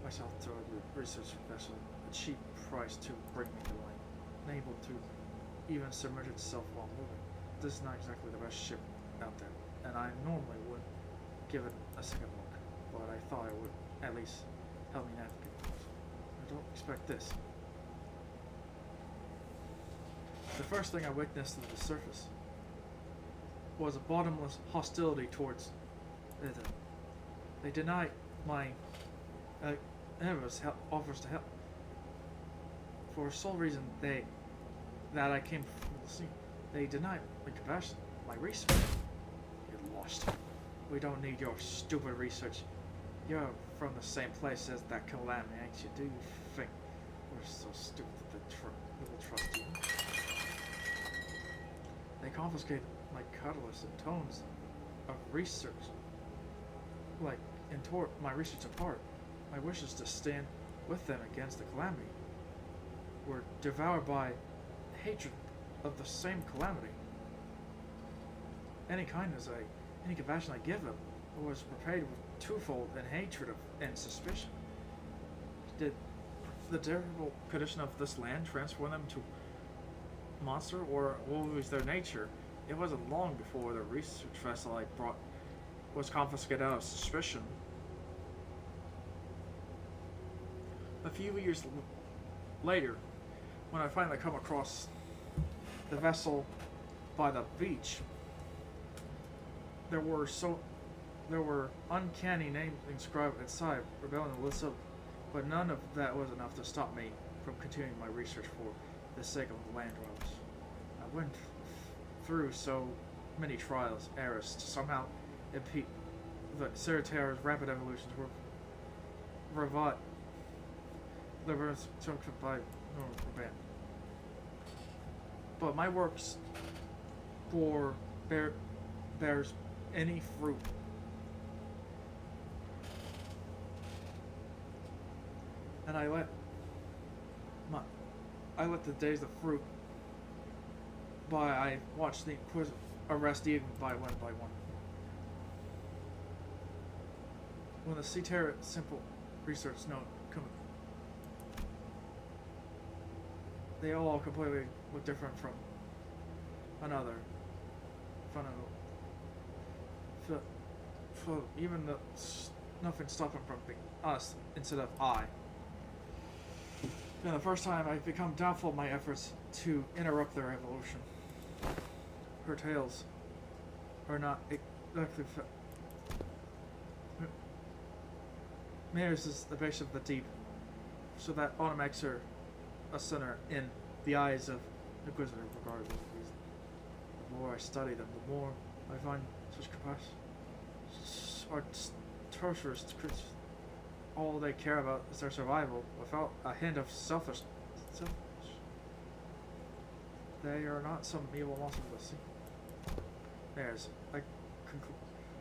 myself to a research vessel, a cheap price to bring me to light, unable to even submerge itself while moving. This is not exactly the best ship out there, and I normally would give it a second look, but I thought I would at least help me navigate. I don't expect this. The first thing I witnessed at the surface was a bottomless hostility towards it. They denied my offers to help. For sole reason that I came from the sea. They denied my compassion, my research. Get lost. We don't need your stupid research. You're from the same place as that calamity, ain't you? Do you think we're so stupid that we will trust you? They confiscated my catalyst and tones of research. Like, and tore my research apart. My wishes to stand with them against the calamity were devoured by hatred of the same calamity. Any kindness any compassion I give them was repaid with twofold in hatred and suspicion. Did the terrible condition of this land transform them to monster, or what was their nature? It wasn't long before the research vessel I brought was confiscated out of suspicion. A few years later, when I finally come across the vessel by the beach, there were uncanny names inscribed inside, rebellion and Lissa, but none of that was enough to stop me from continuing my research for the sake of the land dwellers. I went through so many trials, errors, to somehow impede the Ceratera's rapid evolutions were revived. They were took by but my works bears any fruit. And I let the days of fruit by. I watched the Inquisitor arrest even by one. When the Ceterra simple research note come, they all completely look different from another. Even nothing stopping from being us instead of I. And the first time I've become doubtful of my efforts to interrupt their evolution. Her tails are not exactly Mares is the base of the deep, so that autumn makes her a center in the eyes of the Inquisitor, regardless of reason. The more I study them, the more I find such capacity are torturous creatures. All they care about is their survival, without a hint of selfish. They are not some evil monster of the sea. There's,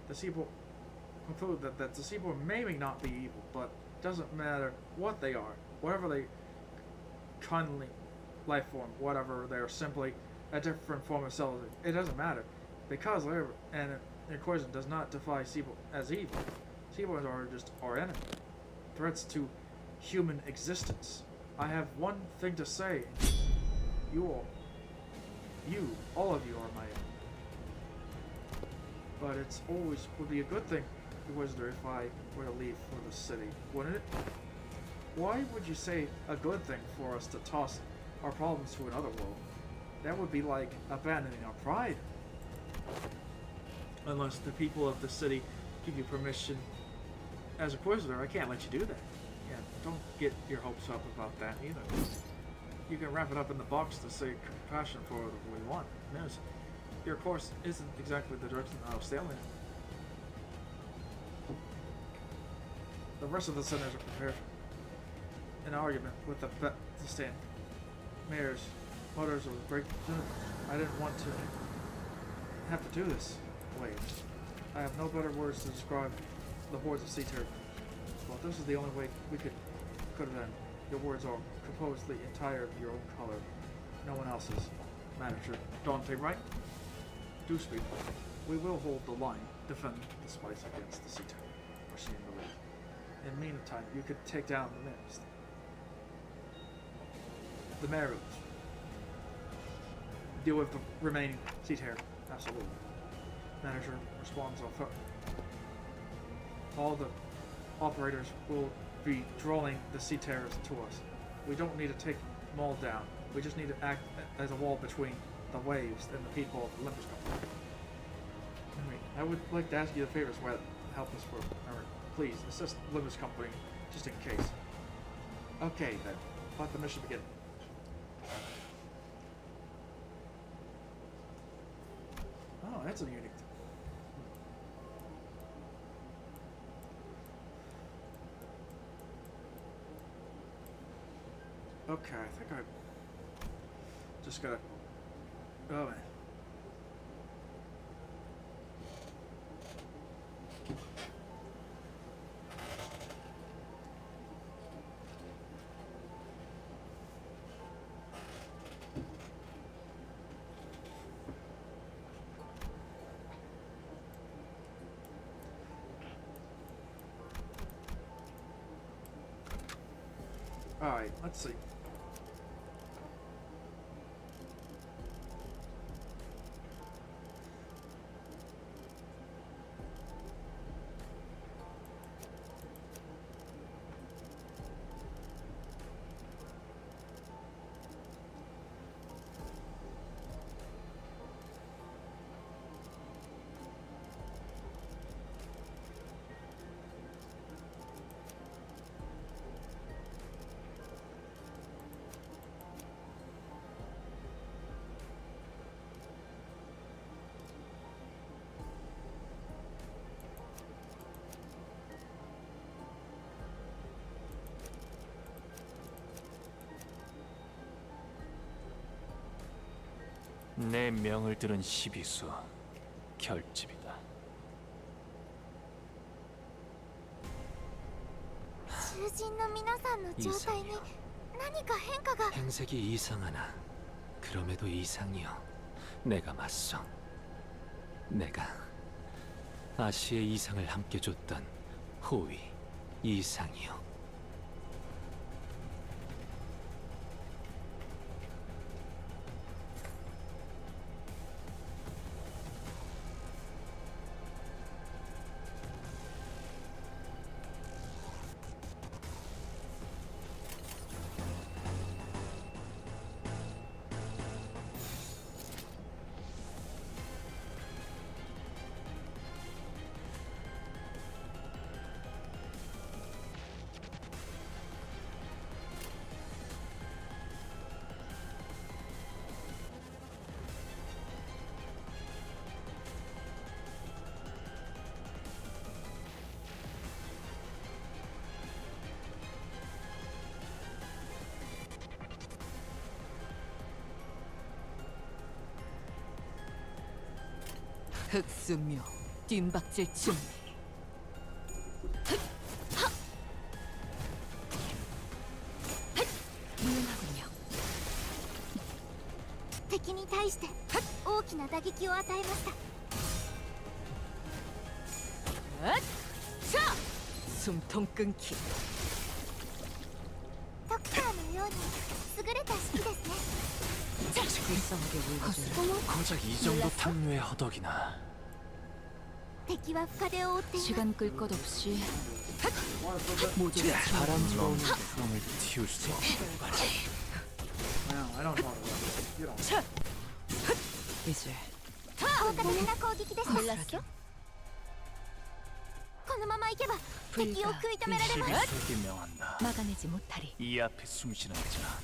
the Seaboard conclude that the Seaboard may not be evil, but doesn't matter what they are, whatever they kindly life form, whatever they are, simply a different form of civilization. It doesn't matter, because labor and Inquisition does not defy Seaboard as evil. Seaboards are just our enemy, threats to human existence. I have one thing to say: all of you are my enemy. But it's always would be a good thing, Inquisitor, if I were to leave for the city, wouldn't it? Why would you say a good thing for us to toss our problems to another world? That would be like abandoning our pride. Unless the people of the city give you permission. As a Inquisitor, I can't let you do that. Yeah, don't get your hopes up about that either. You can wrap it up in the box to say compassion for what we want. Notice, your course isn't exactly the direction I was sailing in. The rest of the senators are prepared. An argument with the stand. Mayors, motors of break. I didn't want to have to do this. Wait, I have no better words to describe the hordes of sea turtles. Well, this is the only way we could have done. Your words are composed the entire of your own color, no one else's. Manager, daunting, right? Do speak. We will hold the line, defend the spice against the sea turtle. Machine relief. In the meantime, you could take down the Mares. The Mares. Deal with the remaining sea terror. Absolutely. Manager responds all the operators will be drawing the sea terrors to us. We don't need to take them all down. We just need to act as a wall between the waves and the people of the Limbus company. Anyway, I would like to ask you a favor as well. Help us for, or please assist Limbus company just in case. Okay then, let the mission begin. Oh, that's a unique thing. Okay, I think I just gotta. Oh man. Alright, let's see. 내 명을 들은 시비수 결집이다. 囚人の皆さんの状態に何か変化が。 행색이 이상하나 그럼에도 이상이요. 내가 맞서. 내가 아시의 이상을 함께 줬던 호위 이상이요. 흑수묘 뒷박질 준비. 유용하군요. 敵に対して大きな打撃を与えました。 숨통 끊기. ドクターのように優れた式ですね。 불쌍하게 울어주는 고작 이 정도 탕류의 허덕이나. 敵は深手を負っています。 시간 끌 것 없이 모두가 바람스러운 구름을 틔울 수 없을 거라. Well, I don't know what it is. You don't. 이제 効果的な攻撃でした。몰랐어? このまま行けば敵を食い止められます。 시비수에게 명한다. 막아내지 못하리. 이 앞에 숨쉬는 자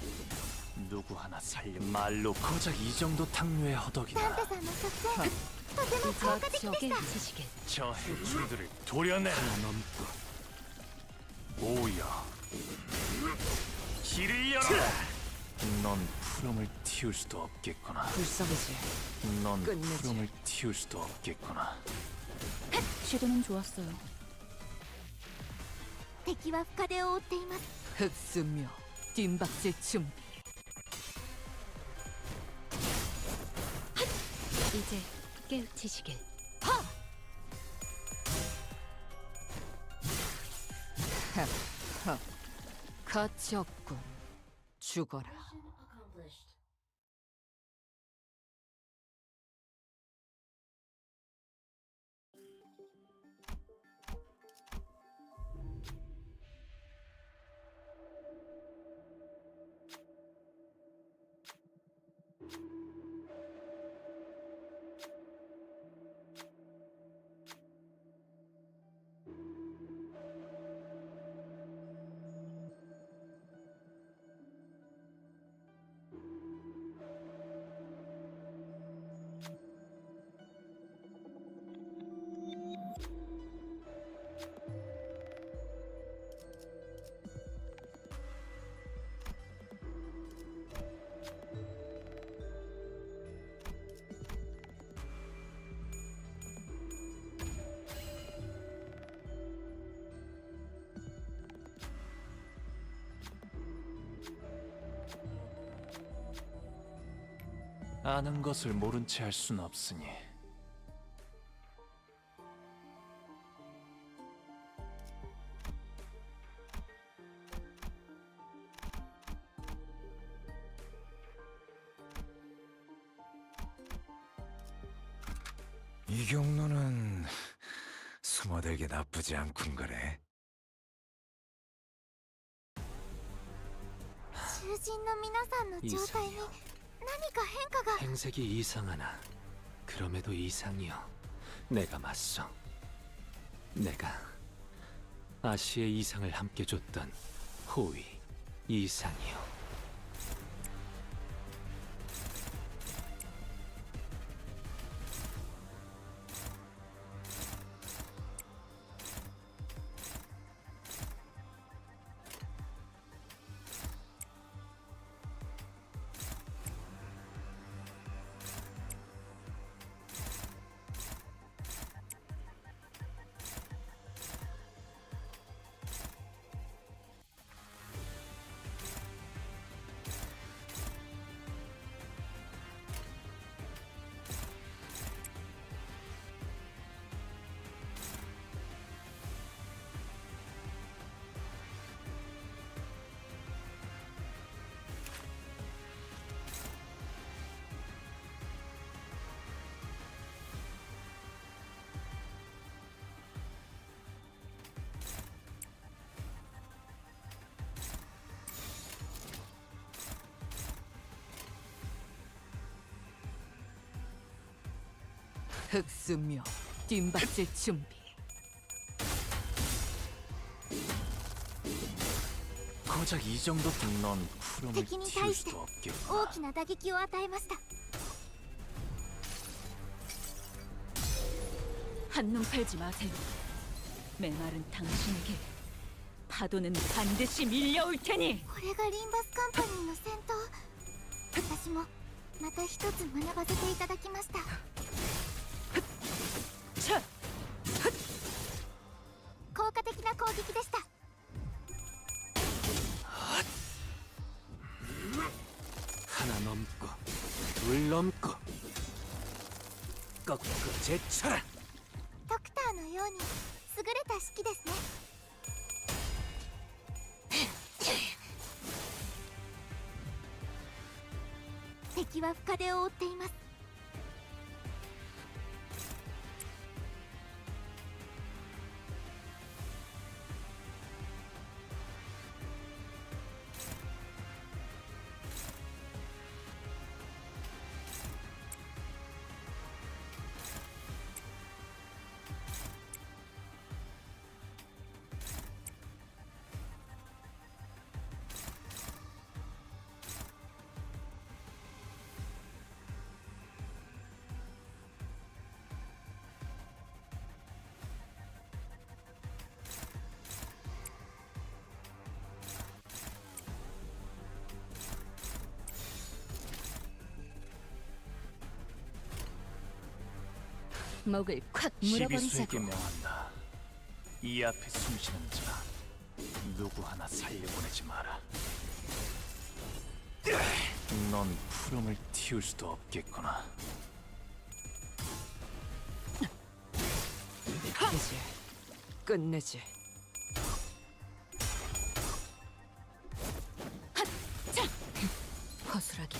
누구 하나 살려. 말로 고작 이 정도 탕류의 ダン 허덕이나. テさんの作戦とても効果的で 적의 した。 지식에 저 해충들을 도려내. 하나 넘고 오야 길을 열어라. 넌 푸름을 틔울 수도 없겠구나. 불쌍하지. 넌 끝내지. 푸름을 틔울 수도 없겠구나. 시도는 좋았어요. 敵は深手を負っています。 흑수묘 뒷박질 준비. 이제 깨우치시길. 가치 없군. 죽어라. 아는 것을 모른 채 할 순 없으니. 이 경로는 숨어들기 나쁘지 않군 거래. 囚人の皆さんの状態に何か変化が。 행색이 이상하나 그럼에도 이상이여. 내가 맞서. 내가 아시의 이상을 함께 줬던 호위 이상이여. 흑수묘 뒷받칠 준비. 고작 이 정도 넌 푸름을 敵に 틔울 対して 수도 大 없겠구나. きな打撃を与えました。 한눈 팔지 마세요. 메말은 당신에게 파도는 반드시 밀려올 테니. これがリンバスカンパニーの戦闘。私もまた一つ学ばせていただきました。 차! 効果的な攻撃でした。 하나 넘고 둘 넘고 꺾고 제쳐라. ドクターのように優れた式ですね。敵は深手を負っています。 목을 콱 물어버리자고. 시비수에게 명한다. 이 앞에 숨쉬는 자 누구 하나 살려보내지 마라. 넌 푸름을 틔울 수도 없겠구나. 이제 끝내지. 허술하게.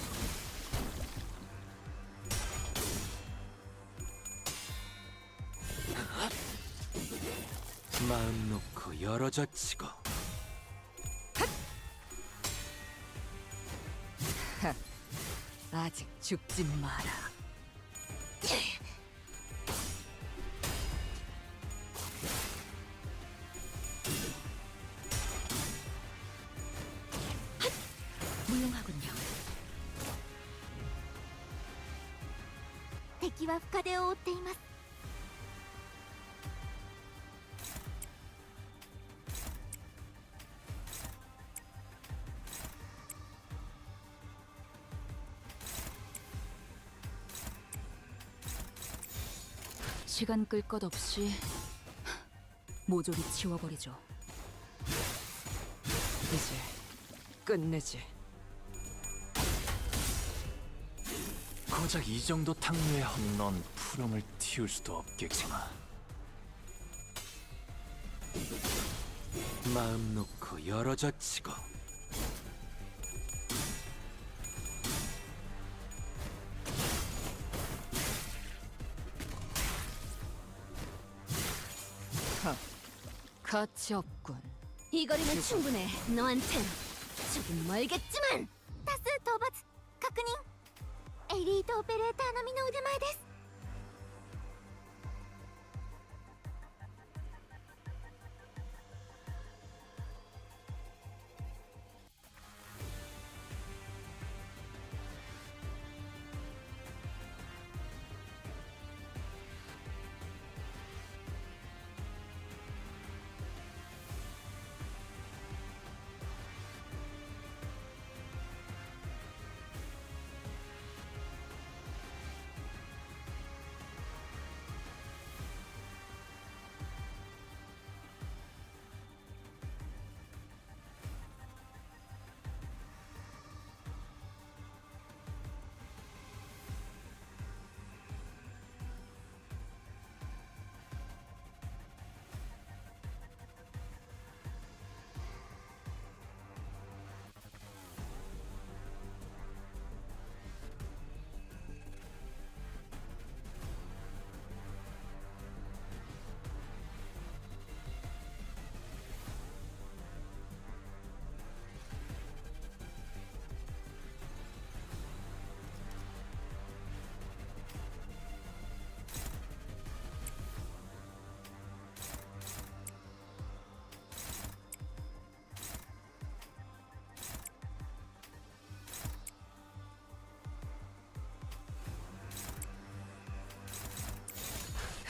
마음 놓고 열어젖히고 아직 죽지 마라. 무용하군요. 敵は深手を負っています。 시간 끌 것 없이 모조리 치워버리죠. 이제 끝내지. 고작 이 정도 탕류에 넌 푸름을 틔울 수도 없겠구나. 마음 놓고 열어젖히고 가치 없군. 이 거리면 충분해. 너한텐 조금 멀겠지만. 多数討伐確認。エリートオペレーター並みの腕前です。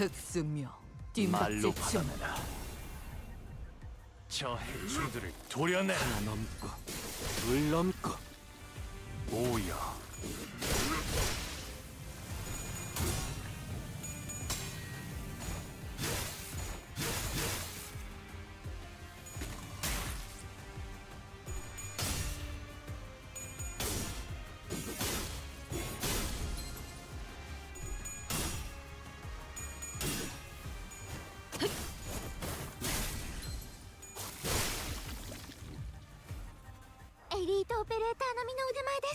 흑수며 말로 받아내라. 저 해충들을 도려내. 하나 넘고 둘 넘고 모여.オペレーター並みの腕前で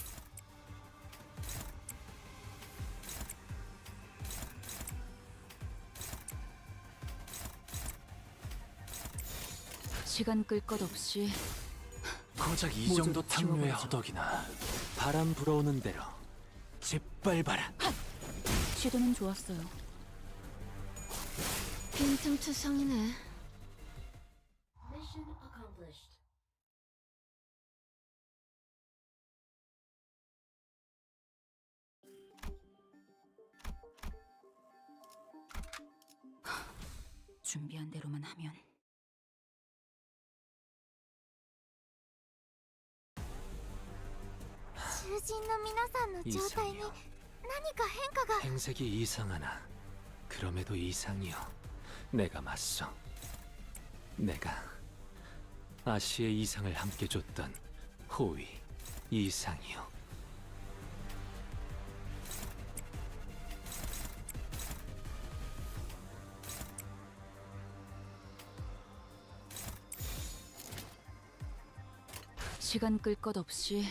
す。 시간 끌 것 없이 고작 이 정도 탕류의 허덕이나. 바람 불어오는 대로 짓밟아라. 시도는 좋았어요. 빈틈투성이네. 준비한 대로만 하면. 이상이요. 행색이 이상하나 그럼에도 이상이요. 내가 맞서. 내가 아시의 이상을 함께 줬던 호위 이상이요. 시간 끌 것 없이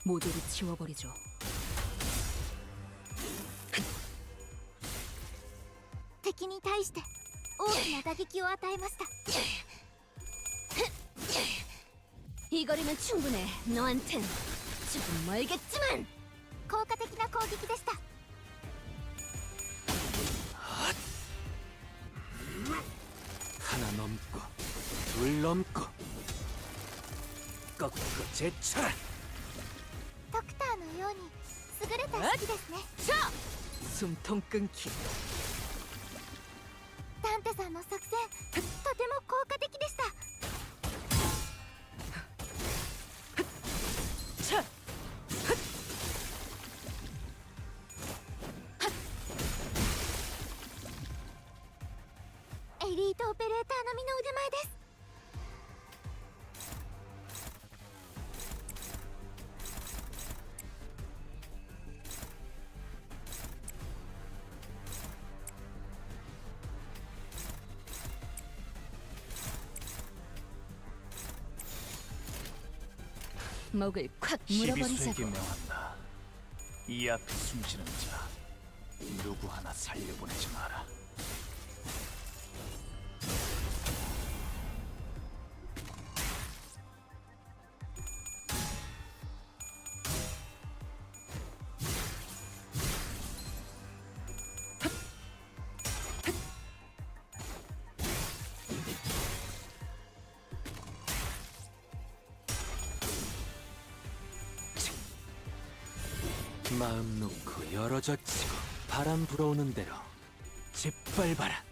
모조리 지워버리죠. 敵に対して大きな打撃を与えました。 이 거리면 충분해. 너한텐 조금 멀겠지만. 効果的な攻撃でした。 하나 넘고 둘 넘고 꺾고 제쳐라. ドクターのように優れた式ですね。 숨통 끊기. ダンテさんの作戦とても効果的でした。 エリートオペレーター並みの腕前です。 이 목을 콱 시비수에게 물어버리자고. 명한다. 이 앞에 숨지는 자 누구 하나 살려보내지 마라. 마음 놓고 열어젖히고 바람 불어오는 대로 짓밟아라.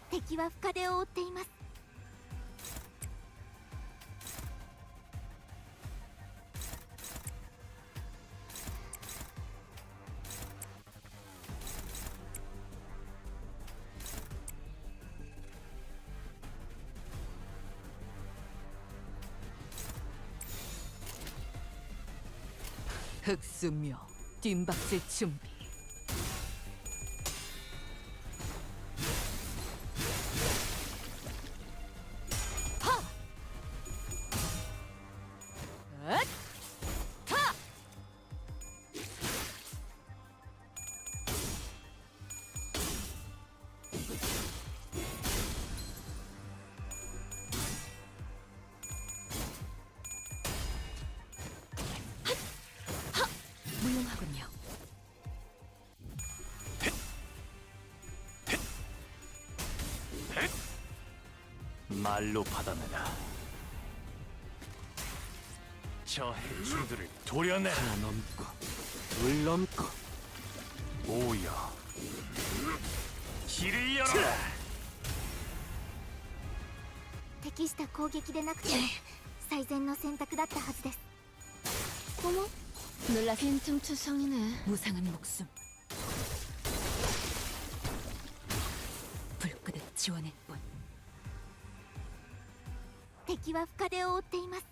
敵は深手を負っています。흑수묘 뒷박질 준비. 무용하군요. 말로 받아내라. 저 해충들을 도려내라. 하나 넘고 둘 넘고 오여 길을 열어라. 適した攻撃でなくても最善の選択だったはずです。 어머, 놀라 빈틈투성이네. 무상한 목숨. 불끄듯 지원할 뿐. 敵は深手を負っています。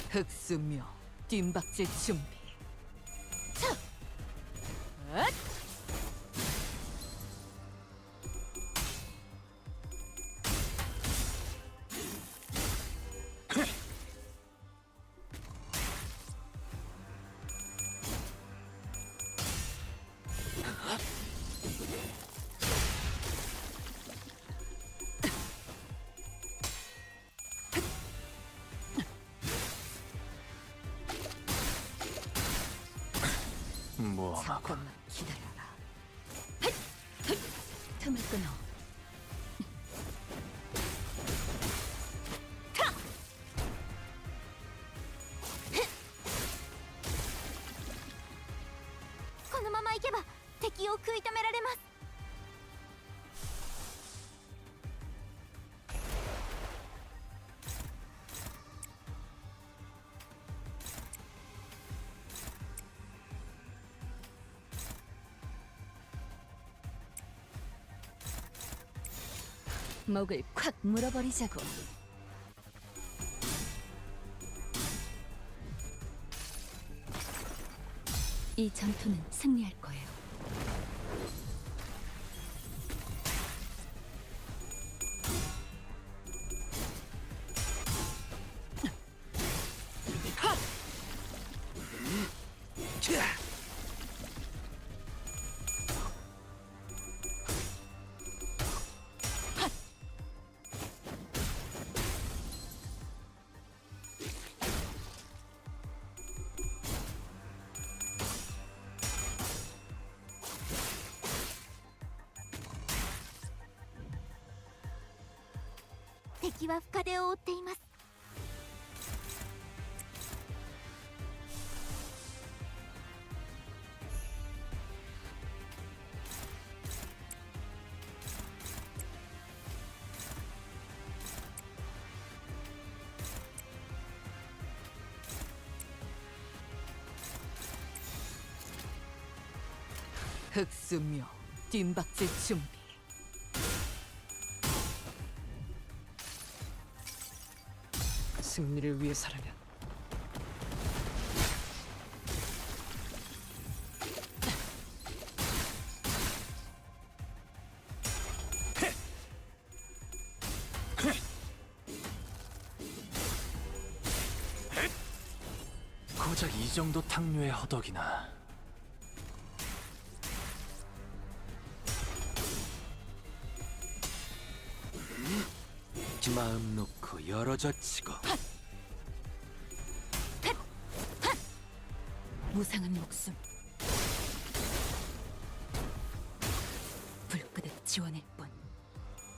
흑수묘 뒷박질 준비. 뭐하고 잠깐만 기다려라. 틈을 끊어. 타! このまま行けば敵を食い止められます。 목을 콱 물어버리자고. 이 전투는 승리할 거예요. 敵は深手を負っています。 흑수묘 뒷박질 준비. 승리를 위해서라면 고작 이 정도 탕류의 허덕이나. 마음 놓고 열어젖히고 무상한 목숨. 불끄듯 지원일 뿐.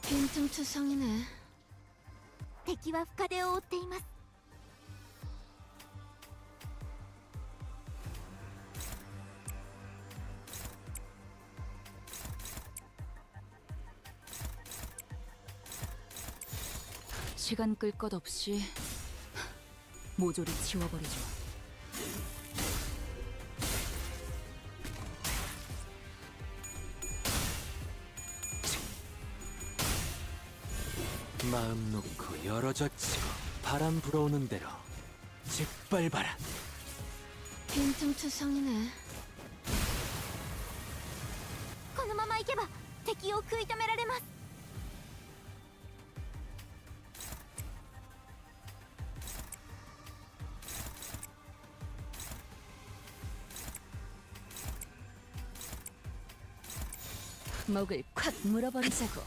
빈틈투성이네. 敵は深手を負っています。 시간 끌 것 없이 모조리 지워버리죠. 마음 놓고 열어젖히고 바람 불어오는 대로 짓밟아라. 빈틈투성이네. このまま行けば敵を食い止められます。 목을 콱 물어버리자고.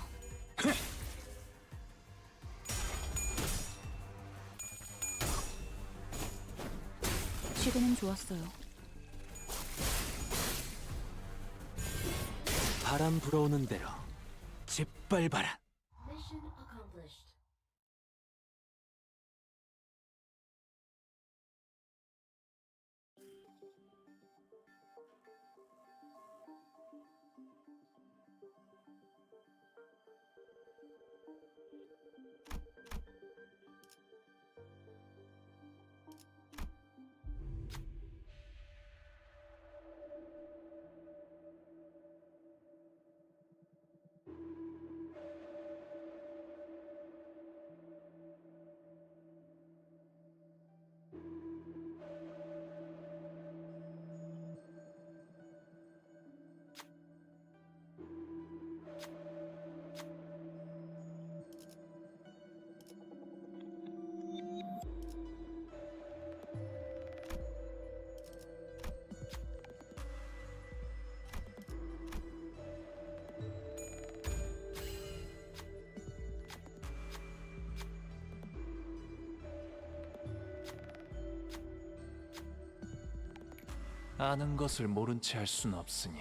시도는 좋았어요. 바람 불어오는 대로 짓밟아라. 아는 것을 모른 채 할 순 없으니.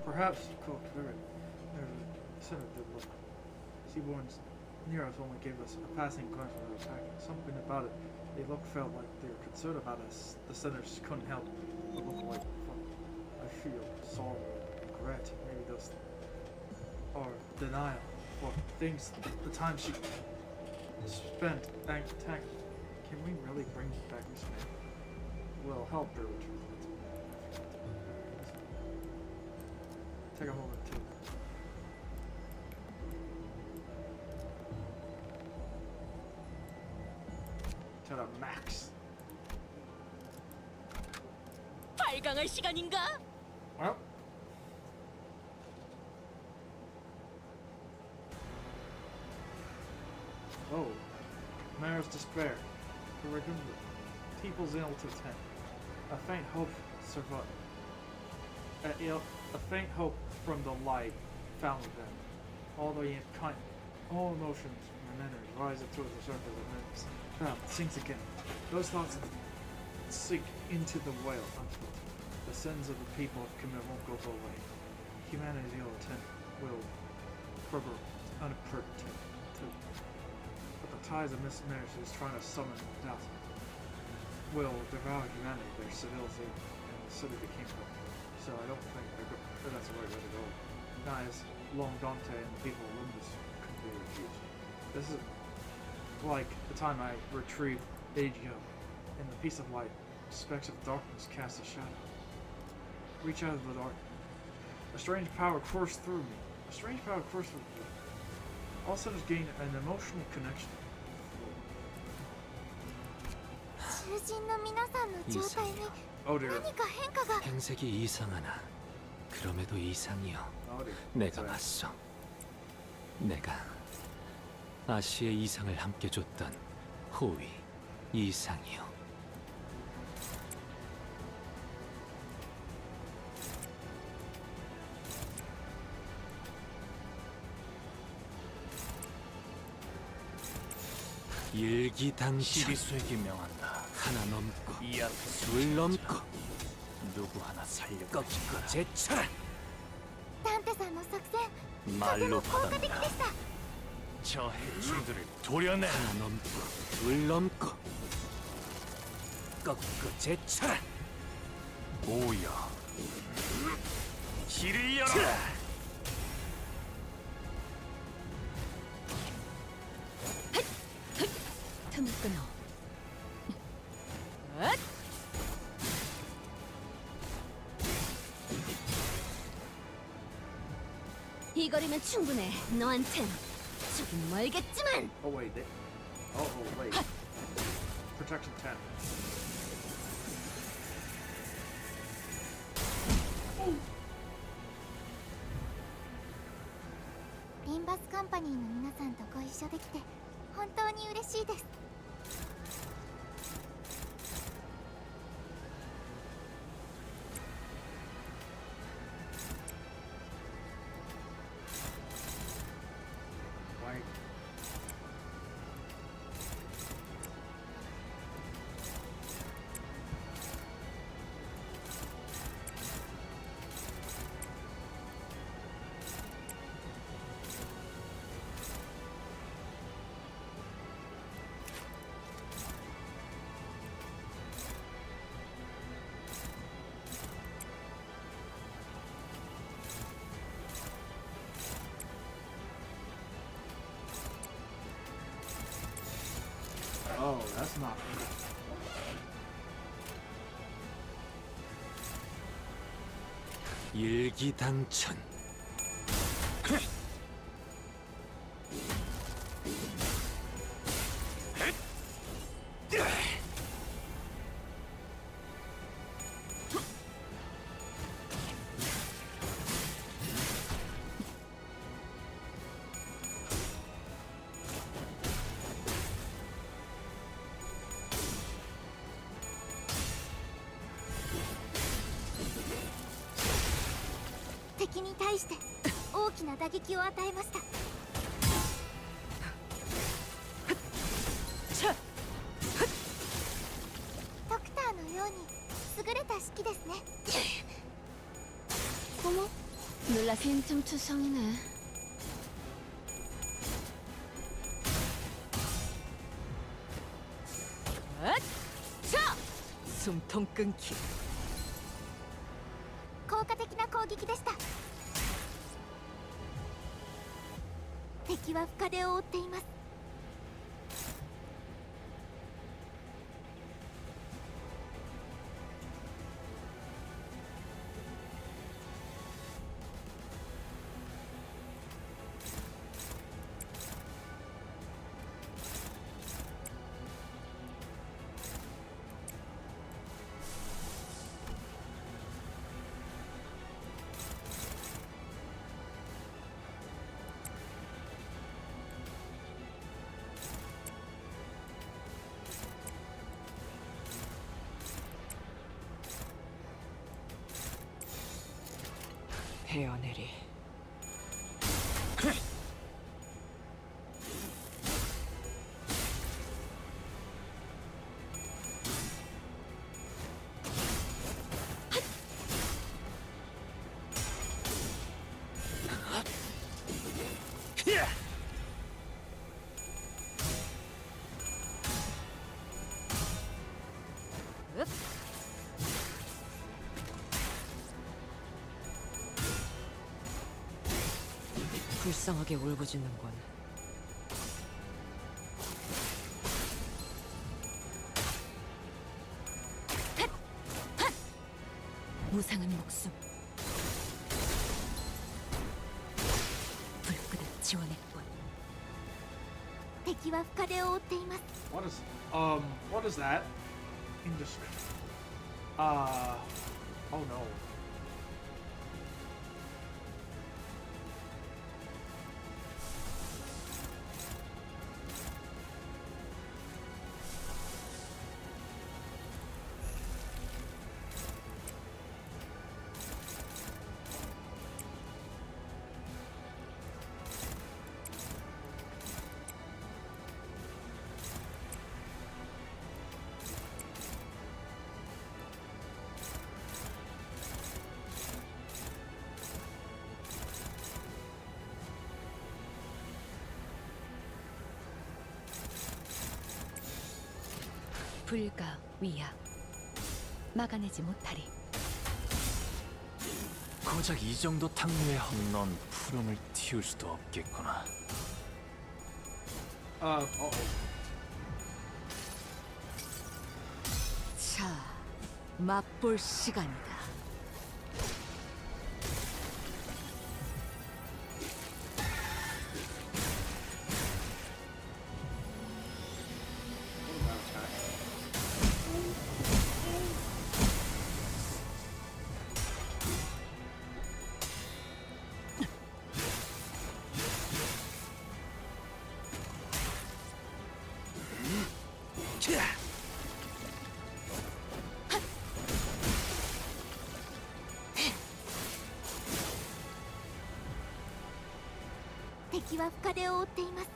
Perhaps Cook said a good look. Seaborn's Neros only gave us a passing glance without attacking. Something about it, they felt like they were concerned about us. The sinners couldn't help but look away. I feel sorrow, regret, maybe those or denial for things, the time she spent attacking. Can we really bring back this man? We'll help her retrieve it. Take a moment too. To the max. 발광할 시간인가? Well. Oh. Mayor's despair. The People's ill to 10. A faint hope survived. A faint hope from the light found within. All emotions and memories rise up towards the surface and then sinks again. Those thoughts sink into the whale. The sins of the people of Khmer won't go away. Humanity's will forever unprotected. But the ties of mismarriage is trying to summon death. Will devour humanity, their civility, and the city they came from. So I don't think that's the right way to go. Guys, Long Dante and the people of Limbus could be refused. This is like the time I retrieved Agio. In the peace of light, specks of darkness cast a shadow. Reach out of the dark. A strange power coursed through me. A strange power coursed through me. All sinners gain an emotional connection. 囚人の皆さんの状態に Oh dear. 何か変化が 행색이 이상하나 그럼에도 이상이여. Oh dear. 내가 봤어. 내가 아시의 이상을 함께 줬던 호위 이상이여. 일기당천 시리수에게 명한다. 하나 넘고 이 앞에 둘 넘고 누구 하나 살려고 꺾고 제쳐라. ダンテさんの作戦 말로 効果的で 받았다. した 저 해충들을 도려내. 하나 넘고 둘 넘고 꺾고 제쳐라. 오여. 길을 열어. 틈을 끊어. 이 거리면 충분해. 너한텐 조금 멀겠지만. Oh wait. Oh wait. Protection 10. Limbus カンパニーの皆さんとご一緒できて本当に嬉しいです Wait. Oh, that's not good. 일기당천敵に対して大きな打撃を与えましたドクターのように優れた指揮ですね 어머? 놀라 빈틈투성이네. 숨통 끊기. 効果的な攻撃でした敵は深手を負っています 베어내리. 불쌍하게 울부짖는군. 무상한 목숨. 불끈한 지원의 뿐. 敵は深手を負っています What is that? Indiscreet. Oh no. 불가 위야. 막아내지 못하리. 고작 이 정도 탕류에 넌 푸름을 틔울 수도 없겠구나. 자, 맛볼 시간이다.敵は深手を負っています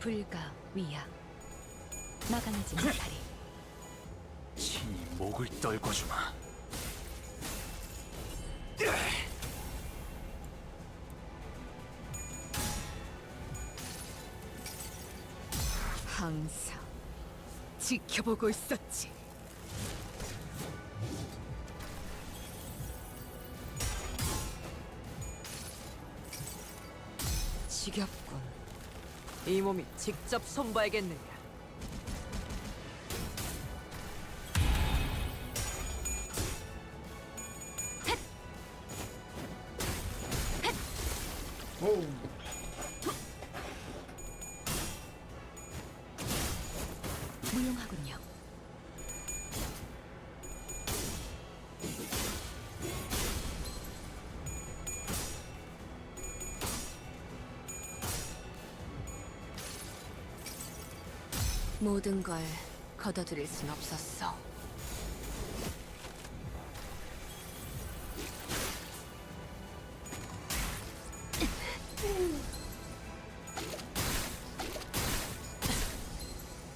불가 위야. 막아내지 못하리. 친히 목을 떨궈주마. 항상 지켜보고 있었지. 지겹군. 이 몸이 직접 손봐야겠느냐. 무용하군요. 모든 걸 거둬들일 순 없었어.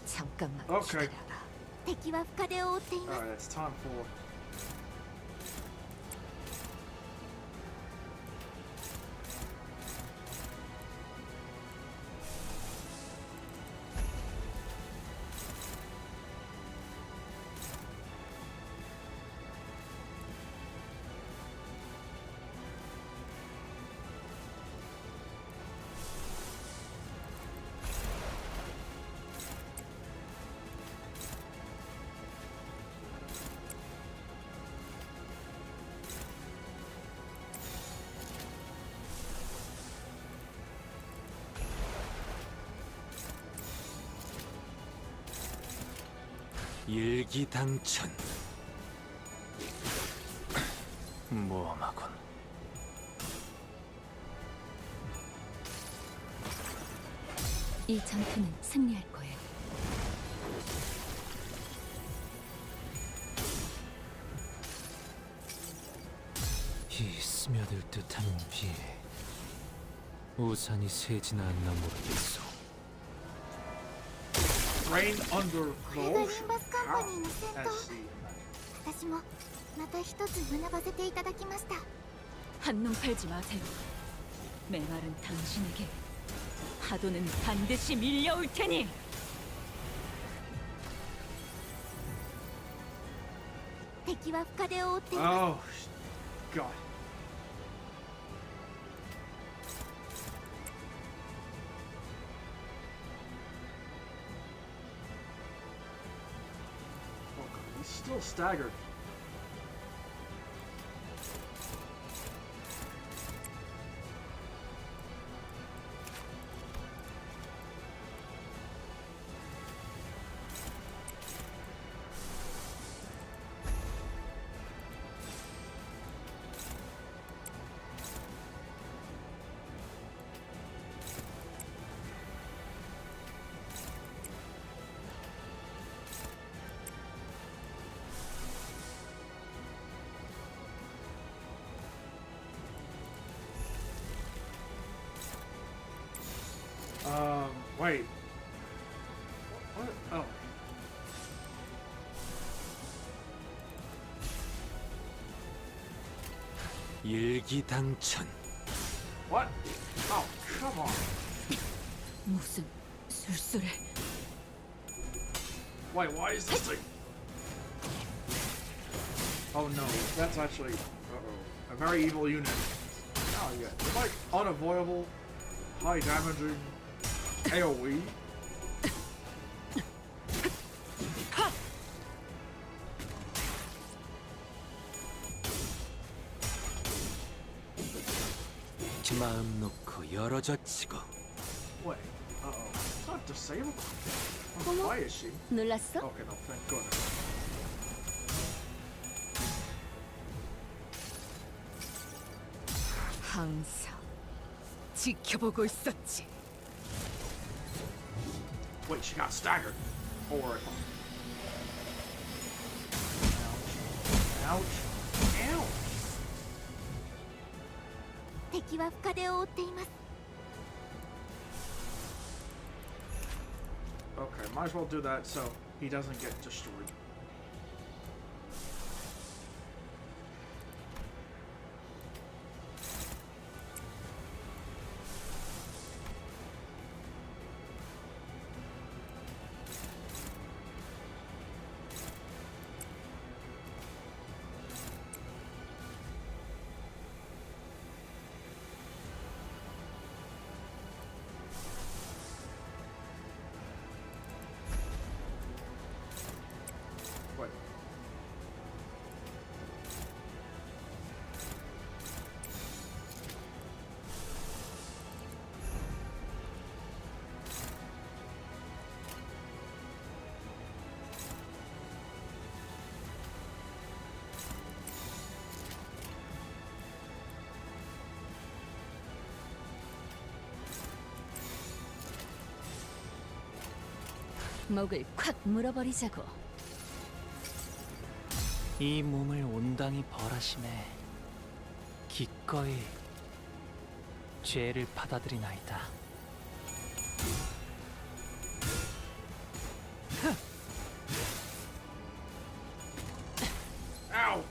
잠깐만 Okay. 기다려라. 敵は深手を負っています Alright, it's time for 일기당천. 모험하군. 이 전투는 승리할 거예요. 이 스며들 듯한 비. 우산이 새지나 않나 모르겠소. Rain under the これがリ ocean. ンバスカンパニーの戦 At 闘 sea. 私もまた一つ学ばせていただきました 한눈 팔지 마세요. 메말은 당신에게 파도는 반드시 밀려올 테니.敵は深手を負っています Oh, God. Oh, God. He's still staggered. Wait. What? Oh. 일기당천. What? Oh, come on. 무슨 술수를. Wait, why is this thing? Oh no, that's actually a very evil unit. Oh yeah, it's like unavoidable, high damaging AoE. 마음 놓고 열어젖히고. Wait, it's not disabled. Oh, why is she? 놀랐어? Okay, no, thank goodness. 항상 지켜보고 있었지. Wait, she got staggered. Or ouch, ouch, ouch. 敵は深手を負っています Okay, might as well do that so he doesn't get destroyed. Wait. 목을 콱 물어버리자고. 이 몸을 온당히 벌하심에 기꺼이 죄를 받아들이나이다. Ow!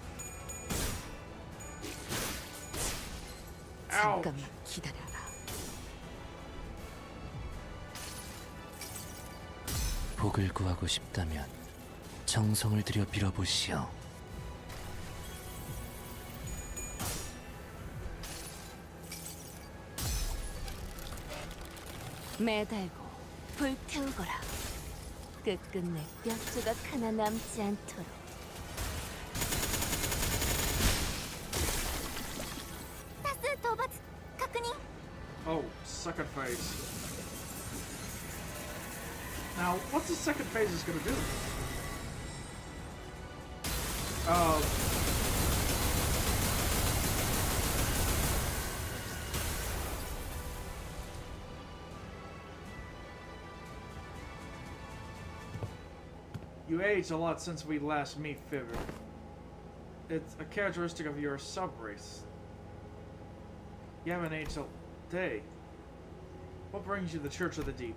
Ow! 잠깐만 기다려라. 복을 구하고 싶다면 정성을 들여 빌어보시오. 매달고 불태우거라. 끝끝내 뼈조각 하나 남지 않도록. 타스 도박確認 Oh, second phase. Now, what's the second phase is gonna do? You aged a lot since we last met, Fibber. It's a characteristic of your sub-race. You haven't aged a day. What brings you to the Church of the Deep?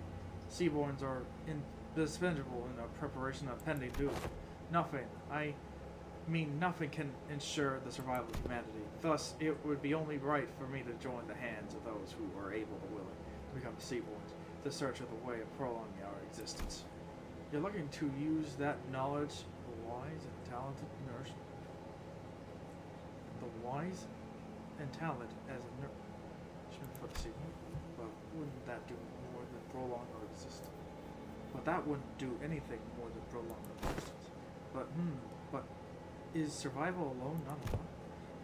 Seaborns are indispensable in the preparation of pending doom. Nothing, I mean nothing can ensure the survival of humanity. Thus, it would be only right for me to join the hands of those who are able or willing to become Seaborns, the search of the way of prolonging our existence. You're looking to use that knowledge, the wise and talented nurse. The wise and talent as a nourishment for the Seaborn? But wouldn't that do more than prolong our existence? But that wouldn't do anything more than prolong our existence. But is survival alone not enough?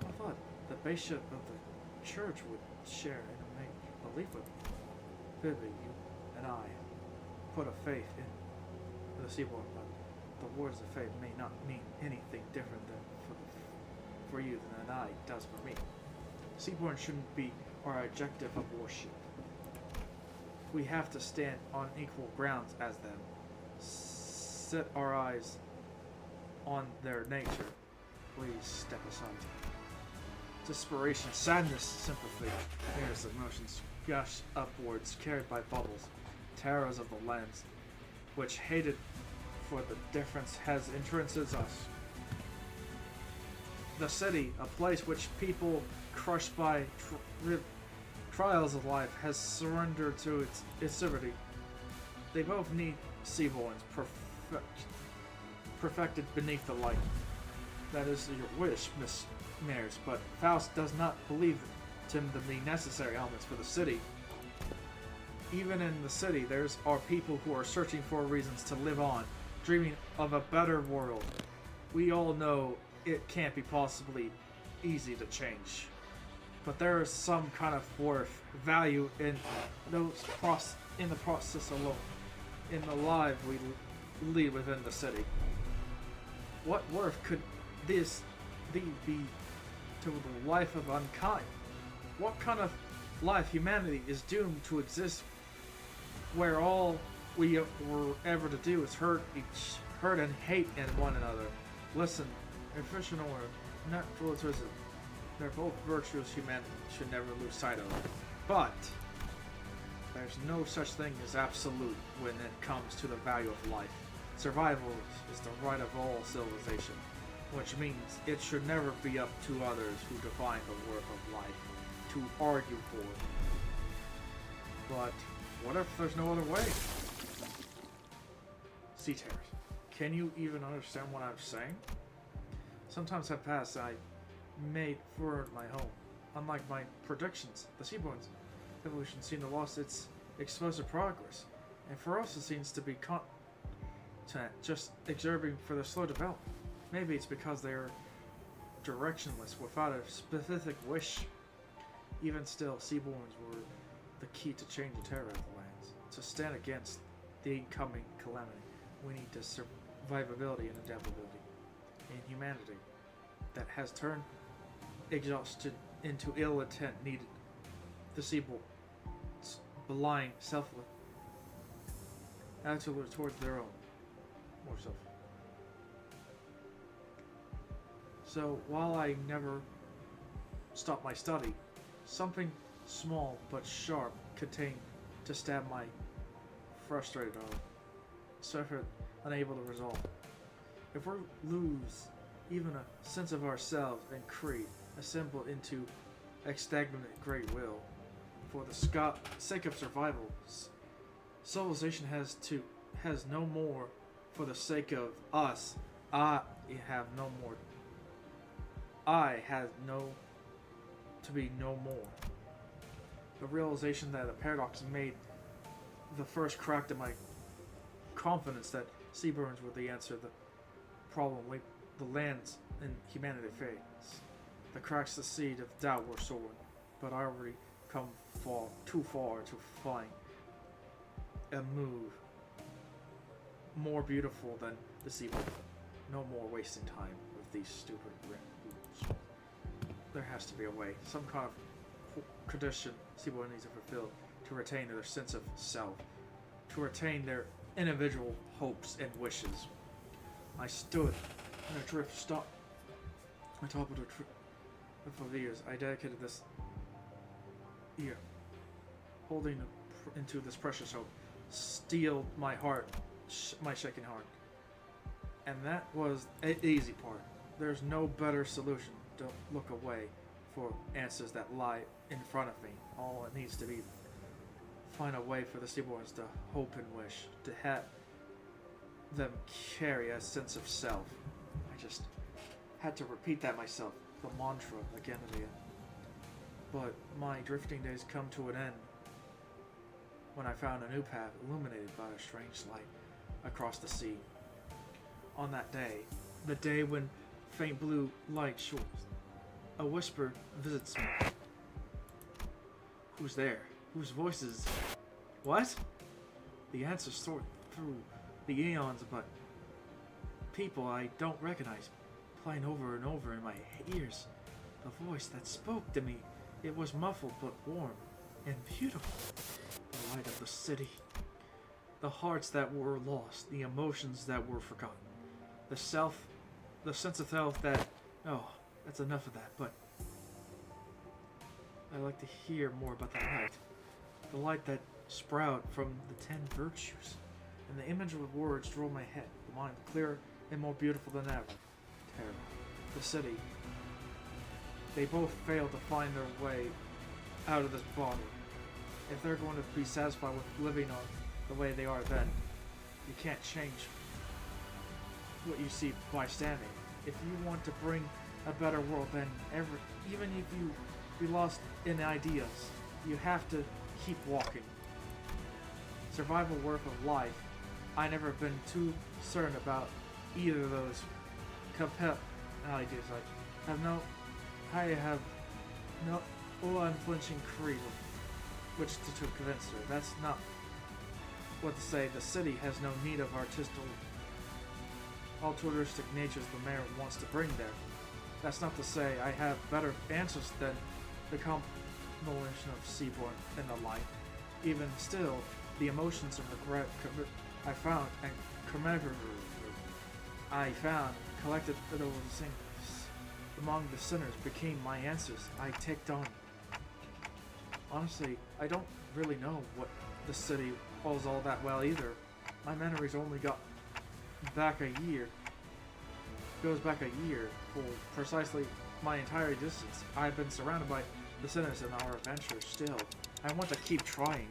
I thought the bishop of the church would share in a belief with me. Vivi, you and I put a faith in the Seaborn, but the words of faith may not mean anything different than for you than an eye does for me. Seaborn shouldn't be our objective of worship. We have to stand on equal grounds as them. Set our eyes on their nature. Please step aside. Desperation, sadness, sympathy. There's emotions gush upwards, carried by bubbles. Terrors of the lands, which hated for the difference has entrances us. The city, a place which people crushed by trials of life, has surrendered to its acidity. They both need Seaborns perfected beneath the light. That is your wish, Miss Mares, but Faust does not believe them to be necessary elements for the city. Even in the city, there are people who are searching for reasons to live on, dreaming of a better world. We all know it can't be possibly easy to change, but there is some kind of worth, value in the process alone, in the lives we lead within the city. What worth could this be to the life of unkind? What kind of life humanity is doomed to exist where all we were ever to do is hurt and hate in one another? Listen, efficient or natural altruism, they're both virtues humanity should never lose sight of. But there's no such thing as absolute when it comes to the value of life. Survival is the right of all civilization, which means it should never be up to others who define the worth of life to argue for it. But what if there's no other way? Sea Terrors, can you even understand what I'm saying? Sometimes have passed I made for my home. Unlike my predictions, the Seaborn's evolution seemed to lost its explosive progress, and for us it seems to be just exerting for their slow development. Maybe it's because they're directionless without a specific wish. Even still, Seaborns were the key to change the terror of the lands. To stand against the incoming calamity, we need to survivability and adaptability. And humanity that has turned exhaustion into ill intent needed the Seaborns' blind, selfless attitude towards their own more self. So while I never stopped my study, something small but sharp contained to stab my frustrated arm, suffered unable to resolve. If we lose even a sense of ourselves and creed, assembled into a stagnant great will, for the sake of survival, civilization has no more. For the sake of us, I have no to be no more. The realization that a paradox made the first crack to my confidence that Seaborns were the answer to the problem the lands and humanity face. The cracks the seed of doubt were sowing, but I already come too far to find a move more beautiful than the Seaborn. No more wasting time with these stupid rules. There has to be a way, some kind of condition Seaboy needs to fulfill to retain their sense of self, to retain their individual hopes and wishes. I stood in a drift stop on top of the for the years. I dedicated this year, holding into this precious hope, steeled my heart, my shaking heart. And that was an easy part. There's no better solution. Don't look away for answers that lie in front of me. All it needs to be find a way for the Seaborns to hope and wish, to have them carry a sense of self. I just had to repeat that myself, the mantra again and again. But my drifting days come to an end when I found a new path illuminated by a strange light across the sea. On that day, the day when faint blue light shores, a whisper visits me. Who's there? Whose voices? What? The answers sort through the eons, but people I don't recognize, playing over and over in my ears. The voice that spoke to me, it was muffled but warm and beautiful. The light of the city. The hearts that were lost, the emotions that were forgotten. The sense of self that, oh, that's enough of that, but I'd like to hear more about that light. The light that sprout from the 10 virtues. And the image of words drove my head, the mind clearer and more beautiful than ever. Terror. The city. They both failed to find their way out of this body. If they're going to be satisfied with living on the way they are, then you can't change what you see by standing. If you want to bring a better world, then even if you be lost in ideas, you have to keep walking. Survival worth of life. I never been too certain about either of those compel ideas. I have no unflinching creed which to convince her. That's not what to say. The city has no need of altruistic natures the mayor wants to bring there. That's not to say I have better answers than the combination of Seaborn and the light. Even still, the emotions of regret I found and collected over the same among the sinners became my answers. I ticked on. Honestly, I don't really know what the city holds all that well either. My memories only goes back a year for precisely my entire existence. I've been surrounded by the sinners in our adventure still. I want to keep trying.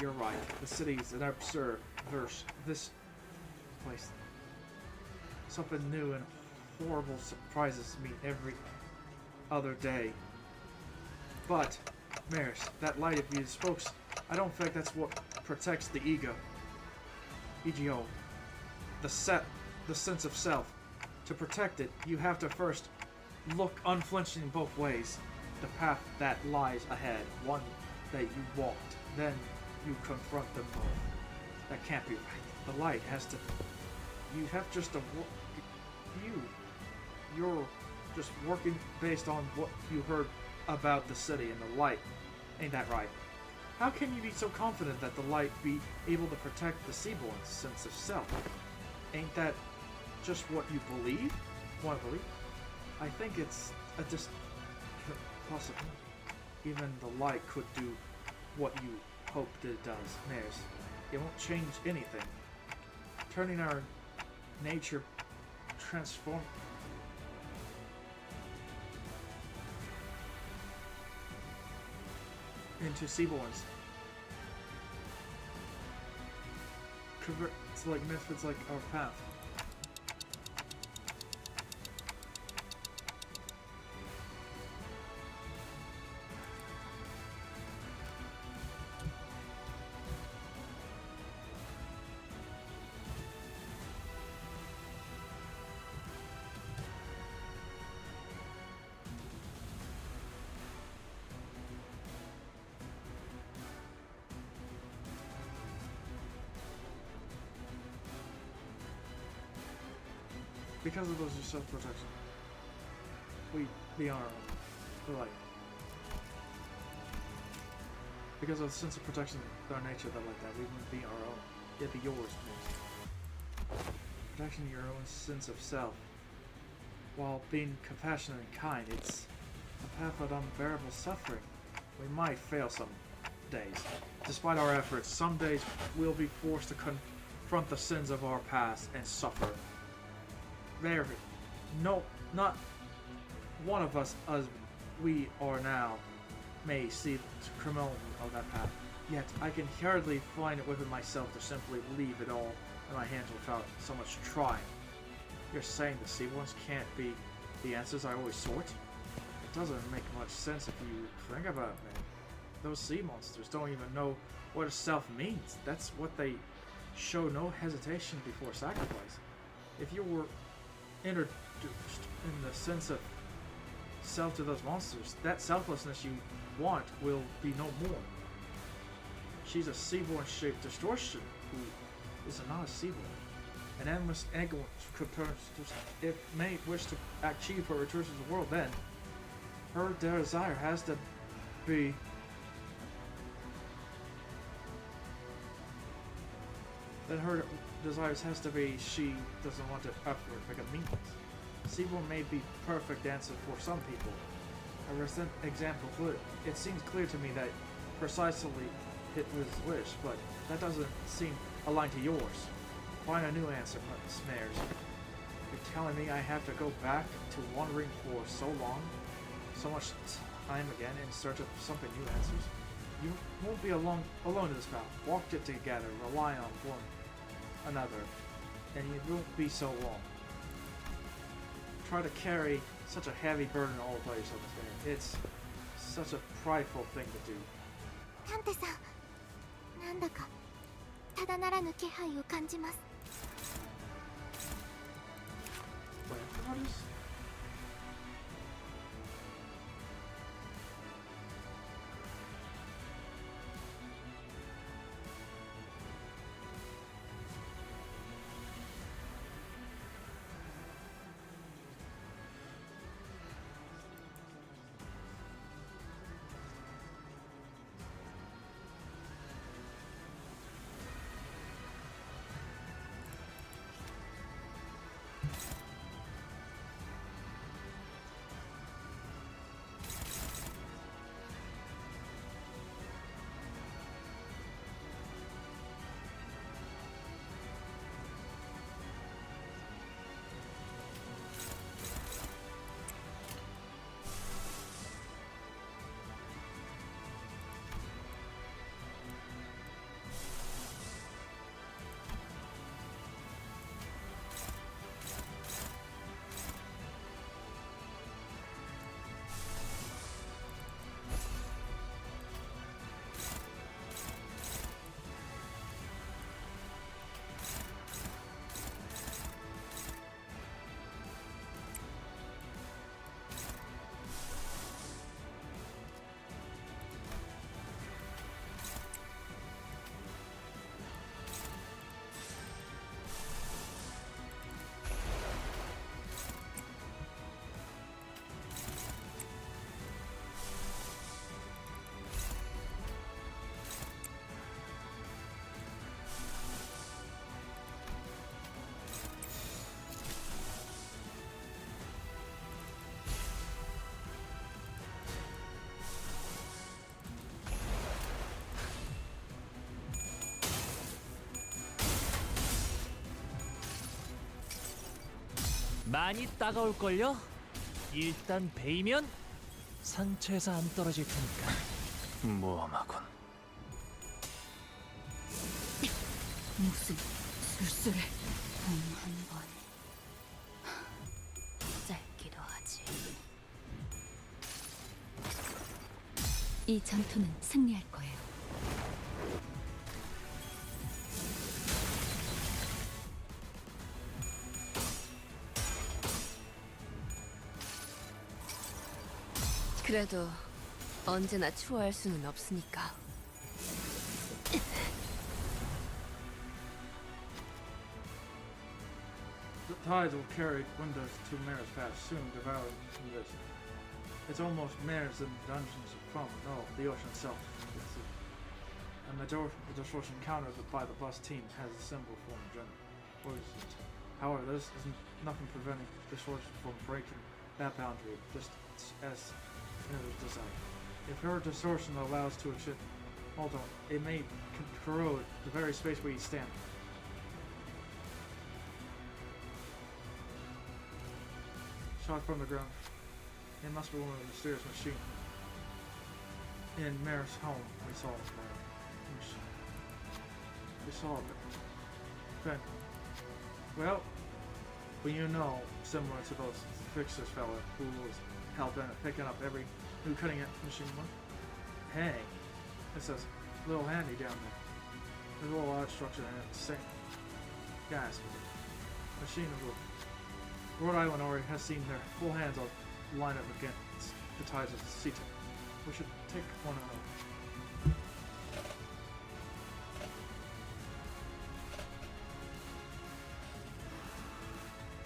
You're right. The city's an absurd verse. This place. Something new and horrible surprises me every other day. But, Maris, that light of you spokes, I don't think that's what protects the ego. EGO. The sense of self. To protect it, you have to first look unflinching both ways. The path that lies ahead, one that you walked, then you confront them both. That can't be right. The light has to. You have just to. You're just working based on what you heard about the city and the light. Ain't that right? How can you be so confident that the light be able to protect the Seaborn's sense of self? Ain't that just what you believe? Want to believe? I think it's a possibility. Even the light could do what you hoped it does, Mares. It won't change anything. Turning our nature transform into Seaborns. It's like misfits like our path. because of those self-protection, we be on our own. But like, because of the sense of protection, our nature that like that, we wouldn't be our own. It'd be yours, please. Protecting your own sense of self, while being compassionate and kind, it's a path of unbearable suffering. We might fail some days. Despite our efforts, some days we'll be forced to confront the sins of our past and suffer. Not one of us, as we are now, may see the criminal of that path. Yet I can hardly find it within myself to simply leave it all in my hands without so much trying. You're saying the sea ones can't be the answers I always sought? It doesn't make much sense if you think about it, man. Those sea monsters don't even know what a self means. That's what they show no hesitation before sacrifice. If you were introduced in the sense of self to those monsters, that selflessness you want will be no more. She's a seaborn shaped distortion who is not a seaborn. An endless egoist if may wish to achieve her return to the world, then her desire has to be she doesn't want to upward become meaningless. Seaborn may be perfect answer for some people. A recent example put it seems clear to me that precisely it was wish, but that doesn't seem aligned to yours. Find a new answer, Snares. You're telling me I have to go back to wandering for so long, so much time again in search of something new answers? You won't be alone in this path. Walk it together, rely on one another, and you won't be so long. Try to carry such a heavy burden all by yourself instead. It's such a prideful thing to do. タンテさん、なんだかただならぬ気配を感じます。 What is? 많이 따가울걸요? 일단 베이면 상처에서 안 떨어질 테니까 모험하군. 무슨 술수를 한번 짧기도 하지. 이 전투는 승리할 거예요. 그래도 언제나 추월할 수는 없으니까. The tides will carry windows to Mare's path, soon devouring this. It's almost Mare's in the dungeons of Crum. No, the ocean itself. And the distortion countered by the bus team has a symbol form general. However, there's nothing preventing distortion from breaking that boundary, just as it was designed. If her distortion allows to exist, although it may corrode the very space where you stand. Shot from the ground. It must be one of the mysterious machines. In Mare's home, we saw it. We saw it. Okay. Well, you know, similar to those fixers fella who was hell-bent at picking up every new cutting-edge machine one. Hey, it says little handy down there. There's a little odd structure in it. Same. Guys, machine of Rhode Island already has seen their full hands on line up against the tides of the sea. We should take one of them.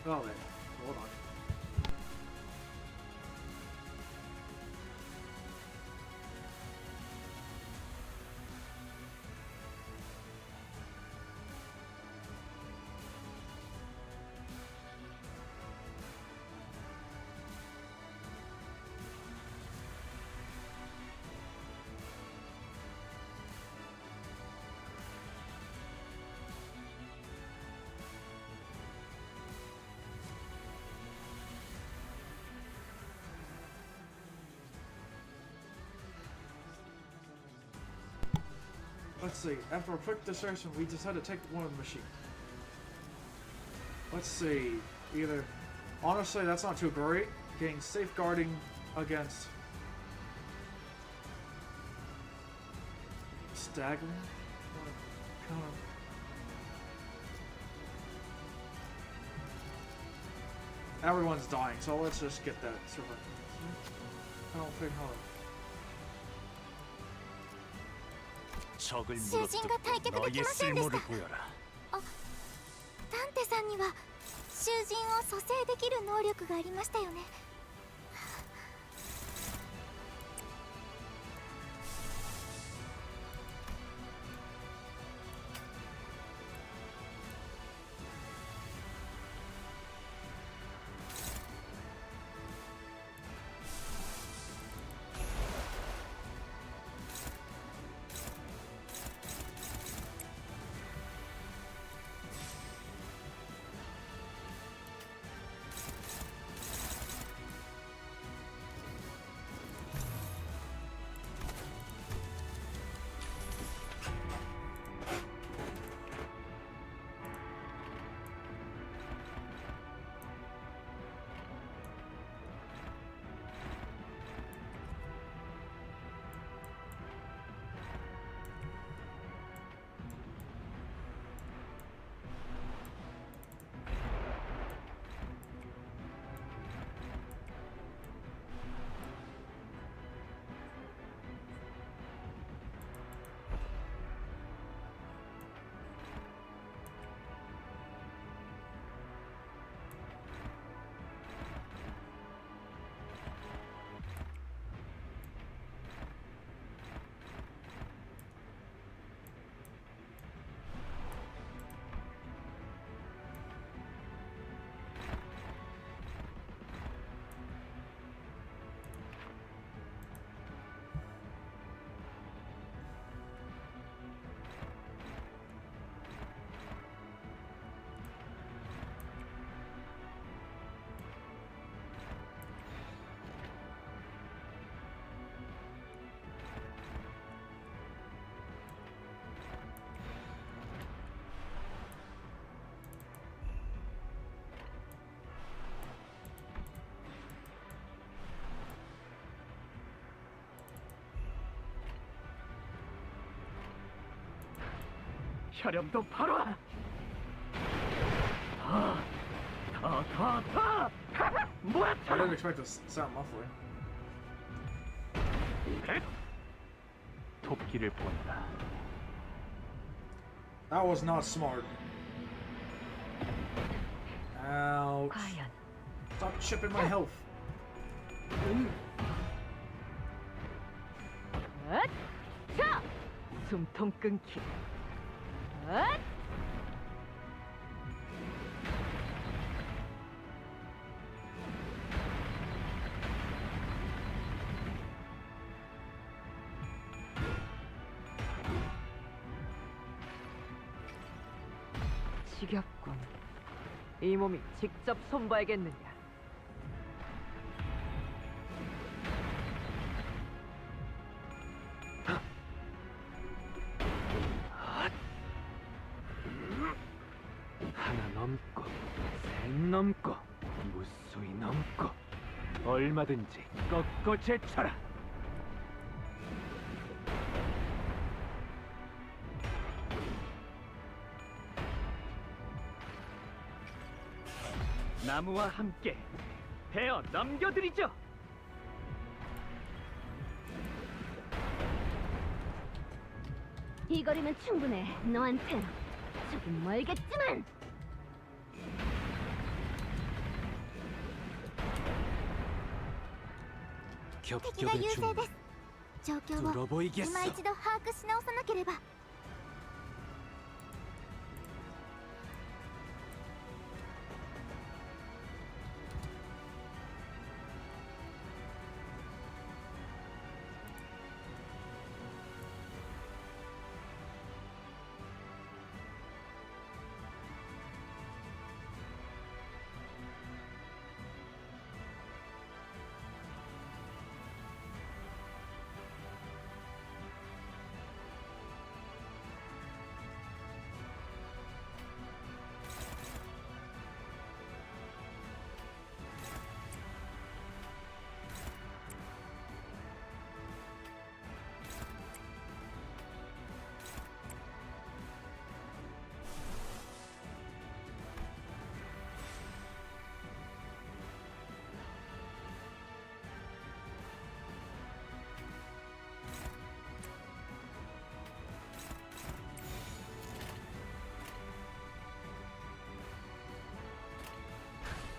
Oh, wait. Hold on. Let's see, after a quick discussion, we decided to take one of the machines. Let's see, either... Honestly, that's not too great. Getting safeguarding against... staggering? Kind of... Everyone's dying, so let's just get that survival. I don't think how... 적을 물어뜯고 너의 쓸모를 보여라. ダンテさんには囚人を蘇生できる能力がありましたよね。혈염도 바로 뭐야? I didn't expect to sound muffly. 토끼를 본다. That was not smart. Ouch. 과연 Stop chipping my health. 자! 숨통 끊기. 지겹군. 이 몸이 직접 손봐야겠느냐. 하나 넘고 셋 넘고 무수히 넘고 얼마든지 꺾고 제쳐라. 나무와 함께 베어 넘겨드리죠. 이 거리면 충분해. 너한텐 조금 멀겠지만. 겹겹의 중 뚫어보이겠어. 今一度把握し直さなければ。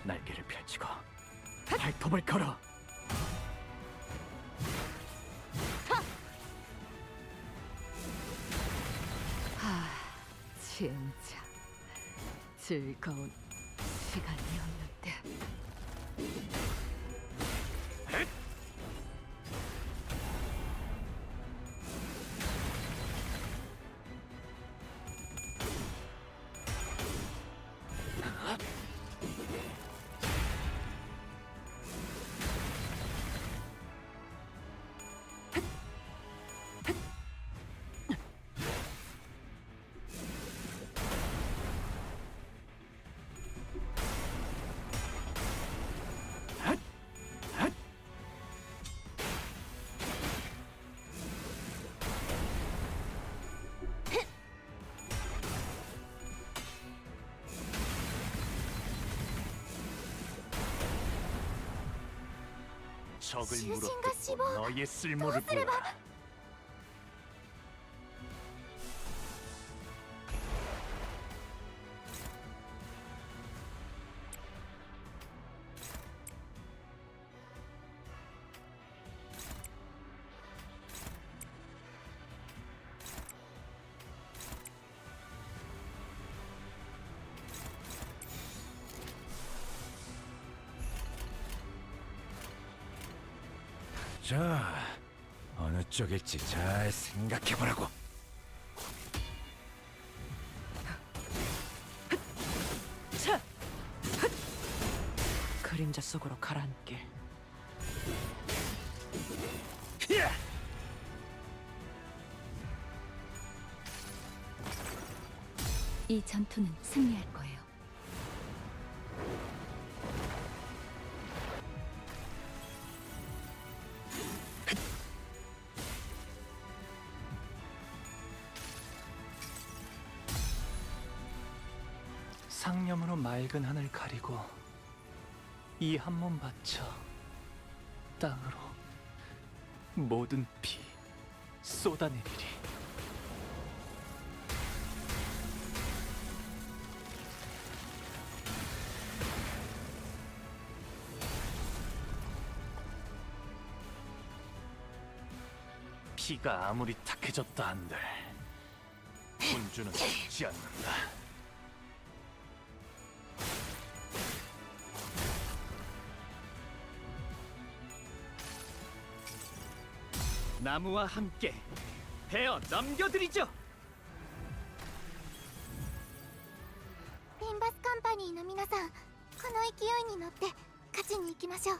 날개를 펼치고 발톱을 걸어. 진짜 즐거운 시간이었는데. 적을 물어뜯고 너의 쓸모를 보라. 자, 어느 쪽일지 잘 생각해보라고. 그림자 속으로 가라앉길. 이 전투는 승리할 거예요. 상념으로 맑은 하늘 가리고 이 한 몸 바쳐 땅으로 모든 피 쏟아내리리. 피가 아무리 탁해졌다 한들 군주는 죽지 않는다. 나무와 함께 베어 넘겨드리죠. リンバスカンパニーの皆さん、この勢いに乗って勝ちに行きましょう。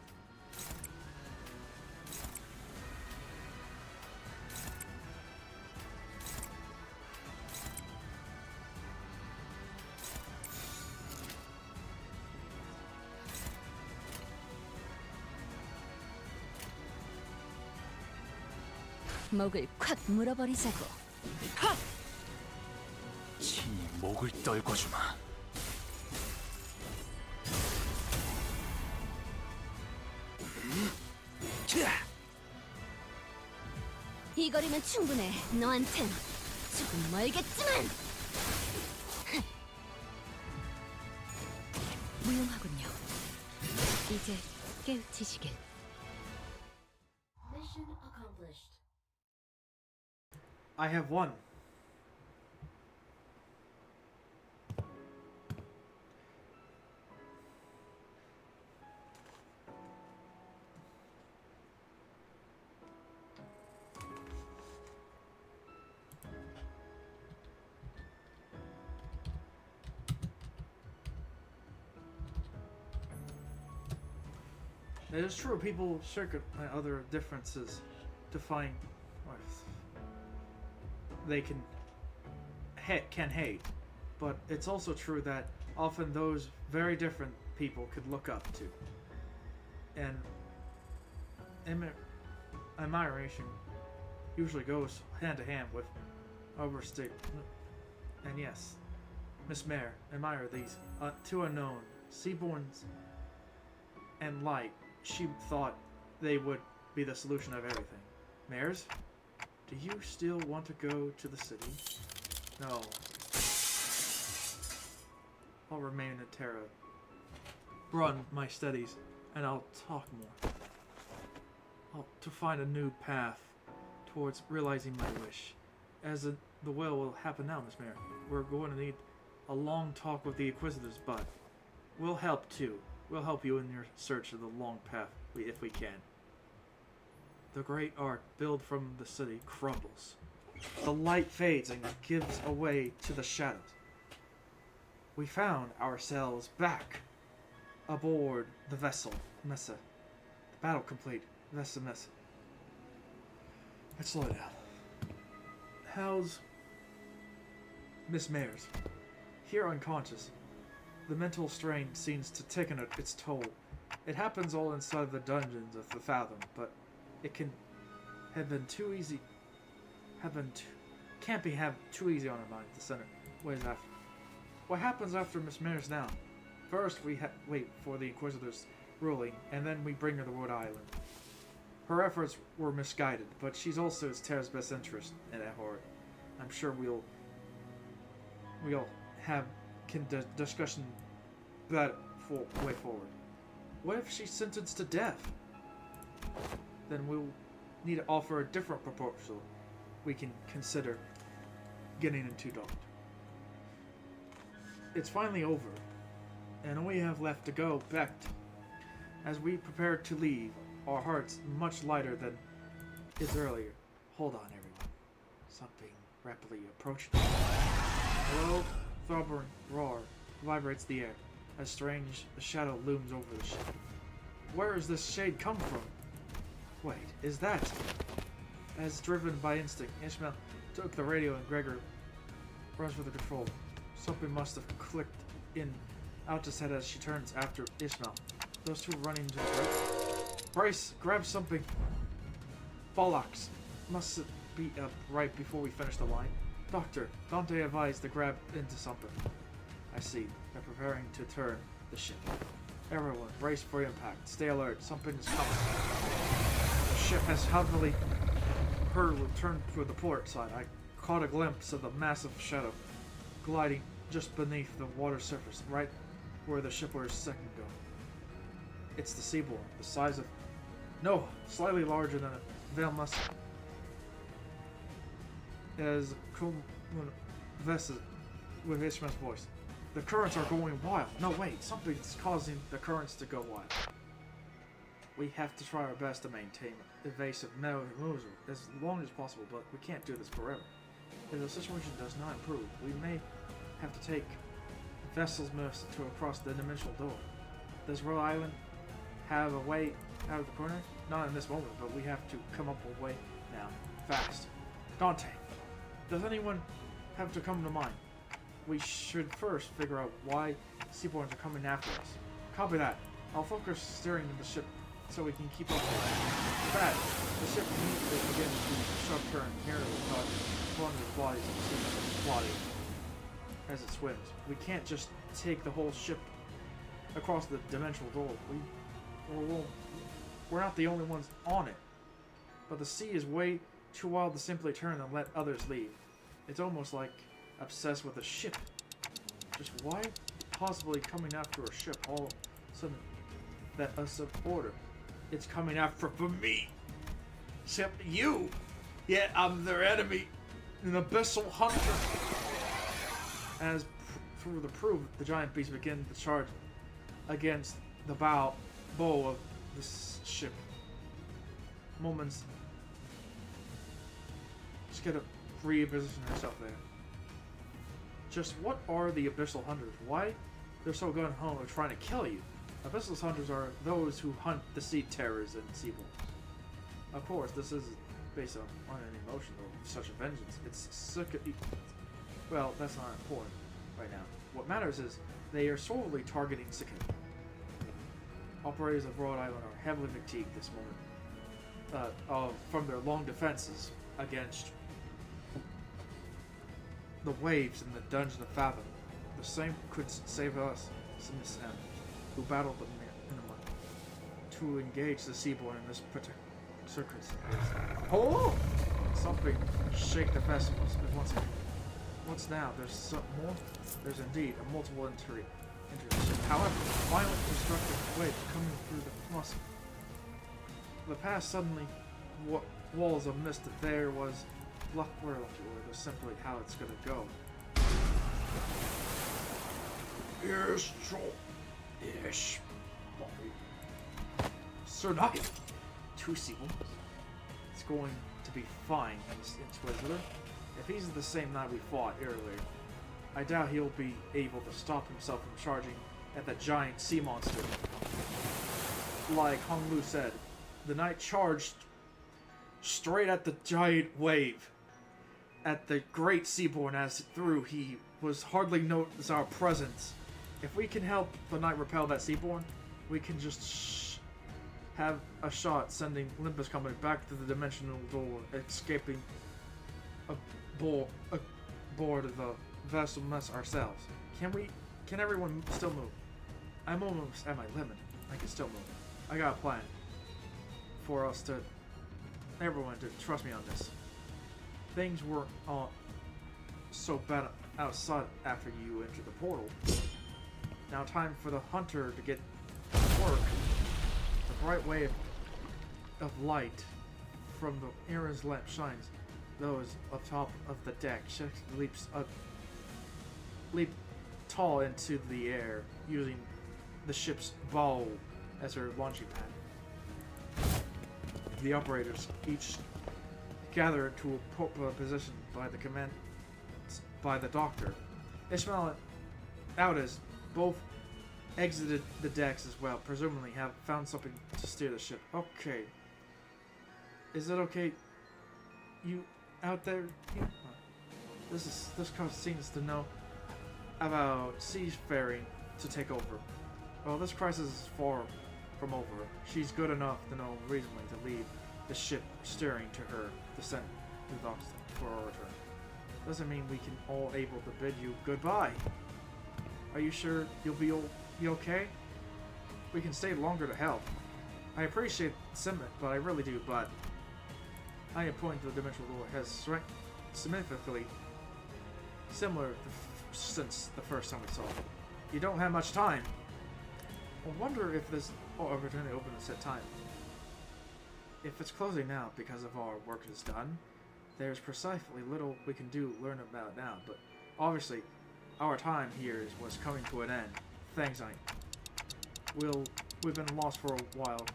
목을 콱 물어버리자고. 친히 목을 떨궈주마. 이 거리면 충분해. 너한텐 조금 멀겠지만. 무용하군요. 이제 깨우치시길. I have one. It is true, people circuit other differences to find they can hate, but it's also true that often those very different people could look up to, and admiration usually goes hand to hand with overstate. And yes, Miss Mare, admire these two unknown Seaborns and light. She thought they would be the solution of everything. Mares, do you still want to go to the city? No. I'll remain in Terra. Run my studies, and I'll talk more. To find a new path towards realizing my wish. As the will happen now, Miss Mare. We're going to need a long talk with the Inquisitors, but we'll help too. We'll help you in your search of the long path, if we can. The great art built from the city crumbles. The light fades and gives way to the shadows. We found ourselves back aboard the vessel Mesa. The battle complete. Vessel Mesa. Let's slow down. How's Miss Mares? Here unconscious. The mental strain seems to take its toll. It happens all inside the dungeons of the Fathom, but it can have been too easy. Can't be too easy on our mind. The center. What happens after Miss Mare's now? First, we wait for the Inquisitor's ruling, and then we bring her to Rhode Island. Her efforts were misguided, but she's also Terra's best interest at heart. I'm sure we'll have discussion that way forward. What if she's sentenced to death? Then we'll need to offer a different proposal. We can consider getting into docked. It's finally over, and all we have left to go back to. As we prepare to leave, our hearts much lighter than is earlier. Hold on, everyone. Something rapidly approaching. A low, throbbing roar vibrates the air. A strange shadow looms over the ship. Where does this shade come from? Wait, is that? As driven by instinct, Ishmael took the radio and Gregor runs for the control. Something must have clicked in Alta's head as she turns after Ishmael. Those two running to the right. Bryce, grab something. Bollocks. Must be up right before we finish the line. Doctor, Dante advised to grab into something. I see. They're preparing to turn the ship. Everyone, brace for impact. Stay alert. Something is coming. The ship has heavily turned toward the port side. I caught a glimpse of the massive shadow gliding just beneath the water surface, right where the ship was second go. It's the Seaborn, the size of... No, slightly larger than a Veil must... as Vesta with Ishmael's voice. The currents are going wild. No, wait, something's causing the currents to go wild. We have to try our best to maintain evasive metal removal as long as possible, but we can't do this forever. If the situation does not improve, we may have to take Vessel's moves to across the dimensional door. Does Rhode Island have a way out of the corner? Not in this moment, but we have to come up with a way now. Fast. Dante, does anyone have to come to mind? We should first figure out why Seaborns are coming after us. Copy that. I'll focus steering the ship so we can keep up with it. Bad. The ship immediately begins to sharp turn, nearly causing one of the bodies of the sea body as it swims. We can't just take the whole ship across the dimensional door. We're not the only ones on it. But the sea is way too wild to simply turn and let others leave. It's almost like obsessed with a ship. Just why possibly coming after a ship all of a sudden that a supporter? It's coming after me. Except you. Yet I'm their enemy. An abyssal hunter. As through the proof, the giant beast begin to charge against the bow of this ship. Moments. Just gotta reposition herself there. Just what are the abyssal hunters? Why they're so gun-ho and trying to kill you? Abyssal hunters are those who hunt the sea terrors and seaborn. Of course, this is based on an emotion of such a vengeance. It's well, that's not important right now. What matters is they are solely targeting Sikkim. Operators of Rhode Island are heavily fatigued this moment from their long defenses against the waves in the dungeon of Fathom. The same could save us, Miss M, who battled the Minima to engage the Seaborn in this particular circumstance. Oh! Something shake the festivals once again. What's now? There's some more? There's indeed a multiple entry. However, violent destructive wave coming through the muscle. The past suddenly walls of mist that there was luck or just simply how it's gonna go. Yes, Yes. Sir Knight! 2 sequels. It's going to be fine, Inquisitor. If he's the same knight we fought earlier, I doubt he'll be able to stop himself from charging at the giant sea monster. Like Hong Lu said, the knight charged straight at the giant wave. At the great Seaborn as through, he was hardly notice our presence. If we can help the knight repel that Seaborn, we can just have a shot sending Limbus coming back to the dimensional door, escaping aboard of the vessel mess ourselves. Can everyone still move? I'm almost at my limit. I can still move. I got a plan for us to, everyone to trust me on this. Things weren't so bad outside after you entered the portal. Now time for the hunter to get to work. The bright wave of light from the Aaron's lamp shines those up top of the deck. Leap tall into the air, using the ship's bow as her launching pad. The operators each gather into a position by the doctor. Ishmael and Audas both exited the decks as well, presumably have found something to steer the ship. Okay. Is it okay? You out there? This cutscene is to know about seafaring to take over. Well, this crisis is far from over. She's good enough to know reasonably to leave the ship steering to her descent to the docks for our return. Doesn't mean we can all able to bid you goodbye. Are you sure you'll be okay? We can stay longer to help. I appreciate the sentiment, but I really do, but I am pointing to the dimensional door has significantly similar since the first time we saw it. You don't have much time. I wonder if this opportunity opened at set time. If it's closing now because of our work is done, there's precisely little we can learn about now, but obviously, our time here was coming to an end. Thanks, we've been lost for a while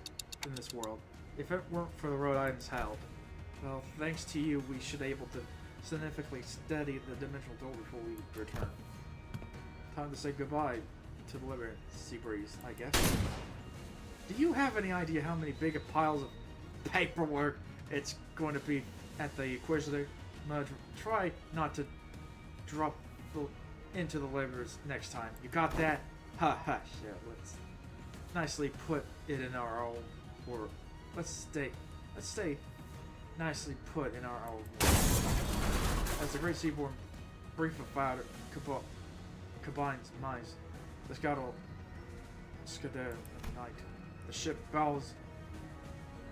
in this world. If it weren't for the Rhode Island's help, well, thanks to you, we should be able to significantly steady the dimensional door before we return. Time to say goodbye to the Liberty Sea Breeze, I guess. Do you have any idea how many big piles of paperwork it's going to be at the Inquisitor? Mudge, try not to drop into the Liberties next time. You got that? Ha ha, shit. Let's nicely put it in our own world. Let's stay nicely put in our own world. As the Great Seaborn brief about it combines minds, the scoundrel skedaddle in the night. The ship bows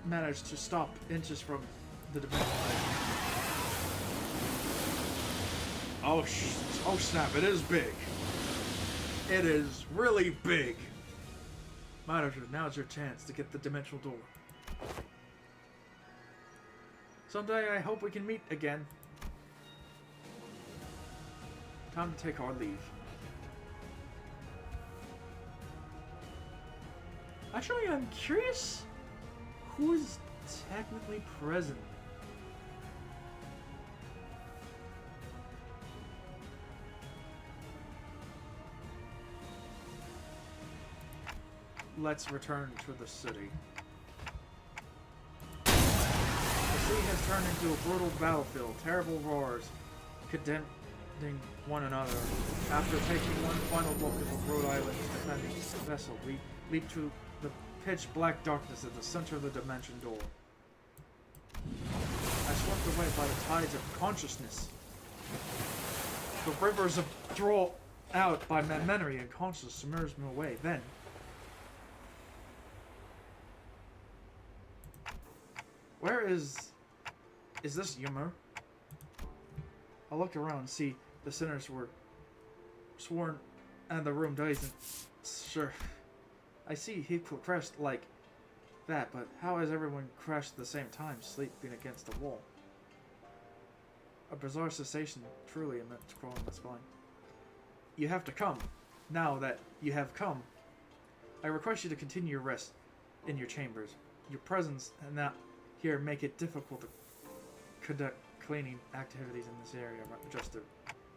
managed to stop inches from the dimension. Oh snap! It is big. It is really big. Manager, now's your chance to get the dimensional door. Someday I hope we can meet again. Time to take our leave. Actually, I'm curious who's technically present. Let's return to the city. The sea has turned into a brutal battlefield. Terrible roars condemning one another. After taking one final look at the Rhode Island defending vessel, we leap to the pitch black darkness at the center of the dimension door. I swept away by the tides of consciousness. The rivers of draw out by memory and consciousness submerged me away. Then, where is this Ymir? I looked around and see the sinners were sworn and the room dazed. Sure. I see Heathcliff crashed like that, but how has everyone crashed at the same time, sleeping against the wall? A bizarre sensation, truly meant to crawl in my spine. You have to come. Now that you have come, I request you to continue your rest in your chambers. Your presence and that here make it difficult to conduct cleaning activities in this area. Just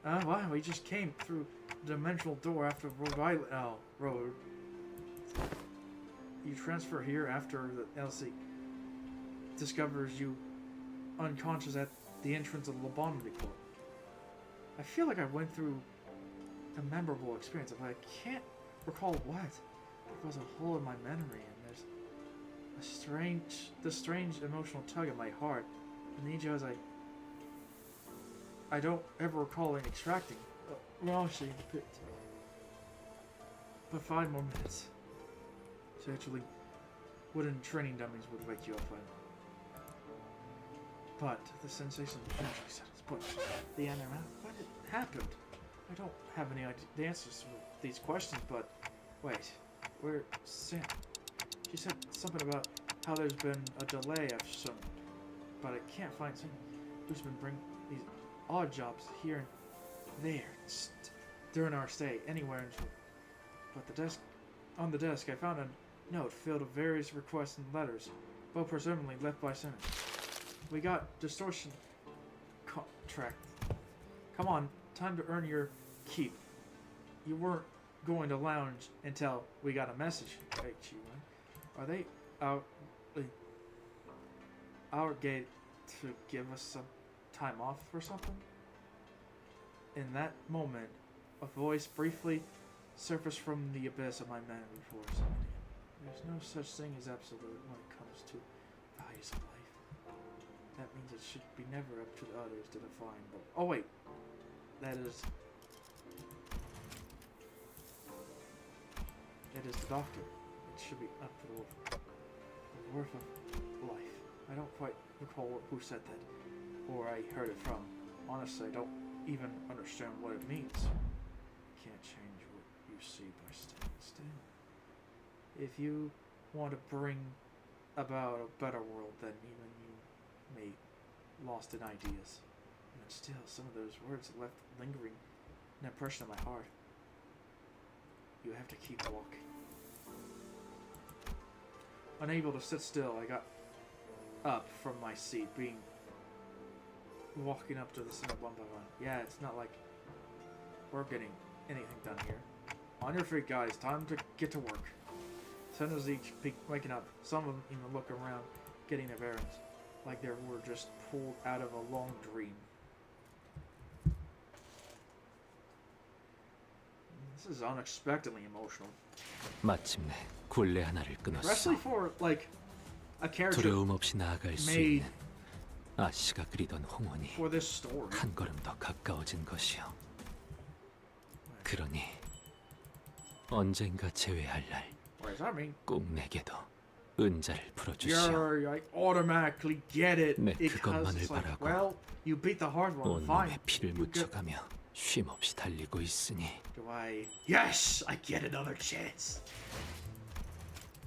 wow, we just came through the dimensional door after Rhode Island. Road. You transfer here after the LC discovers you unconscious at the entrance of the Lobotomy Court. I feel like I went through a memorable experience, but I can't recall what. There was a hole in my memory, and there's this strange emotional tug at my heart. And the as I don't ever recall extracting. Well, actually, but 5 more minutes. So actually, wooden training dummies would wake you up. But the sensation eventually set its point. The end around. What happened? I don't have any answers to these questions, but wait, where's Sam? She said something about how there's been a delay of some, but I can't find someone who's been bringing these odd jobs here and there during our stay anywhere. But on the desk, I found a note filled with various requests and letters, both presumably left by sinners. We got distortion contract. Come on, time to earn your keep. You weren't going to lounge until we got a message. Hey, are they out our gate to give us some time off or something? In that moment, a voice briefly surfaced from the abyss of my memory force. There's no such thing as absolute when it comes to values of life. That means it should be never up to the others to define. But oh wait, that is the doctor. It should be up to the worth of life. I don't quite recall who said that, or I heard it from. Honestly, I don't even understand what it means. Can't change what you see by staying still. If you want to bring about a better world, then even you may lost in ideas. But still, some of those words left lingering an impression on my heart. You have to keep walking. Unable to sit still, I got up from my seat, walking up to the center one by one. Yeah, it's not like we're getting anything done here. On your feet, guys. Time to get to work. Sentinels each waking up. Some of them even look around, getting their bearings, like they were just pulled out of a long dream. This is unexpectedly emotional. 마침내 굴레 하나를 끊었어. Especially for like a character 두려움 없이 나아갈 수 made 있는 아씨가 그리던 홍원이 for this story. 한 걸음 더 가까워진 것이요. 그러니 언젠가 제외할 날 What does that mean? 꼭 내게도 은자를 풀어주시오. You're like automatically get it 네, because 그것만을 it's like, 바라고 well, you beat the hard one, 온몸에 fine. 피를 You get- 묻혀가며 쉼없이 달리고 있으니 Do I? Yes, I get another chance.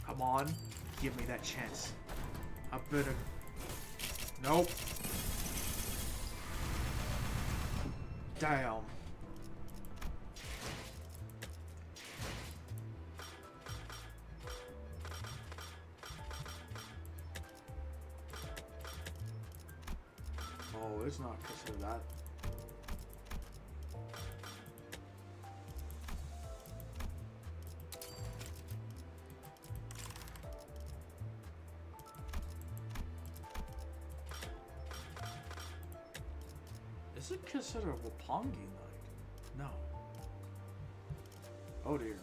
Come on, give me that chance. I better. Nope. Damn. Oh, it's not considered that. Is it considered a Wapangi night? No. Oh dear.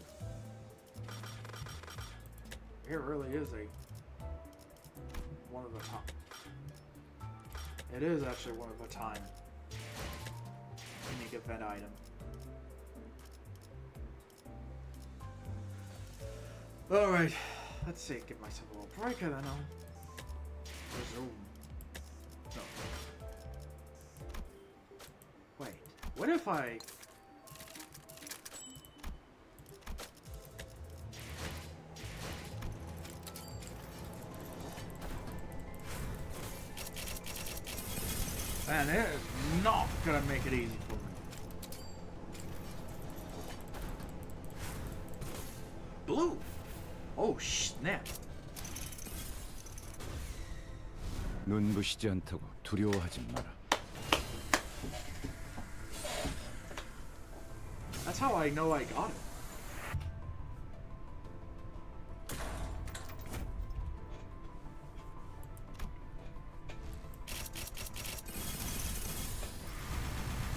It really is one of a time. It is actually one of a time. Unique event item. Alright. Let's see, give myself a little break and then I'll resume. No. Wait, what if I... Man, it is not gonna make it easy for me. Blue! Oh, snap. 눈부시지 않다고 두려워하지 마라. That's how I know I got it.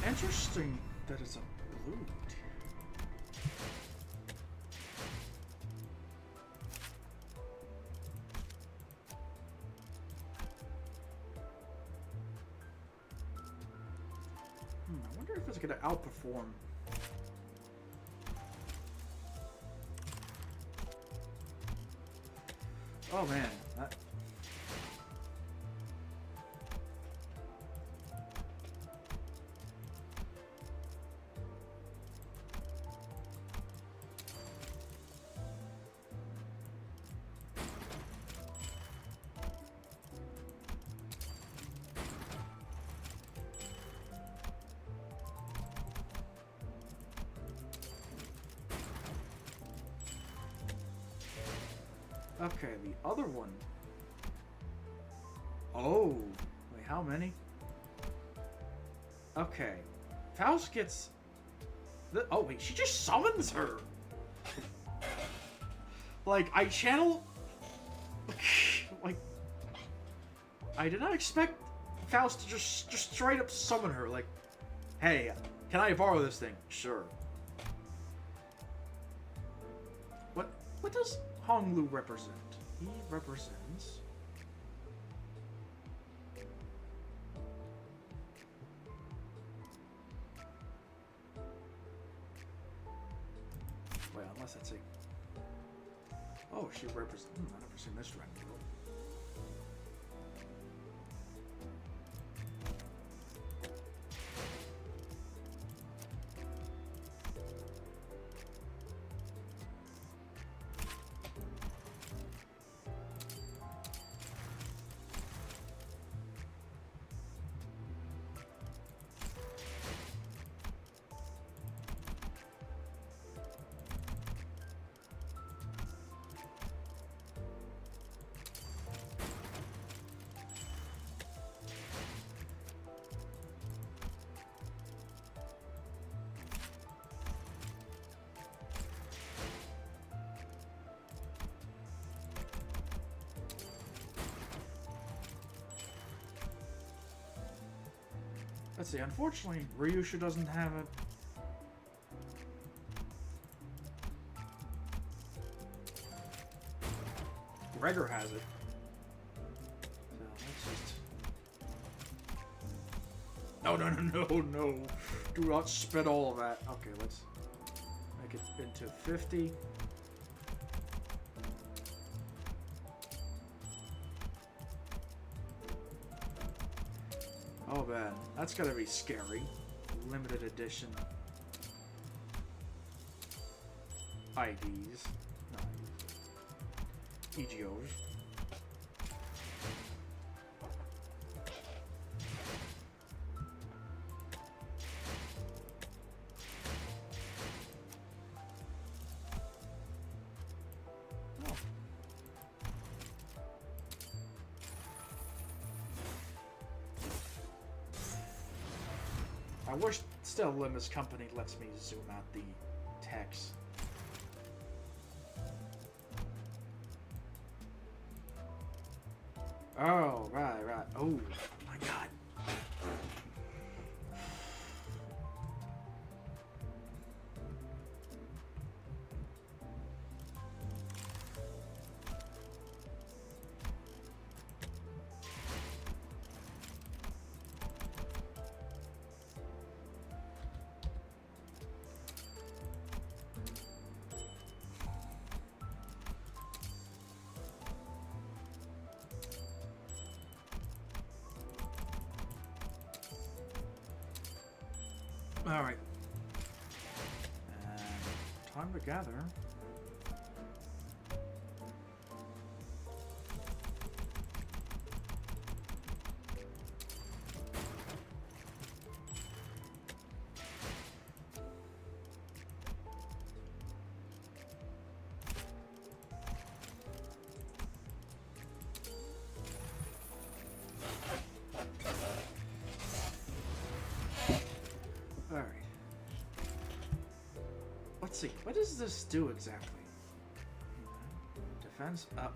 Interesting that it's a blue. I wonder if it's gonna outperform. Oh man, that... Okay, the other one. Oh, wait, how many? Okay, Faust gets. Oh wait, she just summons her. Like I channel. Like I did not expect Faust to just straight up summon her. Like, hey, can I borrow this thing? Sure. What does Honglu represent? He represents... Wait, unless that's a... Oh, she represents... I've never seen this dragon before. Let's see, unfortunately, Ryusha doesn't have it. Gregor has it. So let's just... No. Do not spit all of that. Okay, let's make it into 50. Oh man, that's gotta be scary. Limited edition IDs. No, EGOs. I wish still Limbus Company lets me zoom out the text. Oh, right. Oh, my God. Alright. And time to gather. Alright. Let's see. What does this do exactly? Defense up.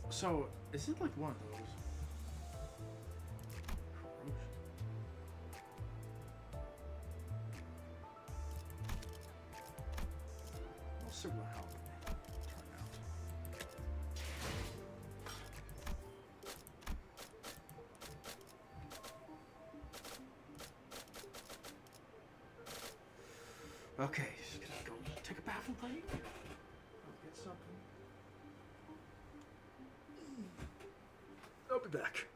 So, is it like one of those? We'll see what help turn out. Okay, just gonna go take a bathroom break. I'll get something. I'll be back.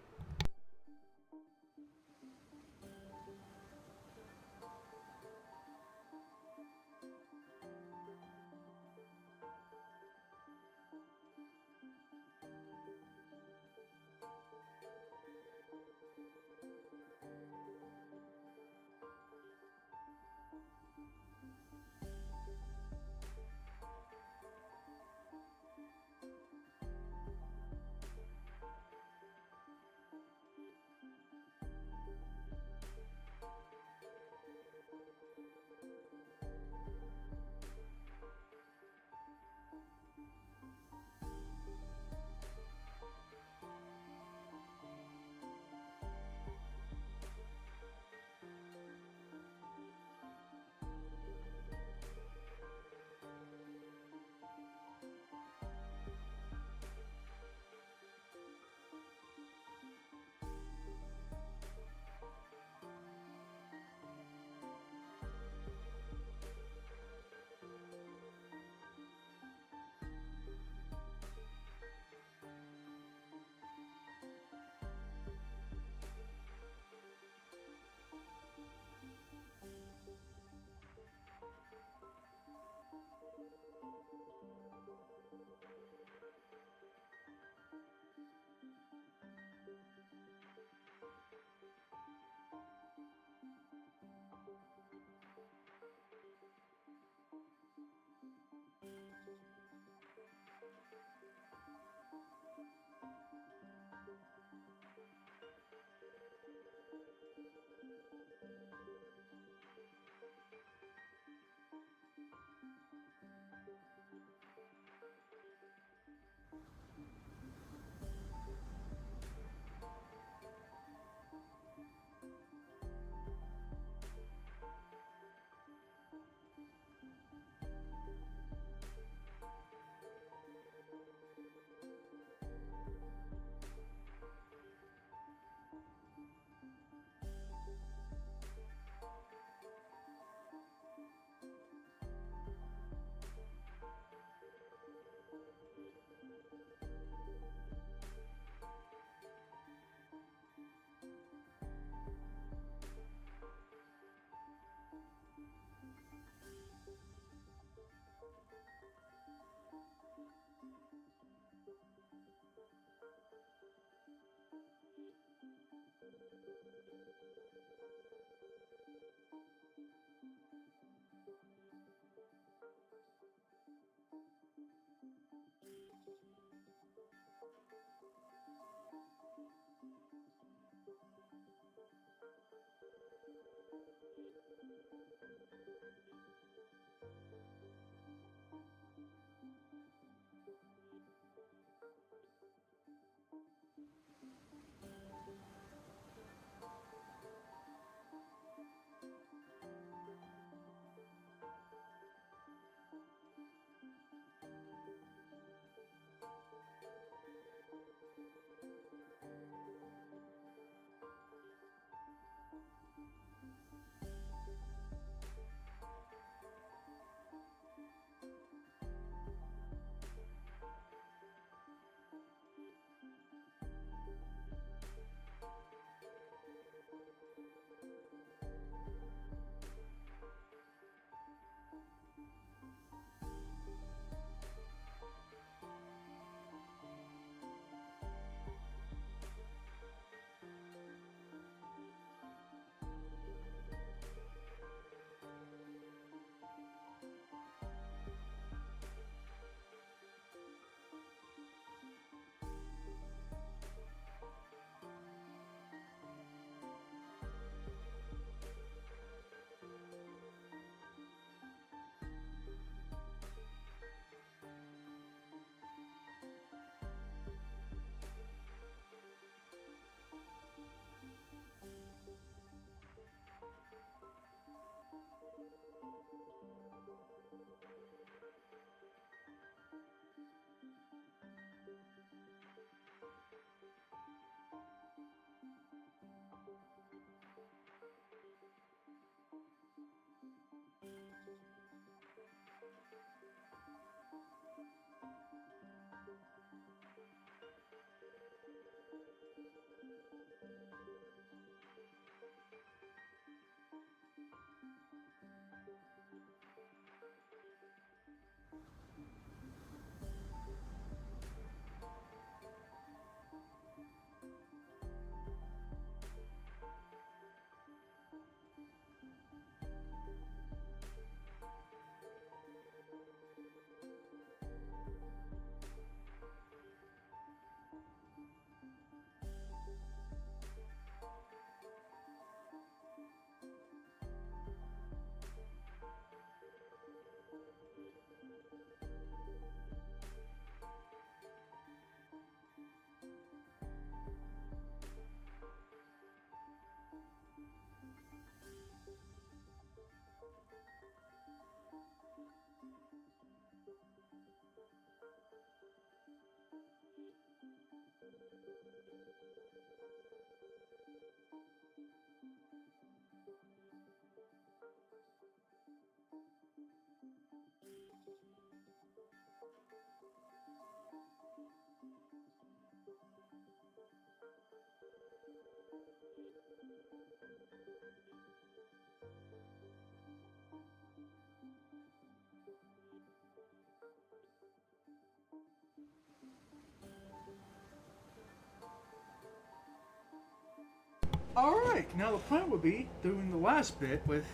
Alright, now the plan would be doing the last bit with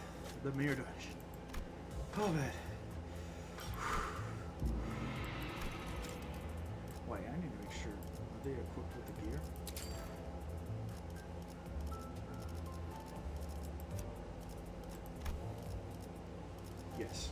the mirror dungeon. Oh man. Wait, I need to make sure. Are they equipped with the gear? Yes.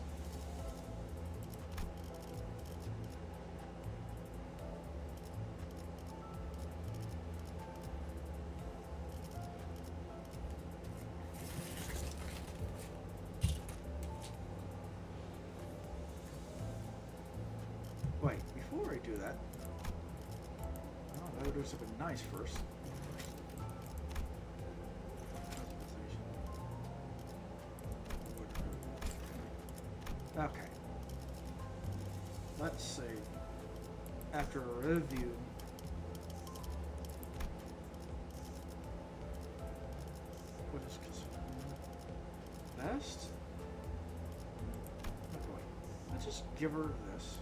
Wait, before I do that, I gotta do something nice first. Okay. Let's see. After a review, what is considered best? Okay, wait. Let's just give her this.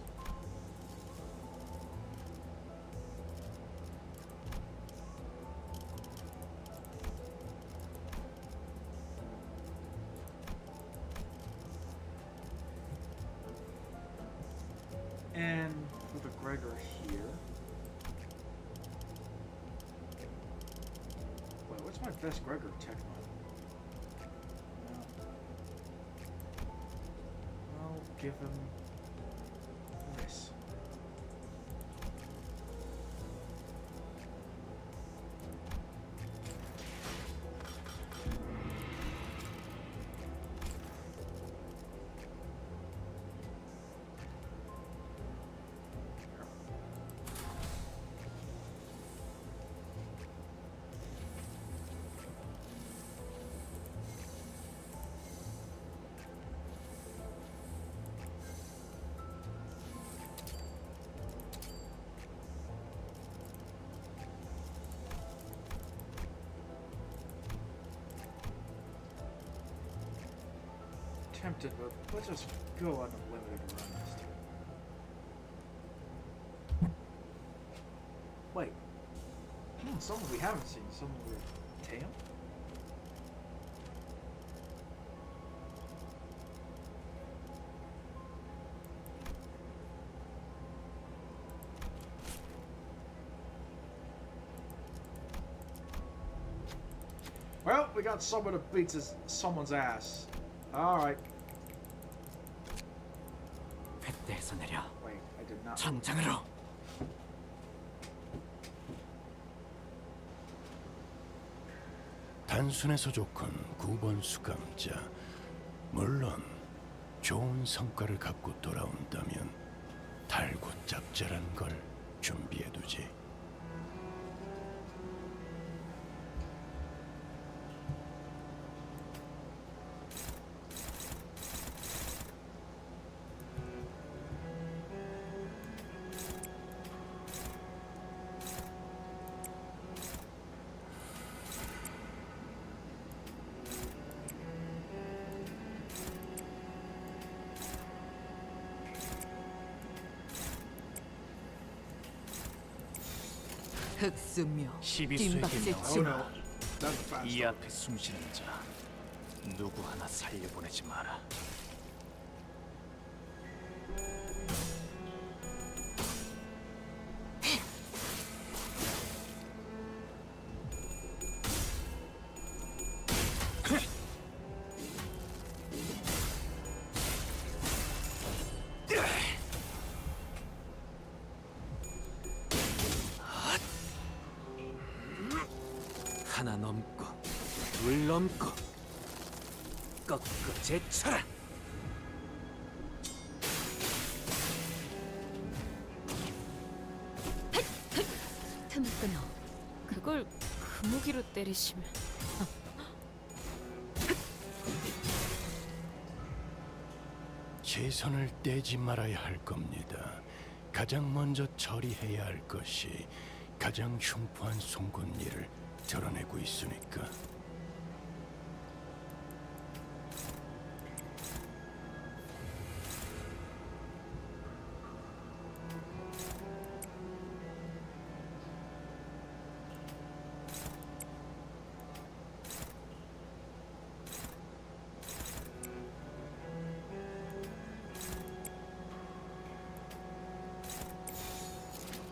And for the Gregor here. Wait, what's my best Gregor tech mod? I'll give him this. Tempted, but let's just go on a limited run this time. Wait. Someone we haven't seen. Someone with tail? Well, we got someone that beats someone's ass. Alright. 뱃대에서 내려 Wait, I did not. 전장으로. 단순해서 좋건 9번 수감자. 물론 좋은 성과를 갖고 돌아온다면 달고 짭짤한 걸 준비해두지. 흑수묘, 12수에게 Oh 명하노라. no. That's a fast 이 start. 앞에 숨쉬는 자 누구 하나 살려보내지 마라. 하나 넘고 둘 넘고 꺾고 제쳐라. 틈을 끊어. 그걸 그 무기로 때리시면 최선을 떼지 말아야 할 겁니다. 가장 먼저 처리해야 할 것이 가장 흉포한 송곳니를 드러내고 있으니까.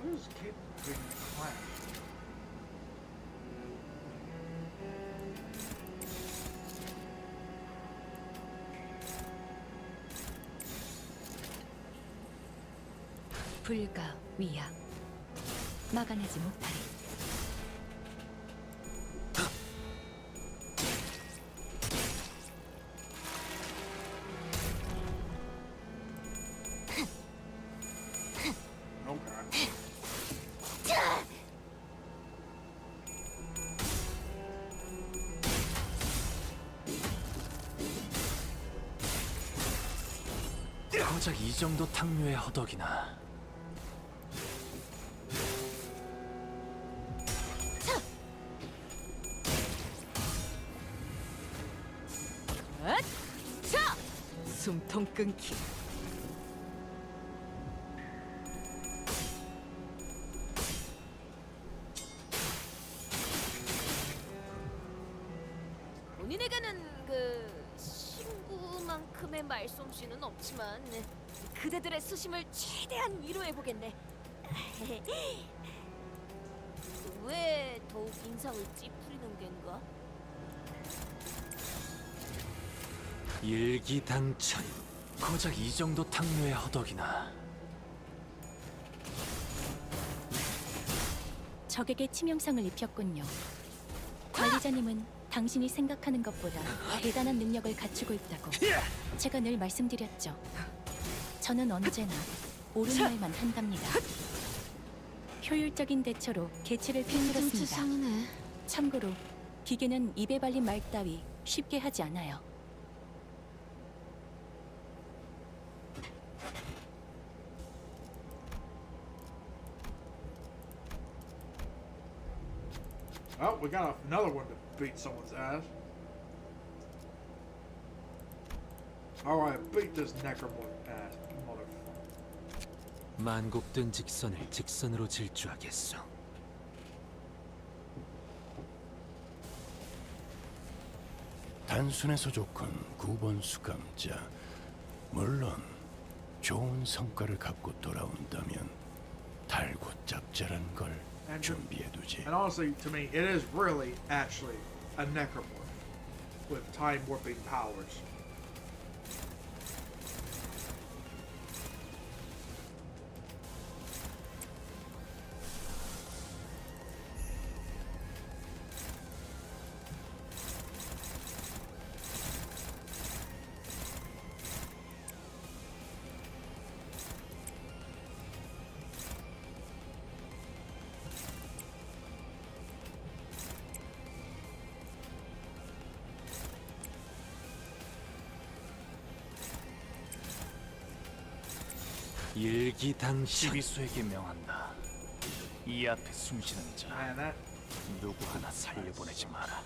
What is capable of being a clown? 불가 위야 막아내지 못하리. Okay. 고작 이 정도 탕류의 허덕이나. 숨통 끊기. 본인에게는 그 친구만큼의 말솜씨는 없지만 그대들의 수심을 최대한 위로해 보겠네. 왜 더욱 인상을 찌푸리는 겐가? 일기당천. 고작 이 정도 탕류의 허덕이나. 적에게 치명상을 입혔군요. 관리자님은 당신이 생각하는 것보다 대단한 능력을 갖추고 있다고 제가 늘 말씀드렸죠. 저는 언제나 옳은 말만 한답니다. 효율적인 대처로 개체를 꿰뚫었습니다. 세상이네. 참고로 기계는 입에 발린 말 따위 쉽게 하지 않아요. Oh, we got another one to beat someone's ass. Alright, beat this necromorph ass, motherfucker. 만곡된 직선을 직선으로 질주하겠소. 단순해서 좋군 9번 수감자. 물론 좋은 성과를 갖고 돌아온다면 달고 짭짤한 걸 준비해두지. And honestly, to me, it is really actually a necromorph with time warping powers. 일기당 시비수에게 명한다. 이 앞에 숨쉬는 자 Man, that 누구 하나 살려보내지 마라.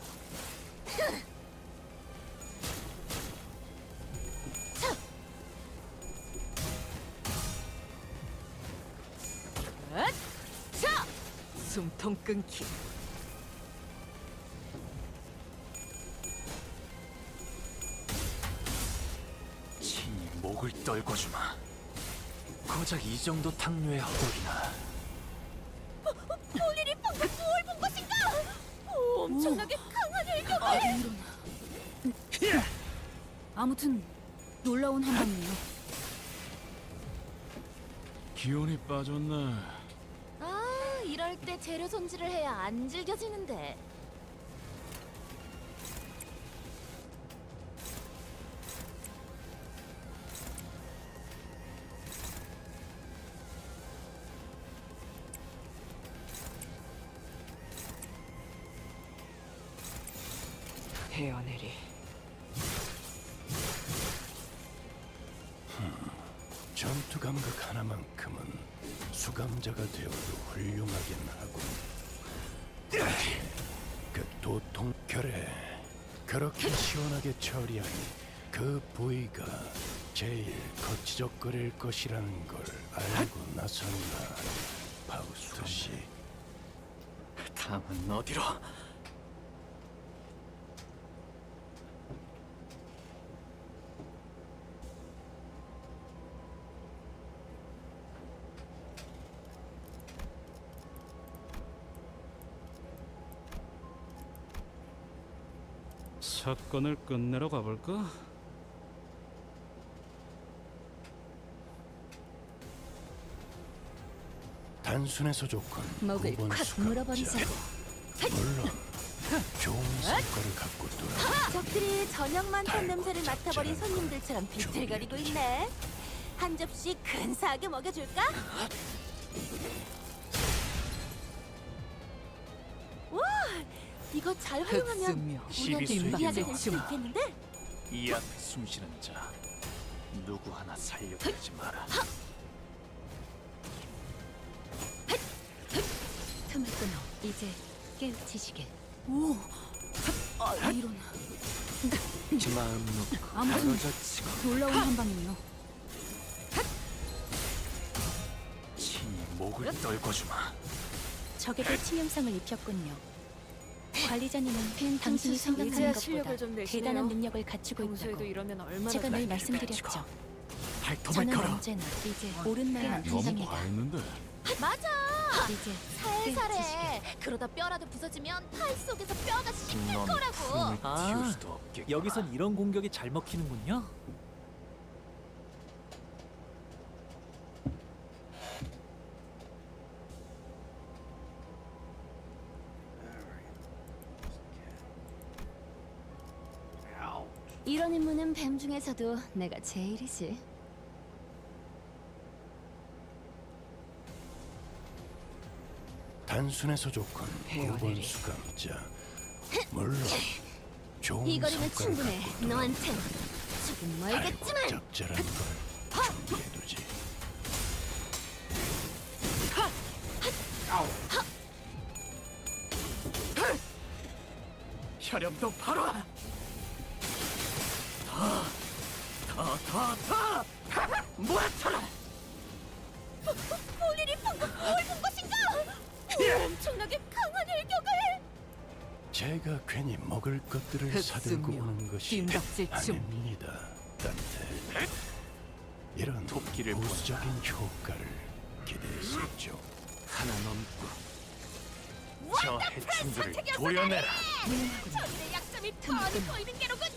숨통 끊기. 친히 목을 떨궈주마. 고작 이 정도 탕류의 허덕이나. 볼일이 방금 무얼 본 것인가? 엄청나게 강한 일격을! 아무튼 놀라운 한방이에요. 기운이 빠졌나? 아, 이럴 때 재료 손질을 해야 안 질겨지는데. 헤어내리. 전투 감각 하나만큼은 수감자가 되어도 훌륭하긴 하군. 그 도통 결에 그렇게 시원하게 처리하니 그 부위가 제일 거치적거릴 것이라는 걸 알고 나선다. 파우스트 씨. 다음은 어디로? 사건을 끝내러 가볼까? 단순해서 좋군. 목을 콱 물어버리자고. 물론 좋은 성과를 갖고 돌아. 적들이 저녁 많던 냄새를 맡아버린 손님들처럼 비틀거리고 있네. 한 접시 근사하게 먹여줄까? 와, 이거 잘 활용하면 우리한테 유리하게 될 수 있겠는데? 이 앞에 숨쉬는 자 누구 하나 살려두지 마라. 틈을 끊어 이제 깨우치시길. 오, 이런. 마음 놓고 아무튼 멀어졌지고 놀라운 한방이네요. 친히 목을 떨궈주마. 적에게 치명상을 입혔군요. 관리자님은 빈 당신이 틈 생각하는 이제야 것보다 실력을 좀 내시네요. 대단한 능력을 갖추고 평소에도 있다고 이러면 얼마나 제가 늘 잘 말씀드렸죠. 발톱을 저는 걸어. 언제나 이제 옳은 말만 너무 한답니다. 과했는데. 맞아. 이제 살살해. 그러다 뼈라도 부서지면 팔 속에서 뼈가 씹힐 넌 거라고. 품을 아, 틔울 수도 없겠구나. 여기선 이런 공격이 잘 먹히는군요. 이런 임무는 뱀 중에서도 내가 제일이지. 단순해서 좋군. 9번 수감자. 물론 좋은 이 거리는 성과를 충분해. 갖고 돌아. 너한텐 조금 알고 멀겠지만. 적절한 걸 준비해두지. 혈염도 바로. 뭐야처럼. 볼일이 방금 뭘 본 것인가? 엄청나게 강한 일격을. 제가 괜히 먹을 것들을 사들고 오는 것이 아닙니다. 딴테 이런 토끼를 보수적인 효과를 기대했었죠. 하나 넘고 저 해충들을 도려내라. 저들의 약점이 뻔히 보이는 게로군.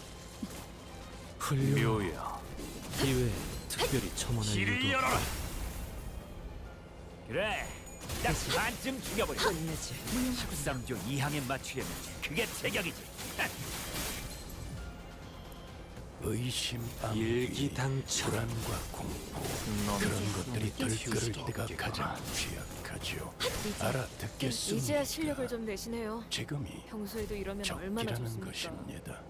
훌륭. 묘여 이외에 특별히 첨언할 길을 일도 열어라. 그래, 딱 반쯤 죽여버려. 식삼조 2항에 맞추려면 그게 제격이지. 의심, 암기, 일기당천. 불안과 공포 그런 것들이 들끓을 때가 가장 취약하죠. 알아듣겠습니까? 이제야 실력을 좀 내시네요. 지금이 평소에도 이러면 얼마나 적기라는 좋습니까? 것입니다.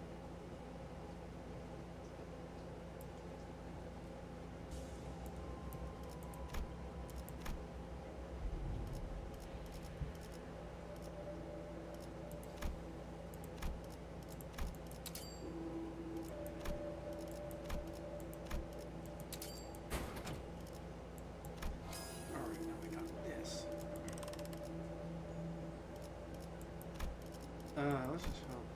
Alright, now we got this. Let's just hope.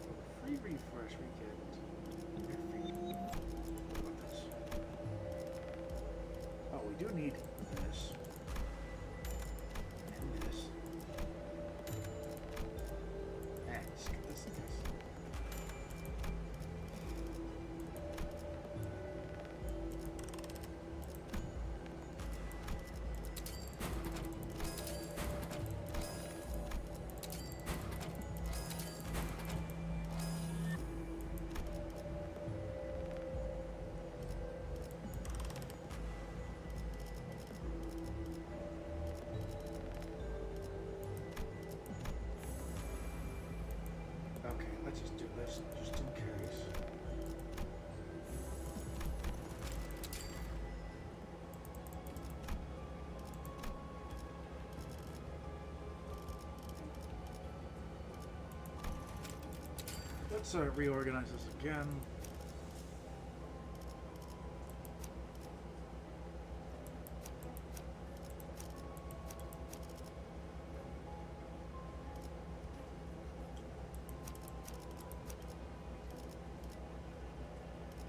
For free refresh, we get. What about this? Oh, we do need this. And this. And let's get this and this. Okay, let's just do this just in case. Let's reorganize this again.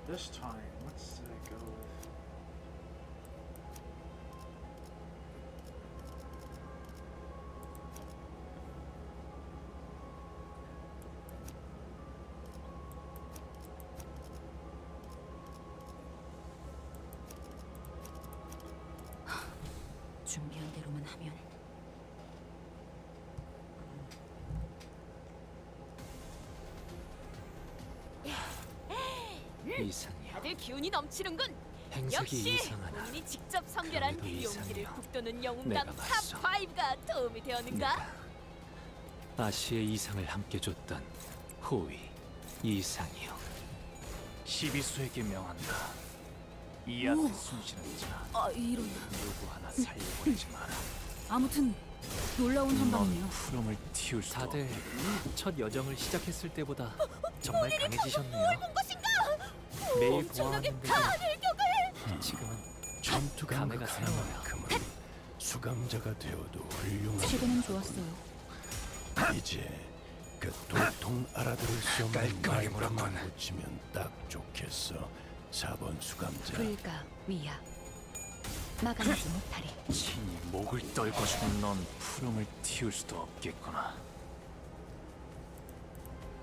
This time, let's go with. 준비한 대로만 하면. 이상이요. 다들 기운이 넘치는군. 행색이 역시 이상하나. 본인이 직접 선별한 그래도 용기를 이상해요. 북돋는 영웅답 내가 봤어. 탑5가 도움이 되었는가? 내가 아시의 이상을 함께 줬던 호위 이상이요. 시비수에게 명한다. 이 앞에 숨쉬는 자 아, 이런. 누구 하나 살려보내지 마라. 아무튼 놀라운 넌 한방이네요. 푸름을 틔울 수도 다들 없겠구나. 첫 여정을 시작했을 때보다 정말 강해지셨네요. 것인가? 매일 엄청나게 보아하는데도 큰 일격을! 지금은 전투 감회가 감각 하나만큼은 수감자가 되어도 훌륭한. 최근엔 좋았어요. 이제 그 도통 알아들을 수 없는 말만 고치면 딱 좋겠어. 4번 수감자. 불가 위야. 막아내지 못하리. 친히 목을 떨고 죽은 넌 푸름을 틔울 수도 없겠구나.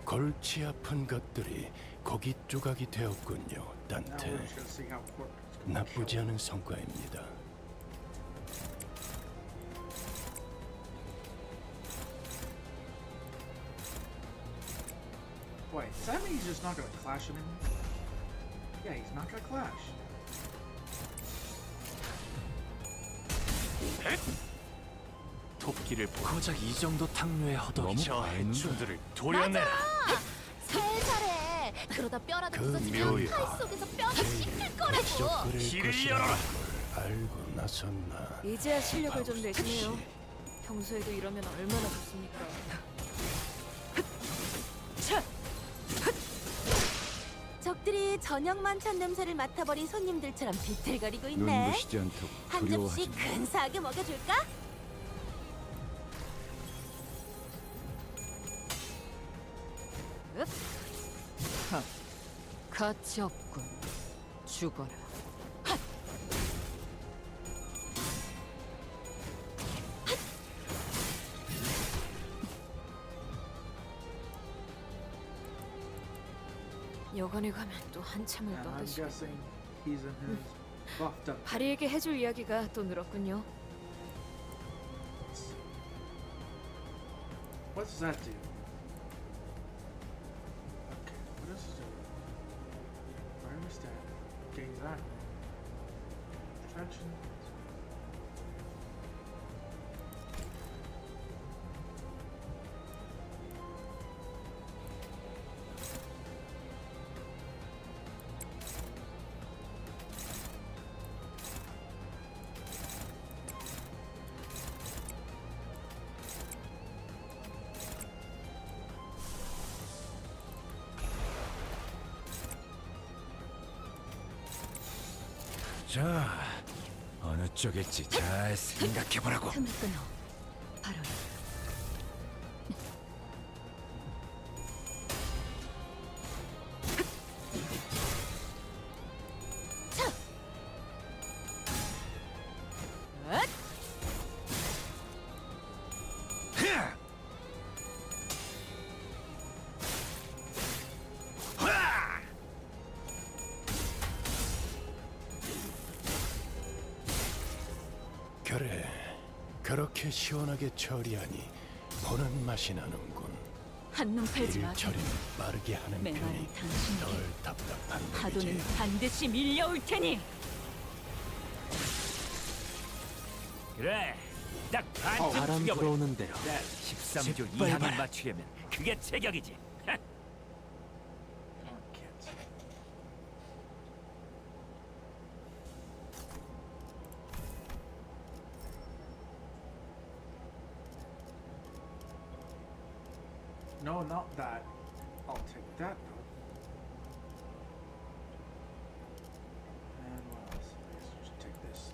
골치 아픈 것들이 고기 조각이 되었군요, Now we're 단테. just gonna see how quick it's gonna 나쁘지 kill. 않은 성과입니다. Wait, does that mean he's just not gonna clash anymore? Yeah, he's not gonna clash. 토끼를 고작 이 정도 탕류에 허덕이 저 해충들을 도려내라. 살살해. 그러다 뼈라도 그 부서지면 묘야. 팔 속에서 뼈가 씻길 거라고. 끓일 길을 것이라는 열어라. 걸 알고 나섰나. 이제야 실력을 좀 바보 내시네요. 새끼. 평소에도 이러면 얼마나 좋습니까? 적들이 저녁 만찬 냄새를 맡아버린 손님들처럼 비틀거리고 있네. 눈부시지 않다고 한 두려워하지 접시 마라. 근사하게 먹여줄까? 가치 없군. 죽어라. 여관에 가면 또 한참을 And I'm 떠드시고 guessing he's in his buffed up. 바리에게 해줄 이야기가 또 늘었군요. What does that do? Okay, what does it do? Where we stand? Gains that. Attraction. 자, 어느 쪽일지 잘 생각해보라고. 틈을 끊어. 바로 그래, 그렇게 시원하게 처리하니 보는 맛이 나는군. 한눈 팔지 일 마세요. 처리는 빠르게 하는 내 편이 말은 당신에게. 덜 답답한 파도는 법이지. 반드시 밀려올 테니. 그래, 딱 반쯤 바람 죽여버려. 불어오는 대로 13조 짓밟아라. 이하만 맞추려면 그게 제격이지. No, not that. I'll take that though. And what else? I guess I'll just take this.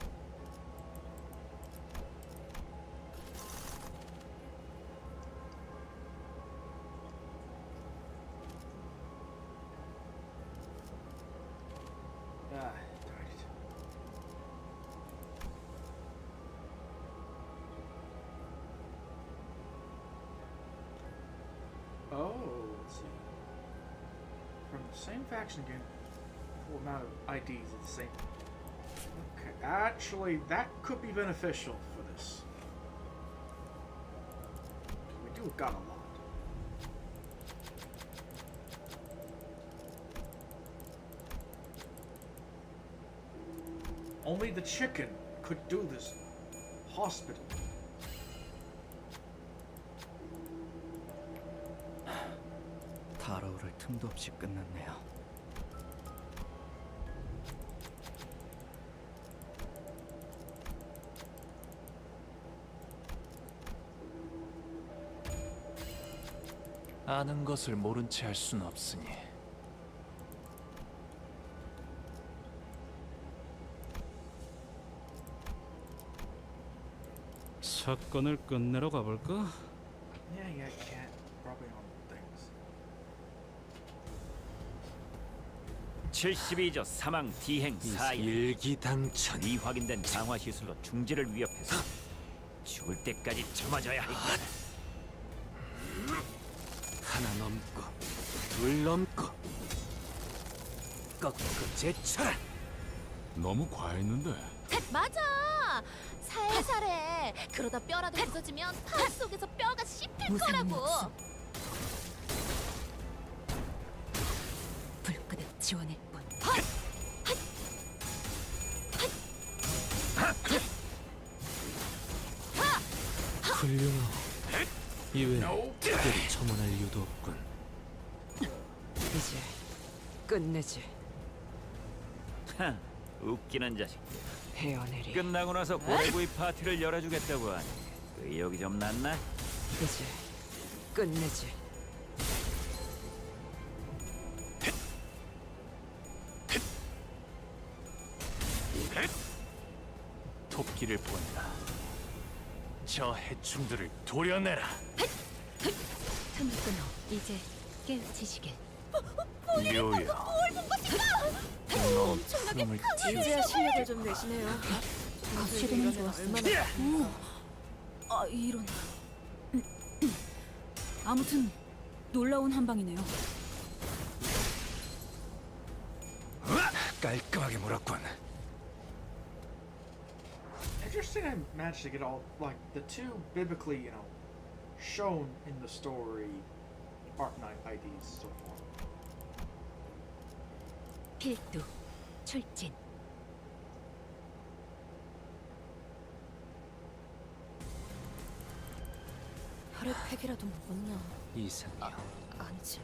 Ah, darn it. Oh, let's see. From the same faction again, full amount of IDs at the same. Okay, actually, that could be beneficial for this. We do got a lot. Only the chicken could do this hospital. 달아오를 틈도 없이 끝났네요. 아는 것을 모른 채 할 순 없으니. 사건을 끝내러 가볼까? Yeah, can't. Probably on things. 72조 사망 디행 사인. 일기당천. 이 확인된 강화 시술로 중지를 위협해서 죽을 때까지 참아줘야 할 거다. 하나 넘고 둘 넘고 꺾고 제쳐라. 너무 과했는데. 맞아. 살살해. 그러다 뼈라도 부서지면 파 속에서 뼈가 씹힐 거라고. 불끄득 지원의 뿐. 훌륭하오. 이외에 특별히 첨언할 이유도 없군. 이제 끝내지. 하, 웃기는 자식들. 헤어내리. 끝나고 나서 고래구이 파티를 열어주겠다고 하니 의욕이 좀 났나? 이제 끝내지. 토끼를 보내라. 저 해충들을 도려내라. 틈을 끊어 이제 깨우치시길. 묘여. 넌 푸름을 이제야 실력을 좀 내시네요. 최근엔 좋았어. 얼마나 아 이런. 아무튼 놀라운 한방이네요. 깔끔하게 물었군. Interesting I managed to get all, like, the two biblically, shown in the story Arknight IDs so far. 필두, 출진. 혈액팩이라도 먹었나? 이상이요. 아니지.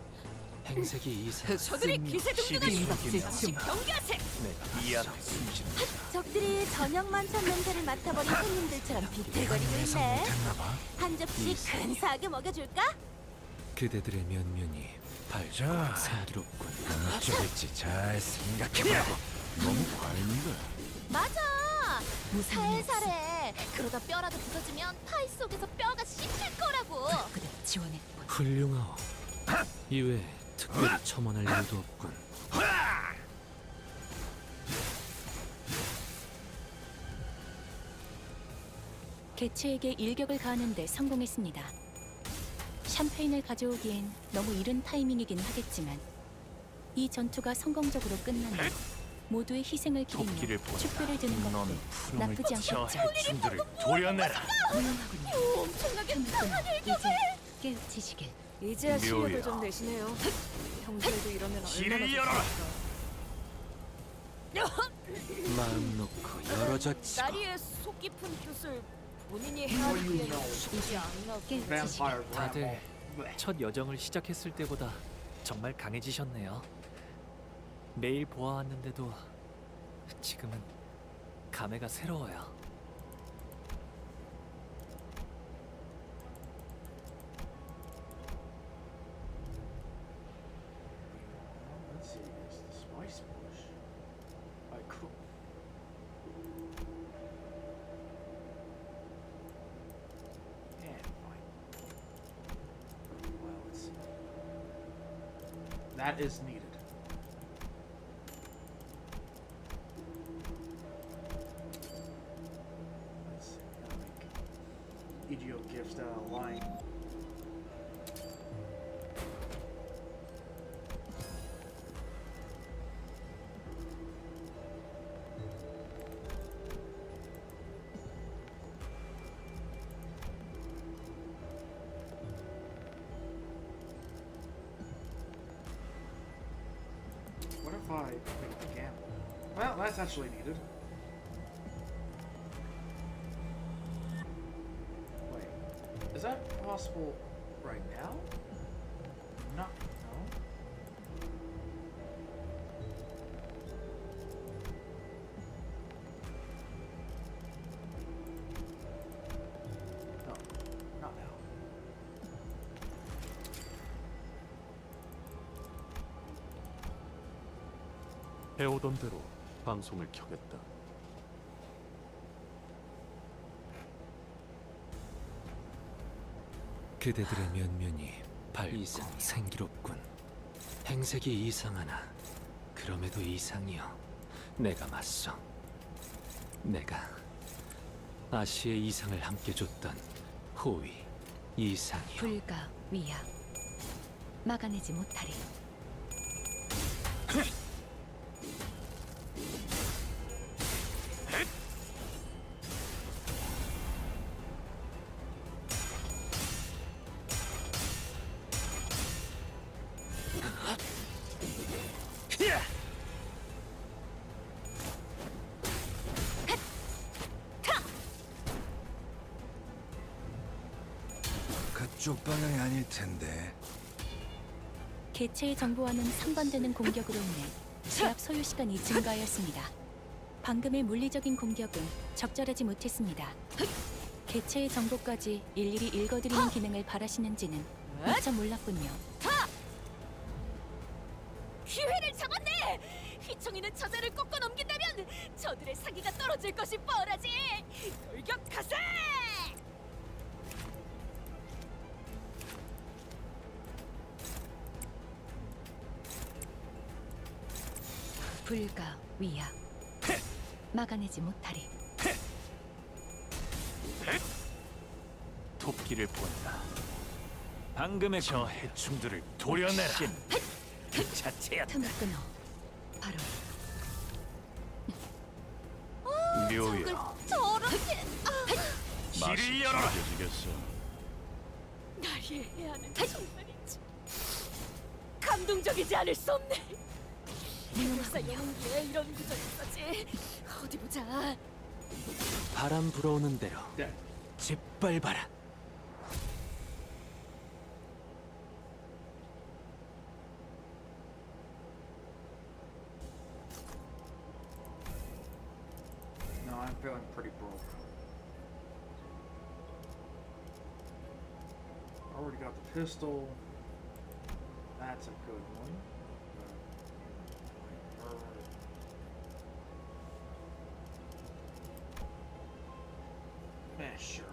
행색이 이상. 저들이 기세등등하니 즉시 경계하세. 내가 이 앞에 숨지는 적들이 저녁만 찬 냄새를 맡아버린 손님들처럼 비틀거리고 있네. 한 접시 근사하게 먹여줄까? 그대들의 면면이 자, 밝고 슬기롭군. 어느 쪽일지 잘 생각해보라고. 너무 과했는데. 맞아. 살살해. 그러다 뼈라도 부서지면 파이 속에서 뼈가 씹힐 거라고. 불끄득 지원의 뿐. 훌륭하오. 이외에 특별히 첨언할 이유도 없군. 개체에게 일격을 가하는데 성공했습니다. 샴페인을 가져오기엔 너무 이른 타이밍이긴 하겠지만 이 전투가 성공적으로 끝나면 모두의 희생을 토끼를 기리며 보내라. 축배를 드는 넌 것도 푸름을 나쁘지 저 않겠죠. 해충들을 도려내라. 훌륭하군요. 엄청나게 이제 깨우치시길. 이제야 실력을 묘야. 좀 내시네요. 평소에도 이러면 얼마나 길을 열어라. 마음 놓고 열어졌지. 나리의 속 깊은 뜻을 본인이 해야 할 일이 쉽지 않나. 깨우치시길. Vampire 다들 grandma. 첫 여정을 시작했을 때보다 정말 강해지셨네요. 매일 보아왔는데도 지금은 감회가 새로워요. Let's see, it's the spice bush. I cook. Yeah, fine. Well, let's see. That is needed. Let's see, gotta make idiot gifts that align. I pick the camp. Well, that's actually needed. Wait, is that possible right now? No. No, not now. 해오던 대로 방송을 켜겠다. 그대들의 면면이 밝고 생기롭군. 행색이 이상하나 그럼에도 이상이여. 내가 맞서. 내가 아시의 이상을 함께 줬던 호위 이상이여. 불가 위야 막아내지 못하리. 그쪽 방향이 아닐 텐데. 개체의 정보와는 상반되는 공격으로 인해 제압 소요 시간이 증가하였습니다. 방금의 물리적인 공격은 적절하지 못했습니다. 개체의 정보까지 일일이 읽어드리는 기능을 바라시는지는 미처 몰랐군요. 기회를 잡았네! 휘청이는 저자를 꺾어 넘긴다면 저들의 사기가 떨어질 것이 뻔하지! 돌격하세! 불가 위야 막아내지 못하리. 토끼를 본다. 방금의 저 해충들을 도려내라. 그 자체야. 틈을 끊어 바로 묘여, 저렇게 길을 열어라. 깨지겠어. 날 이해해야 하는 정말이지. 감동적이지 않을 수 없네. 역사 영웅기에 이런 구절이 있었지. 어디 보자. 바람 불어오는 대로 짓밟아라. No, I'm feeling pretty broke. Already got the pistol. That's a good one. Sure.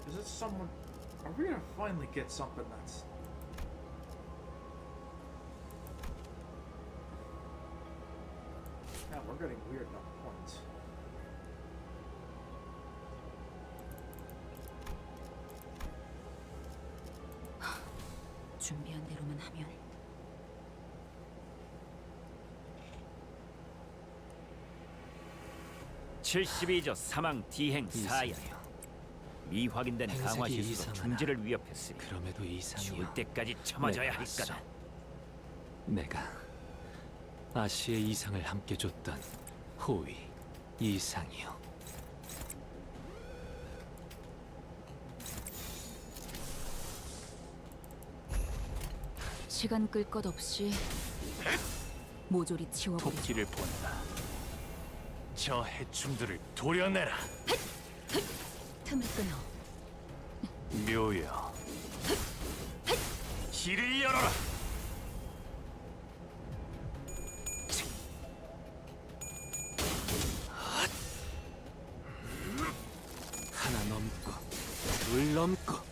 Is it someone? Are we gonna finally get something that's? Yeah, we're getting weird enough points. 준비한 대로만 하면. 72조 사망 디행 사야. 미확인된 강화 행색이 실수로 이상하나. 존재를 위협했으니 그럼에도 이상이여. 죽을 때까지 참아줘야 할 맞서. 거다. 내가 아시의 이상을 함께 줬던 호위 이상이여. 시간 끌 것 없이 모조리 치워버리죠. 토끼를 본다. 저 해충들을 도려내라. 틈을 끊어 묘여, 길을 열어라. 하나 넘고 둘 넘고.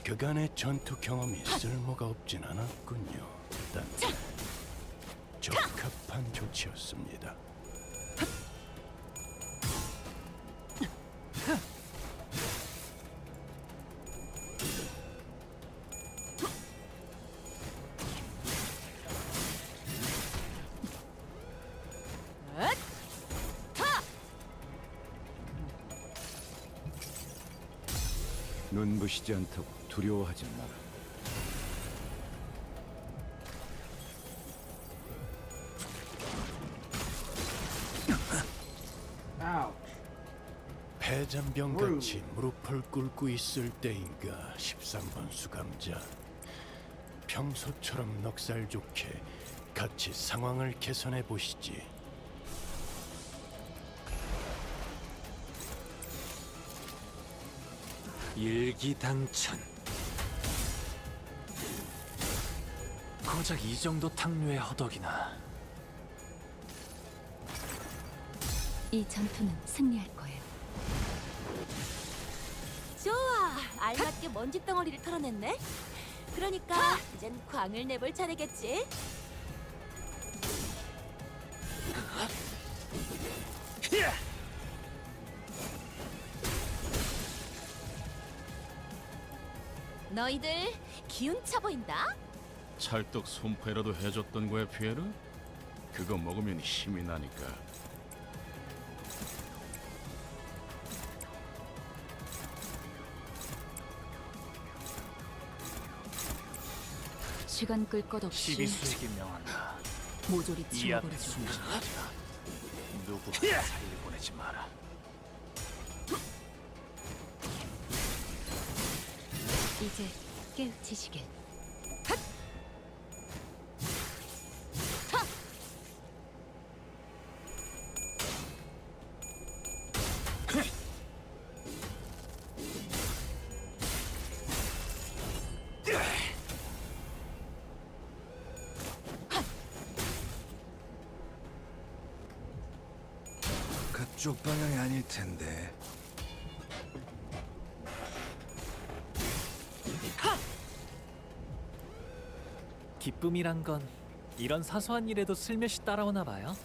그간의 전투 경험이 쓸모가 없진 않았군요. 단 적합한 조치였습니다. 눈부시지 않다고 두려워하지 마라. 대장병같이 무릎을 꿇고 있을 때인가 13번 수감자. 평소처럼 넉살 좋게 같이 상황을 개선해 보시지. 일기당천. 고작 이 정도 탕류의 허덕이나. 이 전투는 승리할 거예요. 좋아, 알맞게 먼지 덩어리를 털어냈네. 그러니까 이젠 광을 내볼 차례겠지. 너희들 기운 차 보인다. 찰떡 손패라도 해줬던 거야, 피에르? 그거 먹으면 힘이 나니까. 시간 끌 것 없이 시비수에게 명한다. 모조리 이 앞에 치워버리죠. 숨지는 자가 누구도 사이를 보내지 마라. 이제 깨우치시길. 그쪽 방향이 아닐 텐데. 기쁨이란 건 이런 사소한 일에도 슬며시 따라오나 봐요.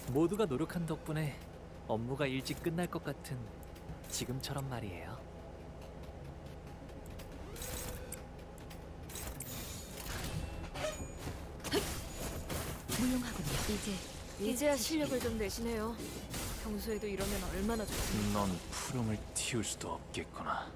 모두가 노력한 덕분에 업무가 일찍 끝날 것 같은 지금처럼 말이에요. 무용하군요. 이제야 실력을 좀 내시네요. 평소에도 이러면 얼마나 좋습니까? 넌 푸름을 틔울 수도 없겠구나.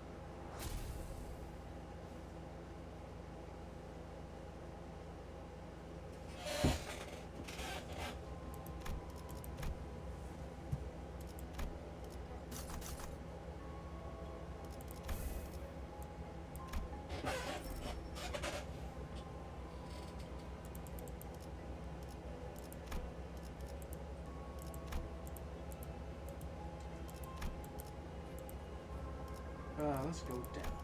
Let's go down.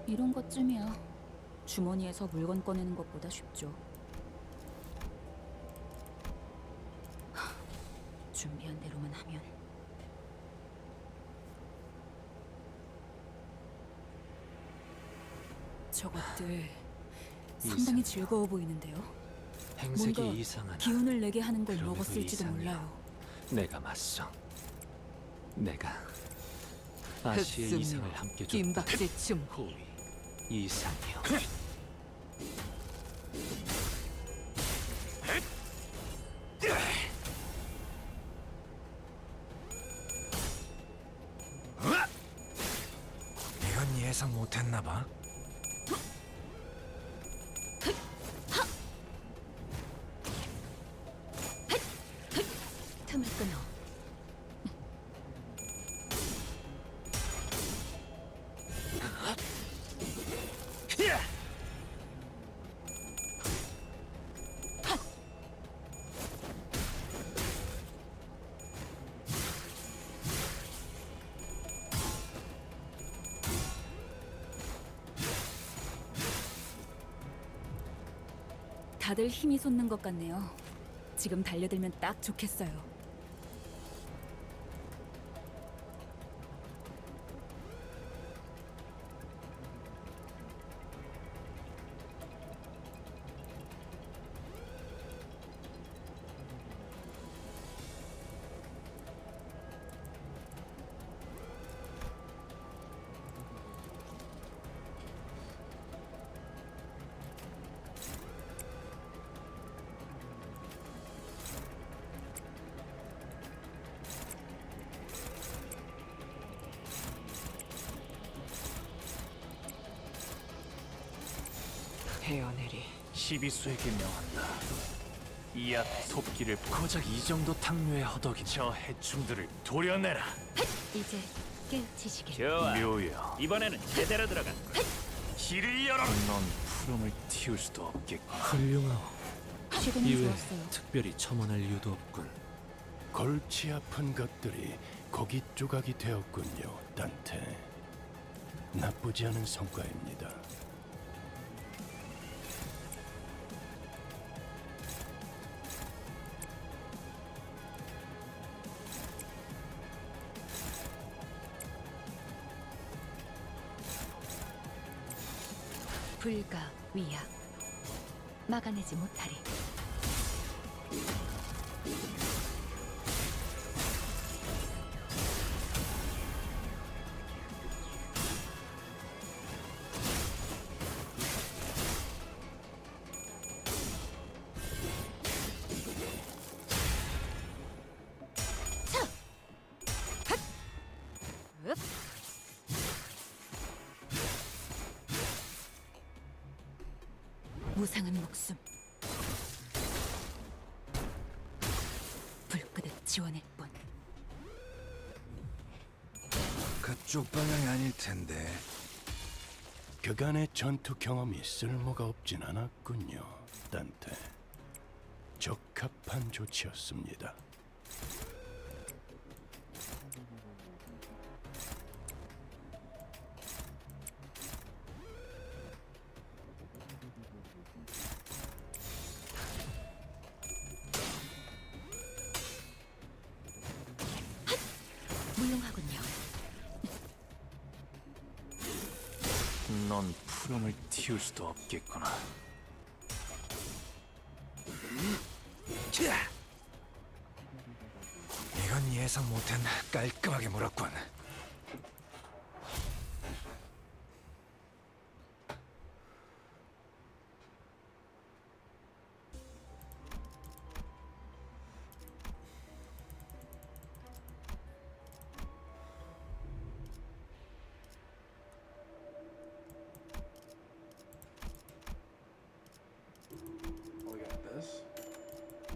이런 것쯤이야. 주머니에서 물건 꺼내는 것보다 쉽죠. 준비한 대로만 하면. 저것들 상당히 즐거워 보이는데요. 행색이 뭔가 이상하나. 기운을 내게 하는 걸 그럼에도 먹었을지도 이상해요. 몰라요. 내가 맞서. 내가 아시의 이상을 함께 줬다. 김박제춤. 호위 이상이요. 이건 예상 못했나 봐. 틈을 끊어. 다들 힘이 솟는 것 같네요. 지금 달려들면 딱 좋겠어요. 헤어내리. 시비수에게 명한다. 이 앞에 톱기를 고작 이 정도 탕류의 허덕이 저 해충들을 도려내라. 이제 깨우치시길. 좋아. 묘여, 이번에는 제대로 들어가. 길을 열어. 넌 푸름을 틔울 수도 없겠구나. 훌륭하오. 최근에 이외에 좋았어요. 특별히 첨언할 이유도 없군. 골치 아픈 것들이 고기 조각이 되었군요, 단테. 나쁘지 않은 성과입니다. 불가 위약 막아내지 못하리. 무상한 목숨. 불끄듯 지원할 뿐. 그쪽 방향이 아닐 텐데. 그간의 전투 경험이 쓸모가 없진 않았군요, 단테. 적합한 조치였습니다. 물렁하군요. 넌 푸름을 틔울 수도 없겠구나. 이건 예상 못한 깔끔하게 물었군. Oh, we got this. And we got this.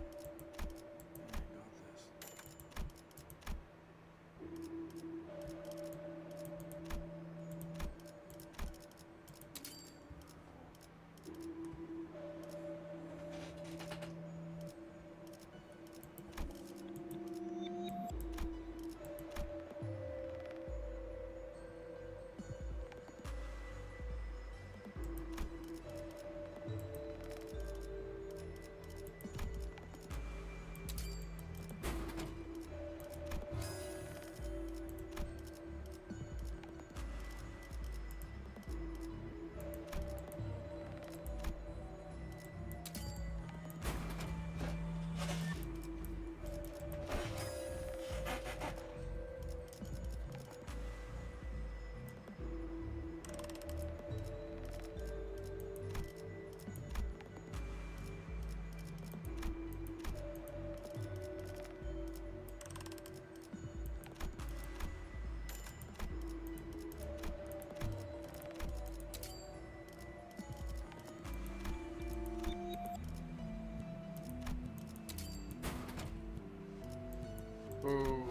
Ooh.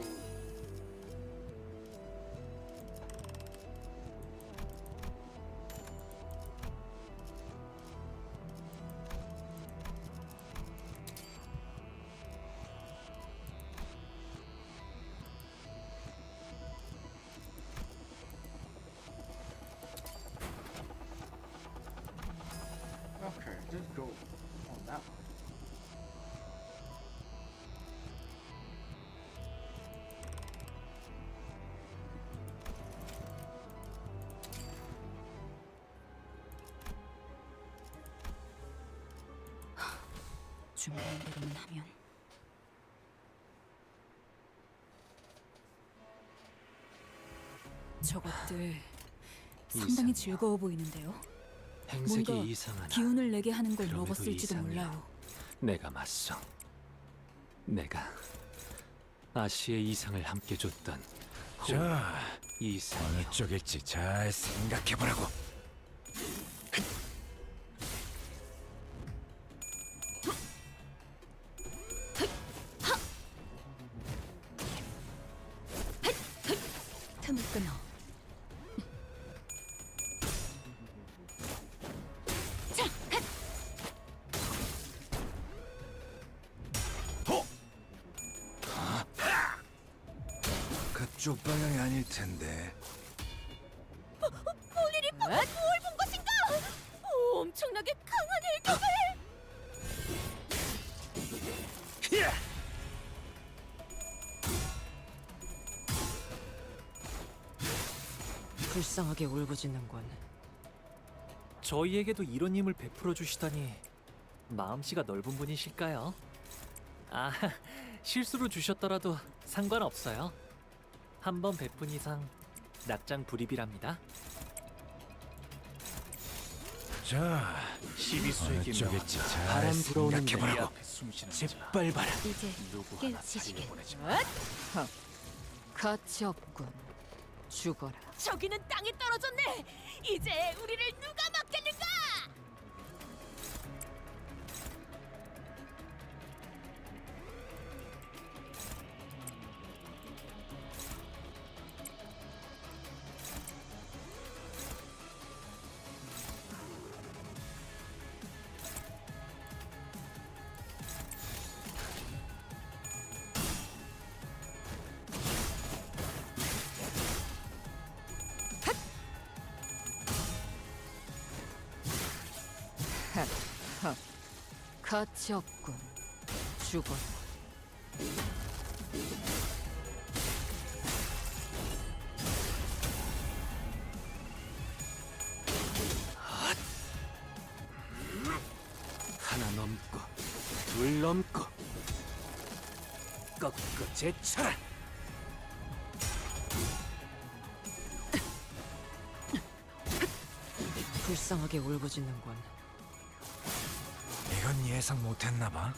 Okay, just go on that one. 준비한 대로만 하면. 저것들 상당히 즐거워 보이는데요. 행색이 뭔가 이상하나. 기운을 내게 하는 걸 그럼에도 먹었을지도 이상해요. 몰라요. 내가 맞서. 내가 아시의 이상을 함께 줬던 자, 이상이요. 어느 쪽일지 잘 생각해보라고. 바텀을 끊어. 그쪽 방향이 아닐 텐데. 볼일이 방금 뭘 본 것인가? 엄청나게 강한 일격을! 불쌍하게 울부짖는군. 저희에게도 이런 힘을 베풀어 주시다니 마음씨가 넓은 분이실까요? 아, 실수로 주셨더라도 상관없어요. 한 번 베푼 이상 낙장 불입이랍니다. 자, 12수의 어느 쪽에 김명한자 바람 불어오는 이 게 앞에 숨쉬는 자 짓밟아라. 이제 누구 하나 깨우치시길. 살려 보내지 마. 가치 없군. 죽어라. 저기는 땅에 떨어졌네! 이제 우리를 누가 막겠는가! 가치 없군. 죽어라. 하나 넘고, 둘 넘고, 꺾고 제쳐라. 불쌍하게 울부짖는군. 이건 예상 못했나 봐.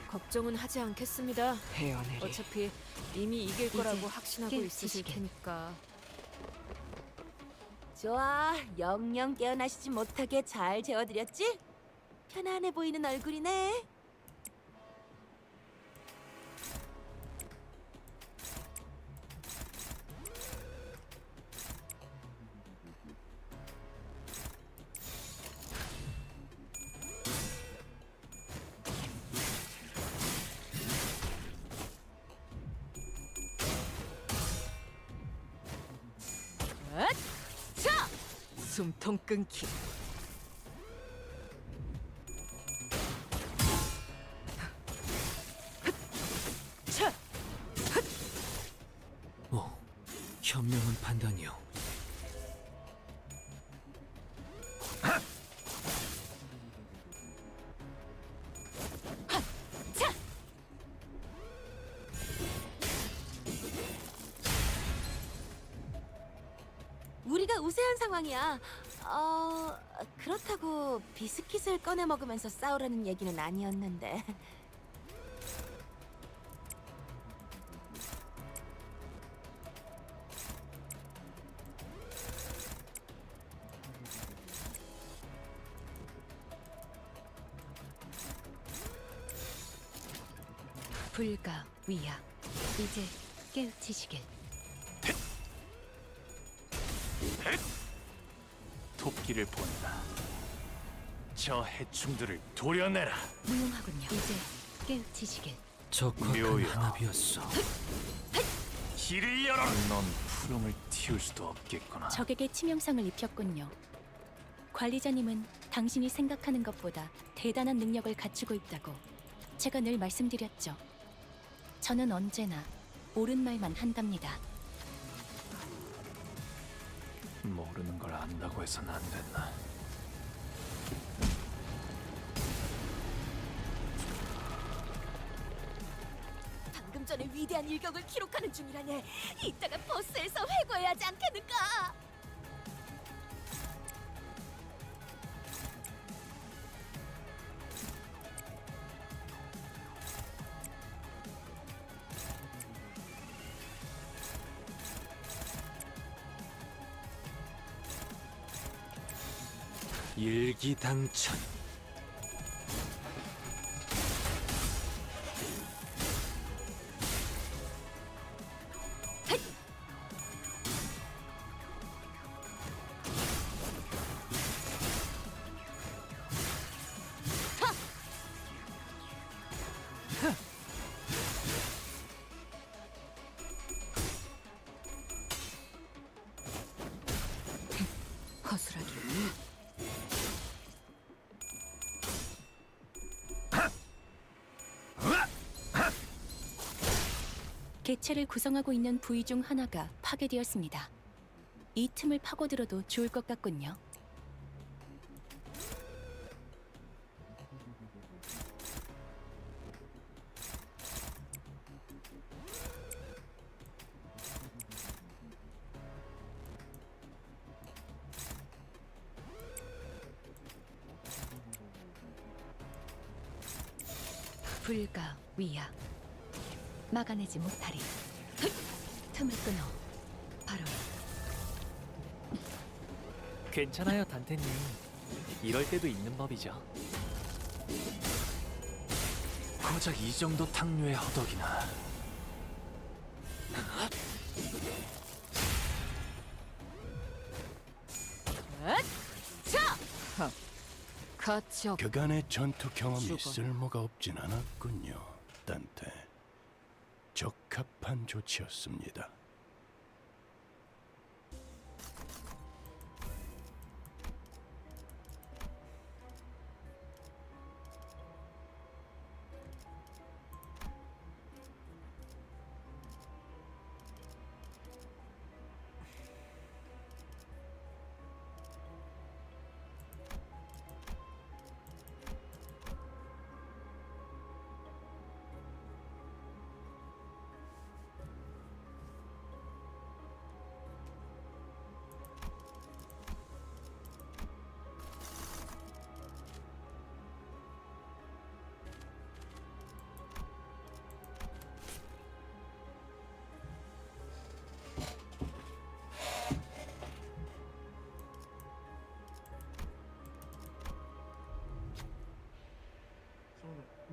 걱정은 하지 않겠습니다. 헤어내리. 어차피 이미 이길 거라고 이제 확신하고 있으실 깨우치시게. 테니까. 좋아, 영영 깨어나시지 못하게 잘 재워드렸지? 편안해 보이는 얼굴이네. 숨통 끊기. 현명한 판단이요. 우리가 우세한 상황이야. 그렇다고 비스킷을 꺼내 먹으면서 싸우라는 얘기는 아니었는데. 불가 위약. 이제 깨우치시길. 토끼를 본다. 저 해충들을 도려내라. 무용하군요. 이제 깨우치시길. 적확한 묘야. 한압이었어. 길을 열어라. 넌 푸름을 틔울 수도 없겠구나. 적에게 치명상을 입혔군요. 관리자님은 당신이 생각하는 것보다 대단한 능력을 갖추고 있다고 제가 늘 말씀드렸죠. 저는 언제나 옳은 말만 한답니다. 모르는 걸 안다고 해서는 안 된다. 방금 전에 위대한 일격을 기록하는 중이라네. 이따가 버스에서 회고해야 하지 않겠는가? 일기당천. 허술하게. 개체를 구성하고 있는 부위 중 하나가 파괴되었습니다. 이 틈을 파고들어도 좋을 것 같군요. 불가 위야 막아내지 못하리. 틈을 끊어 바로. 괜찮아요, 단테님. 이럴 때도 있는 법이죠. 고작 이 정도 탕류의 허덕이나. 같이 없. 그간의 전투 경험이 죽어. 쓸모가 없진 않았군요, 단테. 적합한 조치였습니다.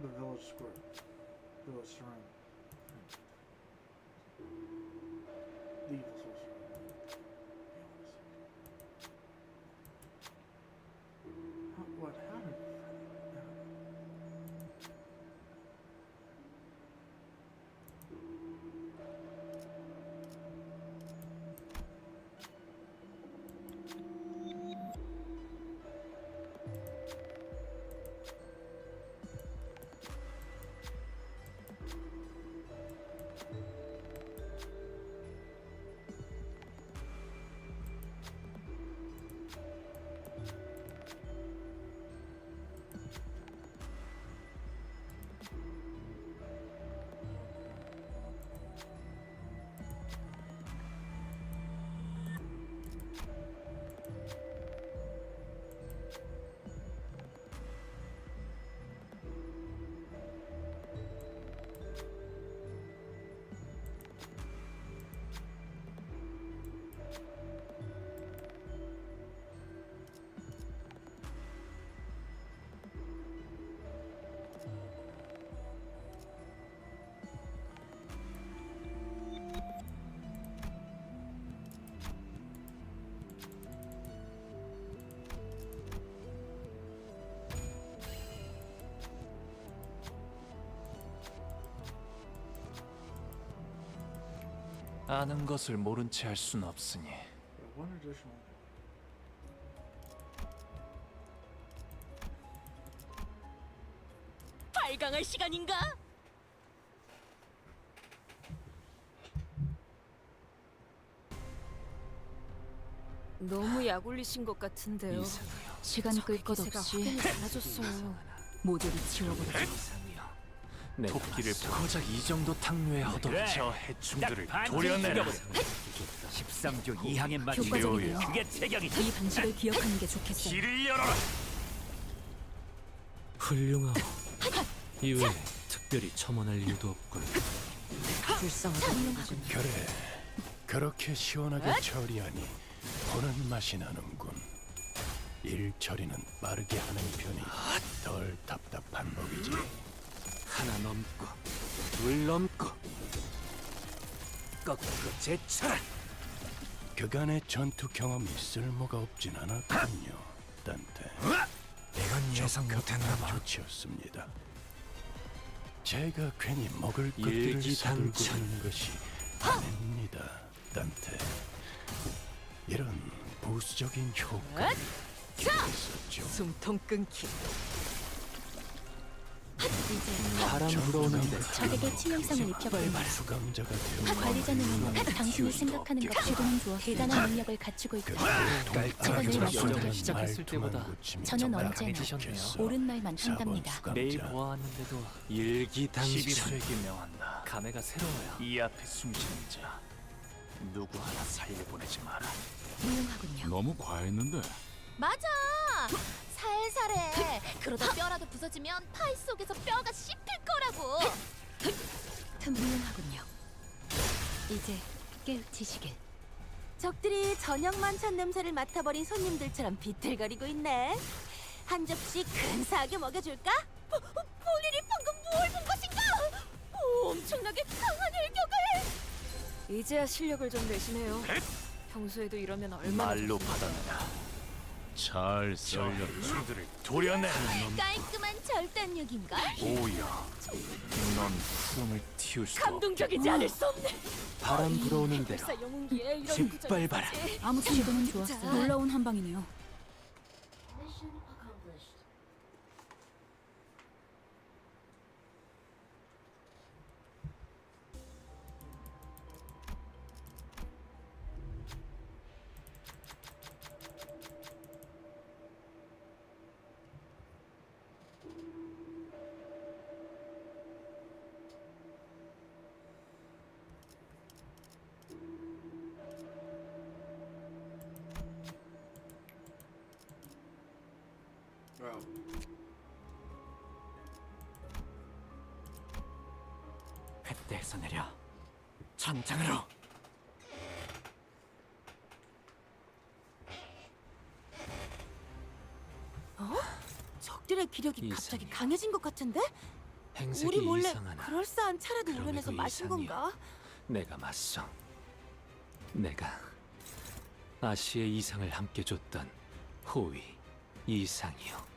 The village square. Village surround. The evil sorcerer. What happened? 아는 것을 모른 채 할 순 없으니. One additional. 발광할 시간인가? 너무 약올리신 것 같은데요. 시간 끌 것 기세가 없이 확연히 달라졌어요. 모조리 지워버리자. 토끼를 고작 이 정도 탕류의 허덕. 저 해충들을 도려내라. 13조 2항에 맞추 효과적이네요. 그게 체격이지. 이 방식을 기억하는 게 좋겠어요. 길을 열어라. 훌륭하고 이외에 특별히 첨언할 일도 없군. 훌륭하군. 그래, 그렇게 시원하게 처리하니 보는 맛이 나는군. 일 처리는 빠르게 하는 편이 덜 답답한 법이지. 하나 넘고 둘 넘고 거꾸로 제쳐라. 그간의 전투 경험이 쓸모가 없진 않았군요, 단테. 이건 예상 못했나 봐. 조치였습니다. 제가 괜히 먹을 것들을 사들고 있는 것이 아닙니다, 단테. 이런 부수적인 효과를 기대했었죠. 숨통 끊기. 바람 불어오는데 적에게 치명성을 입혔군요. 수감자가 되어 관리자는 당신이 생각하는 것보다는 대단한 능력을 갖추고 있다. 제가 늘 여정을 말씀드렸죠. 시작했을 때보다 저는 언제나 강해지셨네요. 옳은 말만 한답니다. 매일 보아왔는데도 시비수에게 명한다. 감회가 새로워요. 이 앞에 숨쉬는 자 누구 하나 살려보내지 마라. 훌륭하군요. 너무 과했는데. 맞아. 살살해. 그러다 뼈라도 부서지면 파이 속에서 뼈가 씹힐 거라고. 훌륭하군요. 이제 깨우치시길. 적들이 저녁 만찬 냄새를 맡아버린 손님들처럼 비틀거리고 있네. 한 접시 근사하게 먹여줄까? 본인이 방금 뭘 본 것인가? 엄청나게 강한 일격을! 이제야 실력을 좀 내시네요. 평소에도 이러면 얼마나 말로 좋습니까? 받아내라. 잘 썰려 해충들을 도려내라. 깔끔한 절단력인가? 오야, 넌 흐름을 틔울 수 감동적이지 않을 수 없네. 바람 불어오는 대로 역사 영웅기에 이런 짓밟아라. 구절이지. 아무튼 시도는 좋았어요. 놀라운 한 방이네요. Bro. 횃대에서 내려 전장으로. 적들의 기력이 갑자기 이상해. 강해진 것 같은데? 행색이 우리 몰래 이상하나. 그럴싸한 차라도 그럼에도 우려내서 마신 이상이요. 건가? 내가 맞서. 내가 아시의 이상을 함께 줬던 호위 이상이요.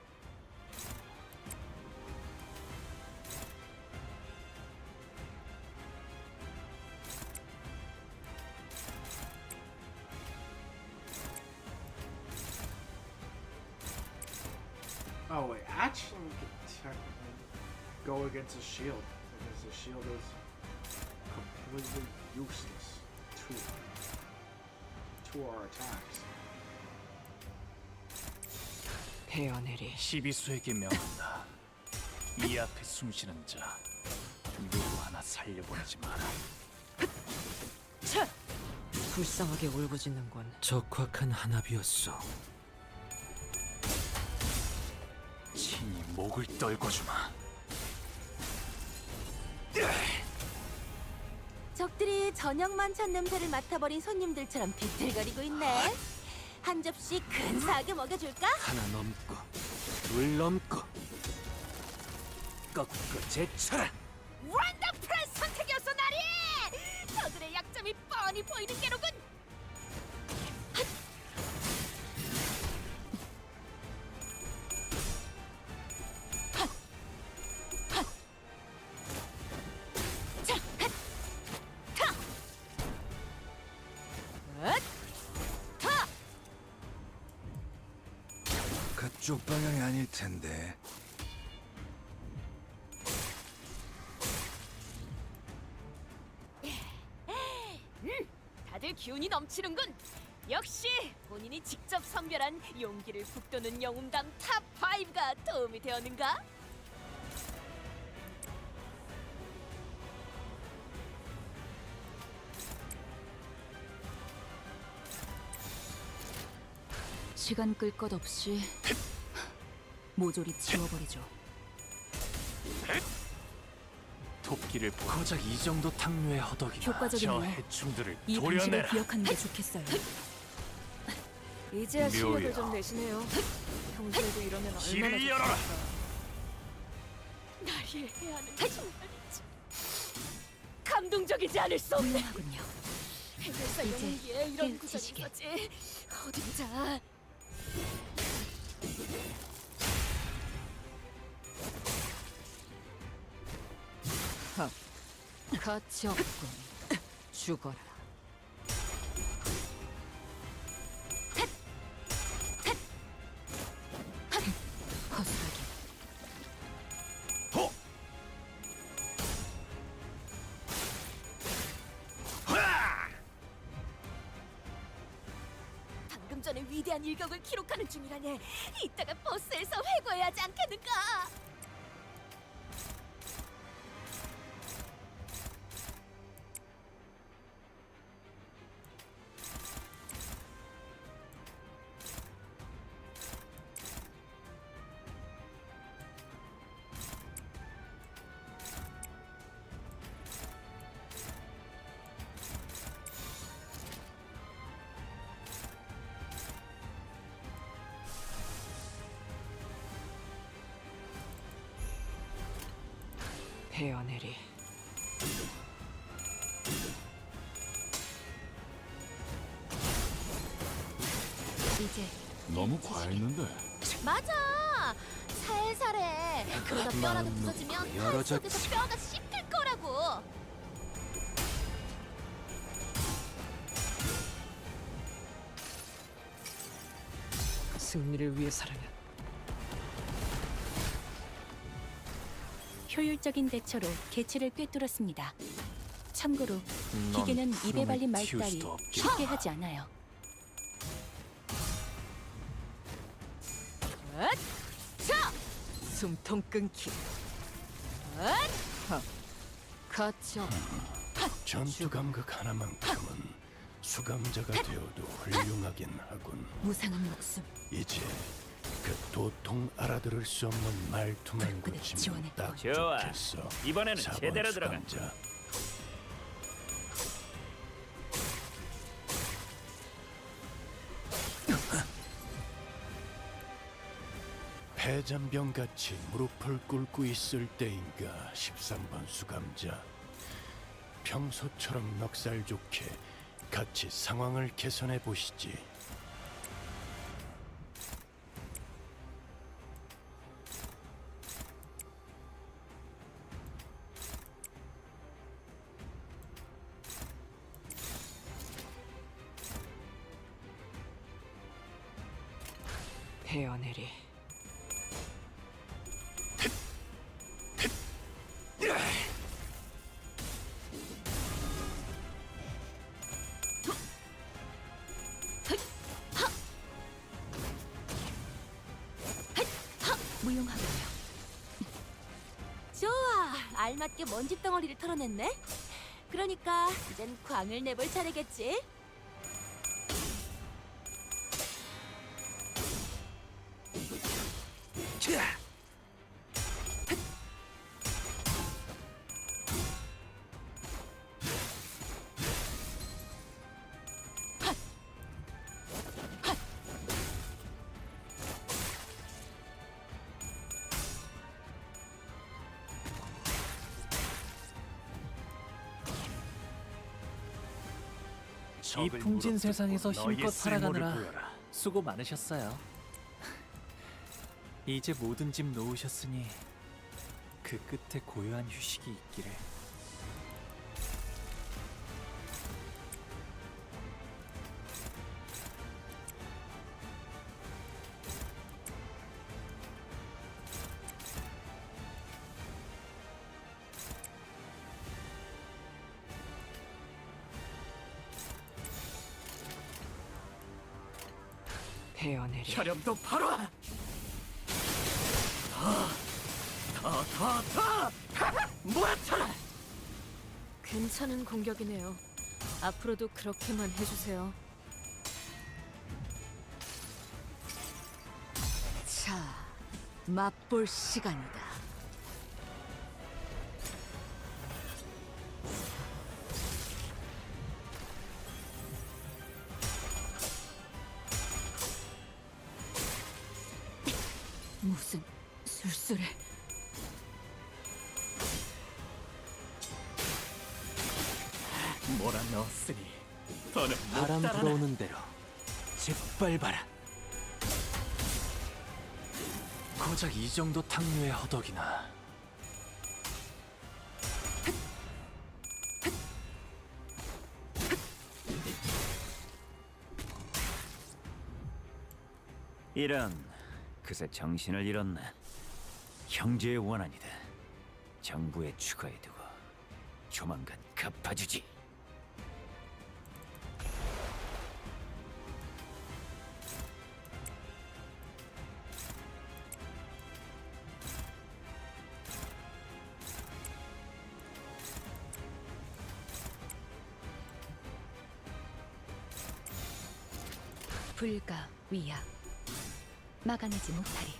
Oh wait, actually we could technically go against a shield, because the shield is completely useless to our attacks. 베어내리. 시비수에게 명한다. 이 앞에 숨쉬는 자 누구 하나 살려보내지 마라. 불쌍하게 울부짖는군. 적확한 한압이었어. 친히 목을 떨궈주마. 적들이 저녁 만찬 냄새를 맡아버린 손님들처럼 비틀거리고 있네. 한 접시 근사하게 먹여줄까? 하나 넘고 둘 넘고 꺾고 제쳐라. 원더풀한 선택이었어, 나리! 저들의 약점이 뻔히 보이는 게로군. 그쪽 방향이 아닐 텐데. 다들 기운이 넘치는군. 역시 본인이 직접 선별한 용기를 북돋는 영웅담 탑5가 도움이 되었는가? 시간 끌 것 없이 모조리 지워버리죠. 토끼를 고작 이 정도 탕류의 허덕이나 효과적이네요. 저 해충들을 이 방식을 도려내라. 기억하는 게 좋겠어요. 이제야 실력을 묘야. 좀 내시네요. 평소에도 이러면 얼마나 길을 열어라. 나를 해야 하는 정말이지. 감동적이지 않을 수 없네. 훌륭하군요. 해결사 이제 영웅기에 이런 깨우치시게. 구절이 있었지. 어디 자. 가치 없군. 죽어라. 허술하게. 방금 전에 위대한 일격을 기록하는 중이라네. 이따가 버스에서 회고해야 하지 않겠는가? 베어내리. 이제 너무 과했는데. 맞아. 살살해. 그러다 뼈라도 부서지면 한 속에서 뼈가 씹힐 거라고. 승리를 위해서라면 효율적인 대처로 개체를 꿰뚫었습니다. 참고로 기계는 입에 발린 말 키울 따위 수도 없겠다. 쉽게 하지 않아요. 숨통 끊기. 가치 없. 전투 감각 하나만큼은 수감자가 되어도 훌륭하긴 하군. 무상한 목숨. 이제 그 도통 알아들을 수 없는 말투만 불끈에 고치면 지원했고. 딱 좋아. 좋겠어. 이번에는 4번 제대로 들어가. 수감자. 폐잔병같이 무릎을 꿇고 있을 때인가 13번 수감자. 평소처럼 넉살 좋게 같이 상황을 개선해 보시지. 베어내리. 무용하고요. 좋아. 알맞게 먼지 덩어리를 털어냈네. 그러니까 이젠 광을 내볼 차례겠지. 이 풍진 세상에서 힘껏 살아가느라 수고 많으셨어요. 이제 모든 짐 놓으셨으니 그 끝에 고요한 휴식이 있기를. 베어내리. 혈염도 바로. 괜찮은 공격이네요. 앞으로도 그렇게만 해주세요. 자, 맛볼 시간이다. 무슨 술술해. 몰아넣었으니 더는 못 바람 따라라. 불어오는 대로 짓밟아라. 고작 이 정도 탕류의 허덕이나. 이런, 그새 정신을 잃었나? 형제의 원한이다. 정부에 추가해두고 조만간 갚아주지. 불가 위야 막아내지 못하리.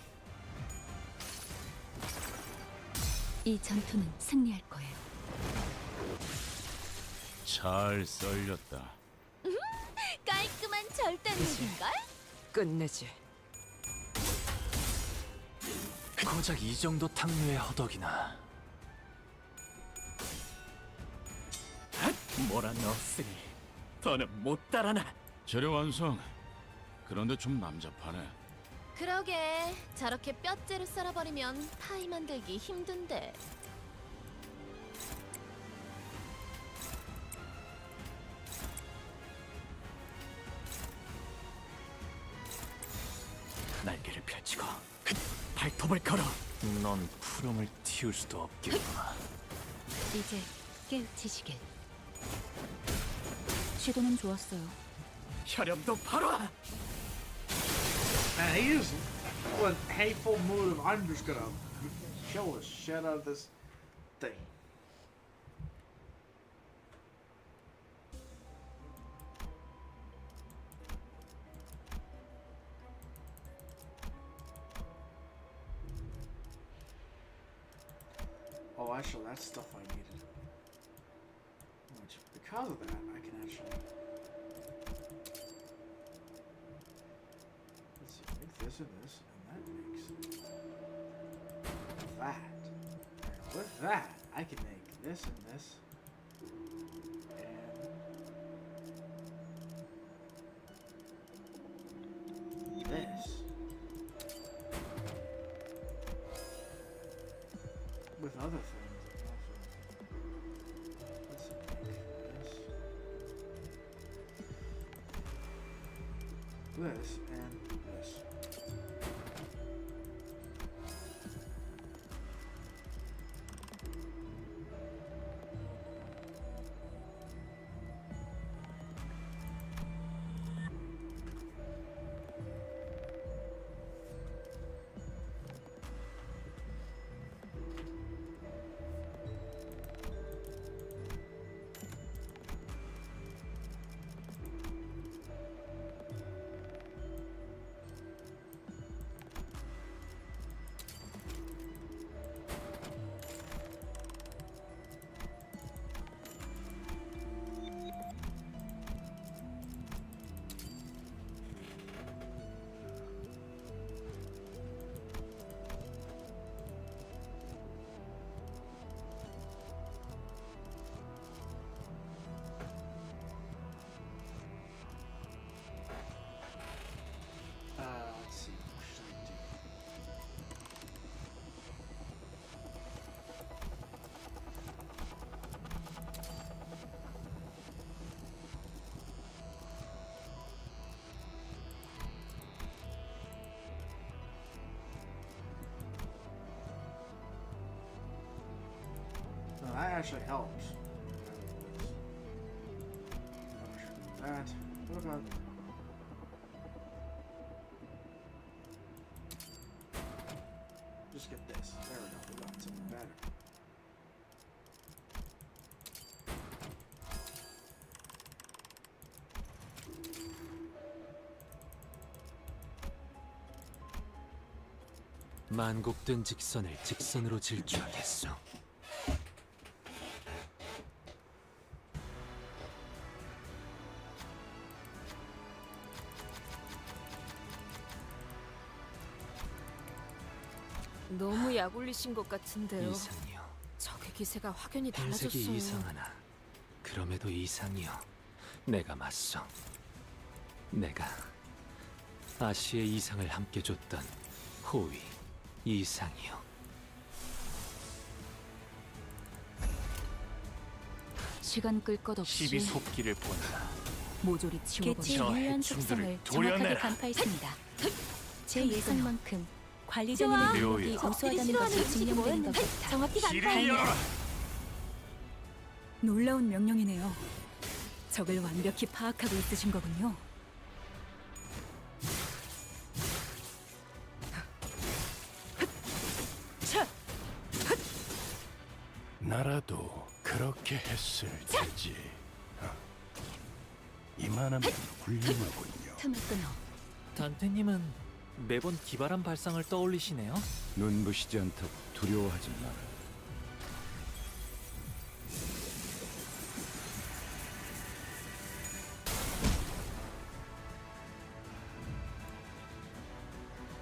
이 전투는 승리할 거예요. 잘 썰렸다. 깔끔한 절단력인걸? 끝내지. 고작 이 정도 탕류의 허덕이나. 몰아넣었으니 더는 못 달아나. 재료 완성. 그런데 좀 남잡하네. 그러게 저렇게 뼈째로 썰어버리면 파이 만들기 힘든데. 날개를 펼치고 발톱을 걸어. 넌 푸름을 틔울 수도 없겠구나. 이제 깨우치시길. 시도는 좋았어요. 혈염도 바로. Man, he just went hateful mood of I'm just gonna kill the shit out of this thing. Oh, actually, that's stuff I needed. Which, because of that, I can actually. Let's see, make this and this, and that makes that. And with that, I can make this and this, and this. With other things, also. Let's make this and this. Let's see, what should I do? No, that actually helps. That. What about? Just get this. There we go. We got something better. 만곡된 직선을 직선으로 질주하겠소. 너무 약 올리신 것 같은데요. 이상이요. 적의 기세가 확연히 흰색이 달라졌어요. 이상하나 그럼에도 이상이요. 내가 맞서. 내가 아시의 이상을 함께 줬던 호위 이상이요. 시간 끌 것 없이 시비 속기를 본다. 모조리 치워버려. 개체의 저 유효한 해충들을 속성을 정확하게 도려내라. 간파했습니다. 제 예상만큼 관리자님의 좋아. 능력이 묘야. 우수하다는 싫어하는 것이 음식이 증명되는 것 뭐였는데 같아. 정확히 길을 열어라. 놀라운 명령이네요. 적을 완벽히 파악하고 있으신 거군요. 나라도 그렇게 했을 테지. 이만하면 훌륭하군요. 틈을 끊어. 단테님은 매번 기발한 발상을 떠올리시네요. 눈부시지 않다고 두려워하지 마라.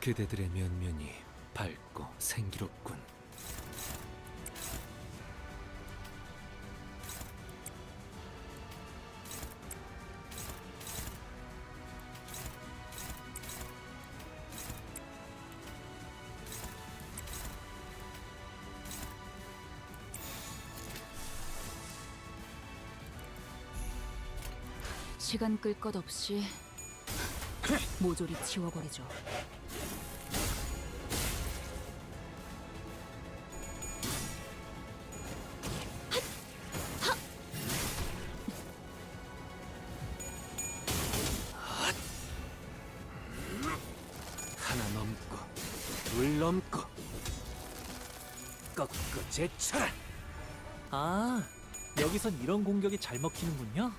그대들의 면면이 밝고 생기롭군. 시간 끌 것 없이 모조리 치워버리죠. 하나 넘고 둘 넘고 꺾고 제쳐라. 아, 여기선 이런 공격이 잘 먹히는군요.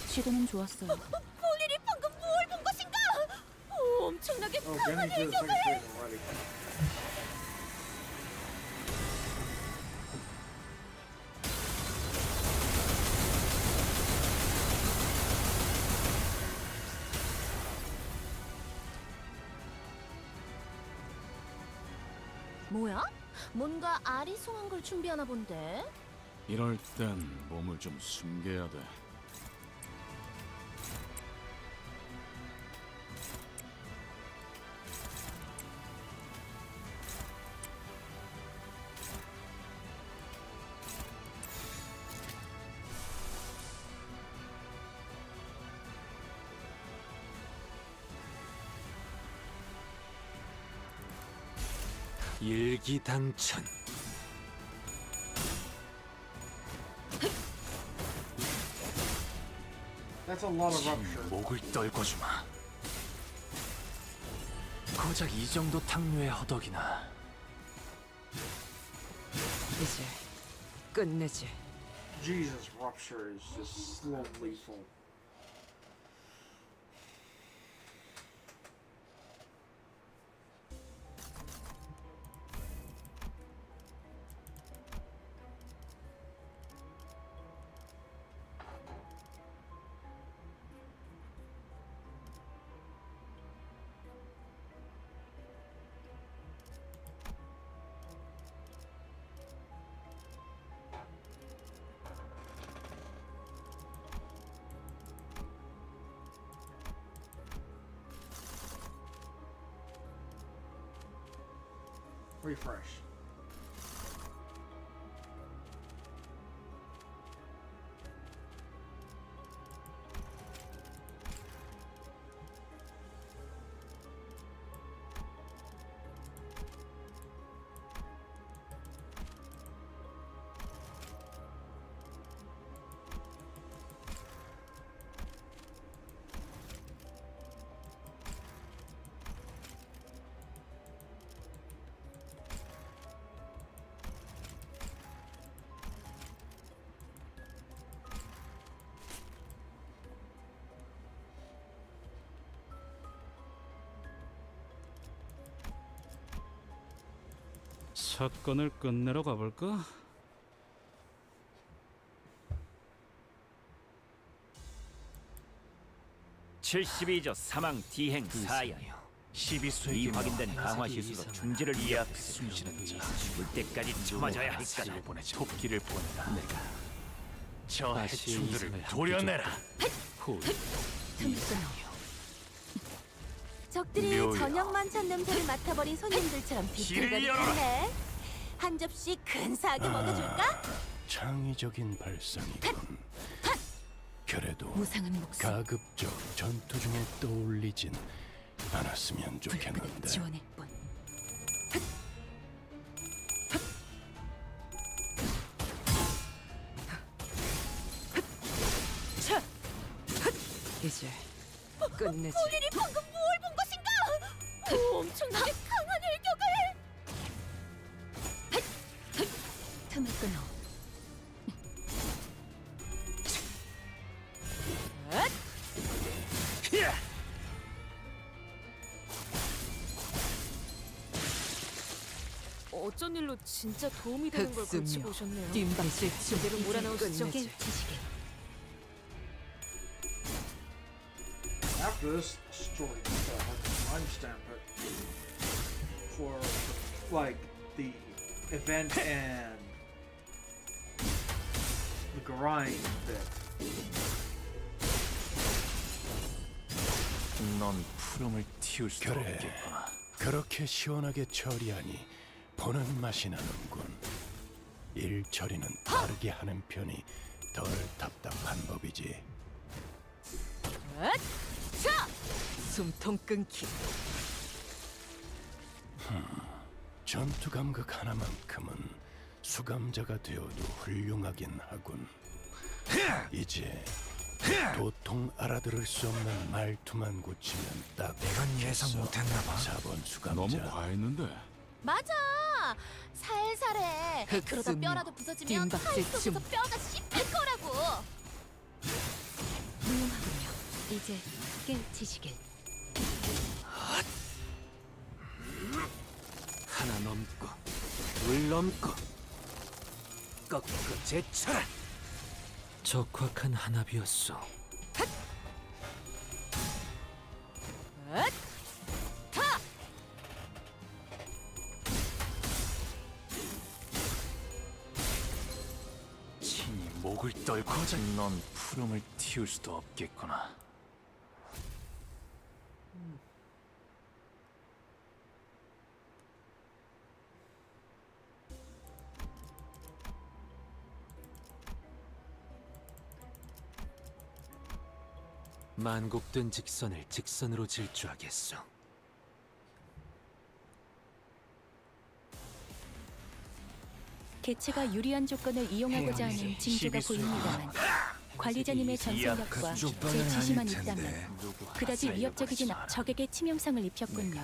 시도는 좋았어요. 본인이 방금 뭘 본 것인가? 엄청나게 Oh, 강한 Jenny did the 일격을. second phase already. 뭐야? 뭔가 아리송한 걸 준비하나 본데? 이럴 땐 몸을 좀 숨겨야 돼. 일기당천. That's a lot of rupture. 목을 떨궈주마. 고작 이 정도 탕류의 허덕이나. 이제 끝내지. Jesus, rupture is just slow lethal. Refresh. 사건을 끝내러 가볼까? (72조) 사망 디행 사연. 12수의 이 확인된 강화 실수로 중지를 이 앞에 이어했으니 숨쉬는 자. 죽을 때까지 참아줘야 할 거다. 사를 보내자. 토끼를 보내라. 내가 저 다시의 해충들을 이성을 도려내라. 후 틈을 끊어. 적들이 묘야. 저녁 만찬 냄새를 맡아버린 손님들처럼 비틀거리고 있네. 한 접시 근사하게 먹여줄까? 창의적인 발상이군. 그래도 무상한 목숨. 가급적 전투 중에 떠올리진 않았으면 불끈의 좋겠는데. 지원의 뿐. 이제 끝내지. 우리를 방금 뭘 본 것인가? 엄청나게 강한 일격을! 틈을 끊어. 어쩐 일로 진짜 도움이 되는 걸 흑승묘. 걸치고 오셨네요. 뒷밭을 제대로 몰아넣으시죠. 끝내지. 깨우치시게. After this story, I understand, but for like the event and the grind bit, 넌 푸름을 틔울 수도 그래. 없겠구나. 그렇게 시원하게 처리하니 보는 맛이 나는군. 일 처리는 빠르게 하는 편이 덜 답답한 법이지. 숨통 끊기. 전투 감각 하나만큼은 수감자가 되어도 훌륭하긴 하군. 이제 도통 알아들을 수 없는 말투만 고치면 딱 내가 예상 못했나 봐. 4번 수감자. 너무 과했는데. 맞아! 살살해. 그러다 흑승묘. 뼈라도 부서지면 뒷박질 칼 속에서 춤. 뼈가 씹힐 거라고! 무용하군요. 이제 깨우치시길. 하나 넘고 둘 넘고 꺾고 제쳐라. 적확한 한압이었어. 친히 목을 떨고 넌 푸름을 틔울 수도 없겠구나. 만곡된 직선을 직선으로 질주하겠어. 개체가 유리한 조건을 이용하고자 하는 징조가 보입니다만 관리자님의 전술력과 제 지시만 있다면 그다지 위협적이진 적에게 치명상을 입혔군요.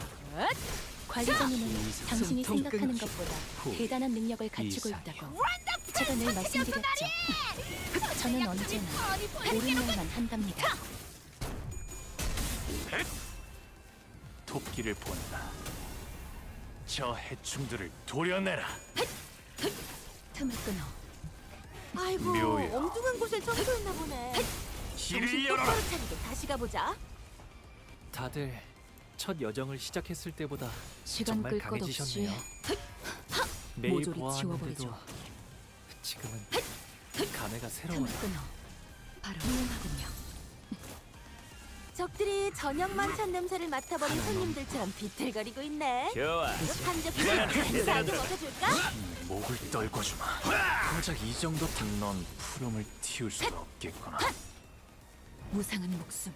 관리자님은 당신이 숨통 생각하는 끊기. 것보다 대단한 능력을 갖추고 있다고 제가 늘 말씀드렸죠. 저는 언제나 옳은 일만 한답니다. 토끼를 본다. 저 해충들을 도려내라. 틈을 끊어. 아이고, 묘야. 엉뚱한 곳을 청소했나 보네. 길을 정신 열어라. 똑바로 차리고 다시 가보자. 다들 첫 여정을 시작했을 때보다 시간 정말 끌 것 없이 강해지셨네요. 매일 모조리 보아왔는데도 지워버리죠. 지금은 감회가 새로워요. 틈을 끊어. 바로 무용하군요. 적들이 저녁 만찬 냄새를 맡아버린 손님들처럼 비틀거리고 있네. 좋아. 한 접시 근사하게 먹여줄까? 목을 떨궈주마. 고작 이 정도 넌 푸름을 틔울 수도 없겠구나. 무상한 목숨.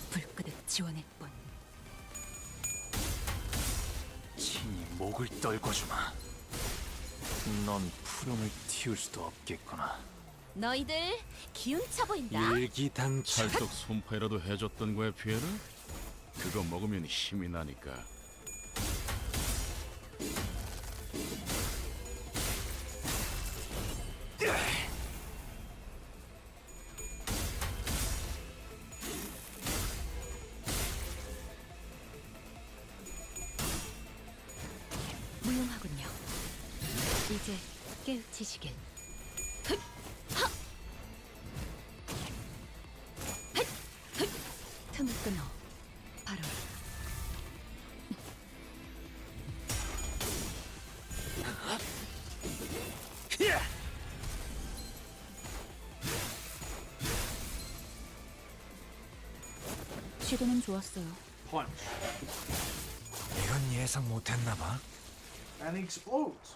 불끄듯 지원의 뿐. 친히 목을 떨궈주마. 넌 푸름을 틔울 수도 없겠구나. 너희들 기운 차 보인다. 일기당천. 찰떡 손파이라도 해줬던 거야 피에르? 그거 먹으면 힘이 나니까. 무용하군요. 이제 깨우치시길. 틈을 끊어. 바로. 시도는 좋았어요. Punch. 이건 예상 못했나 봐. And he explodes.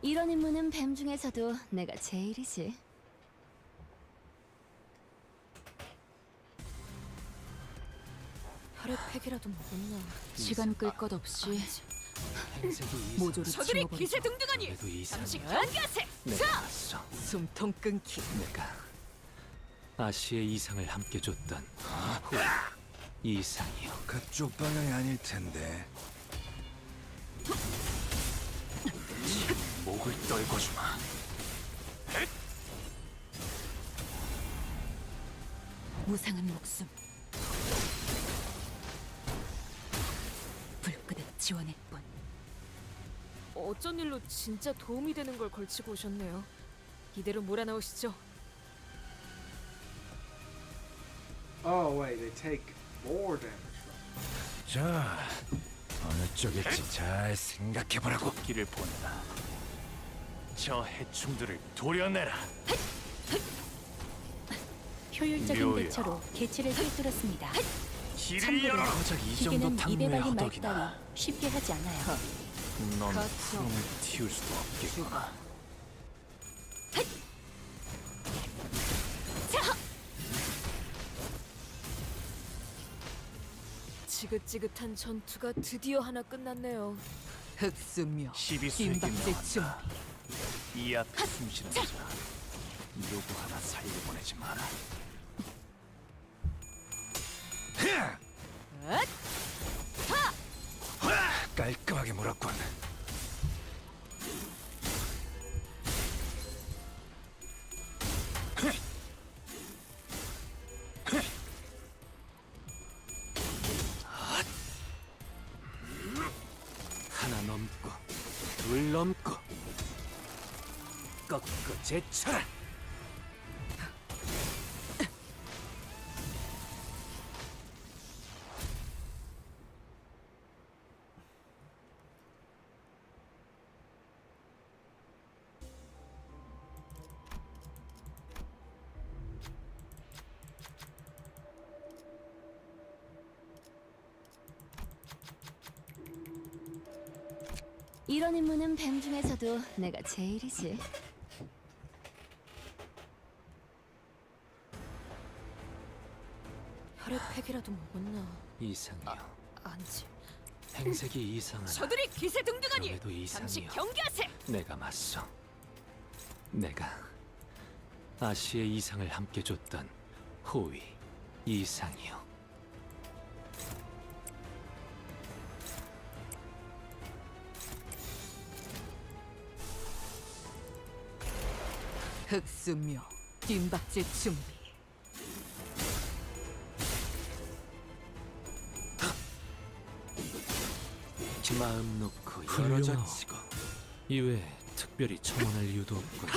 이런 임무는 뱀 중에서도 내가 제일이지. 혈액팩이라도 먹었나? 시간 끌 것 없이 행색이 이상. 모조리 저들이 지워버리자. 기세등등하니 그래도 잠시 이상이야. 경계하세. 내가 맞서. 숨통 끊기. 내가 아시의 이상을 함께 줬던 이상이요. 그쪽 방향이 아닐 텐데. 목을 떨궈주마. 무상한 목숨. 불끄듯 지원할 뿐. 어쩐 일로 진짜 도움이 되는 걸 걸치고 오셨네요. 이대로 몰아넣으시죠. Oh wait, they take more damage from. 자, 어느 쪽일지 잘 생각해보라고. 토끼를 보내라. 저 해충들을 도려내라. 효율적인 묘야. 대처로 개체를 꿰뚫었습니다. 길을 참고로 열어라. 고작 이 기계는 정도 입에 탕후의 발린 말 허덕이나. 따위 쉽게 하지 않아요. 넌 가서. 푸름을 틔울 수도 없겠구나. 지긋지긋한 전투가 드디어 하나 끝났네요. 흑수묘. 시비수에게 김박제 명한다. 이 앞에 숨쉬는 자 누구 하나 살려보내지 마라. 깔끔하게 물었군. 하나 넘고 둘 넘고 꺾고 제쳐라. 이런 임무는 뱀 중에서도 내가 제일이지. 혈액팩이라도 먹었나? 이상이요. 아니지. 행색이 이상하나. 저들이 기세등등하니 그래도 잠시 이상이요. 경계하세. 내가 맞서. 내가 아시의 이상을 함께 줬던 호위 이상이요. 흑수묘. 김박제 준비. 마음 놓고 훌륭. 열어젖히고 이외에 특별히 첨언할 이유도 없군.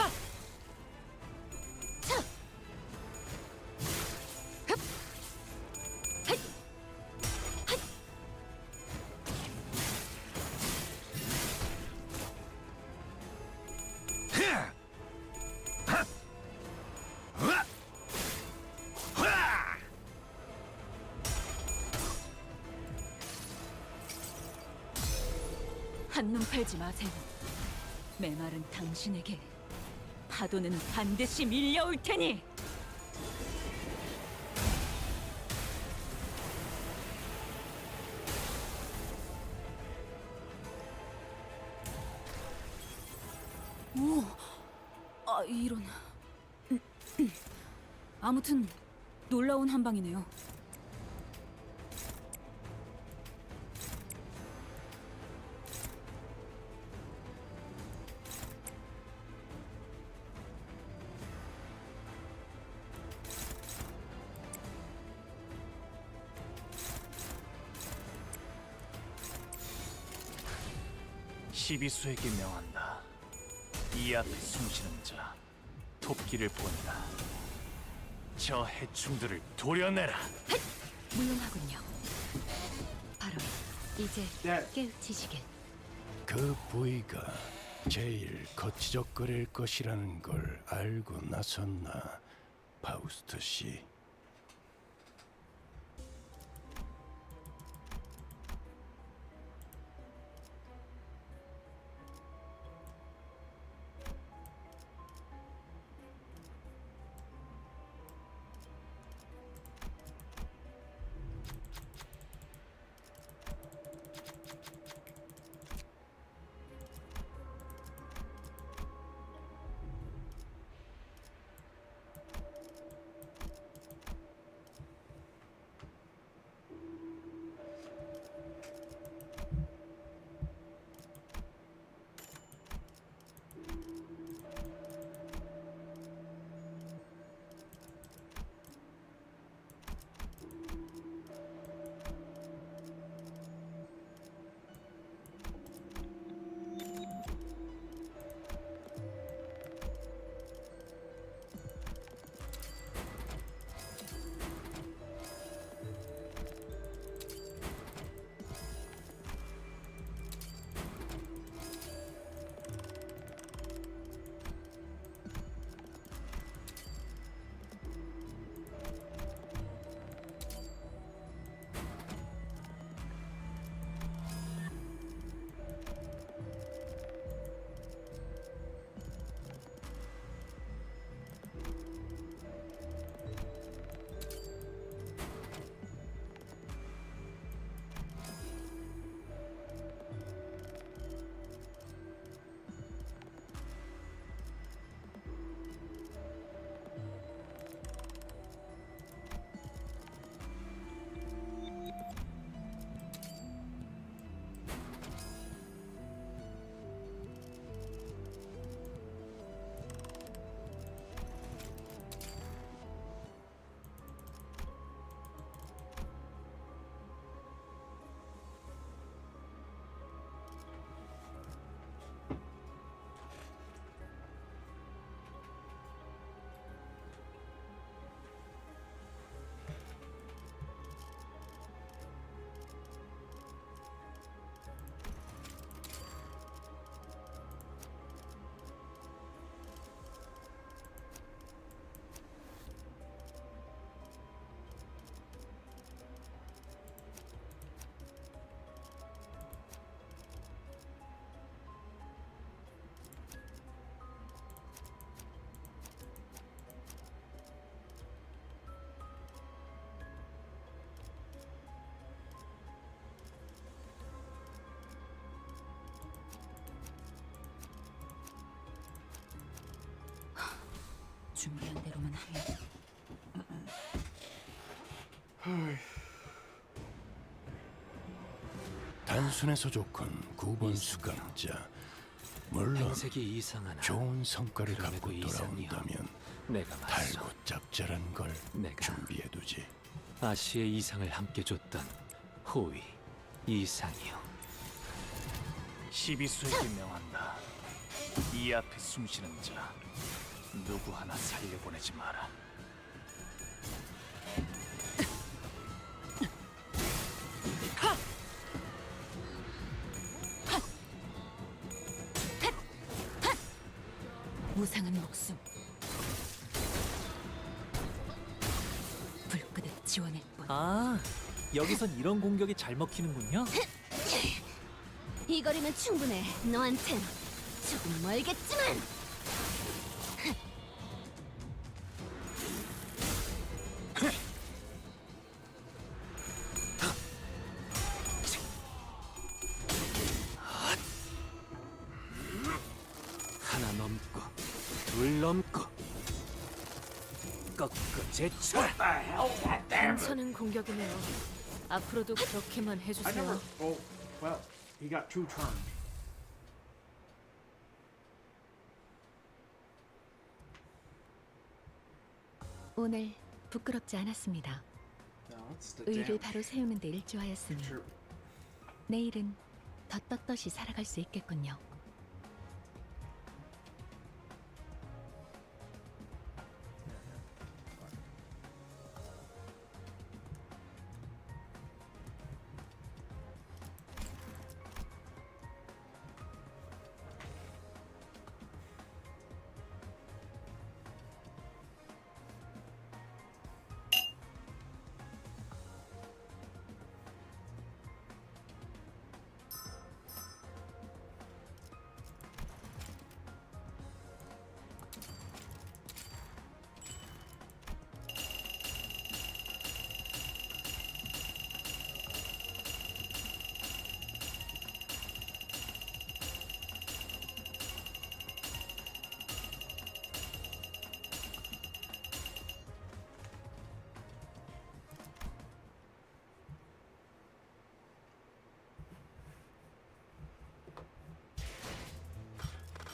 한눈 팔지 마세요. 메말은 당신에게 파도는 반드시 밀려올 테니. 오, 아 이런. 아무튼 놀라운 한방이네요. 시비수에게 명한다. 이 앞에 숨쉬는 자, 토끼를 보내라. 저 해충들을 도려내라. 무용하군요. 바로 이제 깨우치시길. 그 부위가 제일 거치적거릴 것이라는 걸 알고 나섰나, 파우스트 씨? 준비한 대로만 하면. 단순해서 좋군, 9번 수감자. 물론 색이 이상하나. 좋은 성과를 그럼에도 갖고 이상이요. 돌아온다면 내가 맞서 달고 짭짤한 걸 내가 준비해두지. 아시의 이상을 함께 줬던 호위 이상이요. 12수에게 명한다. 이 앞에 숨쉬는 자, 누구 하나 살려보내지 마라. 무상한 목숨. 불끈에 지원할 뿐. 아, 여기선 이런 공격이 잘 먹히는군요. 이 거리면 충분해. 너한텐 조금 멀겠지만. 하나 넘고 둘 넘고 꺾고 제쳐. 괜찮은 공격이네요. 앞으로도 그렇게만 I 해주세요. never. Oh, well, he got 2 turns. 오늘 부끄럽지 않았습니다. No, it's the 의를 damage. 바로 세우는 데 일조하였으니 True. 내일은 더 떳떳이 살아갈 수 있겠군요.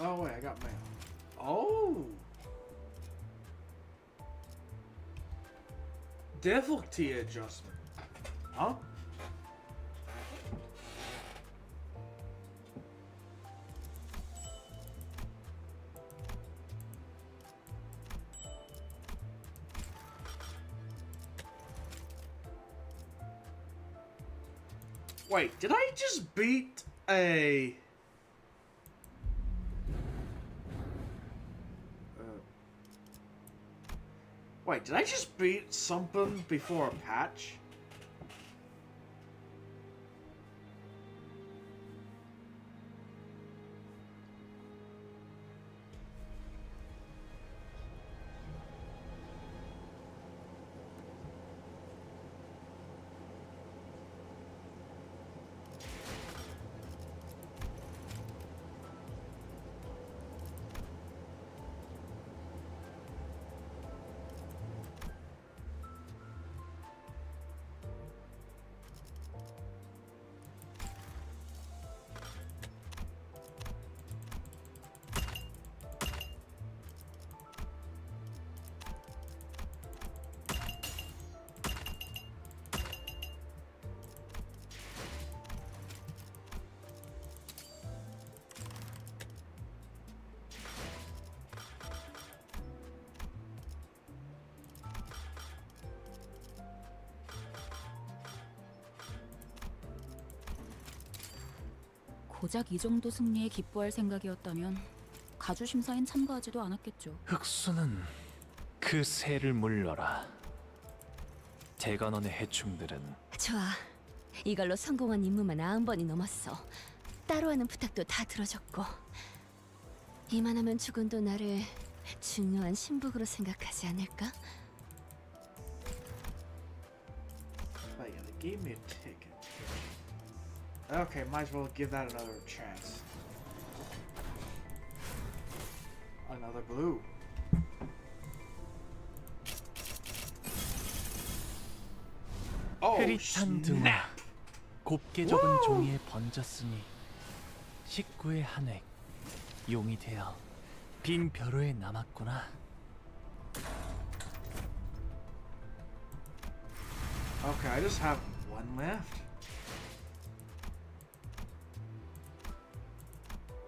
Oh wait, I got mail. Oh! Difficulty adjustment. Huh? Wait, did I just beat a... Wait, did I just beat something before a patch? 고작 이 정도 승리에 기뻐할 생각이었다면 가주 심사엔 참가하지도 않았겠죠. 흑수는 그 새를 물러라. 대관원의 해충들은 좋아. 이걸로 성공한 임무만 90번이 넘었어. 따로 하는 부탁도 다 들어줬고. 이만하면 주군도 나를 중요한 신복으로 생각하지 않을까? Oh yeah, they gave me a ticket. Okay, might as well give that another chance. Another blue. Oh, 흐릿한 등화 snap! 곱게 적은 종이에 번졌으니 식구의 한획 용이 되어 빈 벼로에 남았구나. Okay, I just have one left.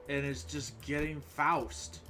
And it's just getting Faust.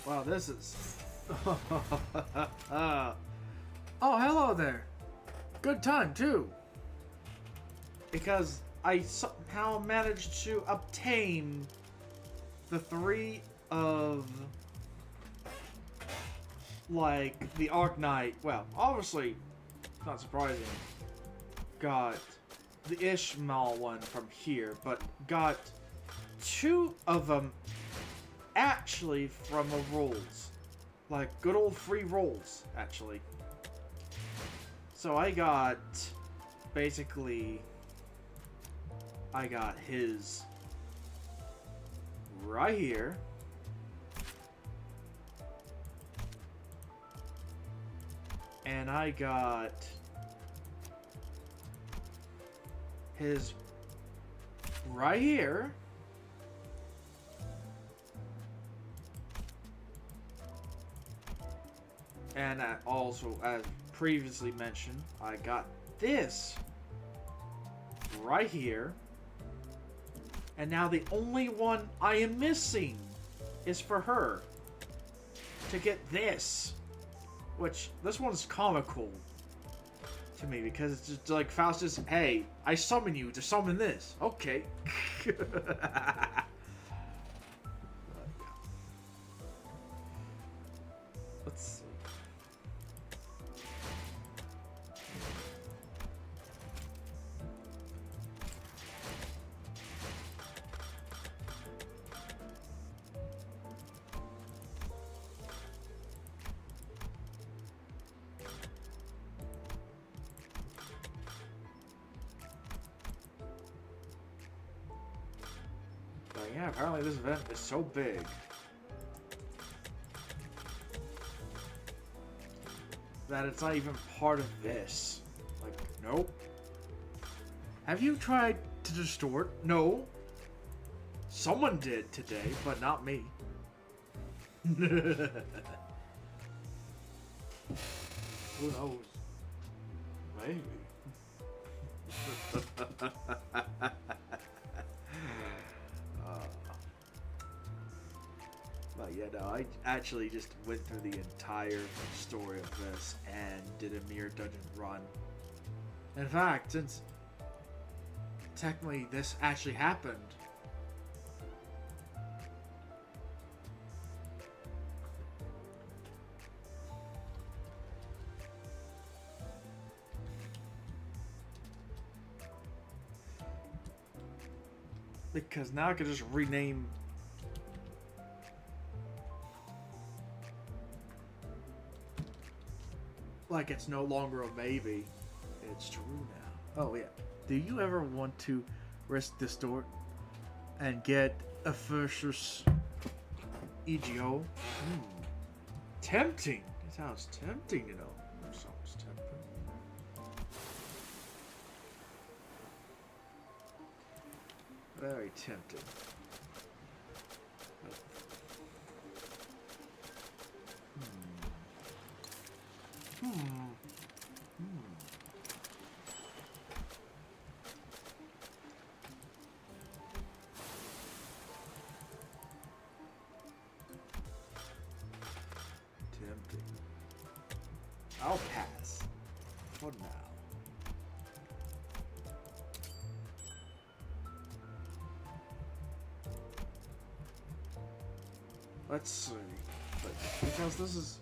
Wow, this is... Oh, hello there. Good time, too. Because I somehow managed to obtain the 3 of... like, the Arknight. Well, obviously, not surprising. Got the Ishmael one from here, but got 2 of them actually from the rolls. Like, good old free rolls, actually. So I got, basically, I got his right here. And I got his right here. And also, as previously mentioned, I got this right here. And now the only one I am missing is for her to get this. Which, this one's comical to me because it's just like Faustus, hey, I summon you to summon this. Okay. Let's see. But yeah, apparently this event is so big that it's not even part of this. Like, nope. Have you tried to distort? No. Someone did today, but not me. Who knows? Maybe. But yeah, no, I actually just went through the entire story of this and did a mere dungeon run. In fact, since technically this actually happened, because now I can just rename like it's no longer a maybe. It's true now. Oh yeah. Do you ever want to risk distort and get a first EGO? Tempting. It sounds tempting, you know. It sounds tempting. Very tempting. Tempting. I'll pass. For now. Let's see. But because this is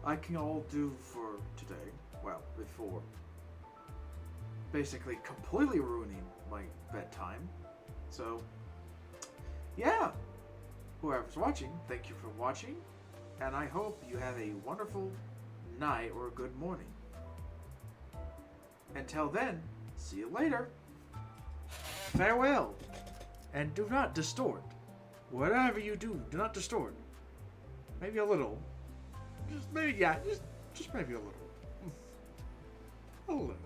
I can all do for today. Well, before basically completely ruining my bedtime. So, yeah. Whoever's watching, thank you for watching. And I hope you have a wonderful night or a good morning. Until then, see you later. Farewell. And do not distort. Whatever you do, do not distort. Maybe a little. Just maybe, yeah, just maybe a little. A little.